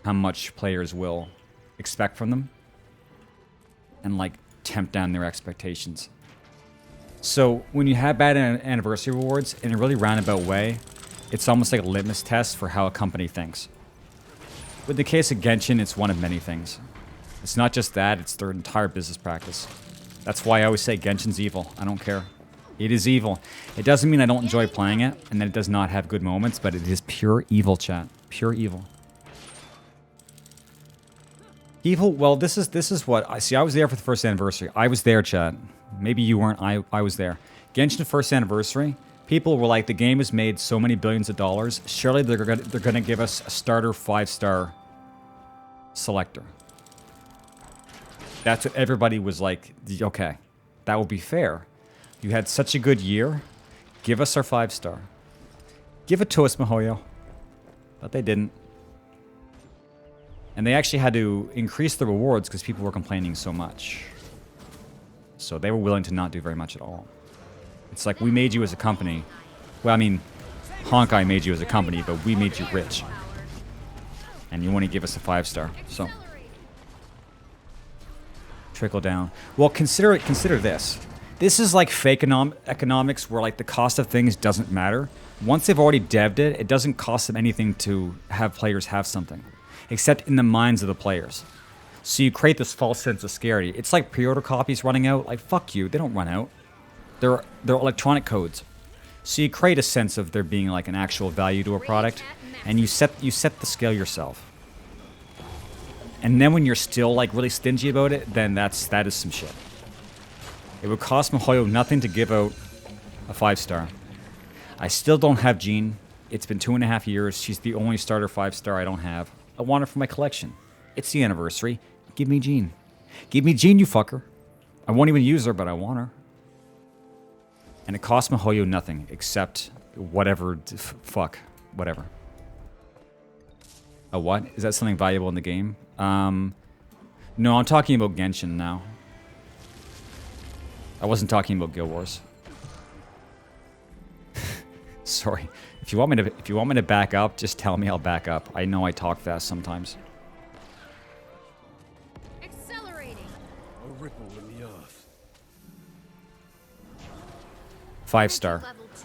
how much players will expect from them and like tempt down their expectations. So when you have bad anniversary rewards in a really roundabout way, it's almost like a litmus test for how a company thinks. With the case of Genshin, it's one of many things. It's not just that, it's their entire business practice. That's why I always say Genshin's evil. I don't care. It is evil. It doesn't mean I don't enjoy playing it, and that it does not have good moments, but it is pure evil, chat. Pure evil. Evil, well, this is what... I see, I was there for the first anniversary. I was there, chat. Maybe you weren't. I was there. Genshin first anniversary, people were like, the game has made so many billions of dollars. Surely they're gonna give us a starter 5-star selector. That's what everybody was like, okay, that will be fair. You had such a good year. Give us our 5-star. Give it to us, MiHoYo. But they didn't. And they actually had to increase the rewards because people were complaining so much. So they were willing to not do very much at all. It's like, we made you as a company. Well, I mean, Honkai made you as a company, but we made you rich. And you want to give us a 5-star. So trickle down. Well, consider this. This is like fake economics where like the cost of things doesn't matter. Once they've already devved it, it doesn't cost them anything to have players have something. Except in the minds of the players. So you create this false sense of scarcity. It's like pre-order copies running out. Like, fuck you, they don't run out. They're electronic codes. So you create a sense of there being like an actual value to a product, and you set the scale yourself. And then when you're still like really stingy about it, then that is some shit. It would cost MiHoYo nothing to give out a 5-star. I still don't have Jean. It's been 2.5 years. She's the only starter 5-star I don't have. I want her for my collection. It's the anniversary. Give me Jean. Give me Jean, you fucker. I won't even use her, but I want her. And it costs MiHoYo nothing except whatever. Fuck. Whatever. A what? Is that something valuable in the game? No, I'm talking about Genshin now. I wasn't talking about Guild Wars. Sorry. If you want me to back up, just tell me I'll back up. I know I talk fast sometimes. Accelerating. A ripple in the earth. 5-star.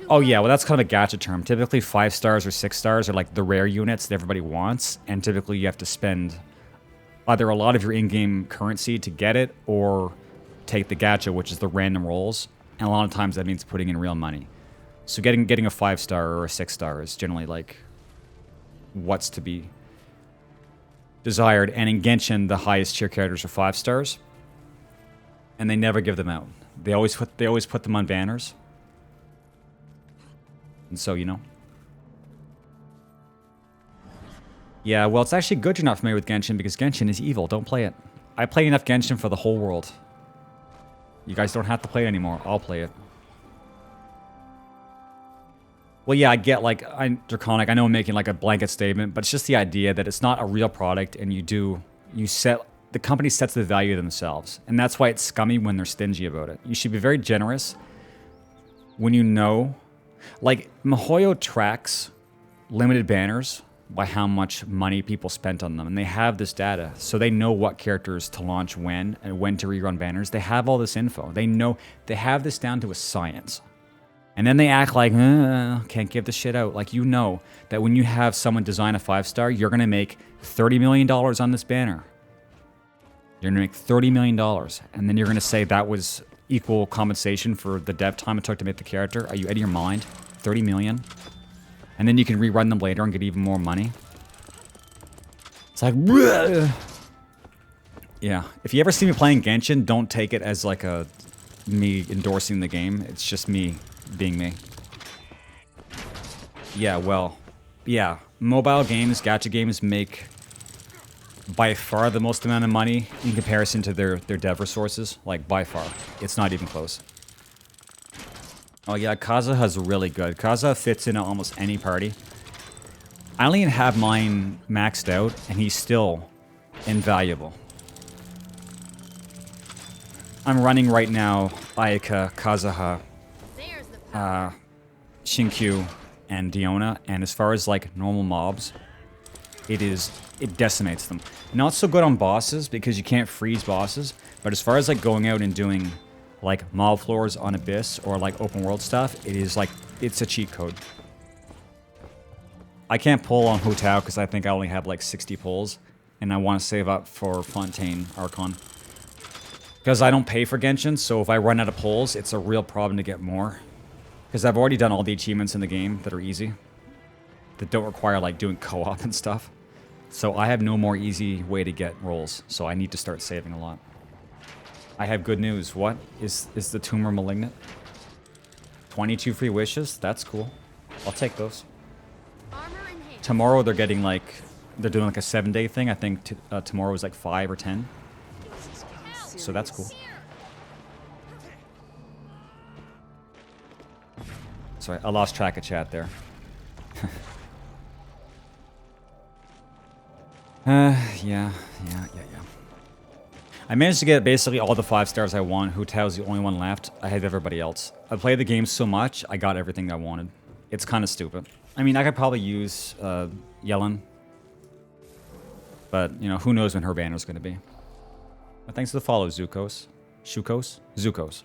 Oh yeah, well that's kind of a gacha term. Typically 5 stars or 6 stars are like the rare units that everybody wants, and typically you have to spend either a lot of your in-game currency to get it, or take the gacha, which is the random rolls, and a lot of times that means putting in real money. So getting a 5-star or a 6-star is generally like what's to be desired. And in Genshin, the highest tier characters are 5 stars, and they never give them out. They always put them on banners. And so, you know. Yeah, well, it's actually good you're not familiar with Genshin, because Genshin is evil. Don't play it. I play enough Genshin for the whole world. You guys don't have to play it anymore. I'll play it. Well, yeah, I get, like, Draconic, I know I'm making, like, a blanket statement, but it's just the idea that it's not a real product, and the company sets the value themselves. And that's why it's scummy when they're stingy about it. You should be very generous when you know, like, MiHoYo tracks limited banners by how much money people spent on them, and they have this data, so they know what characters to launch when, and when to rerun banners. They have all this info. They know, they have this down to a science. And then they act like, can't give this shit out. Like, you know that when you have someone design a 5-star, you're going to make $30 million on this banner. You're going to make $30 million. And then you're going to say that was equal compensation for the dev time it took to make the character. Are you out of your mind? $30 million? And then you can rerun them later and get even more money. It's like, bleh. Yeah. If you ever see me playing Genshin, don't take it as like me endorsing the game. It's just me being me. Yeah, well, yeah. Mobile games, gacha games make by far the most amount of money in comparison to their dev resources. Like, by far. It's not even close. Oh yeah, Kazuha's really good. Kazuha fits into almost any party. I only have mine maxed out, and he's still invaluable. I'm running right now Ayaka, Kazuha, There's the power. Shinkyu, and Diona, and as far as like normal mobs, it decimates them. Not so good on bosses because you can't freeze bosses, but as far as like going out and doing like mob floors on Abyss or like open world stuff, it is like, it's a cheat code. I can't pull on Hu Tao because I think I only have like 60 pulls, and I want to save up for Fontaine Archon. Because I don't pay for Genshin, so if I run out of pulls, it's a real problem to get more. Because I've already done all the achievements in the game that are easy. That don't require like doing co-op and stuff. So I have no more easy way to get rolls, so I need to start saving a lot. I have good news. What? Is the tumor malignant? 22 free wishes? That's cool. I'll take those. Armor in hand. Tomorrow they're getting like, they're doing like a 7-day thing. I think tomorrow is like 5 or 10. So that's cool. Sorry, I lost track of chat there. Yeah. I managed to get basically all the 5 stars I want. Hu Tao's the only one left. I have everybody else. I played the game so much, I got everything I wanted. It's kind of stupid. I mean, I could probably use Yellen. But, you know, who knows when her banner's going to be. But thanks for the follow, Zukos. Shukos? Zukos.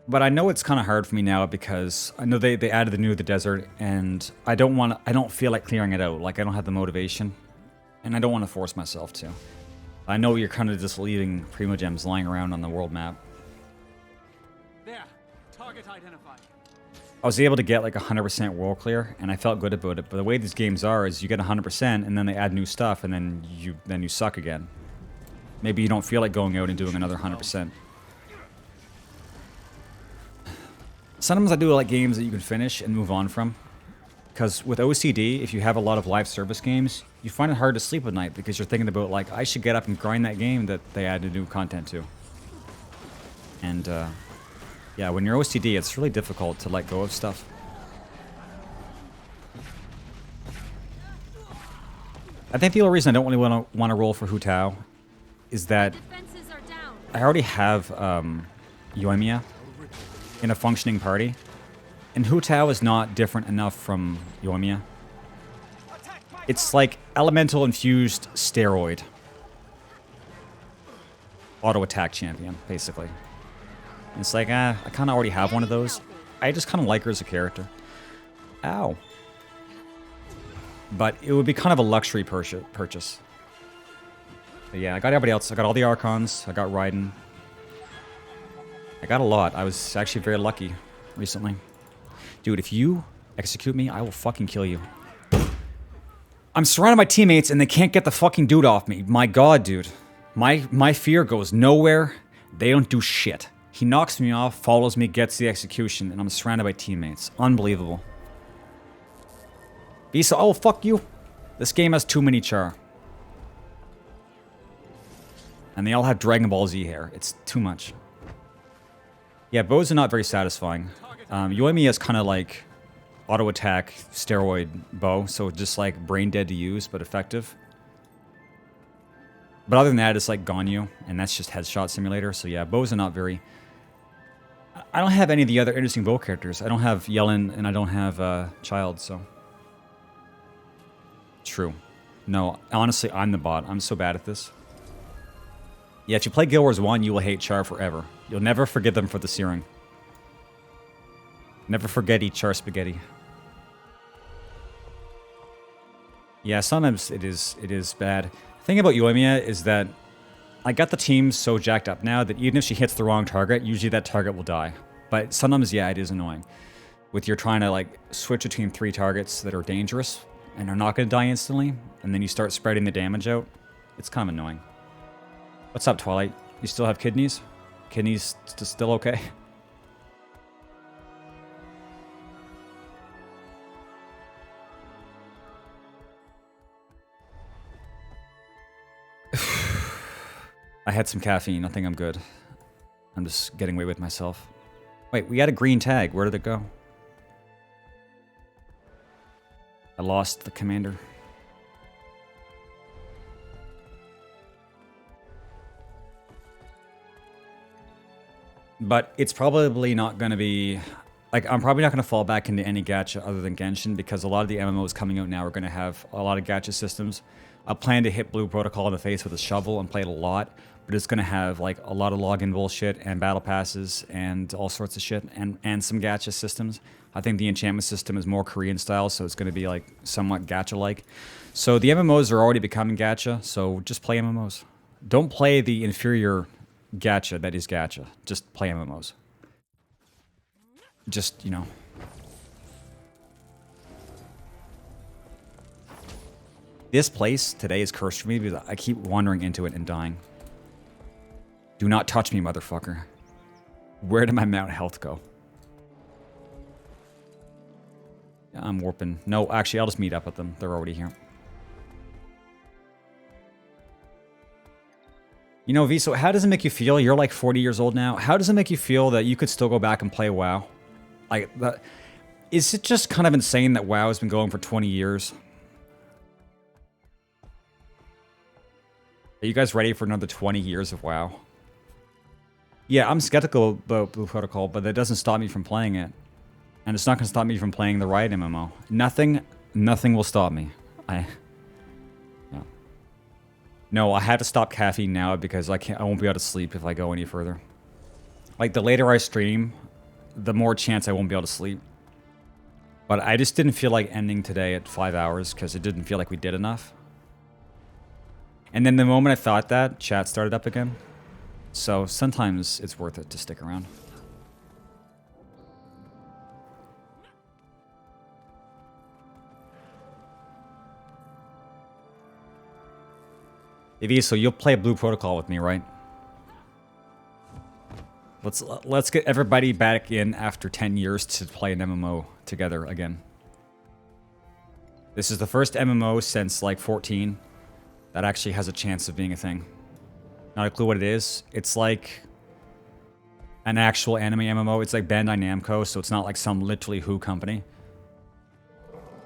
But I know it's kind of hard for me now because I know they added the New of the Desert, and I don't feel like clearing it out. Like, I don't have the motivation, and I don't want to force myself to. I know you're kind of just leaving Primogems lying around on the world map. There. Target identified. I was able to get like 100% world clear, and I felt good about it. But the way these games are is you get 100%, and then they add new stuff, and then you suck again. Maybe you don't feel like going out and doing another 100%. Sometimes I do like games that you can finish and move on from. Because with OCD, if you have a lot of live service games, you find it hard to sleep at night because you're thinking about like, I should get up and grind that game that they added new content to. And yeah, when you're OCD, it's really difficult to let go of stuff. I think the only reason I don't really want to roll for Hu Tao is that Defenses are down. I already have Yoimiya in a functioning party, and Hu Tao is not different enough from Yoimiya. It's like elemental infused steroid auto attack champion, basically. And it's like, I kind of already have one of those. I just kind of like her as a character. Ow. But it would be kind of a luxury purchase. But yeah, I got everybody else. I got all the Archons. I got Raiden. I got a lot. I was actually very lucky recently. Dude, if you execute me, I will fucking kill you. I'm surrounded by teammates and they can't get the fucking dude off me. My god, dude. My fear goes nowhere. They don't do shit. He knocks me off, follows me, gets the execution, and I'm surrounded by teammates. Unbelievable. Visa, oh, fuck you. This game has too many char. And they all have Dragon Ball Z hair. It's too much. Yeah, bows are not very satisfying. Yoimiya is kind of like auto attack steroid bow, so just like brain dead to use, but effective. But other than that, it's like Ganyu, and that's just headshot simulator. So yeah, bows are not very... I don't have any of the other interesting bow characters. I don't have Yellen, and I don't have Child, so... True. No, honestly, I'm the bot. I'm so bad at this. Yeah, if you play Guild Wars 1, you will hate Char forever. You'll never forgive them for the searing. Never forget eat Char spaghetti. Yeah, sometimes it is bad. The thing about Yoimiya is that I got the team so jacked up now that even if she hits the wrong target, usually that target will die. But sometimes, yeah, it is annoying. With you're trying to like switch between 3 targets that are dangerous and are not going to die instantly, and then you start spreading the damage out. It's kind of annoying. What's up, Twilight? You still have kidneys? Kidneys still okay? I had some caffeine. I think I'm good. I'm just getting away with myself. Wait, we had a green tag. Where did it go? I lost the commander. But it's probably not going to be... Like, I'm probably not going to fall back into any gacha other than Genshin, because a lot of the MMOs coming out now are going to have a lot of gacha systems. I plan to hit Blue Protocol in the face with a shovel and play it a lot, but it's going to have, like, a lot of login bullshit and battle passes and all sorts of shit, and some gacha systems. I think the enchantment system is more Korean style, so it's going to be, like, somewhat gacha-like. So the MMOs are already becoming gacha, so just play MMOs. Don't play the inferior gacha that is gacha. Just play MMOs. Just, you know. This place today is cursed for me because I keep wandering into it and dying. Do not touch me, motherfucker. Where did my mount health go? Yeah, I'm warping. No, actually, I'll just meet up with them. They're already here. You know, V, so how does it make you feel? You're like 40 years old now. How does it make you feel that you could still go back and play WoW? Like, is it just kind of insane that WoW has been going for 20 years? Are you guys ready for another 20 years of WoW? Yeah, I'm skeptical about Blue Protocol, but that doesn't stop me from playing it. And it's not going to stop me from playing the right MMO. Nothing will stop me. No, I had to stop caffeine now because I won't be able to sleep if I go any further. Like, the later I stream, the more chance I won't be able to sleep. But I just didn't feel like ending today at 5 hours because it didn't feel like we did enough. And then the moment I thought that, chat started up again. So sometimes it's worth it to stick around. Evie, so you'll play Blue Protocol with me, right? Let's get everybody back in after 10 years to play an MMO together again. This is the first MMO since like 14 that actually has a chance of being a thing. Not a clue what it is. It's like an actual anime MMO. It's like Bandai Namco, so it's not like some literally Who company.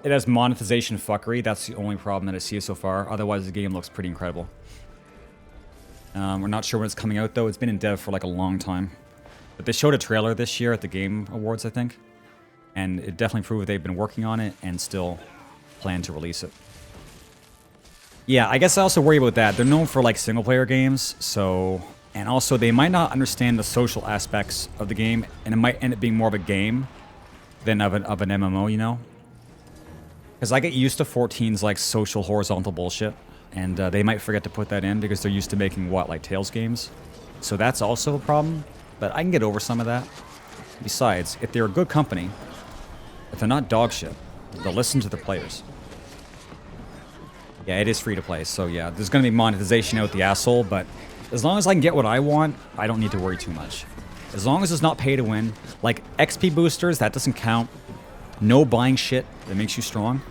It has monetization fuckery. That's the only problem that I see so far. Otherwise, the game looks pretty incredible. We're not sure when it's coming out, though. It's been in dev for like a long time. But they showed a trailer this year at the Game Awards, I think. And it definitely proved they've been working on it and still plan to release it. Yeah, I guess I also worry about that. They're known for like single-player games, so... And also, they might not understand the social aspects of the game, and it might end up being more of a game than of an MMO, you know? Because I get used to 14's like social horizontal bullshit, and they might forget to put that in because they're used to making, what, like Tales games? So that's also a problem, but I can get over some of that. Besides, if they're a good company, if they're not dog shit, they'll listen to the players. Yeah, it is free to play, so yeah, there's going to be monetization out the asshole, but as long as I can get what I want, I don't need to worry too much. As long as it's not pay to win, like XP boosters, that doesn't count. No buying shit that makes you strong.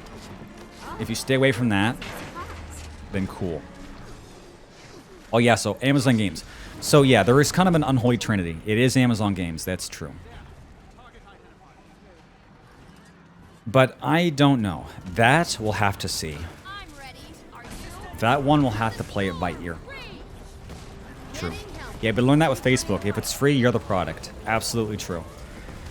If you stay away from that, then cool. Oh yeah, so Amazon Games. So yeah, there is kind of an unholy trinity. It is Amazon Games, that's true. But I don't know. That we'll have to see. That one will have to play it by ear. True. Yeah, but learn that with Facebook. If it's free, you're the product. Absolutely true.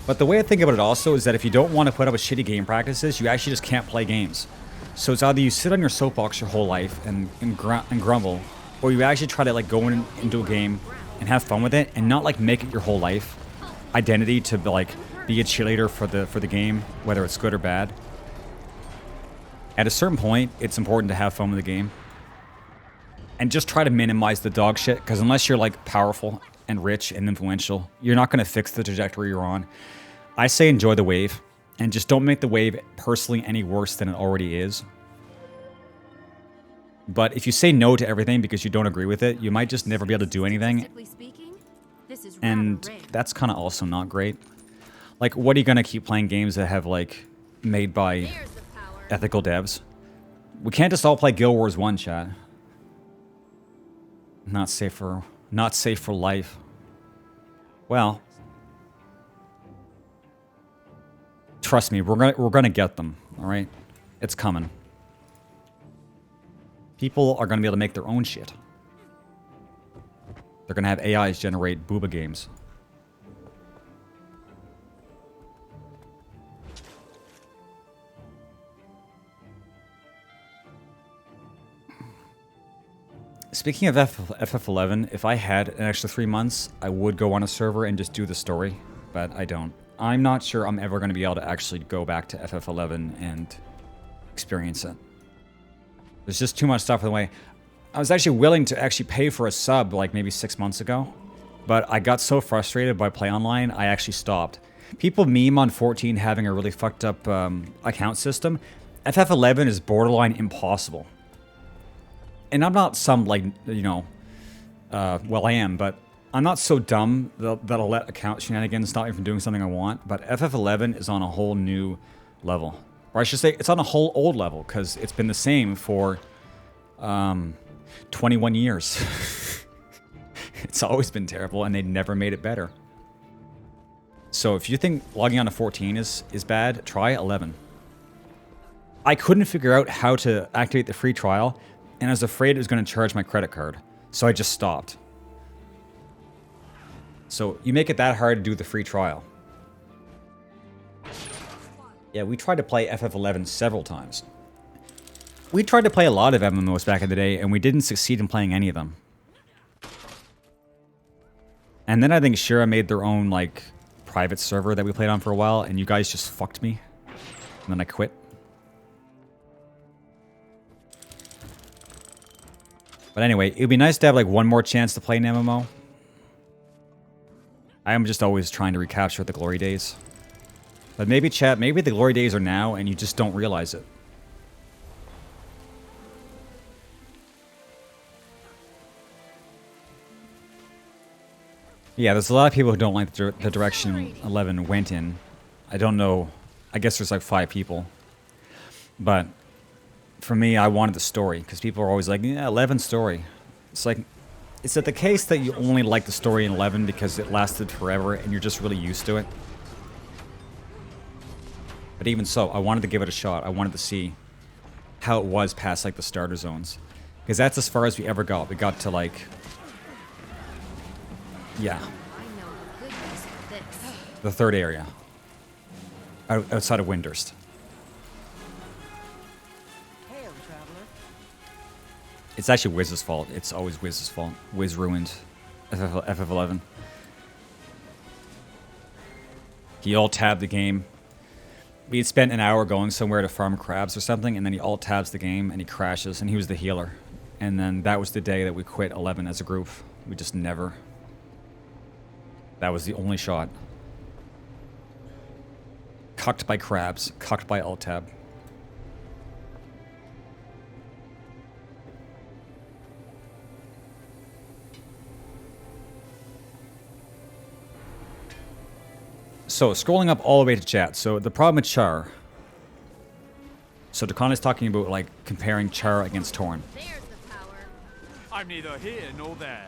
But the way I think about it also is that if you don't want to put up with shitty game practices, you actually just can't play games. So it's either you sit on your soapbox your whole life and grumble, or you actually try to like go into a game and have fun with it and not like make it your whole life identity to like be a cheerleader for the game, whether it's good or bad. At a certain point, it's important to have fun with the game. And just try to minimize the dog shit, because unless you're like powerful and rich and influential, you're not going to fix the trajectory you're on. I say enjoy the wave, and just don't make the wave personally any worse than it already is. But if you say no to everything because you don't agree with it, you might just never be able to do anything. And that's kind of also not great. Like, what are you going to keep playing games that have like made by ethical devs? We can't just all play Guild Wars 1, chat. Not safe for life. Well, trust me, we're gonna get them, all right? It's coming. People are going to be able to make their own shit. They're going to have AIs generate booba games. Speaking of FF11, if I had an extra 3 months, I would go on a server and just do the story, but I don't. I'm not sure I'm ever going to be able to actually go back to FF11 and experience it. There's just too much stuff in the way. I was actually willing to actually pay for a sub like maybe 6 months ago, but I got so frustrated by Play Online, I actually stopped. People meme on 14 having a really fucked up account system. FF11 is borderline impossible. And I'm not some, like, you know, well, I am, but I'm not so dumb that I'll let account shenanigans stop me from doing something I want. But FF11 is on a whole new level. Or I should say, it's on a whole old level, because it's been the same for 21 years. It's always been terrible, and they never made it better. So if you think logging on to 14 is bad, try 11. I couldn't figure out how to activate the free trial, and I was afraid it was going to charge my credit card. So I just stopped. So you make it that hard to do the free trial. Yeah, we tried to play FF11 several times. We tried to play a lot of MMOs back in the day, and we didn't succeed in playing any of them. And then I think Shira made their own, like, private server that we played on for a while, and you guys just fucked me. And then I quit. But anyway, it would be nice to have like one more chance to play an MMO. I am just always trying to recapture the glory days. But maybe, chat, maybe the glory days are now and you just don't realize it. Yeah, there's a lot of people who don't like the direction 11 went in. I don't know. I guess there's like 5 people. But for me, I wanted the story, because people are always like, yeah, 11 story. It's like, is it the case that you only like the story in 11 because it lasted forever and you're just really used to it? But even so, I wanted to give it a shot. I wanted to see how it was past like the starter zones. Because that's as far as we ever got. We got to like, yeah, I know the goodness of this. the 3rd area. Outside of Windurst. It's actually Wiz's fault. It's always Wiz's fault. Wiz ruined FF11. He alt-tabbed the game. We had spent an hour going somewhere to farm crabs or something, and then he alt-tabs the game, and he crashes, and he was the healer. And then that was the day that we quit 11 as a group. We just never... That was the only shot. Cucked by crabs. Cucked by alt-tab. So, scrolling up all the way to chat. So, the problem with Char. So, Dakan is talking about, like, comparing Char against Torn. There's the power. I'm neither here nor there.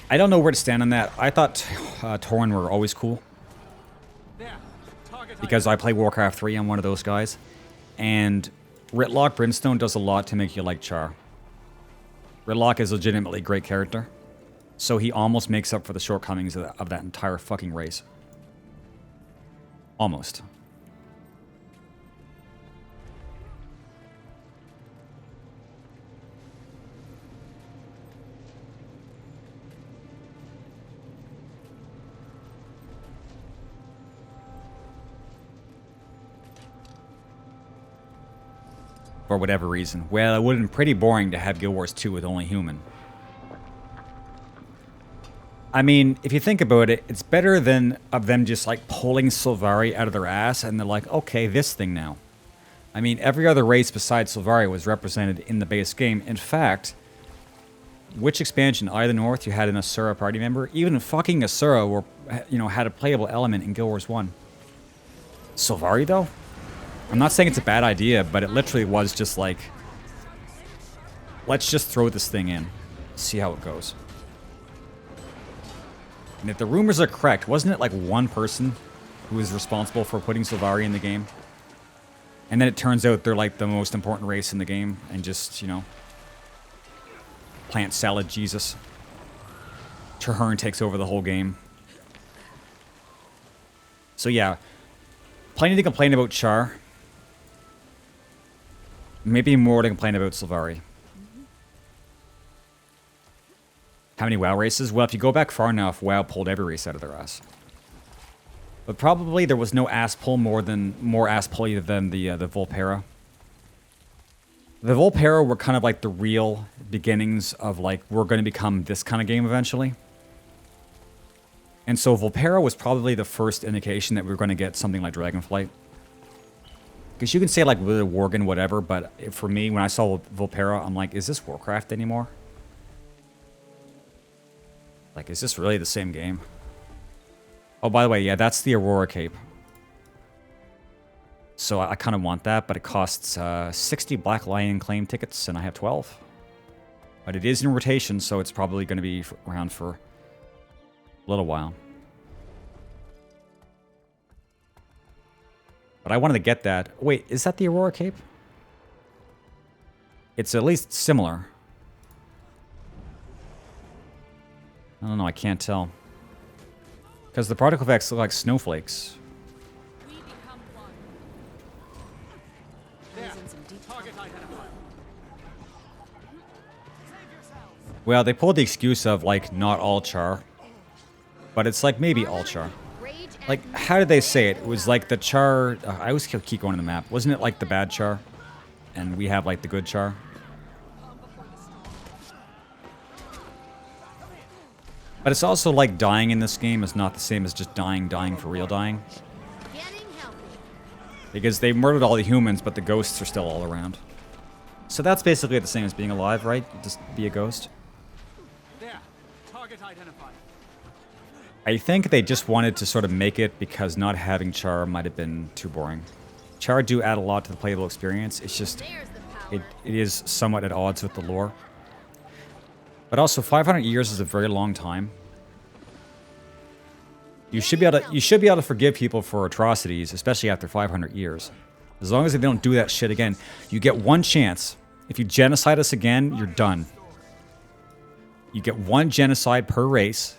I don't know where to stand on that. I thought Torn were always cool. There. Target Because I play Warcraft 3, I'm one of those guys. And Ritlock Brimstone does a lot to make you like Char. Ritlock is legitimately a great character. So, he almost makes up for the shortcomings of that entire fucking race. Almost. For whatever reason. Well, it would have been pretty boring to have Guild Wars 2 with only human. I mean, if you think about it, it's better than of them just like pulling Sylvari out of their ass and they're like, okay, this thing now. I mean, every other race besides Sylvari was represented in the base game. In fact, which expansion? Eye of the North, you had an Asura party member. Even fucking Asura were, you know, had a playable element in Guild Wars 1. Sylvari, though? I'm not saying it's a bad idea, but it literally was just like, let's just throw this thing in. See how it goes. And if the rumors are correct, wasn't it like one person who was responsible for putting Sylvari in the game? And then it turns out they're like the most important race in the game, and just, you know, plant salad Jesus. Traherne takes over the whole game. So yeah, plenty to complain about Char. Maybe more to complain about Sylvari. How many WoW races? Well, if you go back far enough, WoW pulled every race out of their ass. But probably there was no ass pull more ass pull than the Volpera. The Volpera were kind of like the real beginnings of like, we're going to become this kind of game eventually. And so Volpera was probably the first indication that we were going to get something like Dragonflight. Because you can say like with Worgen, whatever, but for me, when I saw Volpera, I'm like, is this Warcraft anymore? Like, is this really the same game? Oh, by the way, yeah, that's the Aurora Cape. So I kind of want that, but it costs 60 Black Lion claim tickets, and I have 12. But it is in rotation, so it's probably going to be around for a little while. But I wanted to get that. Wait, is that the Aurora Cape? It's at least similar. I don't know, I can't tell. Because the particle effects look like snowflakes. We become one. There. Target identified. Well, they pulled the excuse of, like, not all Char. But it's like maybe all Char. Rage and Like, how did they say it? It was like the Char... I always keep going to the map. Wasn't it like the bad Char? And we have, like, the good Char? But it's also like dying in this game is not the same as just dying for real dying. getting healthy. Because they murdered all the humans, but the ghosts are still all around. So that's basically the same as being alive, right? Just be a ghost. There. Target identified. I think they just wanted to sort of make it because not having Char might have been too boring. Char do add a lot to the playable experience. It's just, There's the power. it is somewhat at odds with the lore. But also, 500 years is a very long time. You should be able to forgive people for atrocities, especially after 500 years. As long as they don't do that shit again. You get one chance. If you genocide us again, you're done. You get one genocide per race.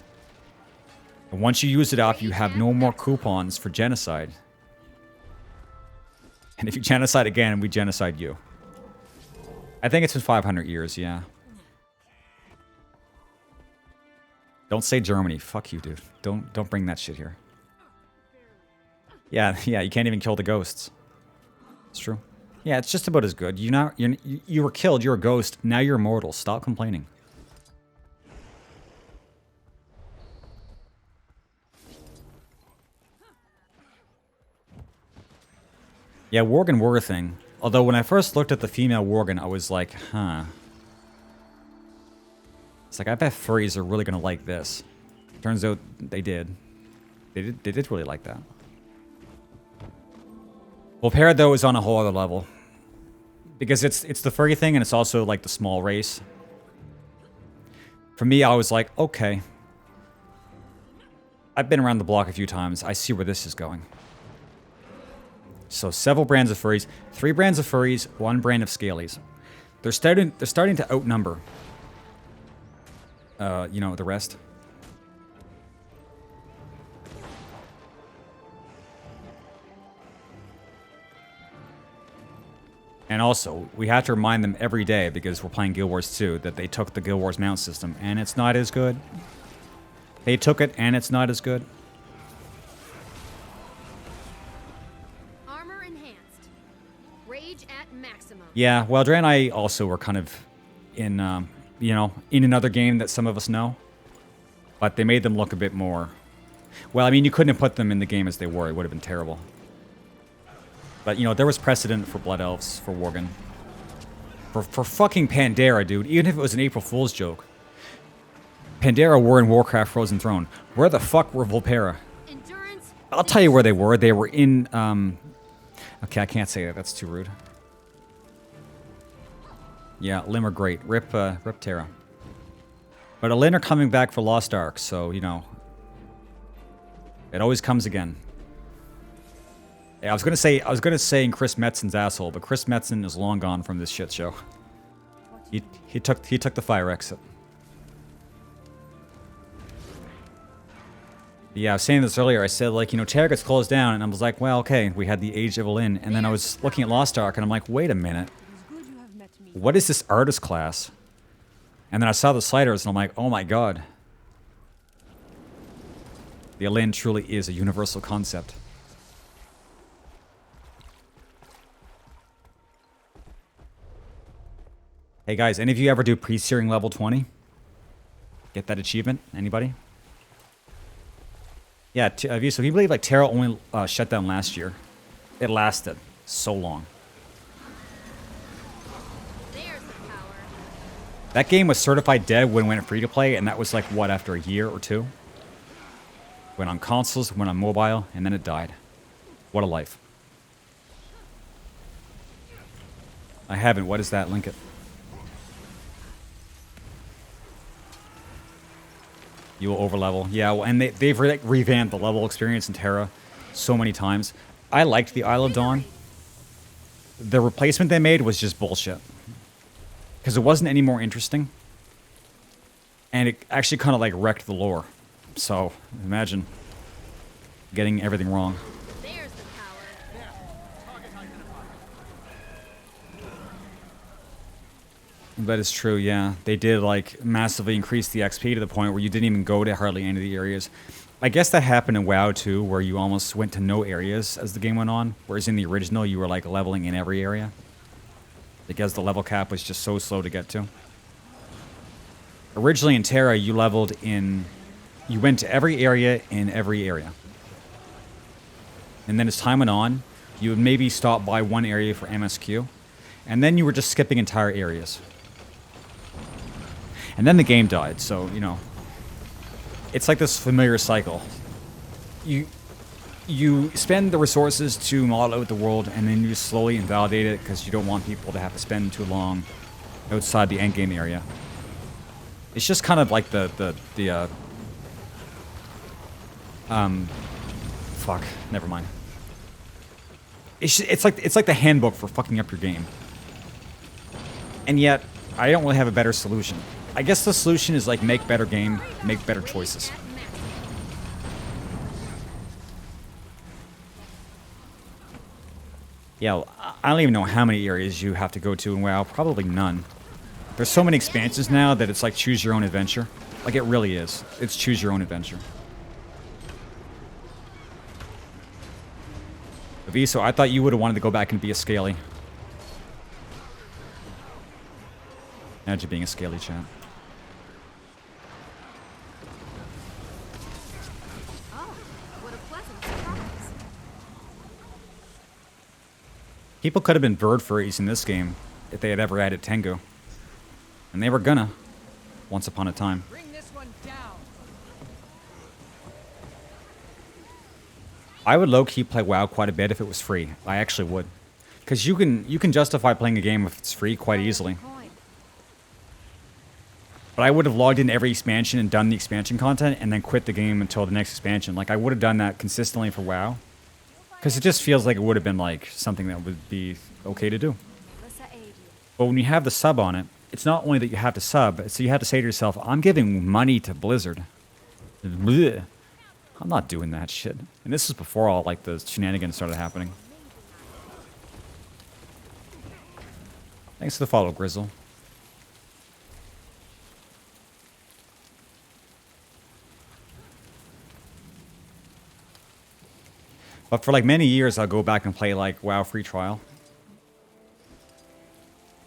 And once you use it up, you have no more coupons for genocide. And if you genocide again, we genocide you. I think it's been 500 years, yeah. Don't say Germany. Fuck you, dude. Don't bring that shit here. Yeah, you can't even kill the ghosts. It's true. Yeah, it's just about as good. You were killed, you're a ghost, now you're immortal. Stop complaining. Yeah, Worgen were a thing. Although when I first looked at the female Worgen, I was like, huh. It's like, I bet furries are really gonna like this. Turns out they did. They did really like that. Volpera, though, is on a whole other level. Because it's the furry thing, and it's also, like, the small race. For me, I was like, okay. I've been around the block a few times. I see where this is going. So, several brands of furries. 3 brands of furries, 1 brand of scalies. They're starting to outnumber... you know, the rest. And also, we have to remind them every day, because we're playing Guild Wars 2, that they took the Guild Wars mount system, and it's not as good. They took it, and it's not as good. Armor enhanced. Rage at maximum. Yeah, well, Dre and I also were kind of in, you know, in another game that some of us know. But they made them look a bit more... Well, I mean, you couldn't have put them in the game as they were. It would have been terrible. But, you know, there was precedent for Blood Elves, for Worgen. For fucking Pandera, dude. Even if it was an April Fool's joke. Pandera were in Warcraft Frozen Throne. Where the fuck were Volpera? Endurance. I'll tell you where they were. They were in, Okay, I can't say that. That's too rude. Yeah, Lim are great. Rip Terra. But Alin are coming back for Lost Ark, so, you know. It always comes again. Yeah, I was gonna say Chris Metzen's asshole, but Chris Metzen is long gone from this shit show. He took the fire exit. Yeah, I was saying this earlier. I said, like, you know, Terra gets closed down, and I was like, well, okay, we had the Age of Lin, and then I was looking at Lost Ark, and I'm like, wait a minute. What is this artist class? And then I saw the sliders, and I'm like, oh my god. The Lin truly is a universal concept. Hey guys, any of you ever do pre-searing level 20? Get that achievement? Anybody? Yeah, so can you believe like Terra only shut down last year? It lasted so long. There's the power. That game was certified dead when it went free to play, and that was like what, after a year or two? Went on consoles, went on mobile, and then it died. What a life. I haven't. What is that? Link it. You will overlevel. Yeah, well, and they've revamped the level experience in Terra so many times. I liked the Isle of Dawn. The replacement they made was just bullshit. Because it wasn't any more interesting. And it actually kind of like wrecked the lore. So, imagine getting everything wrong. There's the power. Target identified. That is true, yeah. They did like massively increase the XP to the point where you didn't even go to hardly any of the areas. I guess that happened in WoW too, where you almost went to no areas as the game went on, whereas in the original you were like leveling in every area. Because the level cap was just so slow to get to. Originally in Terra, you leveled in... You went to every area in every area. And then as time went on, you would maybe stop by one area for MSQ, and then you were just skipping entire areas. And then the game died, so, you know, it's like this familiar cycle. You spend the resources to model out the world, and then you slowly invalidate it because you don't want people to have to spend too long outside the endgame area. It's just kind of like fuck, never mind. It's like the handbook for fucking up your game. And yet, I don't really have a better solution. I guess the solution is like make better game, make better choices. Yeah, I don't even know how many areas you have to go to in WoW. Probably none. There's so many expansions now that it's like choose your own adventure. Like it really is. It's choose your own adventure. Aviso, I thought you would have wanted to go back and be a scaly. Imagine being a scaly chat. Oh, what a pleasant surprise. People could have been bird furries in this game if they had ever added Tengu. And they were gonna, once upon a time. Bring this one down. I would low-key play WoW quite a bit if it was free. I actually would. Because you can justify playing a game if it's free quite easily. But I would have logged into every expansion and done the expansion content and then quit the game until the next expansion. Like, I would have done that consistently for WoW. Because it just feels like it would have been, like, something that would be okay to do. But when you have the sub on it, it's not only that you have to sub, so you have to say to yourself, I'm giving money to Blizzard. Blech. I'm not doing that shit. And this is before all, like, the shenanigans started happening. Thanks for the follow, Grizzle. But for like many years, I'll go back and play like WoW free trial.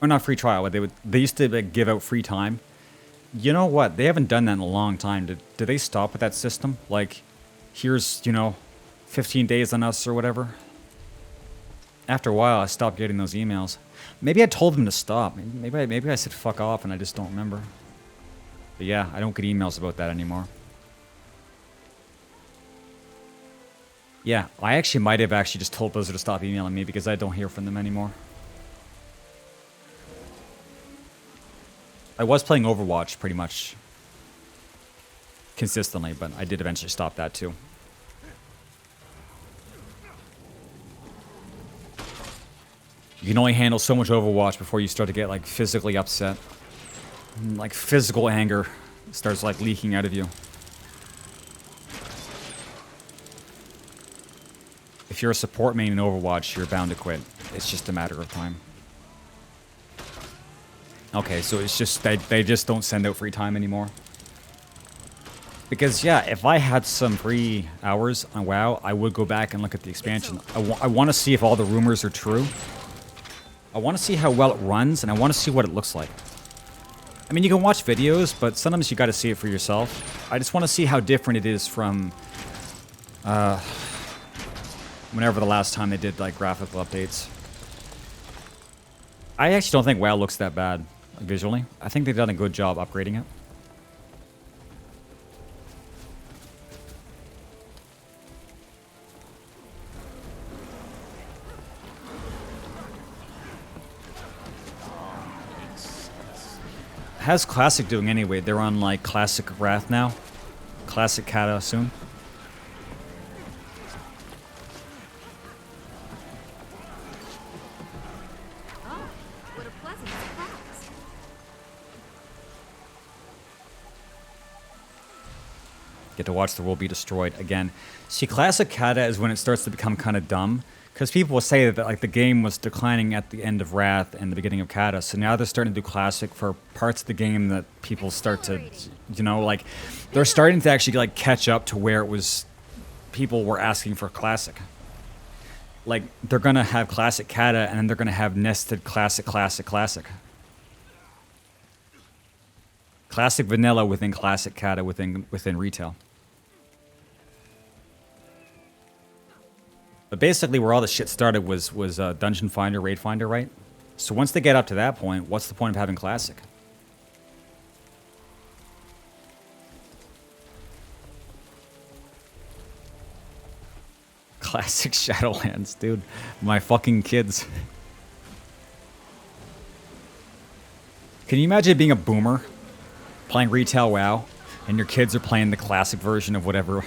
Or not free trial, but they used to like, give out free time. You know what? They haven't done that in a long time. Did they stop with that system? Like, here's, you know, 15 days on us or whatever. After a while, I stopped getting those emails. Maybe I told them to stop. Maybe I said fuck off and I just don't remember. But yeah, I don't get emails about that anymore. Yeah, I actually might have actually just told Blizzard to stop emailing me because I don't hear from them anymore. I was playing Overwatch pretty much consistently, but I did eventually stop that too. You can only handle so much Overwatch before you start to get like physically upset. And, like physical anger starts like leaking out of you. If you're a support main in Overwatch, you're bound to quit. It's just a matter of time. Okay, so it's just they just don't send out free time anymore. Because yeah, if I had some free hours on WoW, I would go back and look at the expansion. I want to see if all the rumors are true. I want to see how well it runs, and I want to see what it looks like. I mean, you can watch videos, but sometimes you got to see it for yourself. I just want to see how different it is from whenever the last time they did like graphical updates. I actually don't think WoW looks that bad visually. I think they've done a good job upgrading it. How's Classic doing anyway? They're on like Classic Wrath now. Classic Kata soon. Oh, what a pleasant surprise. Get to watch the world be destroyed again. See, Classic Kata is when it starts to become kind of dumb. Because people will say that like the game was declining at the end of Wrath and the beginning of Kata, so now they're starting to do Classic for parts of the game that people start to, you know, like they're starting to actually like catch up to where it was. People were asking for Classic. Like they're gonna have Classic Kata and then they're gonna have nested Classic, Classic, Classic. Classic Vanilla within Classic Kata within retail. But basically, where all the shit started was Dungeon Finder, Raid Finder, right? So once they get up to that point, what's the point of having Classic? Classic Shadowlands, dude. My fucking kids. Can you imagine being a boomer, playing retail WoW, and your kids are playing the classic version of whatever?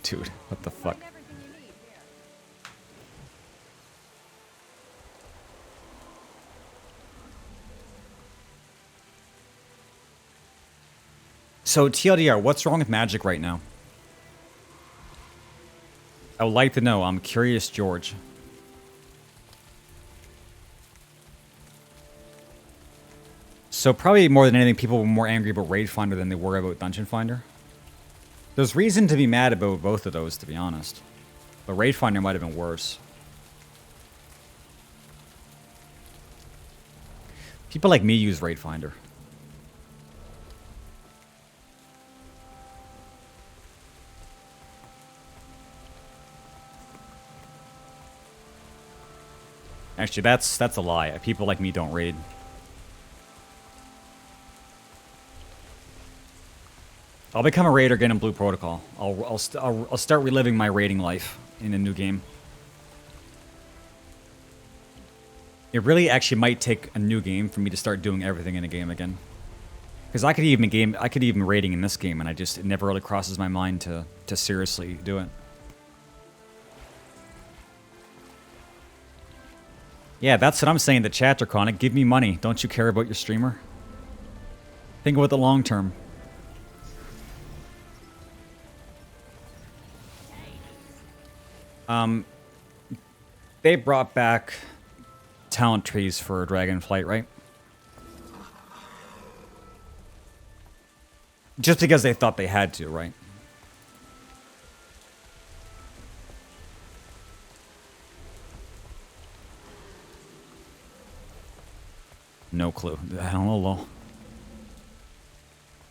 Dude, what the fuck? So TLDR, what's wrong with Magic right now? I would like to know. I'm curious, George. So probably more than anything, people were more angry about Raid Finder than they were about Dungeon Finder. There's reason to be mad about both of those, to be honest. But Raid Finder might have been worse. People like me use Raid Finder. Actually, that's a lie. People like me don't raid. I'll become a raider again in Blue Protocol. I'll start reliving my raiding life in a new game. It really actually might take a new game for me to start doing everything in a game again. Because I could even raiding in this game, and it never really crosses my mind to seriously do it. Yeah, that's what I'm saying to chat, Draconic. Give me money. Don't you care about your streamer? Think about the long term. They brought back talent trees for Dragonflight, right? Just because they thought they had to, right? No clue. I don't know, lol.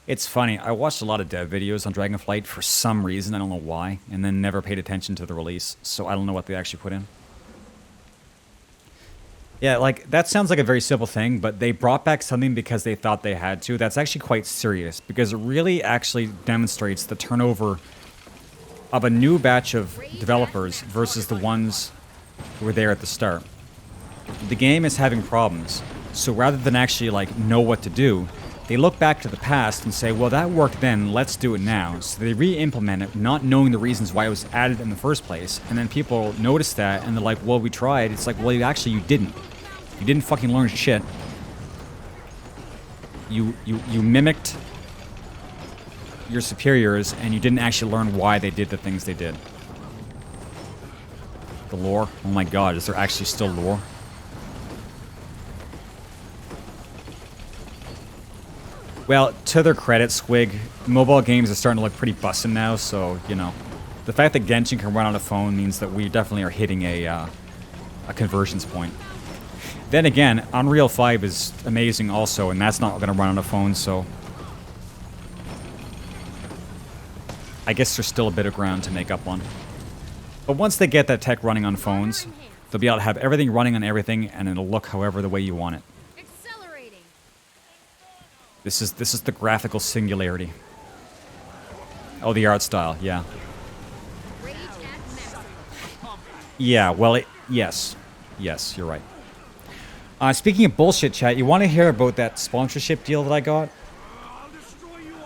It's funny, I watched a lot of dev videos on Dragonflight for some reason, I don't know why, and then never paid attention to the release, so I don't know what they actually put in. Yeah, like, that sounds like a very simple thing, but they brought back something because they thought they had to. That's actually quite serious, because it really actually demonstrates the turnover of a new batch of developers versus the ones who were there at the start. The game is having problems, so rather than actually, like, know what to do, They look back to the past and say, well, that worked then, let's do it now. So they re-implement it, not knowing the reasons why it was added in the first place. And then people notice that, and they're like, well, we tried. It's like, well, you didn't. You didn't fucking learn shit. You mimicked your superiors, and you didn't actually learn why they did the things they did. The lore? Oh my god, is there actually still lore? Well, to their credit, Squig, mobile games are starting to look pretty bussin' now, so, you know. The fact that Genshin can run on a phone means that we definitely are hitting a conversions point. Then again, Unreal 5 is amazing also, and that's not going to run on a phone, so... I guess there's still a bit of ground to make up on. But once they get that tech running on phones, they'll be able to have everything running on everything, and it'll look however the way you want it. Accelerating. This is the graphical singularity. Oh, the art style, yeah. Rage at maximum. Yeah, well, yes. Yes, you're right. Speaking of bullshit, chat, you want to hear about that sponsorship deal that I got?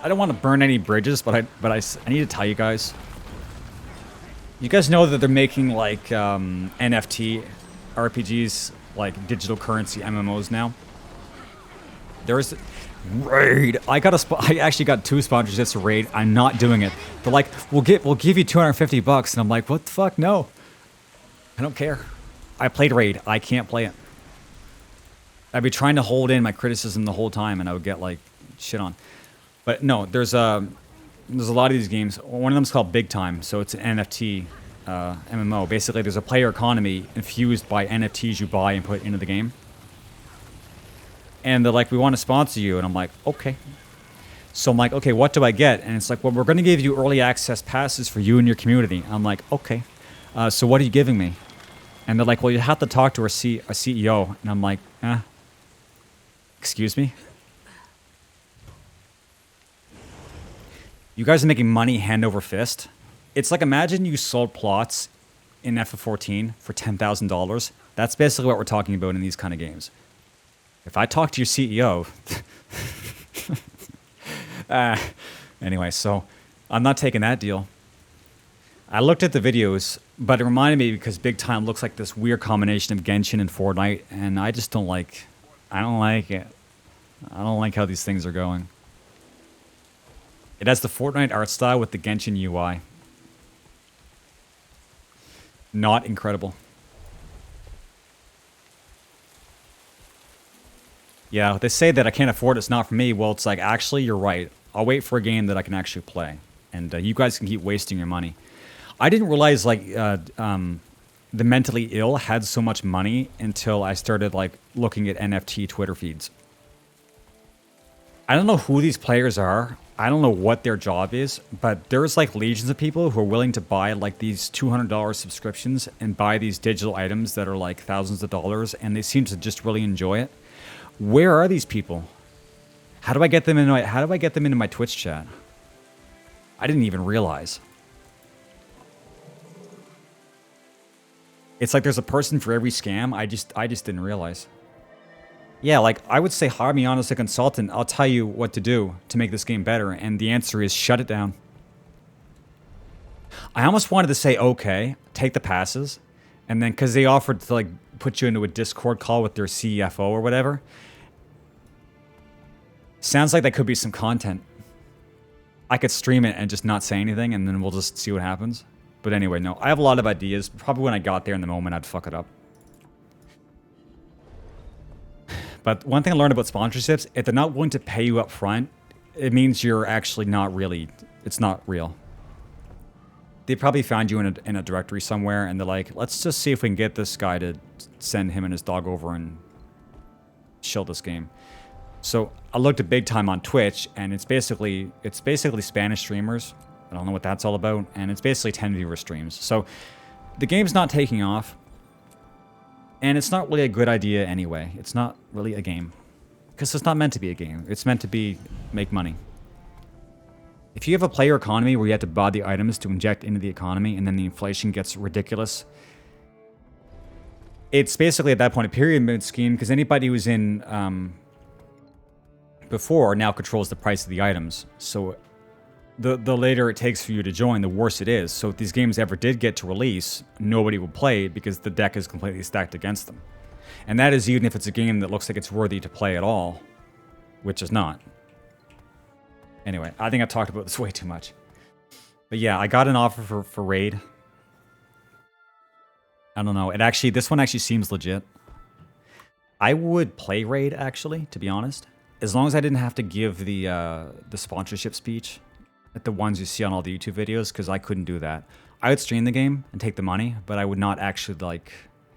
I don't want to burn any bridges, but I need to tell you guys. You guys know that they're making, like, NFT RPGs, like, digital currency MMOs now? There's... Raid! I actually got 2 sponsorships to Raid. I'm not doing it. They're like, we'll give you $250, and I'm like, what the fuck? No. I don't care. I played Raid. I can't play it. I'd be trying to hold in my criticism the whole time, and I would get, like, shit on. But no, there's a lot of these games. One of them's called Big Time, so it's an NFT MMO. Basically, there's a player economy infused by NFTs you buy and put into the game. And they're like, we want to sponsor you. And I'm like, okay. So I'm like, okay, what do I get? And it's like, well, we're going to give you early access passes for you and your community. I'm like, okay. So what are you giving me? And they're like, well, you have to talk to our CEO. And I'm like, excuse me? You guys are making money hand over fist. It's like, imagine you sold plots in FF14 for $10,000. That's basically what we're talking about in these kind of games. If I talk to your CEO... anyway, so I'm not taking that deal. I looked at the videos, but it reminded me because Big Time looks like this weird combination of Genshin and Fortnite, and I just don't like... I don't like it. I don't like how these things are going. It has the Fortnite art style with the Genshin UI. Not incredible. Yeah, they say that I can't afford it's not for me. Well, it's like, actually, you're right. I'll wait for a game that I can actually play. And you guys can keep wasting your money. I didn't realize, like, the mentally ill had so much money until I started, like, looking at NFT Twitter feeds. I don't know who these players are. I don't know what their job is, but there's like legions of people who are willing to buy like these $200 subscriptions and buy these digital items that are like thousands of dollars, and they seem to just really enjoy it. Where are these people? How do I get them into my Twitch chat? I didn't even realize. It's like there's a person for every scam. I just didn't realize. Yeah, like, I would say hire me on as a consultant. I'll tell you what to do to make this game better, and the answer is shut it down. I almost wanted to say, okay, take the passes, and then, because they offered to, like, put you into a Discord call with their CFO or whatever. Sounds like that could be some content. I could stream it and just not say anything, and then we'll just see what happens. But anyway, no, I have a lot of ideas. Probably when I got there in the moment, I'd fuck it up. But one thing I learned about sponsorships, if they're not willing to pay you up front, it means you're actually not really, it's not real. They probably found you in a directory somewhere, and they're like, let's just see if we can get this guy to send him and his dog over and shill this game. So I looked at Big Time on Twitch, and it's basically Spanish streamers. I don't know what that's all about, and it's basically 10 viewer streams. So the game's not taking off. And it's not really a good idea anyway. It's not really a game. Because it's not meant to be a game. It's meant to make money. If you have a player economy where you have to buy the items to inject into the economy and then the inflation gets ridiculous, it's basically at that point a pyramid scheme, because anybody who's in before now controls the price of the items. So the later it takes for you to join, the worse it is. So if these games ever did get to release, nobody would play because the deck is completely stacked against them. And that is even if it's a game that looks like it's worthy to play at all, which is not. Anyway, I think I've talked about this way too much. But yeah, I got an offer for Raid. I don't know. This one actually seems legit. I would play Raid, actually, to be honest. As long as I didn't have to give the sponsorship speech, like the ones you see on all the YouTube videos, because I couldn't do that. I would stream the game and take the money, but I would not actually, like...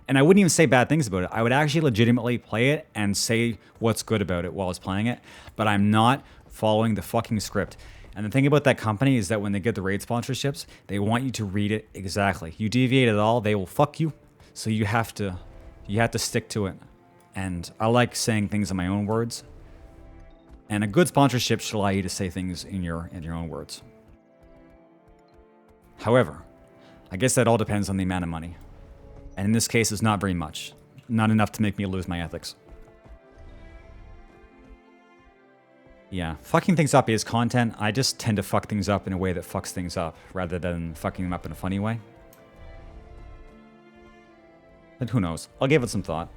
And I wouldn't even say bad things about it. I would actually legitimately play it and say what's good about it while I was playing it, but I'm not following the fucking script. And the thing about that company is that when they get the Raid sponsorships, they want you to read it exactly. You deviate at all, they will fuck you. So you have to stick to it. And I like saying things in my own words. And a good sponsorship should allow you to say things in your own words. However, I guess that all depends on the amount of money. And in this case, it's not very much. Not enough to make me lose my ethics. Yeah, fucking things up is content. I just tend to fuck things up in a way that fucks things up, rather than fucking them up in a funny way. But who knows? I'll give it some thought.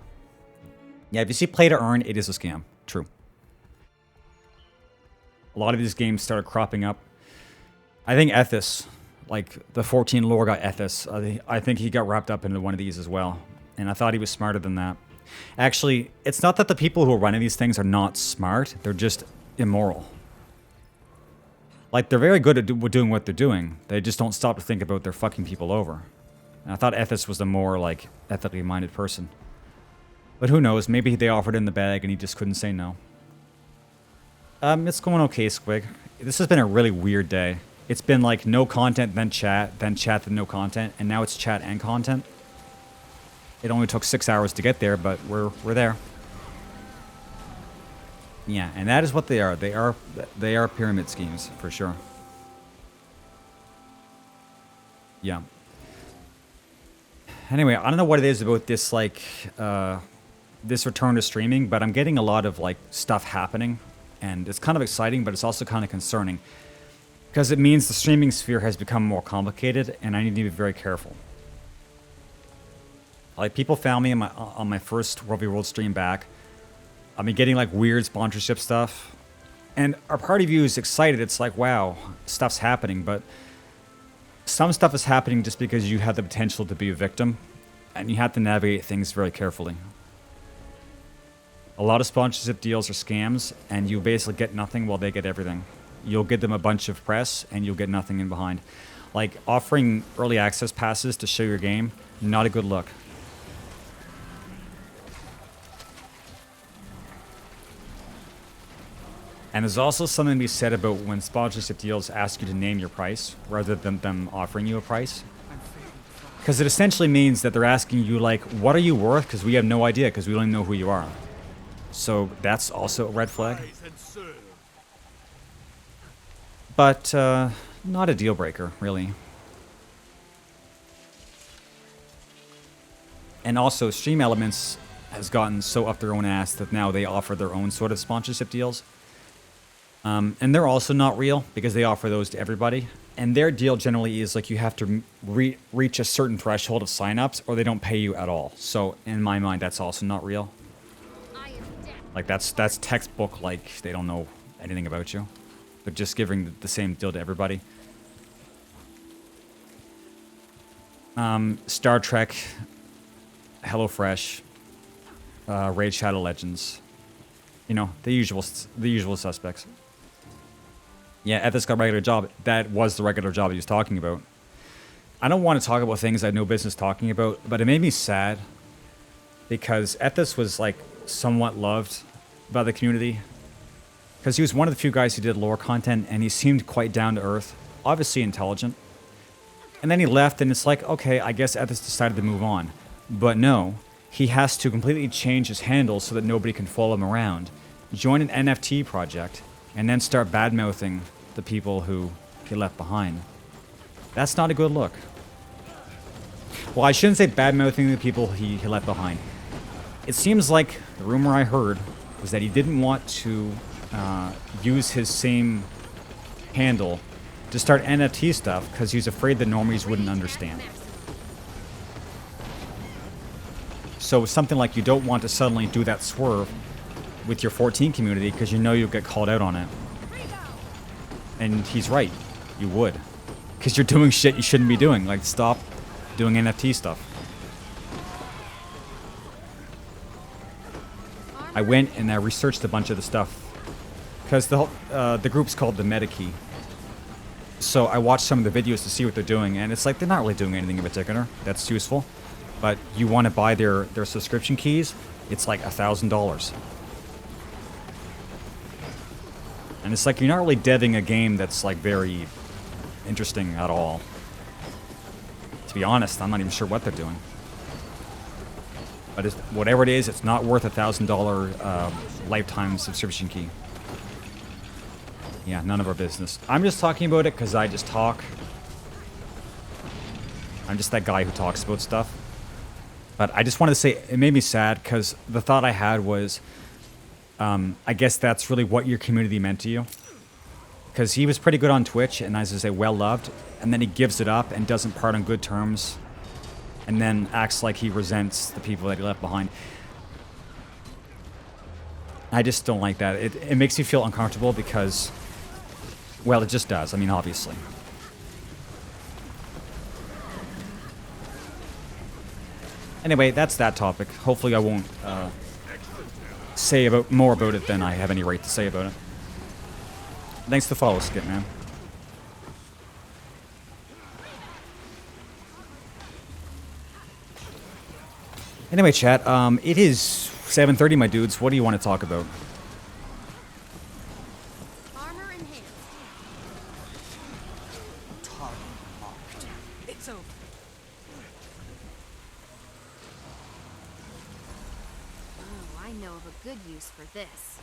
Yeah, if you see play to earn, it is a scam. True. A lot of these games started cropping up. I think Ethos, like the 14 lore got Ethos. I think he got wrapped up into one of these as well. And I thought he was smarter than that. Actually, it's not that the people who are running these things are not smart. They're just immoral. Like, they're very good at doing what they're doing. They just don't stop to think about their fucking people over. And I thought Ethos was the more, like, ethically minded person. But who knows? Maybe they offered in the bag and he just couldn't say no. It's going okay, Squig. This has been a really weird day. It's been like no content, then chat, then no content, and now it's chat and content. It only took 6 hours to get there, but we're there. Yeah, and that is what they are. They are pyramid schemes for sure. Yeah. Anyway, I don't know what it is about this this return to streaming, but I'm getting a lot of like stuff happening, and it's kind of exciting, but it's also kind of concerning because it means the streaming sphere has become more complicated, and I need to be very careful. Like, people found me on my first World v World stream back. I've been getting like weird sponsorship stuff, and our party view is excited. It's like, wow, stuff's happening, but some stuff is happening just because you have the potential to be a victim, and you have to navigate things very carefully. A lot of sponsorship deals are scams, and you basically get nothing while they get everything. You'll get them a bunch of press, and you'll get nothing in behind. Like, offering early access passes to show your game, not a good look. And there's also something to be said about when sponsorship deals ask you to name your price rather than them offering you a price. Because it essentially means that they're asking you, like, what are you worth? Because we have no idea, because we don't even know who you are. So that's also a red flag. But not a deal breaker, really. And also, Stream Elements has gotten so up their own ass that now they offer their own sort of sponsorship deals. And they're also not real because they offer those to everybody. And their deal generally is like you have to reach a certain threshold of signups or they don't pay you at all. So in my mind, that's also not real. Like that's textbook, like they don't know anything about you. They're just giving the same deal to everybody. Star Trek, HelloFresh, Raid Shadow Legends. You know, the usual suspects. Yeah, Ethos got a regular job. That was the regular job he was talking about. I don't want to talk about things I have no business talking about, but it made me sad because Ethos was like somewhat loved by the community because he was one of the few guys who did lore content, and he seemed quite down to earth, obviously intelligent. And then he left, and it's like, okay, I guess Ethos decided to move on. But no, he has to completely change his handle so that nobody can follow him around, join an NFT project, and then start bad-mouthing the people who he left behind. That's not a good look. Well, I shouldn't say bad-mouthing the people he left behind. It seems like the rumor I heard was that he didn't want to use his same handle to start NFT stuff because he's afraid the normies wouldn't understand. So something like you don't want to suddenly do that swerve with your 14 community because you know you'll get called out on it. And he's right. You would. Because you're doing shit you shouldn't be doing. Like, stop doing NFT stuff. I went and I researched a bunch of the stuff. Because the group's called the Meta Key. So I watched some of the videos to see what they're doing. And it's like, they're not really doing anything in particular that's useful. But you want to buy their subscription keys, it's like $1,000. And it's like, you're not really deving a game that's like very interesting at all. To be honest, I'm not even sure what they're doing. But whatever it is, it's not worth $1,000 lifetime subscription key. Yeah, none of our business. I'm just talking about it because I just talk. I'm just that guy who talks about stuff. But I just wanted to say, it made me sad because the thought I had was, I guess that's really what your community meant to you. Because he was pretty good on Twitch, and as I say, well-loved, and then he gives it up and doesn't part on good terms, and then acts like he resents the people that he left behind. I just don't like that. It makes me feel uncomfortable because, well, it just does. I mean, obviously. Anyway, that's that topic. Hopefully I won't say more about it than I have any right to say about it. Thanks for the follow, Skip, man. Anyway, chat, it is 7:30, my dudes. What do you want to talk about? Armor in hand. Target marked. It's over. Oh, I know of a good use for this.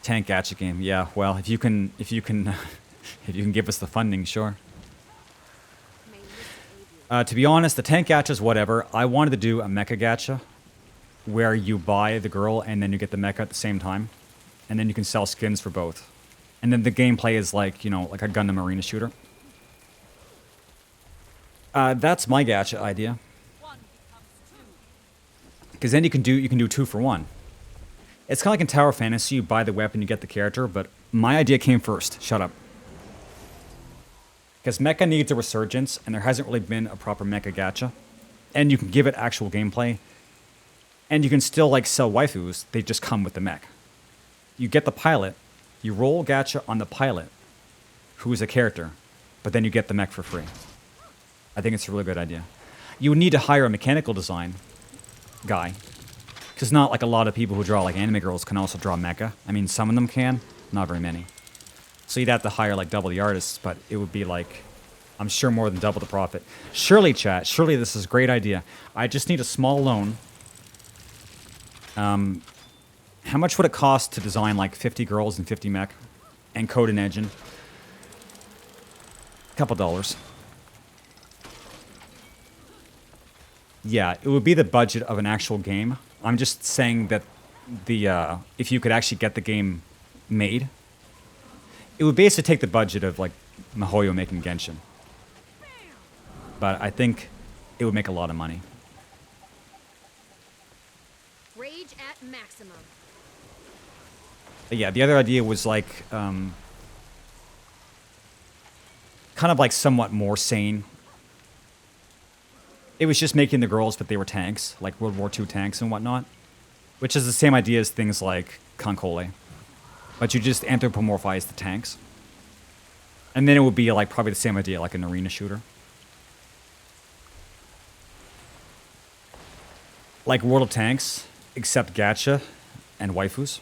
Tank gacha game. Yeah, well, if you can if you can give us the funding, sure. To be honest, the tank gacha's whatever. I wanted to do a mecha gacha where you buy the girl and then you get the mecha at the same time. And then you can sell skins for both. And then the gameplay is like, you know, like a Gundam arena shooter. That's my gacha idea. Because then you can do 2 for 1. It's kind of like in Tower Fantasy, you buy the weapon, you get the character, but my idea came first. Shut up. Because mecha needs a resurgence, and there hasn't really been a proper mecha gacha. And you can give it actual gameplay. And you can still, like, sell waifus. They just come with the mech. You get the pilot, you roll gacha on the pilot, who is a character, but then you get the mech for free. I think it's a really good idea. You would need to hire a mechanical design guy. Because not like a lot of people who draw like anime girls can also draw mecha. I mean, some of them can, not very many. So you'd have to hire like double the artists, but it would be like, I'm sure more than double the profit. Surely, chat, surely this is a great idea. I just need a small loan. How much would it cost to design like 50 girls and 50 mech and code an engine? Couple dollars. Yeah, it would be the budget of an actual game. I'm just saying that the if you could actually get the game made, it would basically take the budget of like MiHoYo making Genshin. But I think it would make a lot of money. Rage at maximum. But yeah, the other idea was like kind of like somewhat more sane. It was just making the girls, but they were tanks, like World War II tanks and whatnot. Which is the same idea as things like Concole. But you just anthropomorphize the tanks. And then it would be like probably the same idea, like an arena shooter. Like World of Tanks, except gacha and waifus.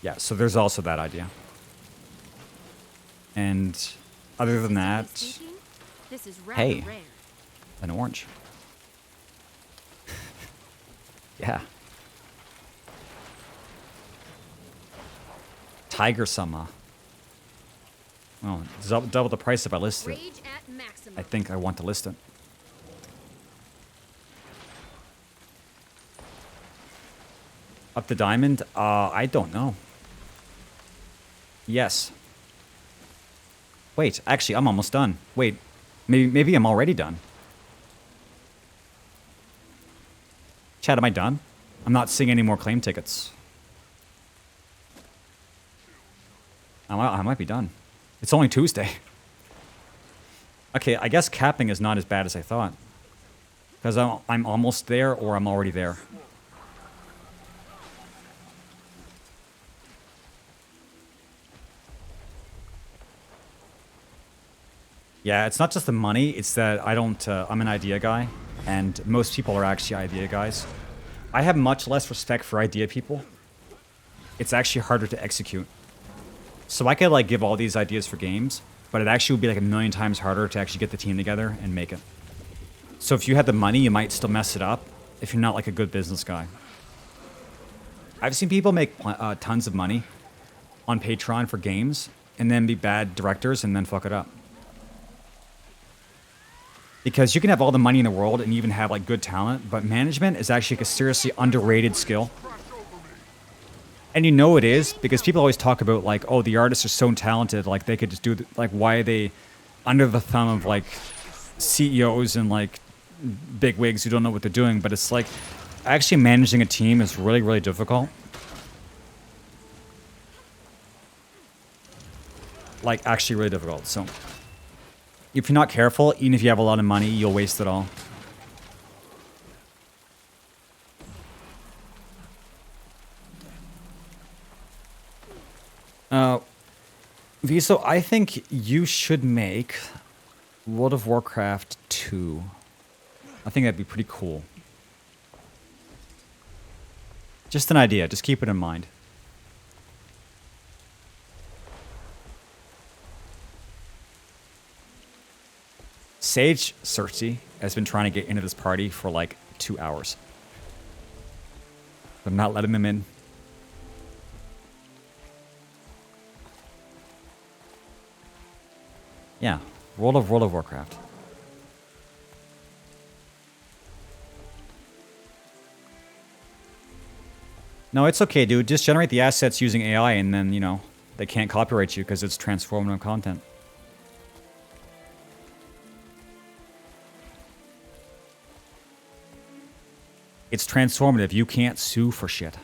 Yeah, so there's also that idea. And other than that, This is rather hey, rare. an orange. Yeah. Tiger-sama. Oh, it's double the price if I list it. Rage at maximum. I think I want to list it. Up to diamond? I don't know. Yes. Wait, actually, I'm almost done. Wait, maybe I'm already done. Chat, am I done? I'm not seeing any more claim tickets. I might be done. It's only Tuesday. Okay, I guess capping is not as bad as I thought. Because I'm almost there or I'm already there. Yeah, it's not just the money, it's that I don't, I'm an idea guy, and most people are actually idea guys. I have much less respect for idea people. It's actually harder to execute. So I could like give all these ideas for games, but it actually would be like a million times harder to actually get the team together and make it. So if you had the money, you might still mess it up if you're not like a good business guy. I've seen people make tons of money on Patreon for games and then be bad directors and then fuck it up. Because you can have all the money in the world and even have like good talent, but management is actually like a seriously underrated skill. And you know it is because people always talk about like, oh, the artists are so talented, like they could just do like why are they under the thumb of like CEOs and like big wigs who don't know what they're doing? But it's like actually managing a team is really, really difficult. Like actually really difficult. So if you're not careful, even if you have a lot of money, you'll waste it all. Viso, I think you should make World of Warcraft 2. I think that'd be pretty cool. Just an idea. Just keep it in mind. Sage Cersei has been trying to get into this party for like 2 hours. I'm not letting them in. Yeah, World of Warcraft. No, it's okay, dude. Just generate the assets using AI and then, you know, they can't copyright you because it's transformative content. It's transformative. You can't sue for shit.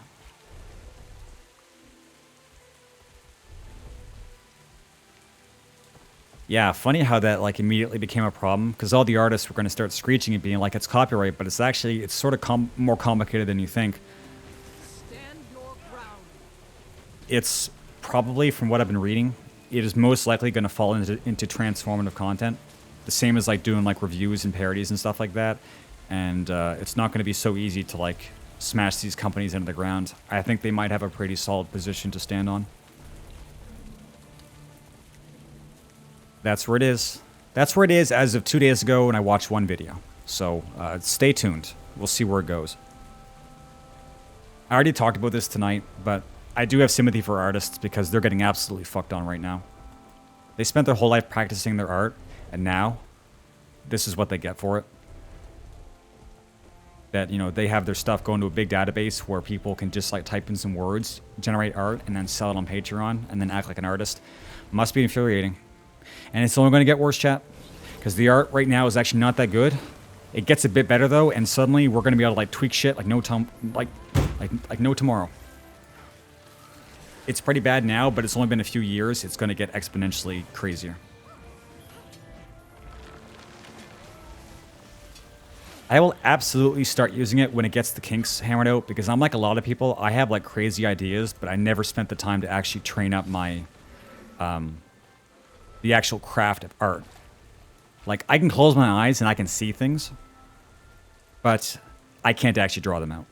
Yeah, funny how that like immediately became a problem because all the artists were going to start screeching and being like it's copyright, but it's actually it's sort of more complicated than you think. Stand your ground. It's probably, from what I've been reading, it is most likely going to fall into transformative content, the same as like doing like reviews and parodies and stuff like that. And it's not going to be so easy to like smash these companies into the ground. I think they might have a pretty solid position to stand on. That's where it is. That's where it is as of 2 days ago when I watched one video. So stay tuned. We'll see where it goes. I already talked about this tonight, but I do have sympathy for artists because they're getting absolutely fucked on right now. They spent their whole life practicing their art, and now this is what they get for it. That, you know, they have their stuff going to a big database where people can just like type in some words, generate art, and then sell it on Patreon, and then act like an artist. Must be infuriating. And it's only going to get worse, chat, because the art right now is actually not that good. It gets a bit better though, and suddenly we're going to be able to like tweak shit like no tomorrow. It's pretty bad now, but it's only been a few years. It's going to get exponentially crazier. I will absolutely start using it when it gets the kinks hammered out, because I'm like a lot of people. I have like crazy ideas, but I never spent the time to actually train up my the actual craft of art. Like, I can close my eyes and I can see things, but I can't actually draw them out.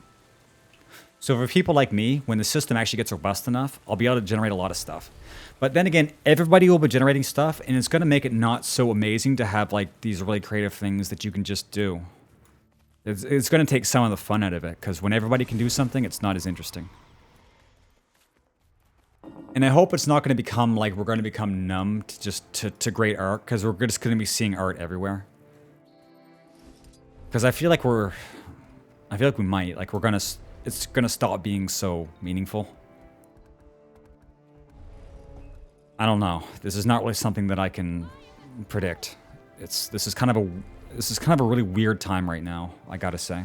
So for people like me, when the system actually gets robust enough, I'll be able to generate a lot of stuff. But then again, everybody will be generating stuff, and it's going to make it not so amazing to have like these really creative things that you can just do. It's going to take some of the fun out of it, because when everybody can do something, it's not as interesting. And I hope it's not going to become like we're going to become numb to just to great art, because we're just going to be seeing art everywhere. Because I feel like we might, like we're going to it's gonna stop being so meaningful. I don't know. This is not really something that I can predict. This is kind of a really weird time right now, I gotta say.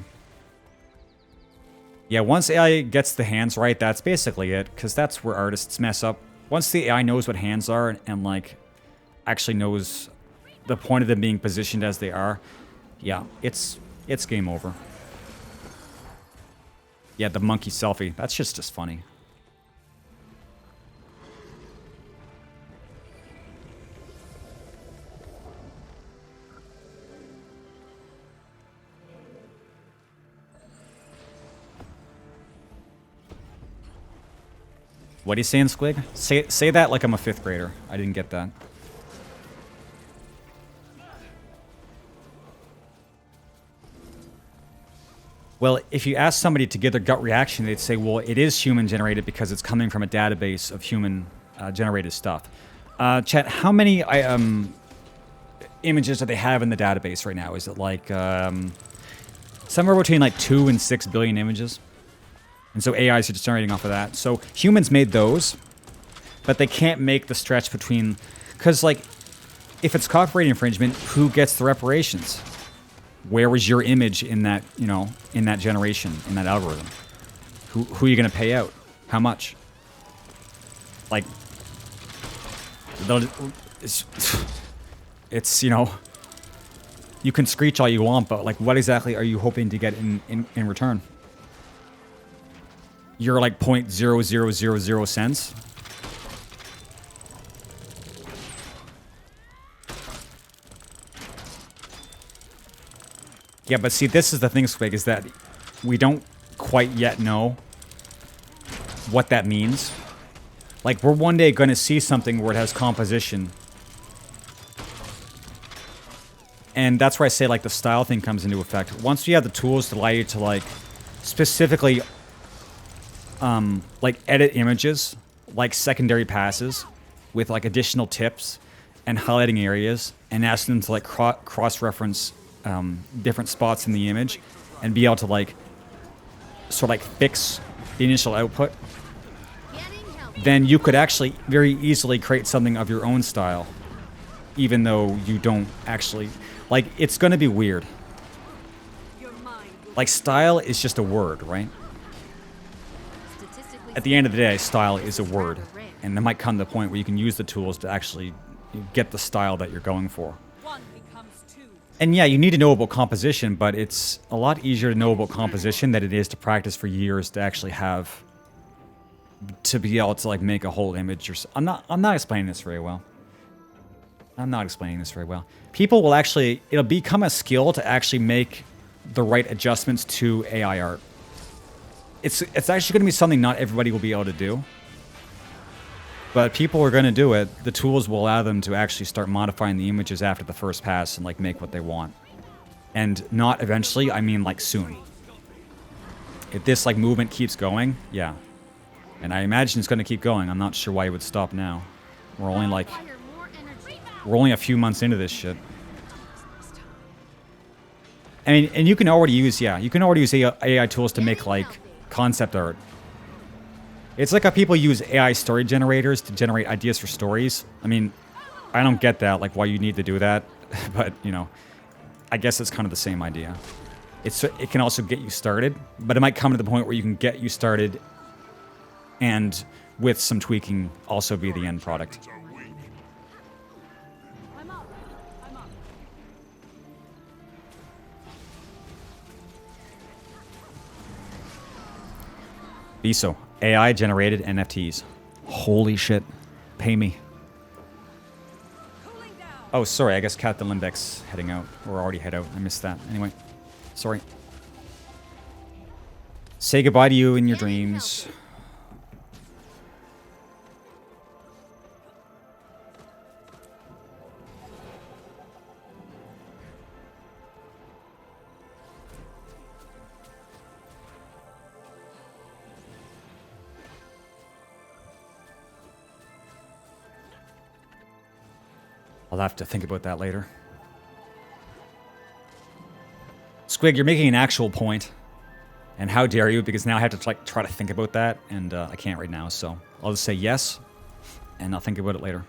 Yeah, once AI gets the hands right, that's basically it, because that's where artists mess up. Once the AI knows what hands are and like actually knows the point of them being positioned as they are, yeah, it's game over. Yeah, the monkey selfie. That's just funny. What are you saying, Squig? Say that like I'm a 5th grader. I didn't get that. Well, if you ask somebody to give their gut reaction, they'd say, well, it is human-generated because it's coming from a database of human-generated stuff. Chat, how many images do they have in the database right now? Is it like somewhere between like 2 and 6 billion images? And so AIs are just generating off of that. So humans made those, but they can't make the stretch between... Because, like, if it's copyright infringement, who gets the reparations? Where was your image in that, you know, in that generation, in that algorithm? Who are you going to pay out? How much? Like, it's, you know, you can screech all you want, but, like, what exactly are you hoping to get in return? You're like 0.0000 cents. Yeah, but see, this is the thing, Squig, is that we don't quite yet know what that means. Like, we're one day going to see something where it has composition. And that's where I say, like, the style thing comes into effect. Once you have the tools to allow you to, like, specifically... like edit images, like secondary passes, with like additional tips and highlighting areas, and ask them to like cross-reference different spots in the image, and be able to like sort of like fix the initial output. Then you could actually very easily create something of your own style, even though you don't actually like. It's going to be weird. Like style is just a word, right? At the end of the day, style is a word, and there might come the point where you can use the tools to actually get the style that you're going for. And yeah, you need to know about composition, but it's a lot easier to know about composition than it is to practice for years to actually have to be able to like make a whole image. I'm not explaining this very well. People will actually, it'll become a skill to actually make the right adjustments to AI art. It's actually going to be something not everybody will be able to do. But people are going to do it. The tools will allow them to actually start modifying the images after the first pass and like make what they want. And not eventually, I mean like soon. If this like movement keeps going, yeah. And I imagine it's going to keep going. I'm not sure why it would stop now. We're only a few months into this shit. I mean, and you can already use AI tools to make like concept art. It's like how people use AI story generators to generate ideas for stories. I mean, I don't get that, like why you need to do that, but you know, I guess it's kind of the same idea. It can also get you started, but it might come to the point where you can get you started and with some tweaking also be the end product. BISO, AI generated NFTs. Holy shit. Pay me. Oh, sorry, I guess Captain Limbeck's heading out. Or already head out. I missed that. Anyway, sorry. Say goodbye to you in your dreams. I'll have to think about that later. Squig, you're making an actual point. And how dare you? Because now I have to like try to think about that, and I can't right now. So I'll just say yes, and I'll think about it later.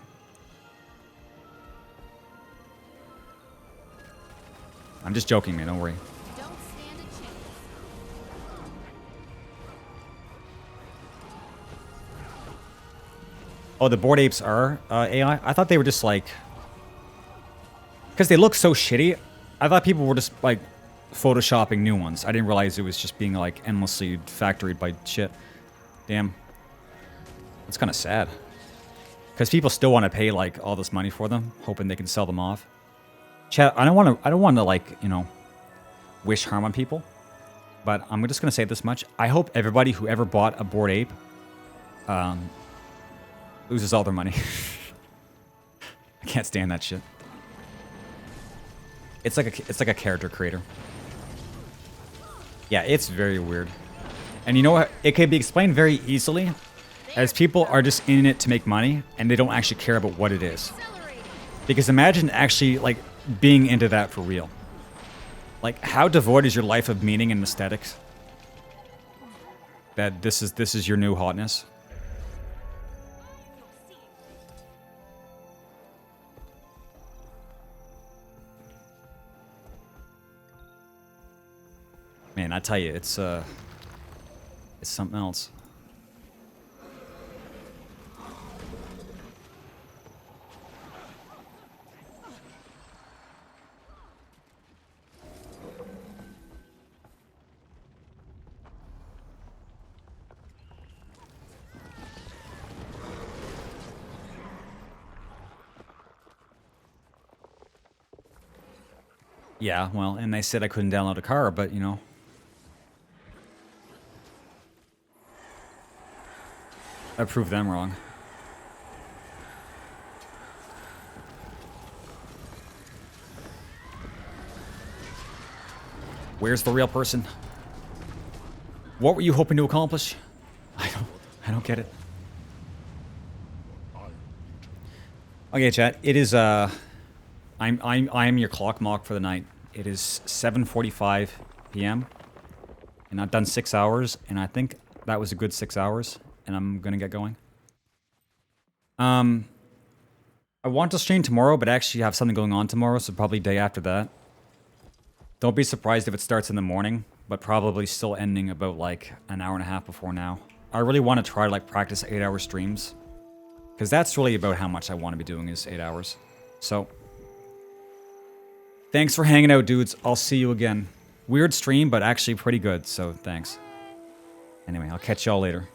I'm just joking, man. Don't worry. Don't stand a chance. Oh, the Bored Apes are AI? I thought they were just like... Because they look so shitty, I thought people were just like photoshopping new ones. I didn't realize it was just being like endlessly factoried by shit. Damn. That's kind of sad. Because people still want to pay like all this money for them, hoping they can sell them off. Chat, I don't want to like, you know, wish harm on people. But I'm just going to say this much. I hope everybody who ever bought a Bored Ape loses all their money. I can't stand that shit. It's like a character creator. Yeah, it's very weird. And you know what? It can be explained very easily as people are just in it to make money and they don't actually care about what it is. Because imagine actually like being into that for real. Like how devoid is your life of meaning and aesthetics? That this is your new hotness. Man, I tell you, it's something else. Yeah, well, and they said I couldn't download a car, but you know. I proved them wrong. Where's the real person? What were you hoping to accomplish? I don't get it. Okay, chat. It is I'm your clock mock for the night. It is 7:45 p.m. and I've done 6 hours, and I think that was a good 6 hours. And I'm gonna get going. I want to stream tomorrow, but I actually have something going on tomorrow, so probably day after that. Don't be surprised if it starts in the morning, but probably still ending about like an hour and a half before now. I really want to try to like practice 8-hour streams, because that's really about how much I want to be doing is 8 hours. So, thanks for hanging out, dudes. I'll see you again. Weird stream, but actually pretty good, so thanks. Anyway, I'll catch y'all later.